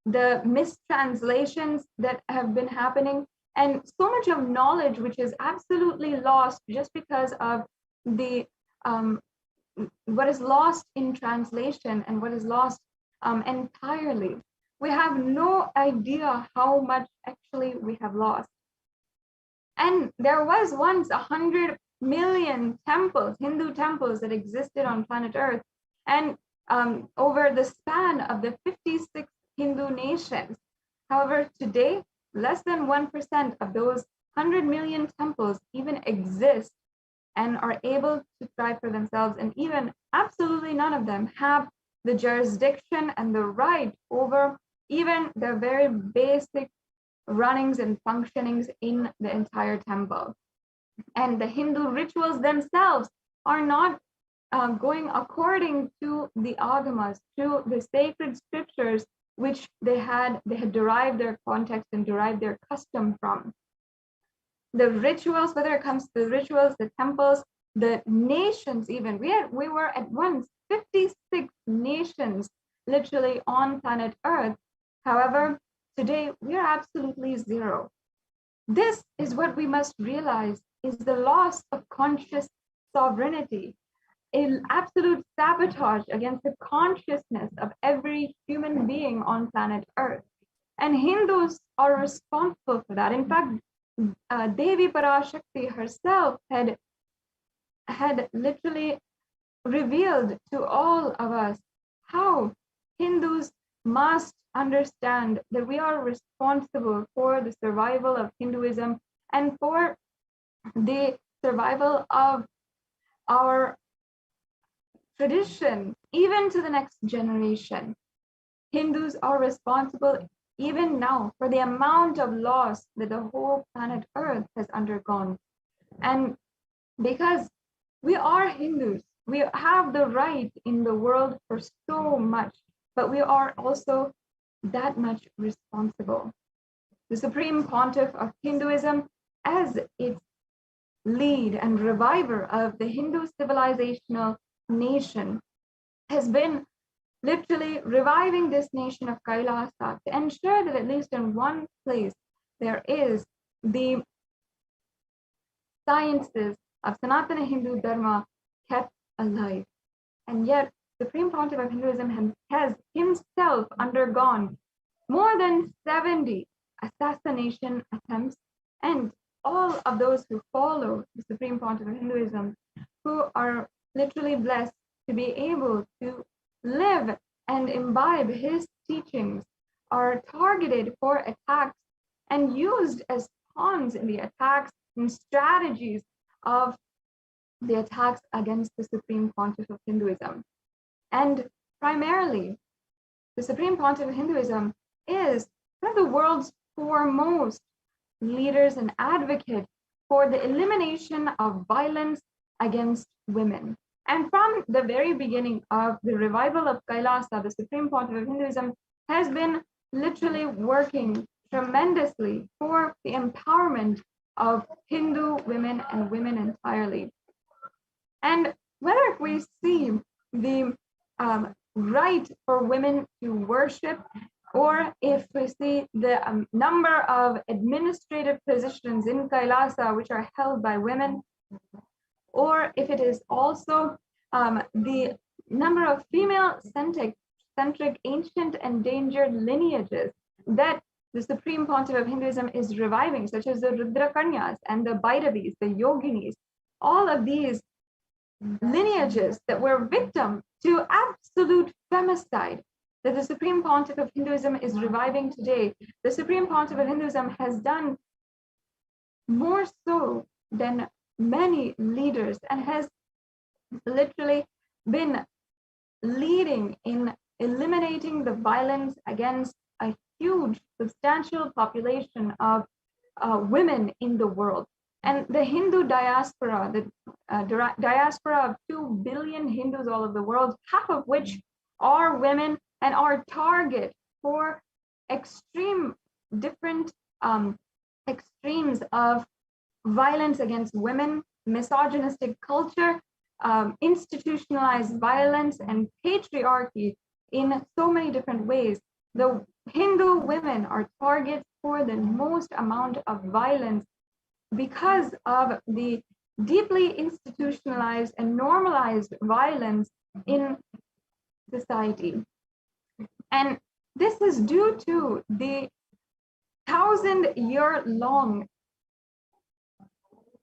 the mistranslations that have been happening, and so much of knowledge which is absolutely lost just because of the what is lost in translation and what is lost entirely. We have no idea how much actually we have lost. And there was once 100 million temples, Hindu temples, that existed on planet Earth. And over the span of the 56 Hindu nations. However, today, less than 1% of those 100 million temples even exist and are able to thrive for themselves. And even absolutely none of them have the jurisdiction and the right over even the very basic runnings and functionings in the entire temple. And the Hindu rituals themselves are not going according to the agamas, to the sacred scriptures, which they had derived their context and derived their custom from. The rituals, whether it comes to the rituals, the temples, the nations even, we were at once 56 nations literally on planet Earth. However, today we are absolutely zero. This is what we must realize is the loss of conscious sovereignty, an absolute sabotage against the consciousness of every human being on planet Earth. And Hindus are responsible for that. In fact, Devi Parashakti herself had literally revealed to all of us how Hindus must understand that we are responsible for the survival of Hinduism and for the survival of our tradition, even to the next generation. Hindus are responsible even now for the amount of loss that the whole planet Earth has undergone. And because we are Hindus, we have the right in the world for so much, but we are also that much responsible. The Supreme Pontiff of Hinduism, as its lead and reviver of the Hindu civilizational nation, has been literally reviving this nation of Kailasa to ensure that at least in one place there is the sciences of Sanatana Hindu Dharma kept alive. And yet, Supreme Pontiff of Hinduism has himself undergone more than 70 assassination attempts, and all of those who follow the Supreme Pontiff of Hinduism, who are literally blessed to be able to live and imbibe his teachings, are targeted for attacks and used as pawns in the attacks and strategies of the attacks against the Supreme Pontiff of Hinduism. And primarily, the Supreme Pontiff of Hinduism is one of the world's foremost leaders and advocates for the elimination of violence against women. And from the very beginning of the revival of Kailasa, the Supreme Pontiff of Hinduism has been literally working tremendously for the empowerment of Hindu women and women entirely. And whether we see the right for women to worship, or if we see the number of administrative positions in Kailasa which are held by women, or if it is also the number of female-centric ancient endangered lineages that the Supreme Pontiff of Hinduism is reviving, such as the Rudrakanyas and the Bhairavis, the Yoginis, all of these lineages that were victim to absolute femicide that the Supreme Pontiff of Hinduism is reviving today. The Supreme Pontiff of Hinduism has done more so than many leaders and has literally been leading in eliminating the violence against a huge, substantial population of women in the world. And the Hindu diaspora, the diaspora of 2 billion Hindus all over the world, half of which are women and are target for different extremes of violence against women, misogynistic culture, institutionalized violence and patriarchy in so many different ways. The Hindu women are targets for the most amount of violence because of the deeply institutionalized and normalized violence in society. And this is due to the 1,000-year-long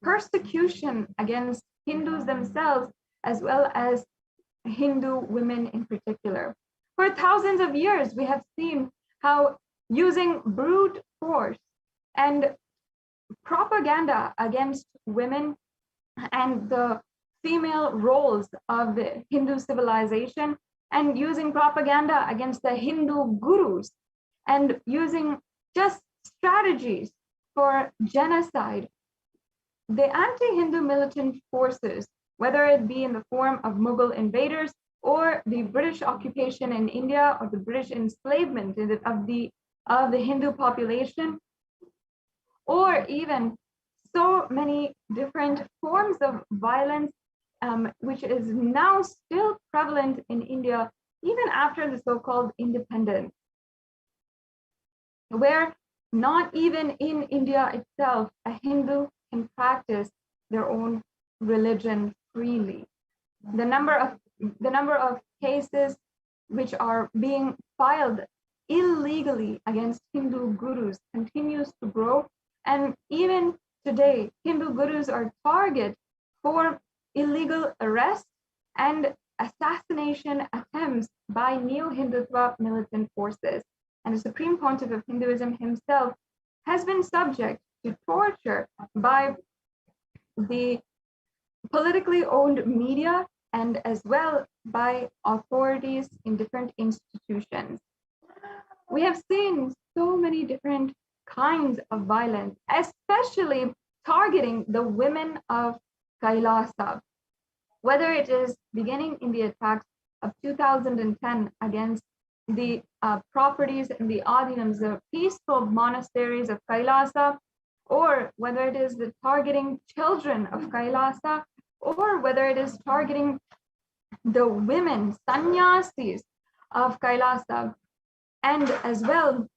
persecution against Hindus themselves, as well as Hindu women in particular. For thousands of years, we have seen how using brute force and propaganda against women and the female roles of the Hindu civilization, and using propaganda against the Hindu gurus, and using just strategies for genocide. The anti-Hindu militant forces, whether it be in the form of Mughal invaders or the British occupation in India or the British enslavement of the Hindu population, or even so many different forms of violence, which is now still prevalent in India, even after the so-called independence, where not even in India itself, a Hindu can practice their own religion freely. The number of cases which are being filed illegally against Hindu gurus continues to grow. And even today, Hindu gurus are target for illegal arrest and assassination attempts by neo-Hindutva militant forces. And the Supreme Pontiff of Hinduism himself has been subject to torture by the politically owned media and as well by authorities in different institutions. We have seen so many different kinds of violence, especially targeting the women of Kailasa, whether it is beginning in the attacks of 2010 against the properties and the adinams, the peaceful monasteries of Kailasa, or whether it is the targeting children of Kailasa, or whether it is targeting the women, sannyasis of Kailasa, and as well,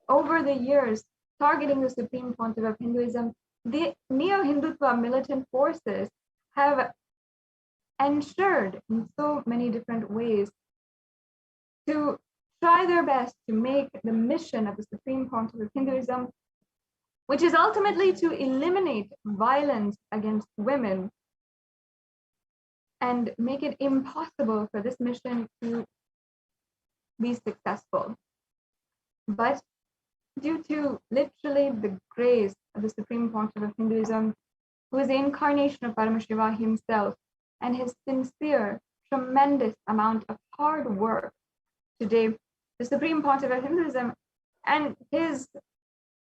over the years, targeting the Supreme Pontiff of Hinduism, the neo-Hindutva militant forces have ensured in so many different ways to try their best to make the mission of the Supreme Pontiff of Hinduism, which is ultimately to eliminate violence against women and make it impossible for this mission to be successful. But due to literally the grace of the Supreme Pontiff of Hinduism, who is the incarnation of Paramashiva himself, and his sincere, tremendous amount of hard work, today, the Supreme Pontiff of Hinduism and his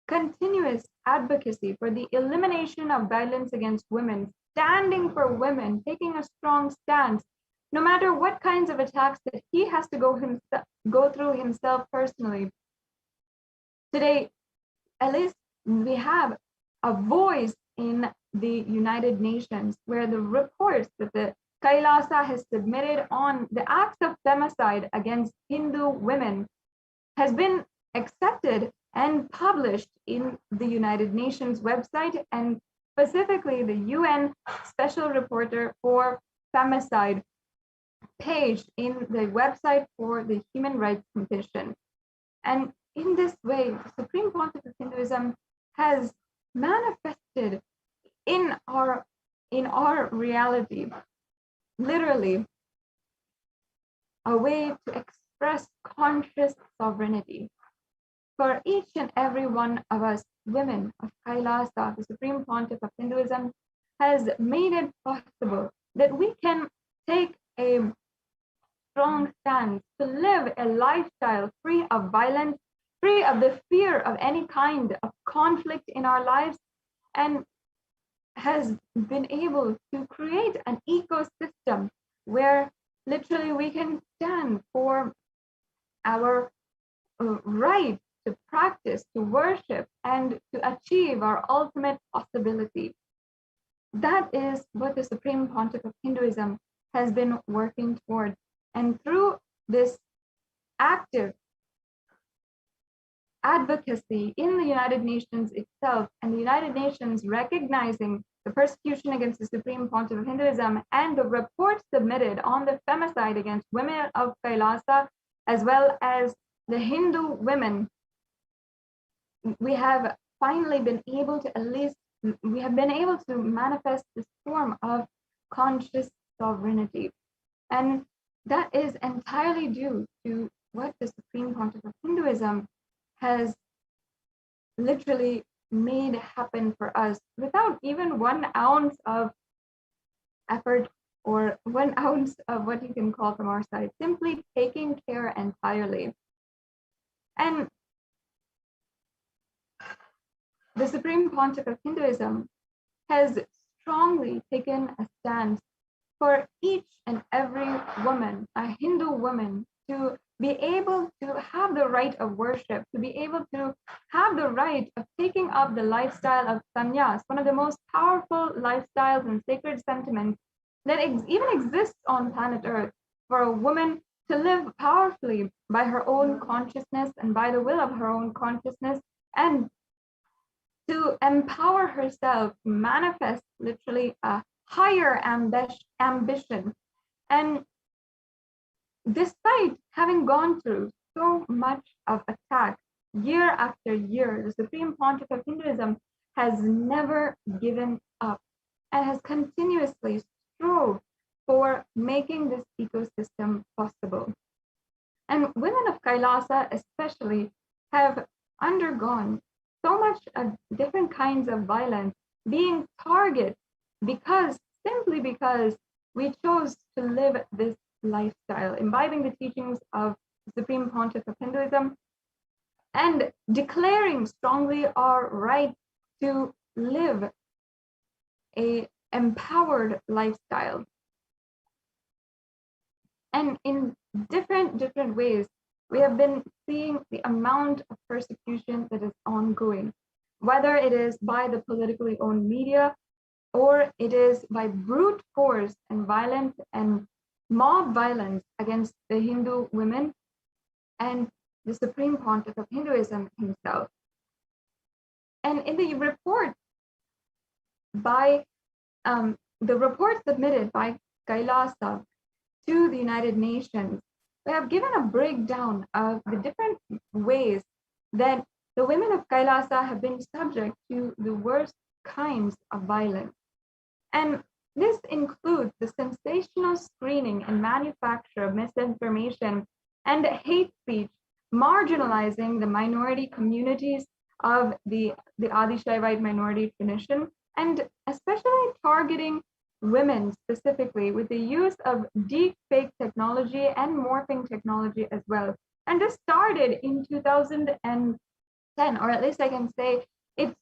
continuous advocacy for the elimination of violence against women, standing for women, taking a strong stance, no matter what kinds of attacks that he has to go through himself personally. Today, at least we have a voice in the United Nations, where the reports that the Kailasa has submitted on the acts of femicide against Hindu women has been accepted and published in the United Nations website, and specifically the UN Special Reporter for Femicide page in the website for the Human Rights Commission. And in this way, the Supreme Pontiff of Hinduism has manifested in our reality, literally, a way to express conscious sovereignty. For each and every one of us, women of Kailasa, the Supreme Pontiff of Hinduism has made it possible that we can take a strong stance to live a lifestyle free of violence, free of the fear of any kind of conflict in our lives, and has been able to create an ecosystem where literally we can stand for our right to practice, to worship, and to achieve our ultimate possibility. that is what the Supreme Pontiff of Hinduism has been working toward. And through this active advocacy in the United Nations itself, and the United Nations recognizing the persecution against the Supreme Pontiff of Hinduism and the report submitted on the femicide against women of Kailasa, as well as the Hindu women, we have finally been able to manifest this form of conscious sovereignty. And that is entirely due to what the Supreme Pontiff of Hinduism has literally made happen for us without even 1 ounce of effort or 1 ounce of what you can call from our side, simply taking care entirely. And the Supreme Pontiff of Hinduism has strongly taken a stance for each and every woman, a Hindu woman, to be able to have the right of worship, to be able to have the right of taking up the lifestyle of sannyas, one of the most powerful lifestyles and sacred sentiments that even exists on planet Earth, for a woman to live powerfully by her own consciousness and by the will of her own consciousness, and to empower herself to manifest literally a higher ambition. And despite having gone through so much of attack year after year, the Supreme Pontiff of Hinduism has never given up and has continuously strove for making this ecosystem possible. And women of Kailasa especially have undergone so much of different kinds of violence, being targeted simply because we chose to live this lifestyle, imbibing the teachings of the Supreme Pontiff of Hinduism and declaring strongly our right to live a empowered lifestyle. And in different ways, we have been seeing the amount of persecution that is ongoing, whether it is by the politically owned media or it is by brute force and violence and mob violence against the Hindu women and the Supreme Pontiff of Hinduism himself. And in the report submitted by Kailasa to the United Nations, we have given a breakdown of the different ways that the women of Kailasa have been subject to the worst kinds of violence. And this includes the sensational screening and manufacture of misinformation and hate speech, marginalizing the minority communities of the Adi Shaivite minority tradition, and especially targeting women specifically with the use of deep fake technology and morphing technology as well. And this started in 2010, or at least I can say it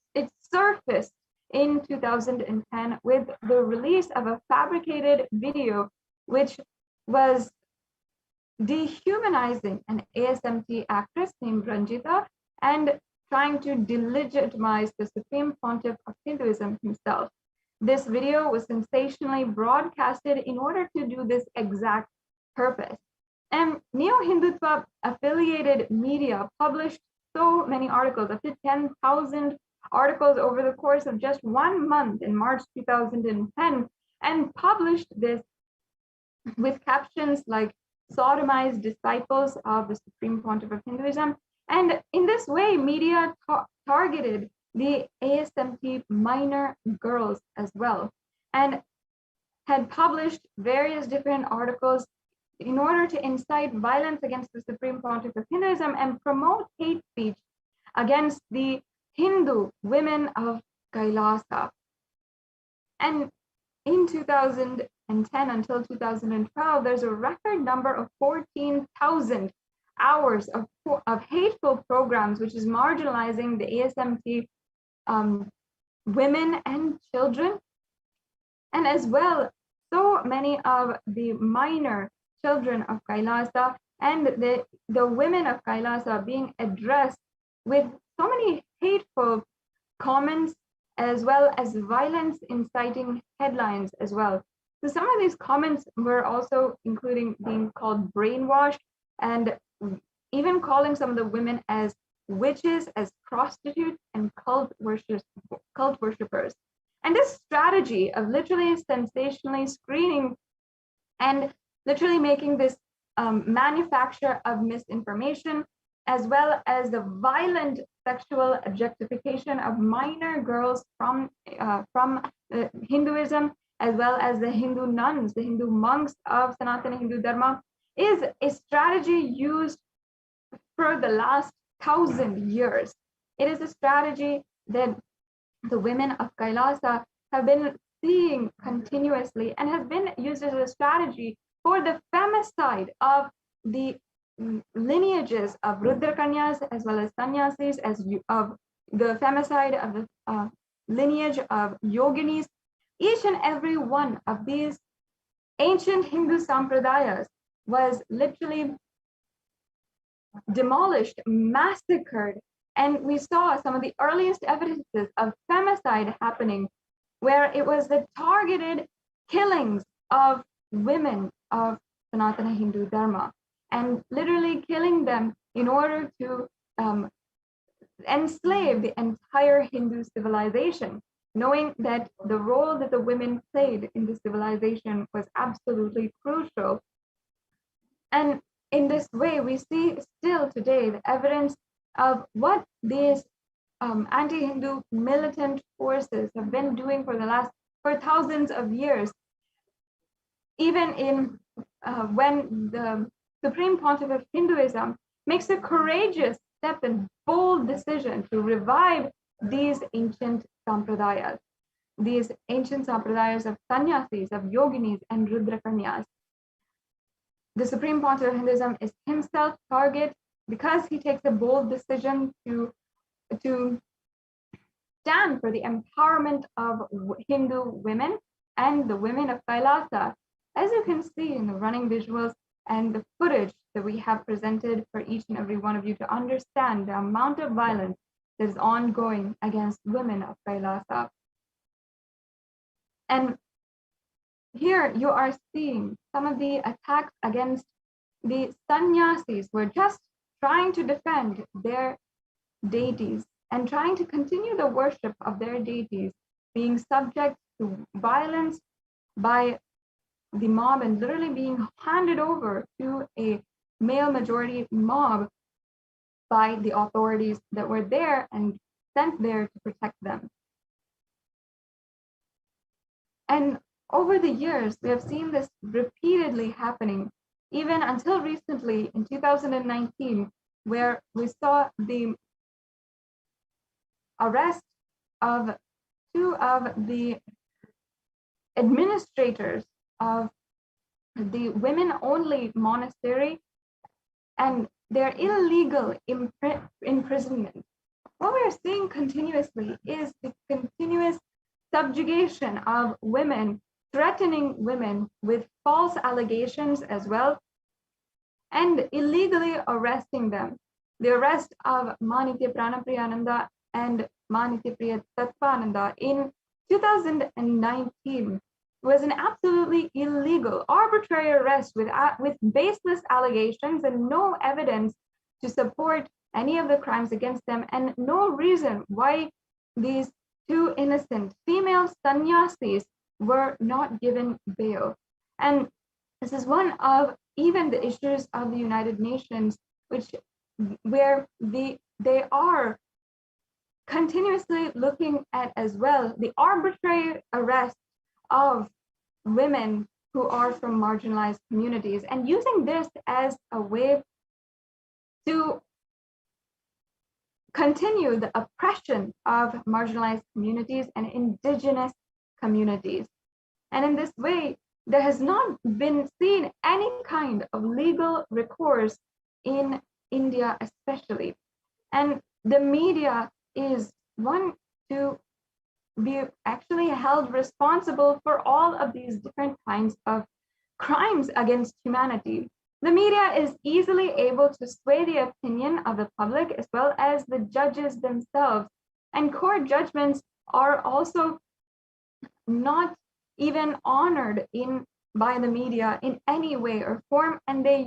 surfaced in 2010 with the release of a fabricated video which was dehumanizing an ASMT actress named Ranjita and trying to delegitimize the Supreme Pontiff of Hinduism himself. This video was sensationally broadcasted in order to do this exact purpose. And Neo-Hindutva affiliated media published so many articles, up to 10,000 articles over the course of just 1 month in March 2010, and published this with captions like "sodomized disciples of the Supreme Pontiff of Hinduism." And in this way, media targeted the ASMT minor girls as well, and had published various different articles in order to incite violence against the Supreme Pontiff of Hinduism and promote hate speech against the Hindu women of Kailasa. And in 2010 until 2012, there's a record number of 14,000 hours of hateful programs, which is marginalizing the ASMT women and children, and as well so many of the minor children of Kailasa and the women of Kailasa being addressed with so many hateful comments as well as violence inciting headlines as well. So some of these comments were also including being called brainwashed and even calling some of the women as witches, as prostitutes and cult worshippers. And this strategy of literally sensationally screening and literally making this manufacture of misinformation, as well as the violent sexual objectification of minor girls from Hinduism, as well as the Hindu nuns, the Hindu monks of Sanatana Hindu Dharma, is a strategy used for the last 1,000 years. It is a strategy that the women of Kailasa have been seeing continuously and has been used as a strategy for the femicide of the lineages of Rudrakanyas as well as sannyasis, of the femicide of the lineage of yoginis. Each and every one of these ancient Hindu sampradayas was literally demolished, massacred, and we saw some of the earliest evidences of femicide happening, where it was the targeted killings of women of Sanatana Hindu Dharma, and literally killing them in order to enslave the entire Hindu civilization, knowing that the role that the women played in the civilization was absolutely crucial. And in this way, we see still today the evidence of what these anti-Hindu militant forces have been doing for thousands of years. Even in when the Supreme Pontiff of Hinduism makes a courageous step and bold decision to revive these ancient sampradayas of sannyasis, of yoginis, and rudrakanyas. The Supreme Pontiff of Hinduism is himself target because he takes a bold decision to stand for the empowerment of Hindu women and the women of Kailasa, as you can see in the running visuals and the footage that we have presented for each and every one of you to understand the amount of violence that is ongoing against women of Kailasa. And here you are seeing some of the attacks against the sannyasis who are just trying to defend their deities and trying to continue the worship of their deities, being subject to violence by the mob and literally being handed over to a male majority mob by the authorities that were there and sent there to protect them. And over the years, we have seen this repeatedly happening, even until recently in 2019, where we saw the arrest of two of the administrators of the women-only monastery and their illegal imprisonment. What we are seeing continuously is the continuous subjugation of women, threatening women with false allegations as well, and illegally arresting them. The arrest of Manitya Pranapriyananda and Manitya Tattvananda in 2019 was an absolutely illegal, arbitrary arrest with baseless allegations and no evidence to support any of the crimes against them, and no reason why these two innocent female sannyasis were not given bail. And this is one of even the issues of the United Nations, where they are continuously looking at as well the arbitrary arrest of women who are from marginalized communities, and using this as a way to continue the oppression of marginalized communities and indigenous communities. And in this way, there has not been seen any kind of legal recourse in India especially. And the media is one to be actually held responsible for all of these different kinds of crimes against humanity. The media is easily able to sway the opinion of the public as well as the judges themselves, and court judgments are also not even honored by the media in any way or form, and they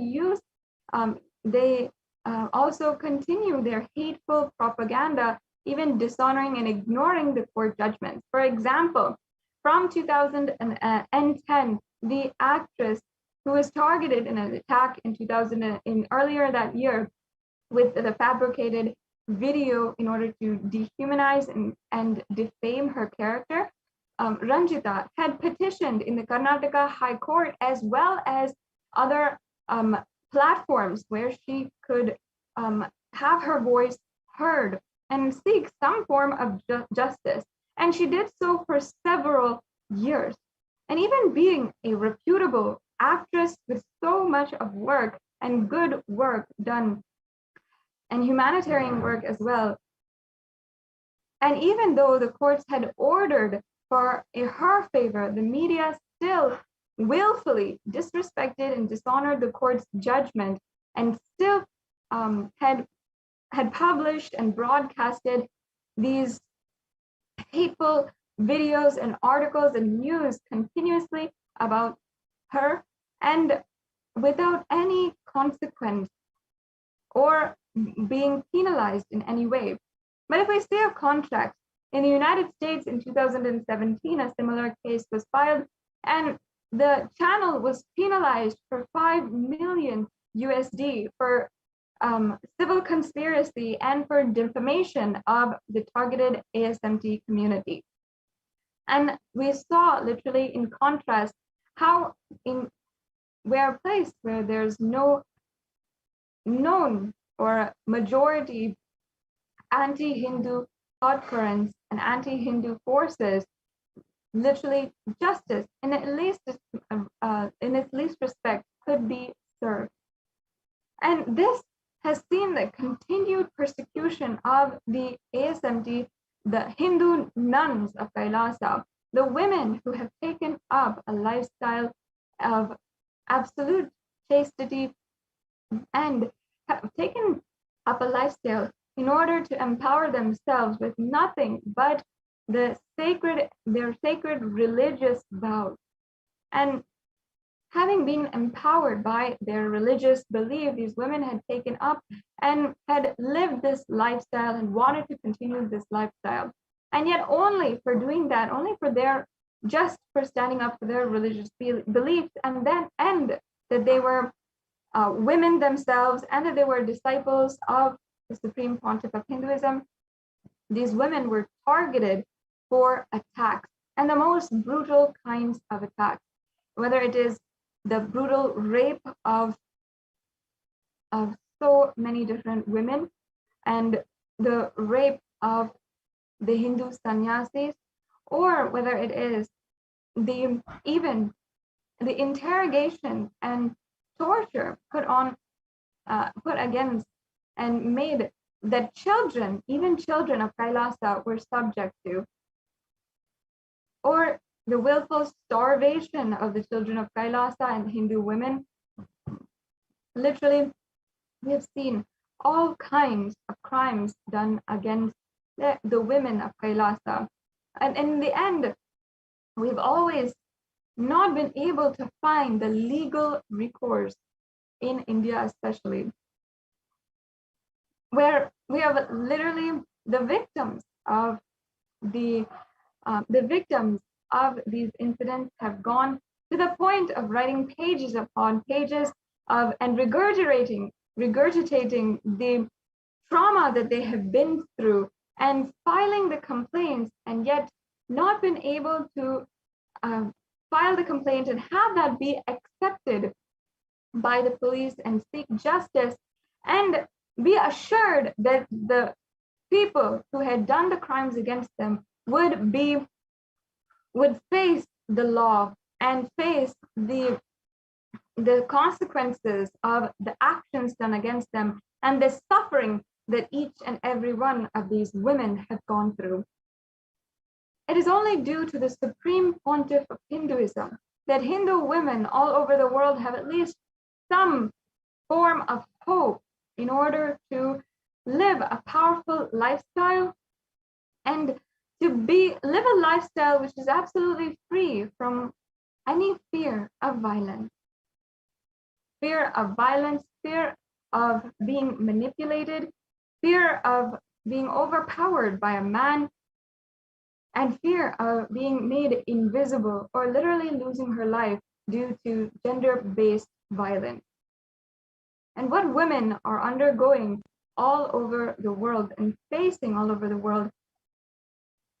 also continue their hateful propaganda, even dishonoring and ignoring the court judgments. For example, from 2010, the actress who was targeted in an attack in earlier that year with the fabricated video in order to dehumanize and defame her character, Ranjita had petitioned in the Karnataka High Court as well as other platforms where she could have her voice heard and seek some form of justice. And she did so for several years. And even being a reputable actress with so much of work and good work done and humanitarian work as well, and even though the courts had ordered for her favor, the media still willfully disrespected and dishonored the court's judgment, and still had published and broadcasted these hateful videos and articles and news continuously about her, and without any consequence or being penalized in any way. But if we say of contracts, in the United States in 2017, a similar case was filed, and the channel was penalized for $5 million USD for civil conspiracy and for defamation of the targeted ASMT community. And we saw literally in contrast how where a place where there's no known or majority anti-Hindu thought currents and anti-Hindu forces, literally justice in its least respect could be served. And this has seen the continued persecution of the ASMT, the Hindu nuns of Kailasa, the women who have taken up a lifestyle of absolute chastity and have taken up a lifestyle in order to empower themselves with nothing but their sacred religious vows. And having been empowered by their religious belief, these women had taken up and had lived this lifestyle and wanted to continue this lifestyle. And yet only for doing that, only for standing up for their religious beliefs, and that they were women themselves, and that they were disciples of the Supreme Pontiff of Hinduism, these women were targeted for attacks, and the most brutal kinds of attacks, whether it is the brutal rape of so many different women, and the rape of the Hindu sannyasis, or whether it is even the interrogation and torture put against and made that even children of Kailasa were subject to, or the willful starvation of the children of Kailasa and Hindu women. Literally, we have seen all kinds of crimes done against the women of Kailasa. And in the end, we've always not been able to find the legal recourse in India, especially, where we have literally the victims of these incidents have gone to the point of writing pages upon pages and regurgitating the trauma that they have been through and filing the complaints, and yet not been able to file the complaint and have that be accepted by the police and seek justice and be assured that the people who had done the crimes against them would face the law and face the consequences of the actions done against them and the suffering that each and every one of these women have gone through. It is only due to the Supreme Pontiff of Hinduism that Hindu women all over the world have at least some form of hope in order to live a powerful lifestyle and live a lifestyle which is absolutely free from any fear of violence. Fear of violence, fear of being manipulated, fear of being overpowered by a man, and fear of being made invisible or literally losing her life due to gender-based violence. And what women are undergoing all over the world and facing all over the world,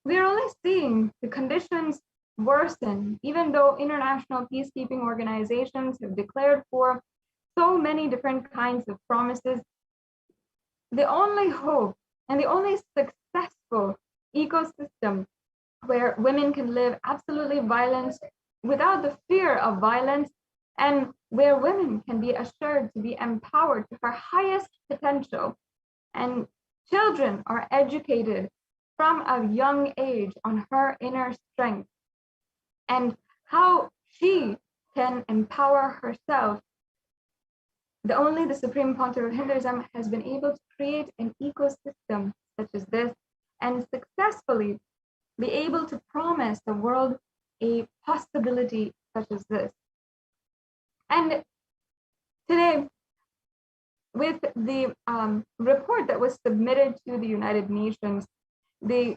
we're only seeing the conditions worsen, even though international peacekeeping organizations have declared for so many different kinds of promises. The only hope and the only successful ecosystem where women can live absolutely violence without the fear of violence, and where women can be assured to be empowered to her highest potential, and children are educated from a young age on her inner strength and how she can empower herself. Only the Supreme Pontiff of Hinduism has been able to create an ecosystem such as this and successfully be able to promise the world a possibility such as this. And today, with the report that was submitted to the United Nations, the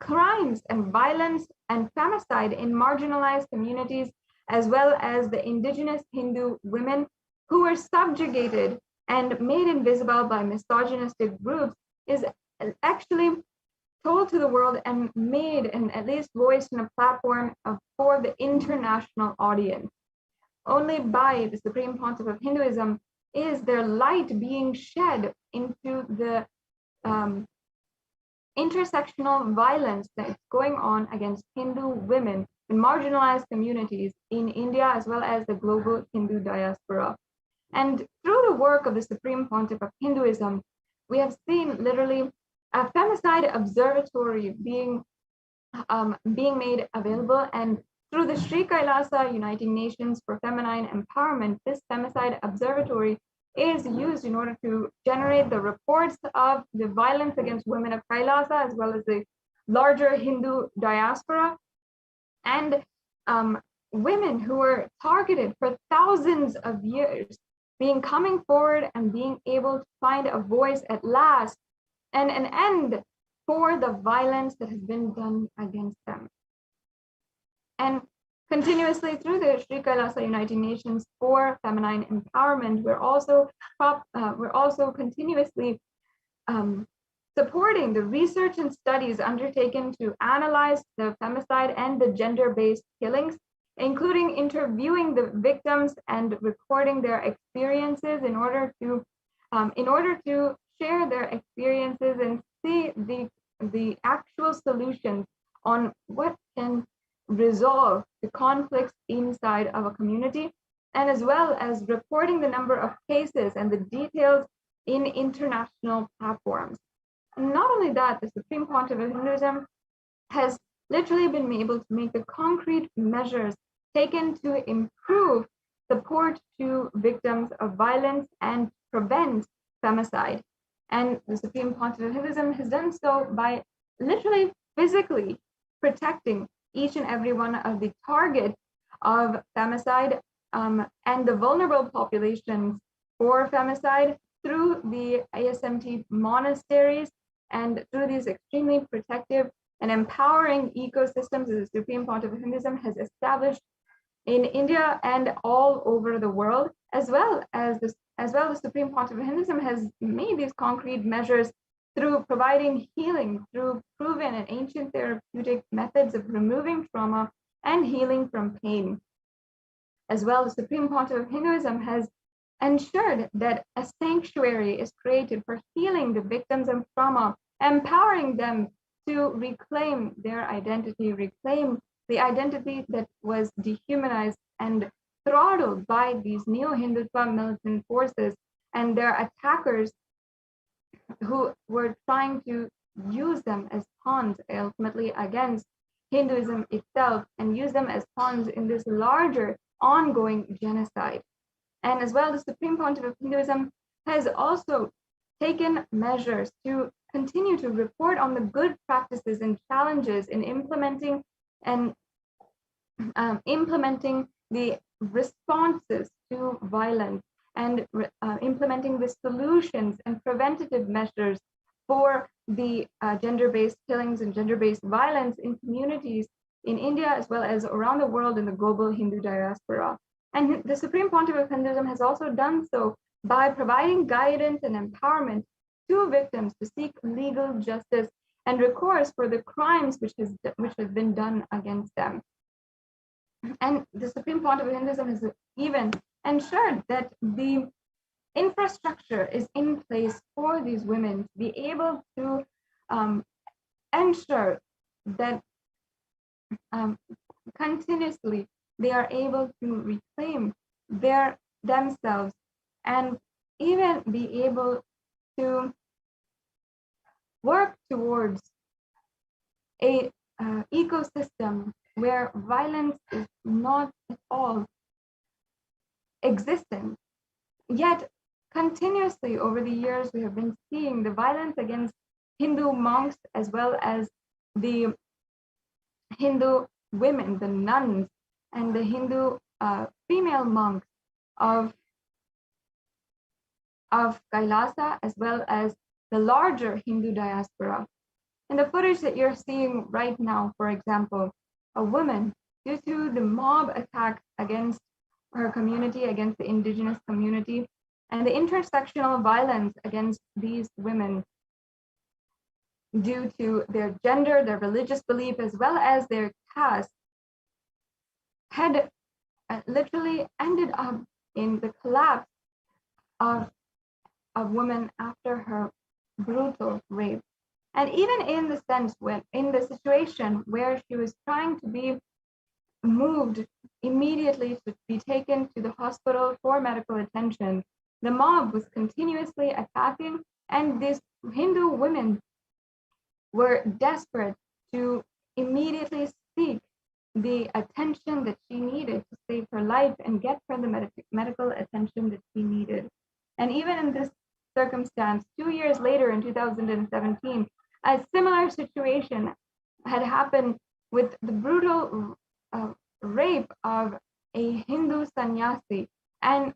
crimes and violence and femicide in marginalized communities, as well as the indigenous Hindu women who were subjugated and made invisible by misogynistic groups, is actually told to the world and made and at least voiced in a platform for the international audience. Only by the Supreme Pontiff of Hinduism is there light being shed into the intersectional violence that is going on against Hindu women in marginalized communities in India, as well as the global Hindu diaspora. And through the work of the Supreme Pontiff of Hinduism, we have seen literally a femicide observatory being made available, and through the Sri Kailasa Uniting Nations for Feminine Empowerment, this femicide observatory is used in order to generate the reports of the violence against women of Kailasa, as well as the larger Hindu diaspora, and women who were targeted for thousands of years coming forward and being able to find a voice at last and an end for the violence that has been done against them. And continuously through the Sri Kailasa United Nations for Feminine Empowerment, we're also continuously supporting the research and studies undertaken to analyze the femicide and the gender-based killings, including interviewing the victims and recording their experiences in order to share their experiences and see the actual solutions on what can resolve the conflicts inside of a community, and as well as reporting the number of cases and the details in international platforms. And not only that, the Supreme Pontiff of Hinduism has literally been able to make the concrete measures taken to improve support to victims of violence and prevent femicide. And the Supreme Pontiff of Hinduism has done so by literally physically protecting each and every one of the targets of femicide and the vulnerable populations for femicide through the ASMT monasteries and through these extremely protective and empowering ecosystems that the Supreme Pontiff of Hinduism has established in India and all over the world, as well the Supreme Pontiff of Hinduism has made these concrete measures through providing healing through proven and ancient therapeutic methods of removing trauma and healing from pain. As well, the Supreme Pontiff of Hinduism has ensured that a sanctuary is created for healing the victims of trauma, empowering them to reclaim their identity, reclaim the identity that was dehumanized and throttled by these neo-Hindutva militant forces and their attackers who were trying to use them as pawns ultimately against Hinduism itself and use them as pawns in this larger ongoing genocide. And as well, the Supreme Pontiff of Hinduism has also taken measures to continue to report on the good practices and challenges in implementing the responses to violence and implementing the solutions and preventative measures for the gender-based killings and gender-based violence in communities in India as well as around the world in the global Hindu diaspora. And the Supreme Pontiff of Hinduism has also done so by providing guidance and empowerment to victims to seek legal justice and recourse for the crimes which has been done against them. And the Supreme Pontiff of Hinduism has even ensured that the infrastructure is in place for these women to be able to ensure that continuously they are able to reclaim themselves and even be able to work towards a ecosystem where violence is not at all existent. Yet continuously over the years we have been seeing the violence against Hindu monks as well as the Hindu women, the nuns, and the Hindu female monks of Kailasa, as well as the larger Hindu diaspora. In the footage that you're seeing right now, for example, a woman, due to the mob attack against her community, against the indigenous community, and the intersectional violence against these women due to their gender, their religious belief, as well as their caste, had literally ended up in the collapse of a woman after her brutal rape. And even in the sense when, in the situation where she was trying to be moved immediately to be taken to the hospital for medical attention, the mob was continuously attacking, and these Hindu women were desperate to immediately seek the attention that she needed to save her life and get her the medical attention that she needed. And even in this circumstance, 2 years later in 2017, a similar situation had happened with the brutal rape of a Hindu sannyasi and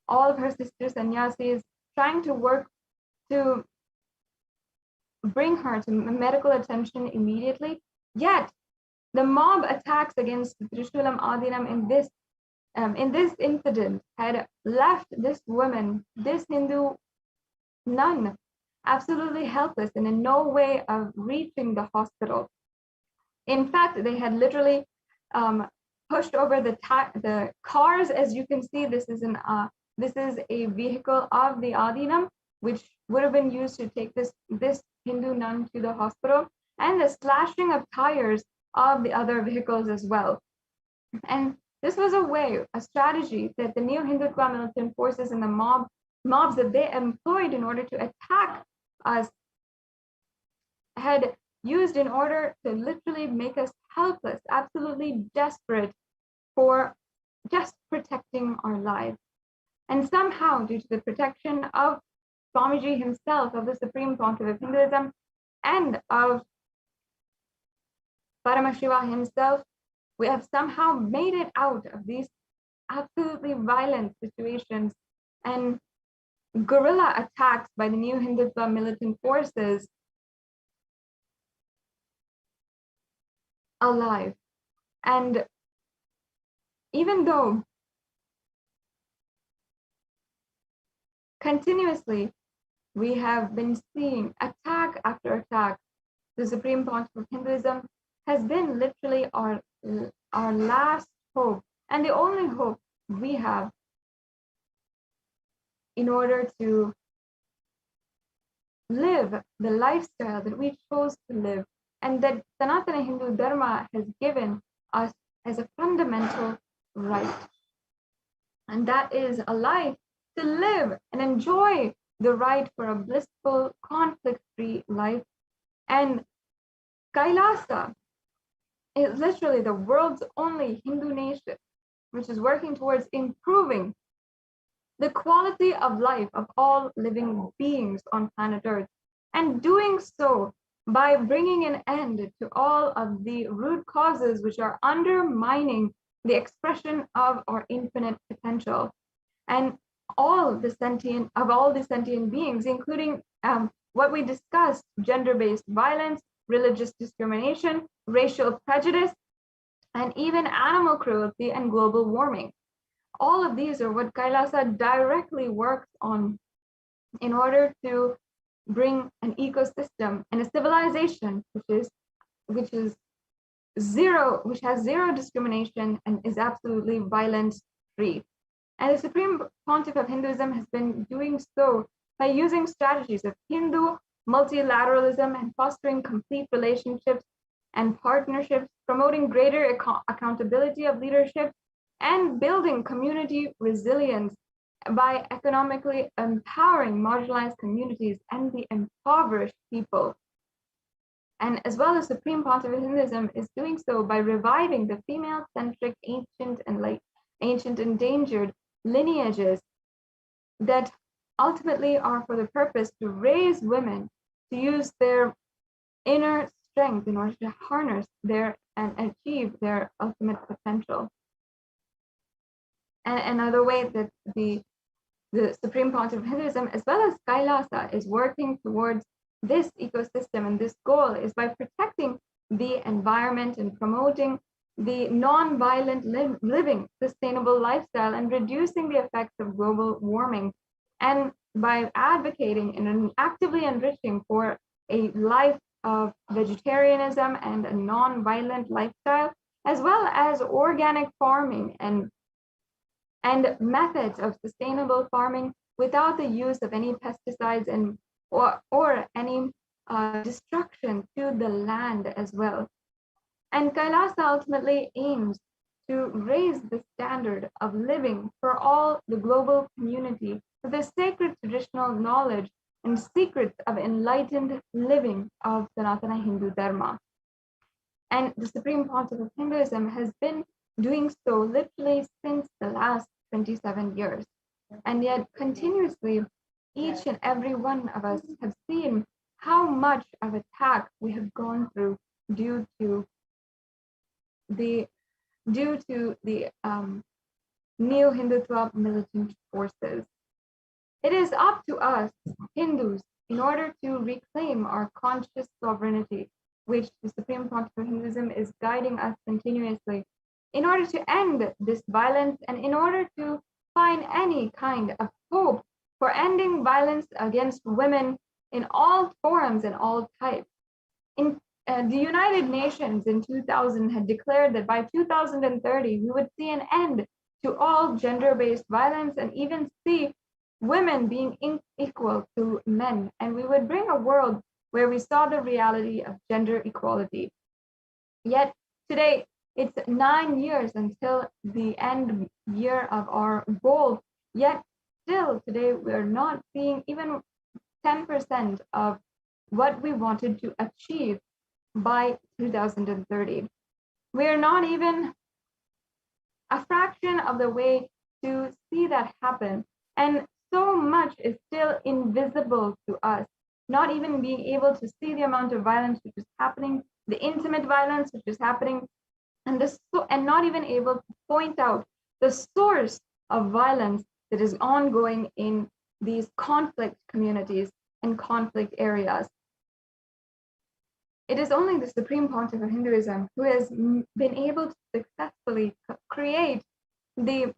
all of her sister sannyasis trying to work to bring her to medical attention immediately. Yet the mob attacks against Trishulam Adinam in this incident had left this woman, this Hindu nun, absolutely helpless and in no way of reaching the hospital. In fact, they had literally pushed over the cars. As you can see, this is a vehicle of the Adinam, which would have been used to take this Hindu nun to the hospital, and the slashing of tires of the other vehicles as well. And this was a strategy that the neo-Hindutva militant forces and the mobs that they employed in order to attack us had used in order to literally make us helpless, absolutely desperate for just protecting our lives. And somehow, due to the protection of Swamiji himself, of the Supreme Pontiff of Hinduism, and of Paramashiva himself, we have somehow made it out of these absolutely violent situations and guerrilla attacks by the New Hindutva militant forces alive. And even though continuously we have been seeing attack after attack, the Supreme Pontiff of Hinduism has been literally our last hope and the only hope we have in order to live the lifestyle that we chose to live and that Sanatana Hindu Dharma has given us as a fundamental right. And that is a life to live and enjoy the right for a blissful, conflict-free life. And Kailasa is literally the world's only Hindu nation which is working towards improving the quality of life of all living beings on planet Earth. and doing so by bringing an end to all of the root causes which are undermining the expression of our infinite potential. And all the sentient beings, including what we discussed, gender-based violence, religious discrimination, racial prejudice, and even animal cruelty and global warming. All of these are what Kailasa directly works on in order to bring an ecosystem and a civilization which has zero discrimination and is absolutely violence free. And the Supreme Pontiff of Hinduism has been doing so by using strategies of Hindu multilateralism and fostering complete relationships and partnerships, promoting greater accountability of leadership, and building community resilience by economically empowering marginalized communities and the impoverished people. And as well as Supreme Pontiff of Hinduism is doing so by reviving the female-centric ancient endangered lineages that ultimately are for the purpose to raise women to use their inner strength in order to harness and achieve their ultimate potential. And another way that the Supreme Pontiff of Hinduism, as well as Kailasa, is working towards this ecosystem and this goal is by protecting the environment and promoting the non-violent living sustainable lifestyle and reducing the effects of global warming, and by advocating and actively enriching for a life of vegetarianism and a non-violent lifestyle, as well as organic farming and methods of sustainable farming without the use of any pesticides and or any destruction to the land as well. And Kailasa ultimately aims to raise the standard of living for all the global community with the sacred traditional knowledge and secrets of enlightened living of Sanatana Hindu Dharma. And the Supreme Pontiff of Hinduism has been doing so literally since the last 27 years. And yet continuously, each and every one of us have seen how much of attack we have gone through due to the neo-Hindutva militant forces. It is up to us, Hindus, in order to reclaim our conscious sovereignty, which the Supreme Pontiff of Hinduism is guiding us continuously, in order to end this violence and in order to find any kind of hope for ending violence against women in all forms and all types. In the United Nations in 2000 had declared that by 2030, we would see an end to all gender-based violence and even see women being equal to men. And we would bring a world where we saw the reality of gender equality. Yet today, it's 9 years until the end year of our goal. Yet still today, we're not seeing even 10% of what we wanted to achieve by 2030. We're not even a fraction of the way to see that happen. And so much is still invisible to us, not even being able to see the amount of violence which is happening, the intimate violence which is happening, and not even able to point out the source of violence that is ongoing in these conflict communities and conflict areas. It is only the Supreme Pontiff of Hinduism who has been able to successfully create the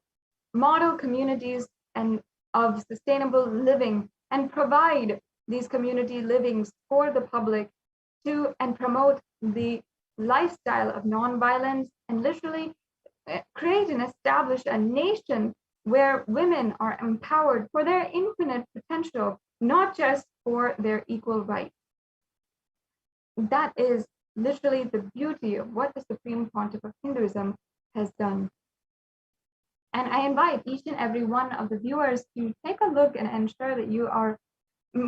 model communities and of sustainable living and provide these community livings for the public and promote the lifestyle of nonviolence and literally create and establish a nation where women are empowered for their infinite potential, not just for their equal rights. That is literally the beauty of what the Supreme Pontiff of Hinduism has done. And I invite each and every one of the viewers to take a look and ensure that you are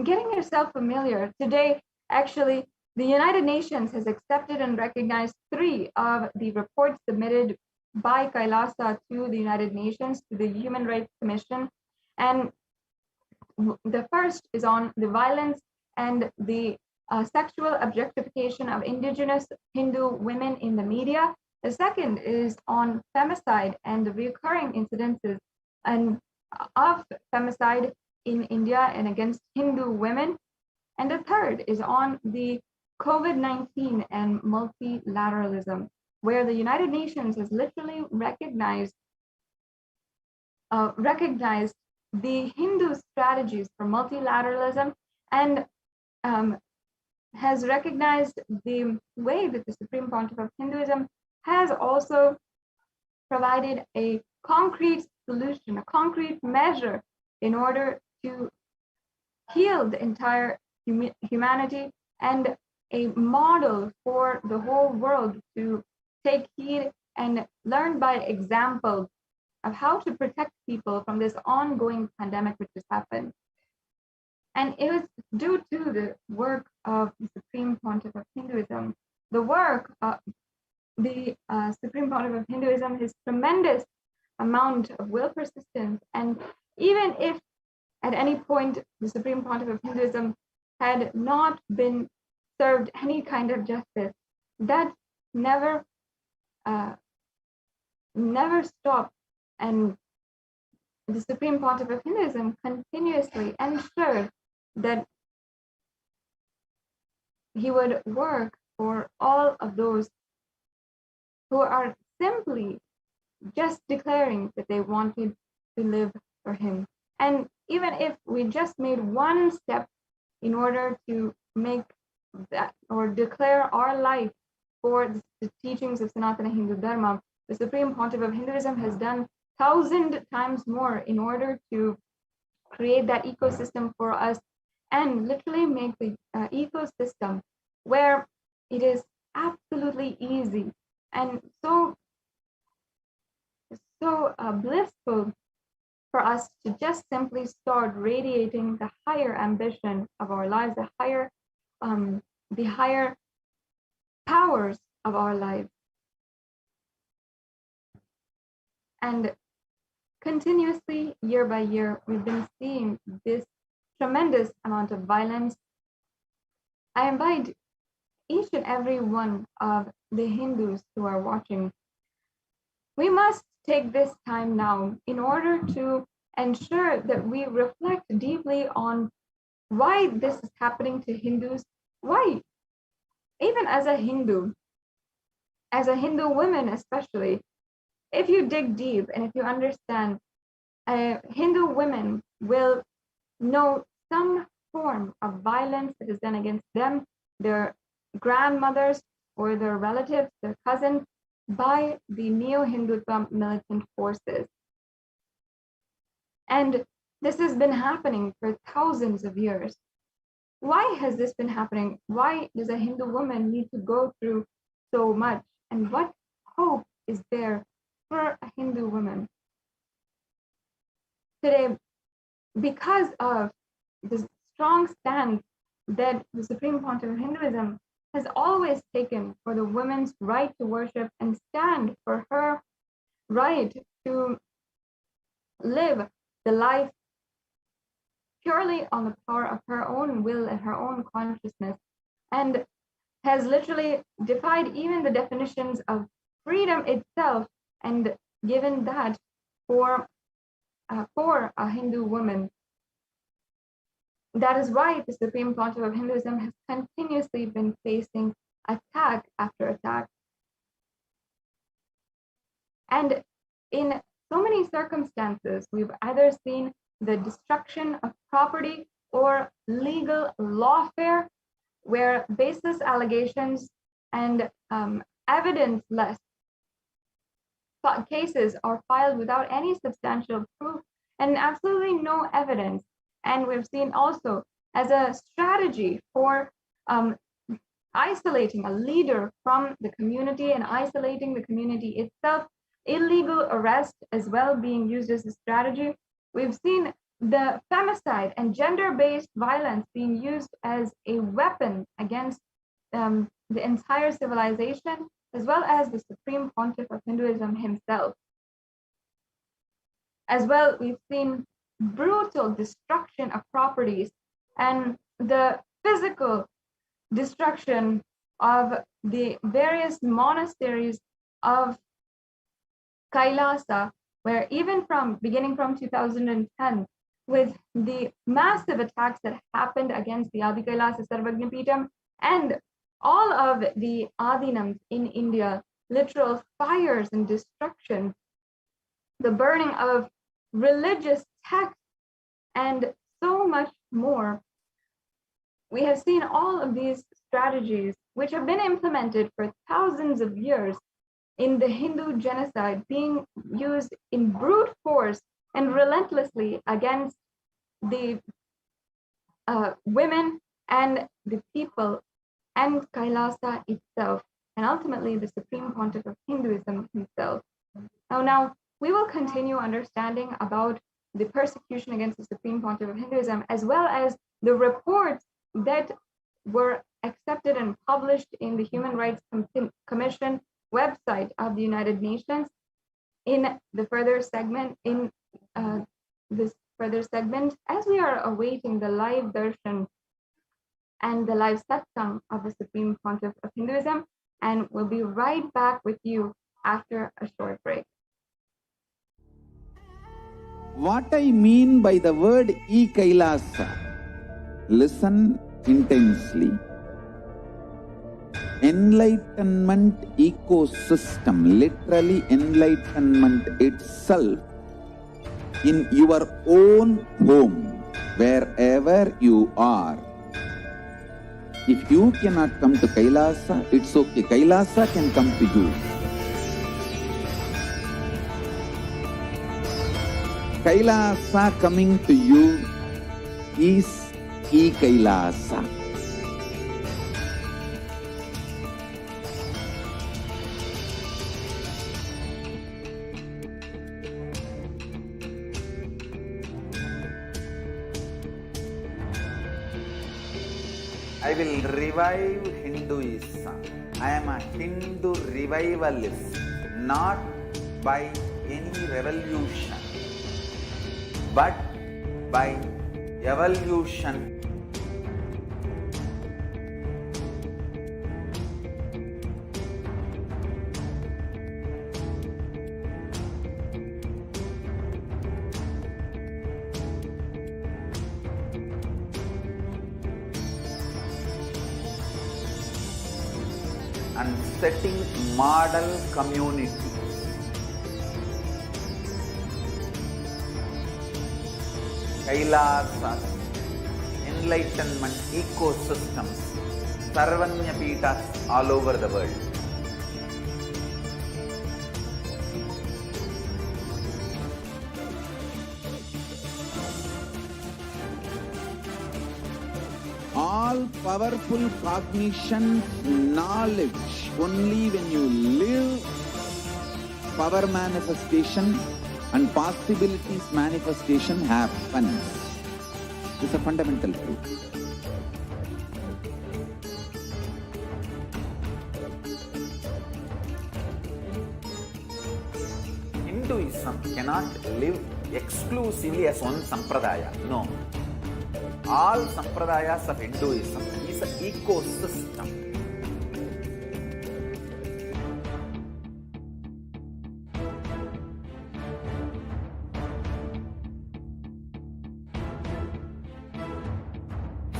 getting yourself familiar. Today, actually, the United Nations has accepted and recognized 3 of the reports submitted by Kailasa to the United Nations, to the Human Rights Commission. And the first is on the violence and the sexual objectification of indigenous Hindu women in the media. The second is on femicide and the recurring incidences of femicide in India and against Hindu women. And the third is on the COVID-19 and multilateralism, where the United Nations has literally recognized the Hindu strategies for multilateralism and has recognized the way that the Supreme Pontiff of Hinduism has also provided a concrete solution, a concrete measure in order to heal the entire humanity and a model for the whole world to take heed and learn by example of how to protect people from this ongoing pandemic which has happened. And it was due to the work of the Supreme Pontiff of Hinduism, the work of the Supreme Pontiff of Hinduism, his tremendous amount of will persistence. And even if at any point the Supreme Pontiff of Hinduism had not been served any kind of justice, that never stopped. And the Supreme Pontiff of Hinduism continuously ensured that he would work for all of those who are simply just declaring that they wanted to live for him. And even if we just made one step in order to make that or declare our life for the teachings of Sanatana Hindu Dharma, the Supreme Pontiff of Hinduism has done 1,000 times more in order to create that ecosystem for us and literally make the ecosystem where it is absolutely easy and so blissful for us to just simply start radiating the higher ambition of our lives, the higher powers of our lives. And continuously, year by year, we've been seeing this tremendous amount of violence. I invite each and every one of the Hindus who are watching, we must take this time now in order to ensure that we reflect deeply on why this is happening to Hindus. Why? Even as a Hindu woman especially, if you dig deep and if you understand, Hindu women will know some form of violence that is done against them, their grandmothers or their relatives, their cousins, by the neo-Hindutva militant forces. And this has been happening for thousands of years. Why has this been happening? Why does a Hindu woman need to go through so much? And what hope is there for a Hindu woman today? Because of the strong stand that the Supreme Pontiff of Hinduism has always taken for the woman's right to worship and stand for her right to live the life purely on the power of her own will and her own consciousness, and has literally defied even the definitions of freedom itself and given that for a Hindu woman. That is why the Supreme Pontiff of Hinduism has continuously been facing attack after attack. And in so many circumstances, we've either seen the destruction of property or legal lawfare, where baseless allegations and evidence-less cases are filed without any substantial proof and absolutely no evidence. And we've seen also, as a strategy for isolating a leader from the community and isolating the community itself, illegal arrest as well being used as a strategy. We've seen the femicide and gender-based violence being used as a weapon against the entire civilization, as well as the Supreme Pontiff of Hinduism himself. As well, we've seen brutal destruction of properties and the physical destruction of the various monasteries of Kailasa, where even beginning from 2010, with the massive attacks that happened against the Adi Kailasa Sarvagnapitam and all of the Adinams in India, literal fires and destruction, the burning of religious texts, and so much more. We have seen all of these strategies, which have been implemented for thousands of years in the Hindu genocide, being used in brute force and relentlessly against the women and the people and Kailasa itself, and ultimately the Supreme Pontiff of Hinduism himself. Now, we will continue understanding about the persecution against the Supreme Pontiff of Hinduism, as well as the reports that were accepted and published in the Human Rights Commission website of the United Nations in the further segment, this further segment, as we are awaiting the live darshan and the live satsang of the Supreme Pontiff of Hinduism, and we'll be right back with you after a short break. What I mean by the word Kailasa, listen intensely. Enlightenment ecosystem, literally enlightenment itself, in your own home, wherever you are. If you cannot come to Kailasa, it's okay. Kailasa can come to you. Kailasa coming to you is Kailasa. I will revive Hinduism. I am a Hindu revivalist, not by any revolution, but by evolution. And setting model community. Kailasa, enlightenment ecosystems, Sarvanya Pitas all over the world. All powerful cognition, knowledge, only when you live, power manifestation and possibilities manifestation happens. It's a fundamental truth. Hinduism cannot live exclusively as one sampradaya. No. All sampradayas of Hinduism is an ecosystem.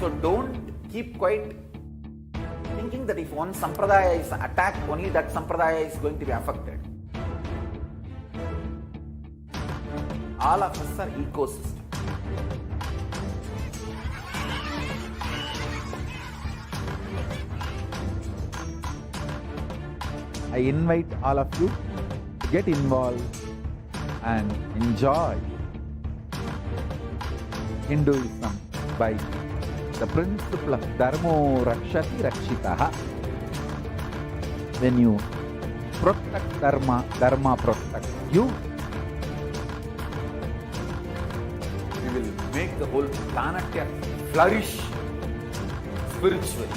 So don't keep quiet thinking that if one sampradaya is attacked, only that sampradaya is going to be affected. All of us are ecosystem. I invite all of you to get involved and enjoy Hinduism by the principle of Dharmo Rakshati Rakshitaha. When you protect Dharma, Dharma protects you. We will make the whole planet flourish spiritually.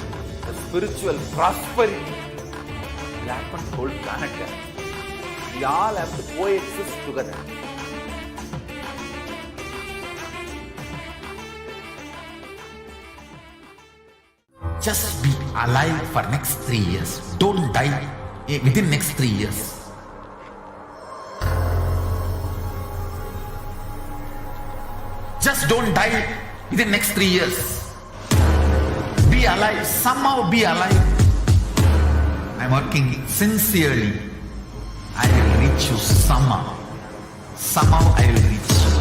The spiritual prosperity will happen to the whole planet. We all have to coexist together. Just be alive for next 3 years. Don't die within next 3 years. Just don't die within next 3 years. Be alive. Somehow be alive. I'm working sincerely. I will reach you somehow. Somehow I will reach you.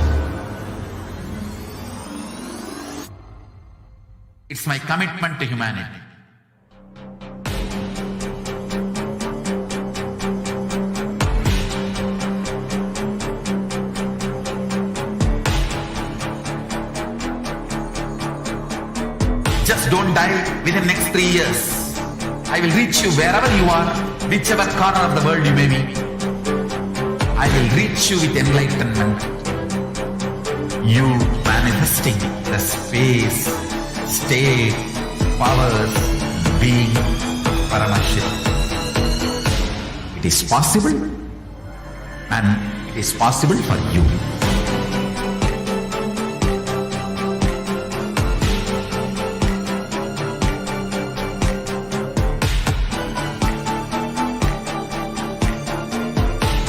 It's my commitment to humanity. Just don't die within next 3 years. I will reach you wherever you are, whichever corner of the world you may be. I will reach you with enlightenment. You manifesting the space, state, powers, being Paramashivoham. It is possible, and it is possible for you.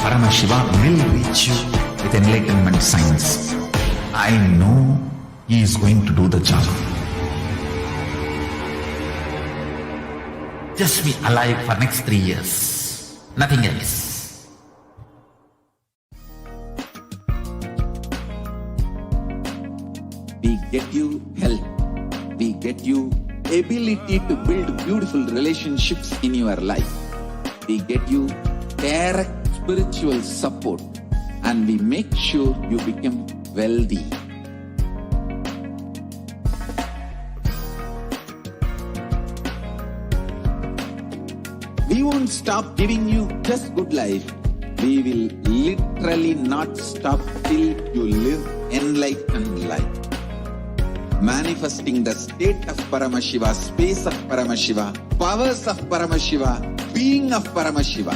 Paramashivoham will reach you with enlightenment science. I know he is going to do the job. Just be alive for next 3 years. Nothing else. We get you health. We get you ability to build beautiful relationships in your life. We get you direct spiritual support, and we make sure you become wealthy. We won't stop giving you just good life. We will literally not stop till you live enlightened life. Manifesting the state of Paramashiva, space of Paramashiva, powers of Paramashiva, being of Paramashiva.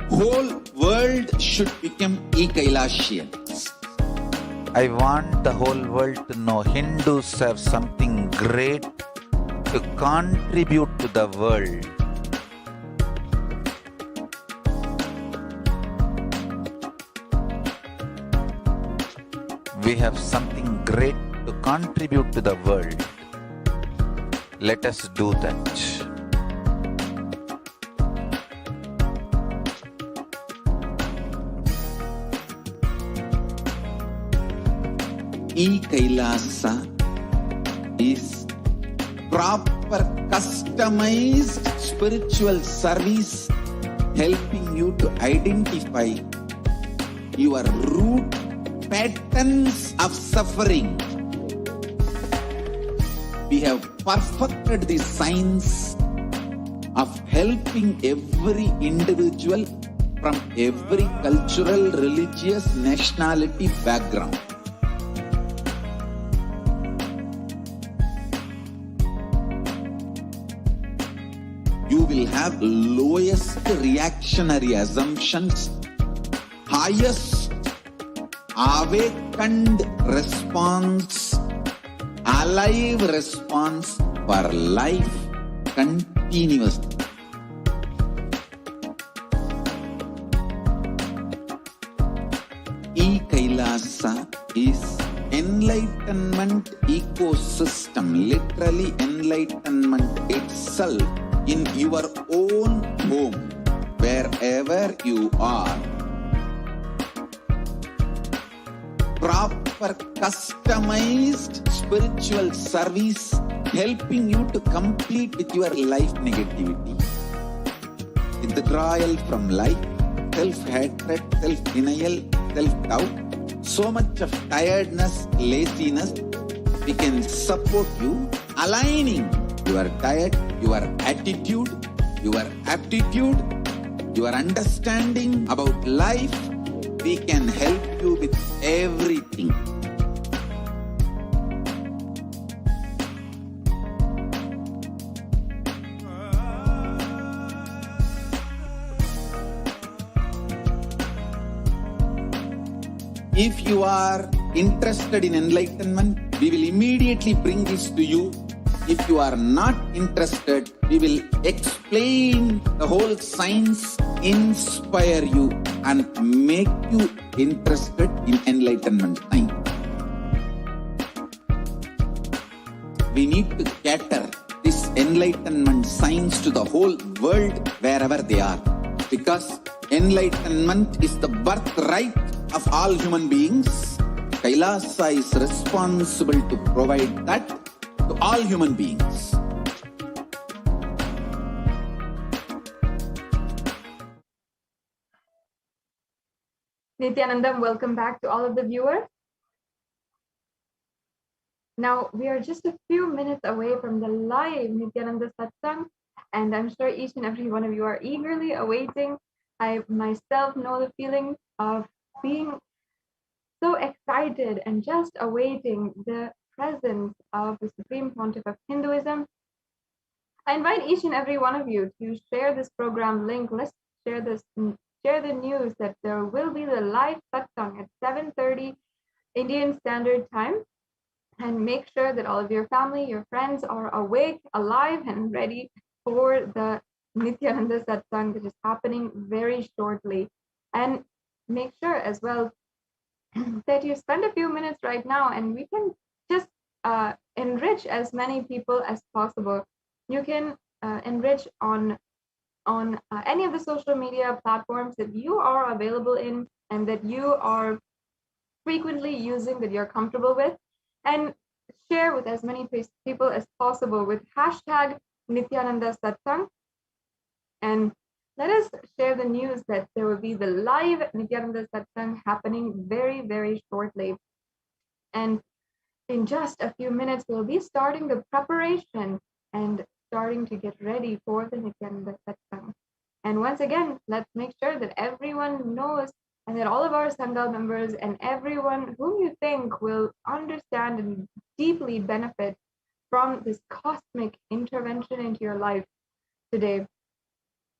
Whole world should become Kailasians. I want the whole world to know Hindus have something great to contribute to the world. We have something great to contribute to the world. Let us do that. Kailasa is proper customized spiritual service helping you to identify your root patterns of suffering. We have perfected the science of helping every individual from every cultural, religious, nationality background. You will have lowest reactionary assumptions, highest awakened response, alive response for life continuously. Kailasa is enlightenment ecosystem, literally enlightenment itself in your own home, wherever you are. Proper customized spiritual service helping you to complete with your life negativity. Withdrawal from life, self-hatred, self-denial, self-doubt, so much of tiredness, laziness. We can support you aligning your diet, your attitude, your aptitude, your understanding about life. We can help you with everything. If you are interested in enlightenment, we will immediately bring this to you. If you are not interested, we will explain the whole science, inspire you and make you interested in enlightenment science. We need to cater this enlightenment science to the whole world wherever they are. Because enlightenment is the birthright of all human beings. Kailasa is responsible to provide that to all human beings. Nithyanandam, welcome back to all of the viewers. Now, we are just a few minutes away from the live Nithyananda Satsang, and I'm sure each and every one of you are eagerly awaiting. I myself know the feeling of being so excited and just awaiting the presence of the Supreme Pontiff of Hinduism. I invite each and every one of you to share this program link. Let's share the news that there will be the live satsang at 7:30 Indian Standard Time, and make sure that all of your family, your friends are awake, alive, and ready for the Nithyananda satsang that is happening very shortly. And make sure as well that you spend a few minutes right now, and we can just enrich as many people as possible. You can enrich on any of the social media platforms that you are available in and that you are frequently using, that you're comfortable with, and share with as many people as possible with hashtag Nithyananda Satsang. And let us share the news that there will be the live Nithyananda Satsang happening very, very shortly. And in just a few minutes, we'll be starting the preparation and starting to get ready for the Nithyananda Satsang. And once again, let's make sure that everyone knows and that all of our Sangha members and everyone whom you think will understand and deeply benefit from this cosmic intervention into your life today.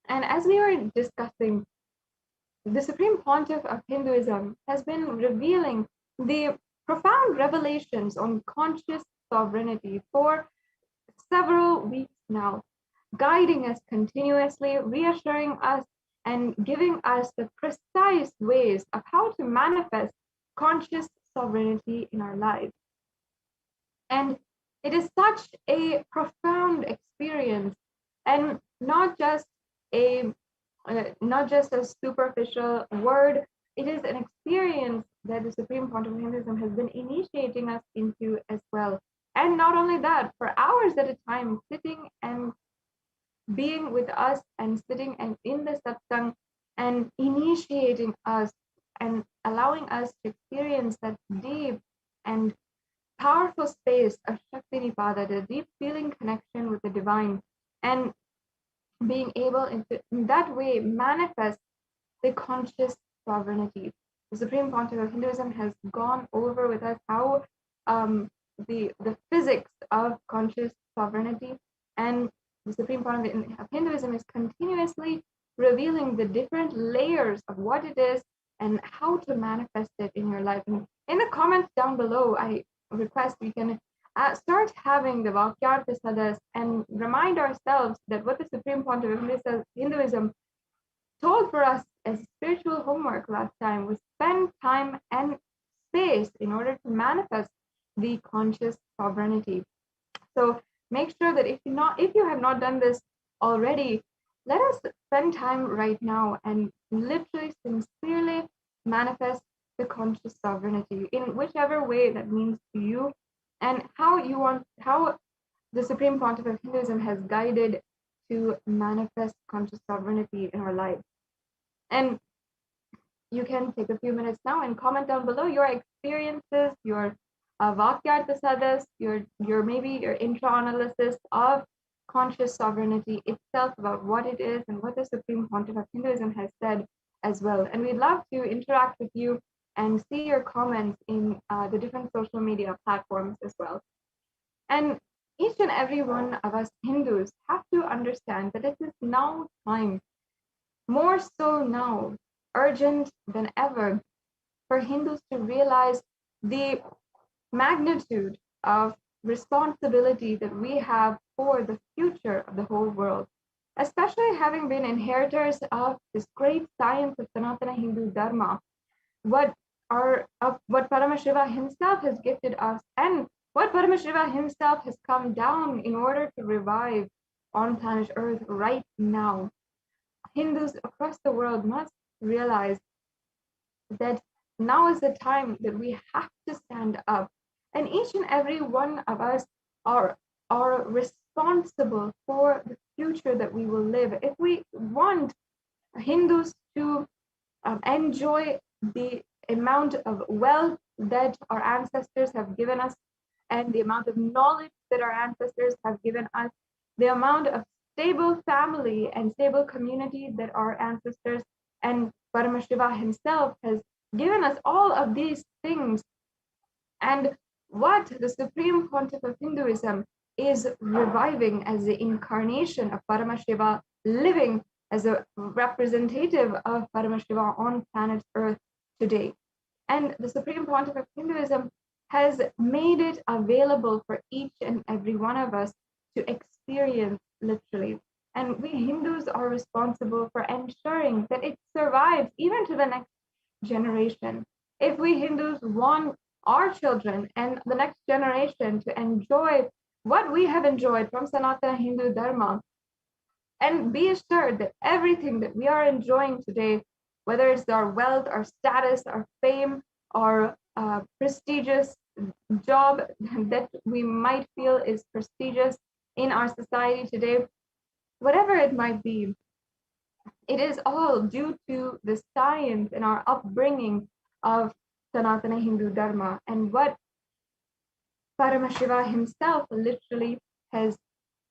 And as we are discussing, the Supreme Pontiff of Hinduism has been revealing the profound revelations on conscious sovereignty for several weeks now, guiding us continuously, reassuring us, and giving us the precise ways of how to manifest conscious sovereignty in our lives. And it is such a profound experience, and not just a superficial word. It is an experience that the Supreme Pontiff of Hinduism has been initiating us into as well. And not only that, for hours at a time, sitting and being with us and sitting and in the satsang and initiating us and allowing us to experience that deep and powerful space of Shakti Nipada, the deep feeling connection with the divine, and being able in that way manifest the conscious sovereignty. The Supreme Pontiff of Hinduism has gone over with us how the physics of conscious sovereignty, and the Supreme Pontiff of Hinduism is continuously revealing the different layers of what it is and how to manifest it in your life. And in the comments down below, I request we can start having the Vakyartha Sadas and remind ourselves that what the Supreme Pontiff of Hinduism told for us as spiritual homework last time was spend time and space in order to manifest the conscious sovereignty. So make sure that if you have not done this already, let us spend time right now and literally sincerely manifest the conscious sovereignty in whichever way that means to you, and how the Supreme Pontiff of Hinduism has guided to manifest conscious sovereignty in our lives. And you can take a few minutes now and comment down below your experiences, your Vakyartha Sadas, your maybe your intra-analysis of conscious sovereignty itself, about what it is and what the Supreme Pontiff of Hinduism has said as well. And we'd love to interact with you and see your comments in the different social media platforms as well. And each and every one of us Hindus have to understand that it is now time, more so now, urgent than ever, for Hindus to realize the magnitude of responsibility that we have for the future of the whole world, especially having been inheritors of this great science of Sanatana Hindu Dharma, what Paramashiva himself has gifted us, and what Paramashiva himself has come down in order to revive on planet Earth right now. Hindus across the world must realize that now is the time that we have to stand up, and each and every one of us are responsible for the future that we will live. If we want Hindus to enjoy the amount of wealth that our ancestors have given us, and the amount of knowledge that our ancestors have given us, the amount of stable family and stable community that our ancestors and Paramashiva himself has given us, all of these things, and what the Supreme Pontiff of Hinduism is reviving as the incarnation of Paramashiva, living as a representative of Paramashiva on planet Earth today. And the Supreme Pontiff of Hinduism has made it available for each and every one of us to experience literally. And we Hindus are responsible for ensuring that it survives even to the next generation. If we Hindus want our children and the next generation to enjoy what we have enjoyed from Sanatana Hindu Dharma, and be assured that everything that we are enjoying today, whether it's our wealth, our status, our fame, our prestigious job that we might feel is prestigious in our society today, whatever it might be, it is all due to the science and our upbringing of Sanatana Hindu Dharma, and what Paramashiva himself literally has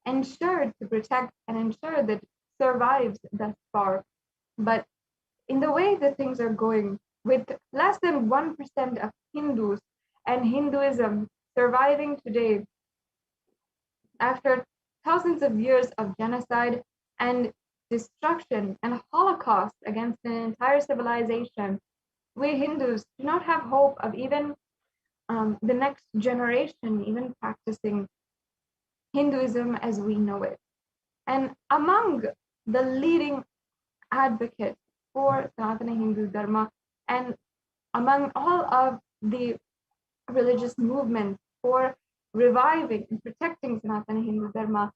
ensured to protect and ensure that survives thus far. But in the way that things are going, with less than 1% of Hindus and Hinduism surviving today after thousands of years of genocide and destruction and Holocaust against an entire civilization, we Hindus do not have hope of even the next generation even practicing Hinduism as we know it. And among the leading advocates for Sanatana Hindu Dharma, and among all of the religious movements for reviving and protecting Sanatana Hindu Dharma,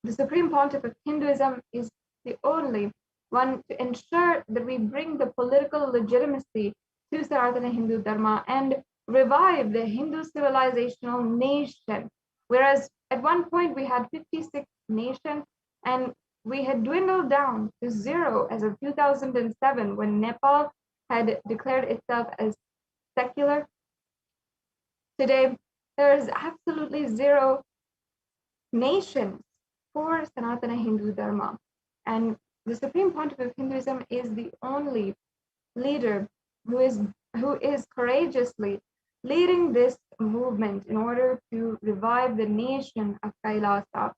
the Supreme Pontiff of Hinduism is the only one to ensure that we bring the political legitimacy to Sanatana Hindu Dharma and revive the Hindu civilizational nation. Whereas at one point we had 56 nations, and we had dwindled down to 0 as of 2007 when Nepal had declared itself as secular. Today, there is absolutely 0 nations for Sanatana Hindu Dharma. And the Supreme Pontiff of Hinduism is the only leader who is courageously leading this movement in order to revive the nation of Kailasa.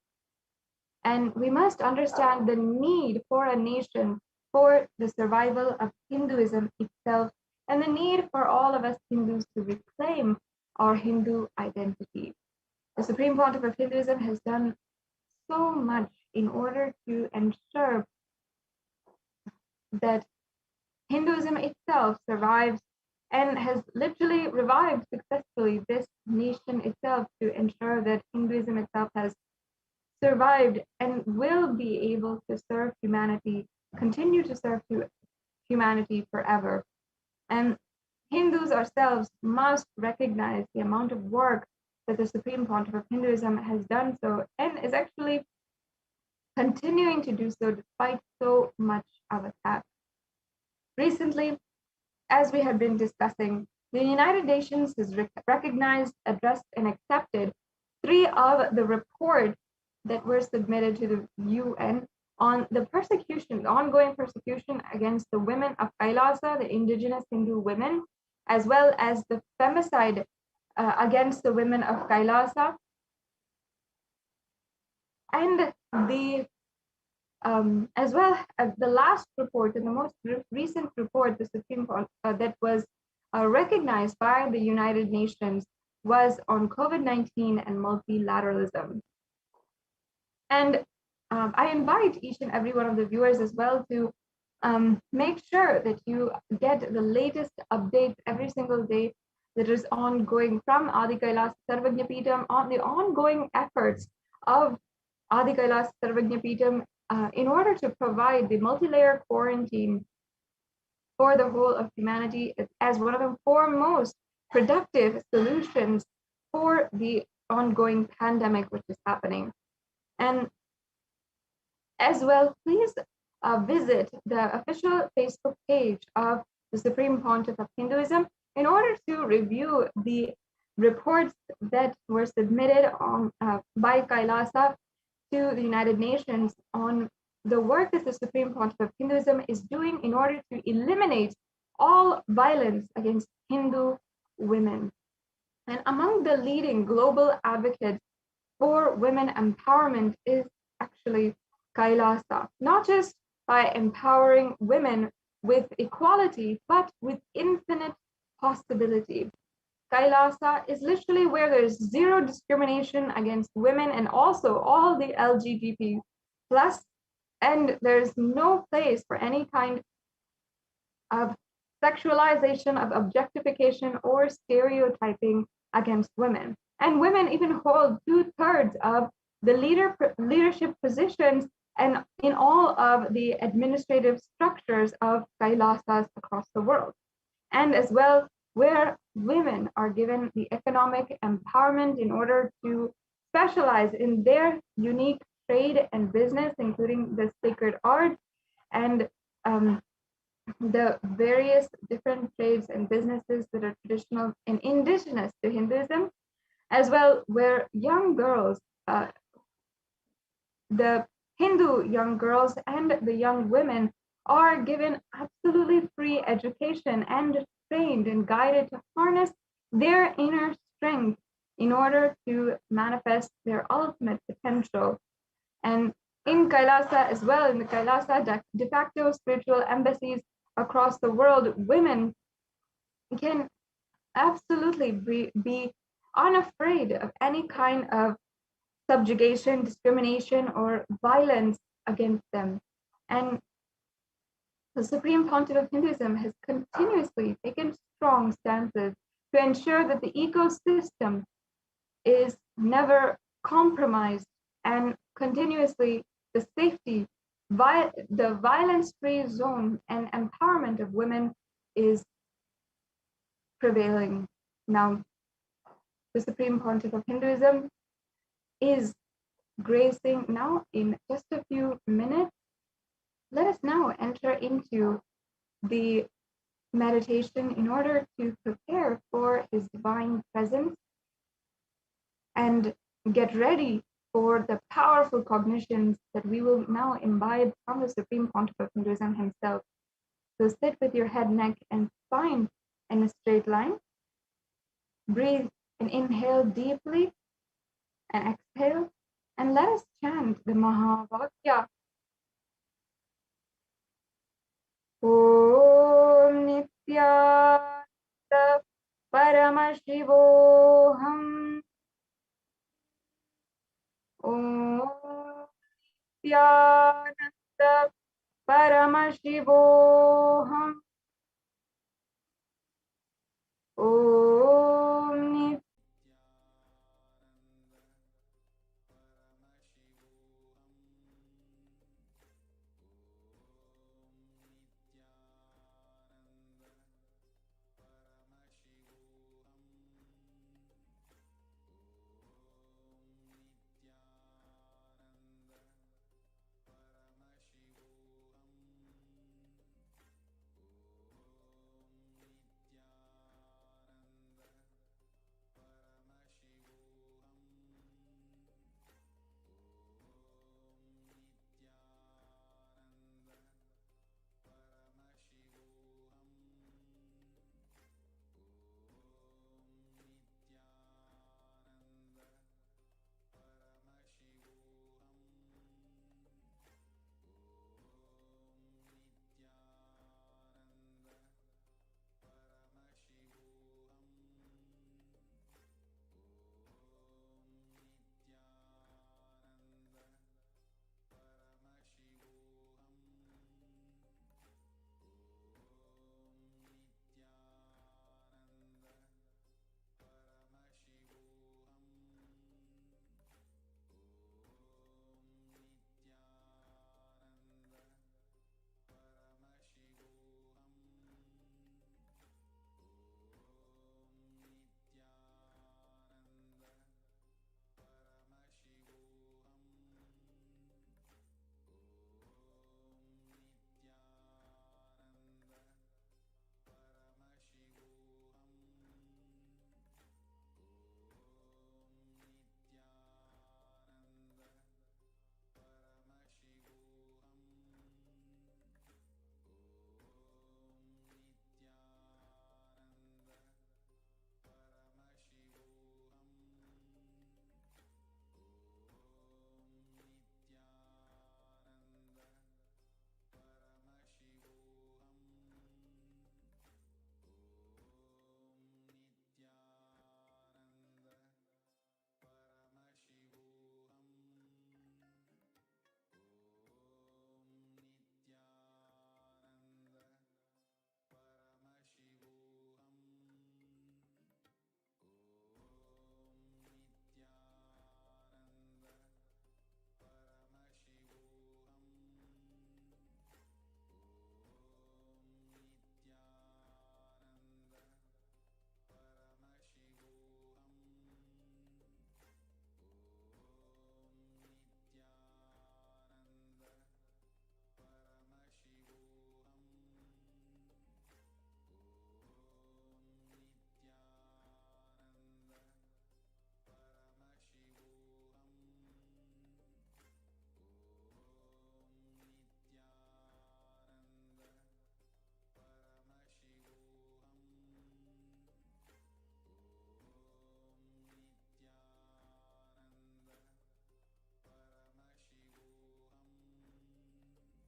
And we must understand the need for a nation for the survival of Hinduism itself, and the need for all of us Hindus to reclaim our Hindu identity. The Supreme Pontiff of Hinduism has done so much in order to ensure that Hinduism itself survives, and has literally revived successfully this nation itself, to ensure that Hinduism itself has survived and will be able to serve humanity, continue to serve humanity forever. And Hindus ourselves must recognize the amount of work that the Supreme Pontiff of Hinduism has done so, and is actually continuing to do so despite so much of attack. Recently, as we have been discussing, the United Nations has recognized, addressed, and accepted 3 of the reports that were submitted to the UN on the persecution, the ongoing persecution against the women of Kailasa, the indigenous Hindu women, as well as the femicide against the women of Kailasa. And the as well as the last report, and the most recent report, the Supreme Court that was recognized by the United Nations was on COVID-19 and multilateralism. And I invite each and every one of the viewers as well to make sure that you get the latest updates every single day that is ongoing from Adi Kailasa Sarvajnapeetham on the ongoing efforts of Adi Kailasa Sarvajnapeetham in order to provide the multi-layer quarantine for the whole of humanity as one of the foremost productive solutions for the ongoing pandemic which is happening. And as well, please visit the official Facebook page of the Supreme Pontiff of Hinduism in order to review the reports that were submitted by Kailasa to the United Nations on the work that the Supreme Pontiff of Hinduism is doing in order to eliminate all violence against Hindu women. And among the leading global advocates for women empowerment is actually Kailasa, not just by empowering women with equality, but with infinite possibility. Kailasa is literally where there's zero discrimination against women and also all the LGBT plus, and there's no place for any kind of sexualization, of objectification, or stereotyping against women. And women even hold 2/3 of the leadership positions and in all of the administrative structures of Kailasas across the world. And as well, where women are given the economic empowerment in order to specialize in their unique trade and business, including the sacred arts and the various different trades and businesses that are traditional and indigenous to Hinduism, as well, where young girls, the Hindu young girls and the young women are given absolutely free education and trained and guided to harness their inner strength in order to manifest their ultimate potential. And in Kailasa as well, in the Kailasa de facto spiritual embassies across the world, women can absolutely be unafraid of any kind of subjugation, discrimination, or violence against them. And the Supreme Pontiff of Hinduism has continuously taken strong stances to ensure that the ecosystem is never compromised and continuously the safety, the violence-free zone and empowerment of women is prevailing. Now, the Supreme Pontiff of Hinduism is gracing now in just a few minutes. Let us now enter into the meditation in order to prepare for his divine presence and get ready for the powerful cognitions that we will now imbibe from the Supreme Pontiff of Hinduism himself. So sit with your head, neck, and spine in a straight line. Breathe and inhale deeply and exhale. And let us chant the Mahavakya. Om Nithyananda Paramashivoham. Om Nithyananda Paramashivoham.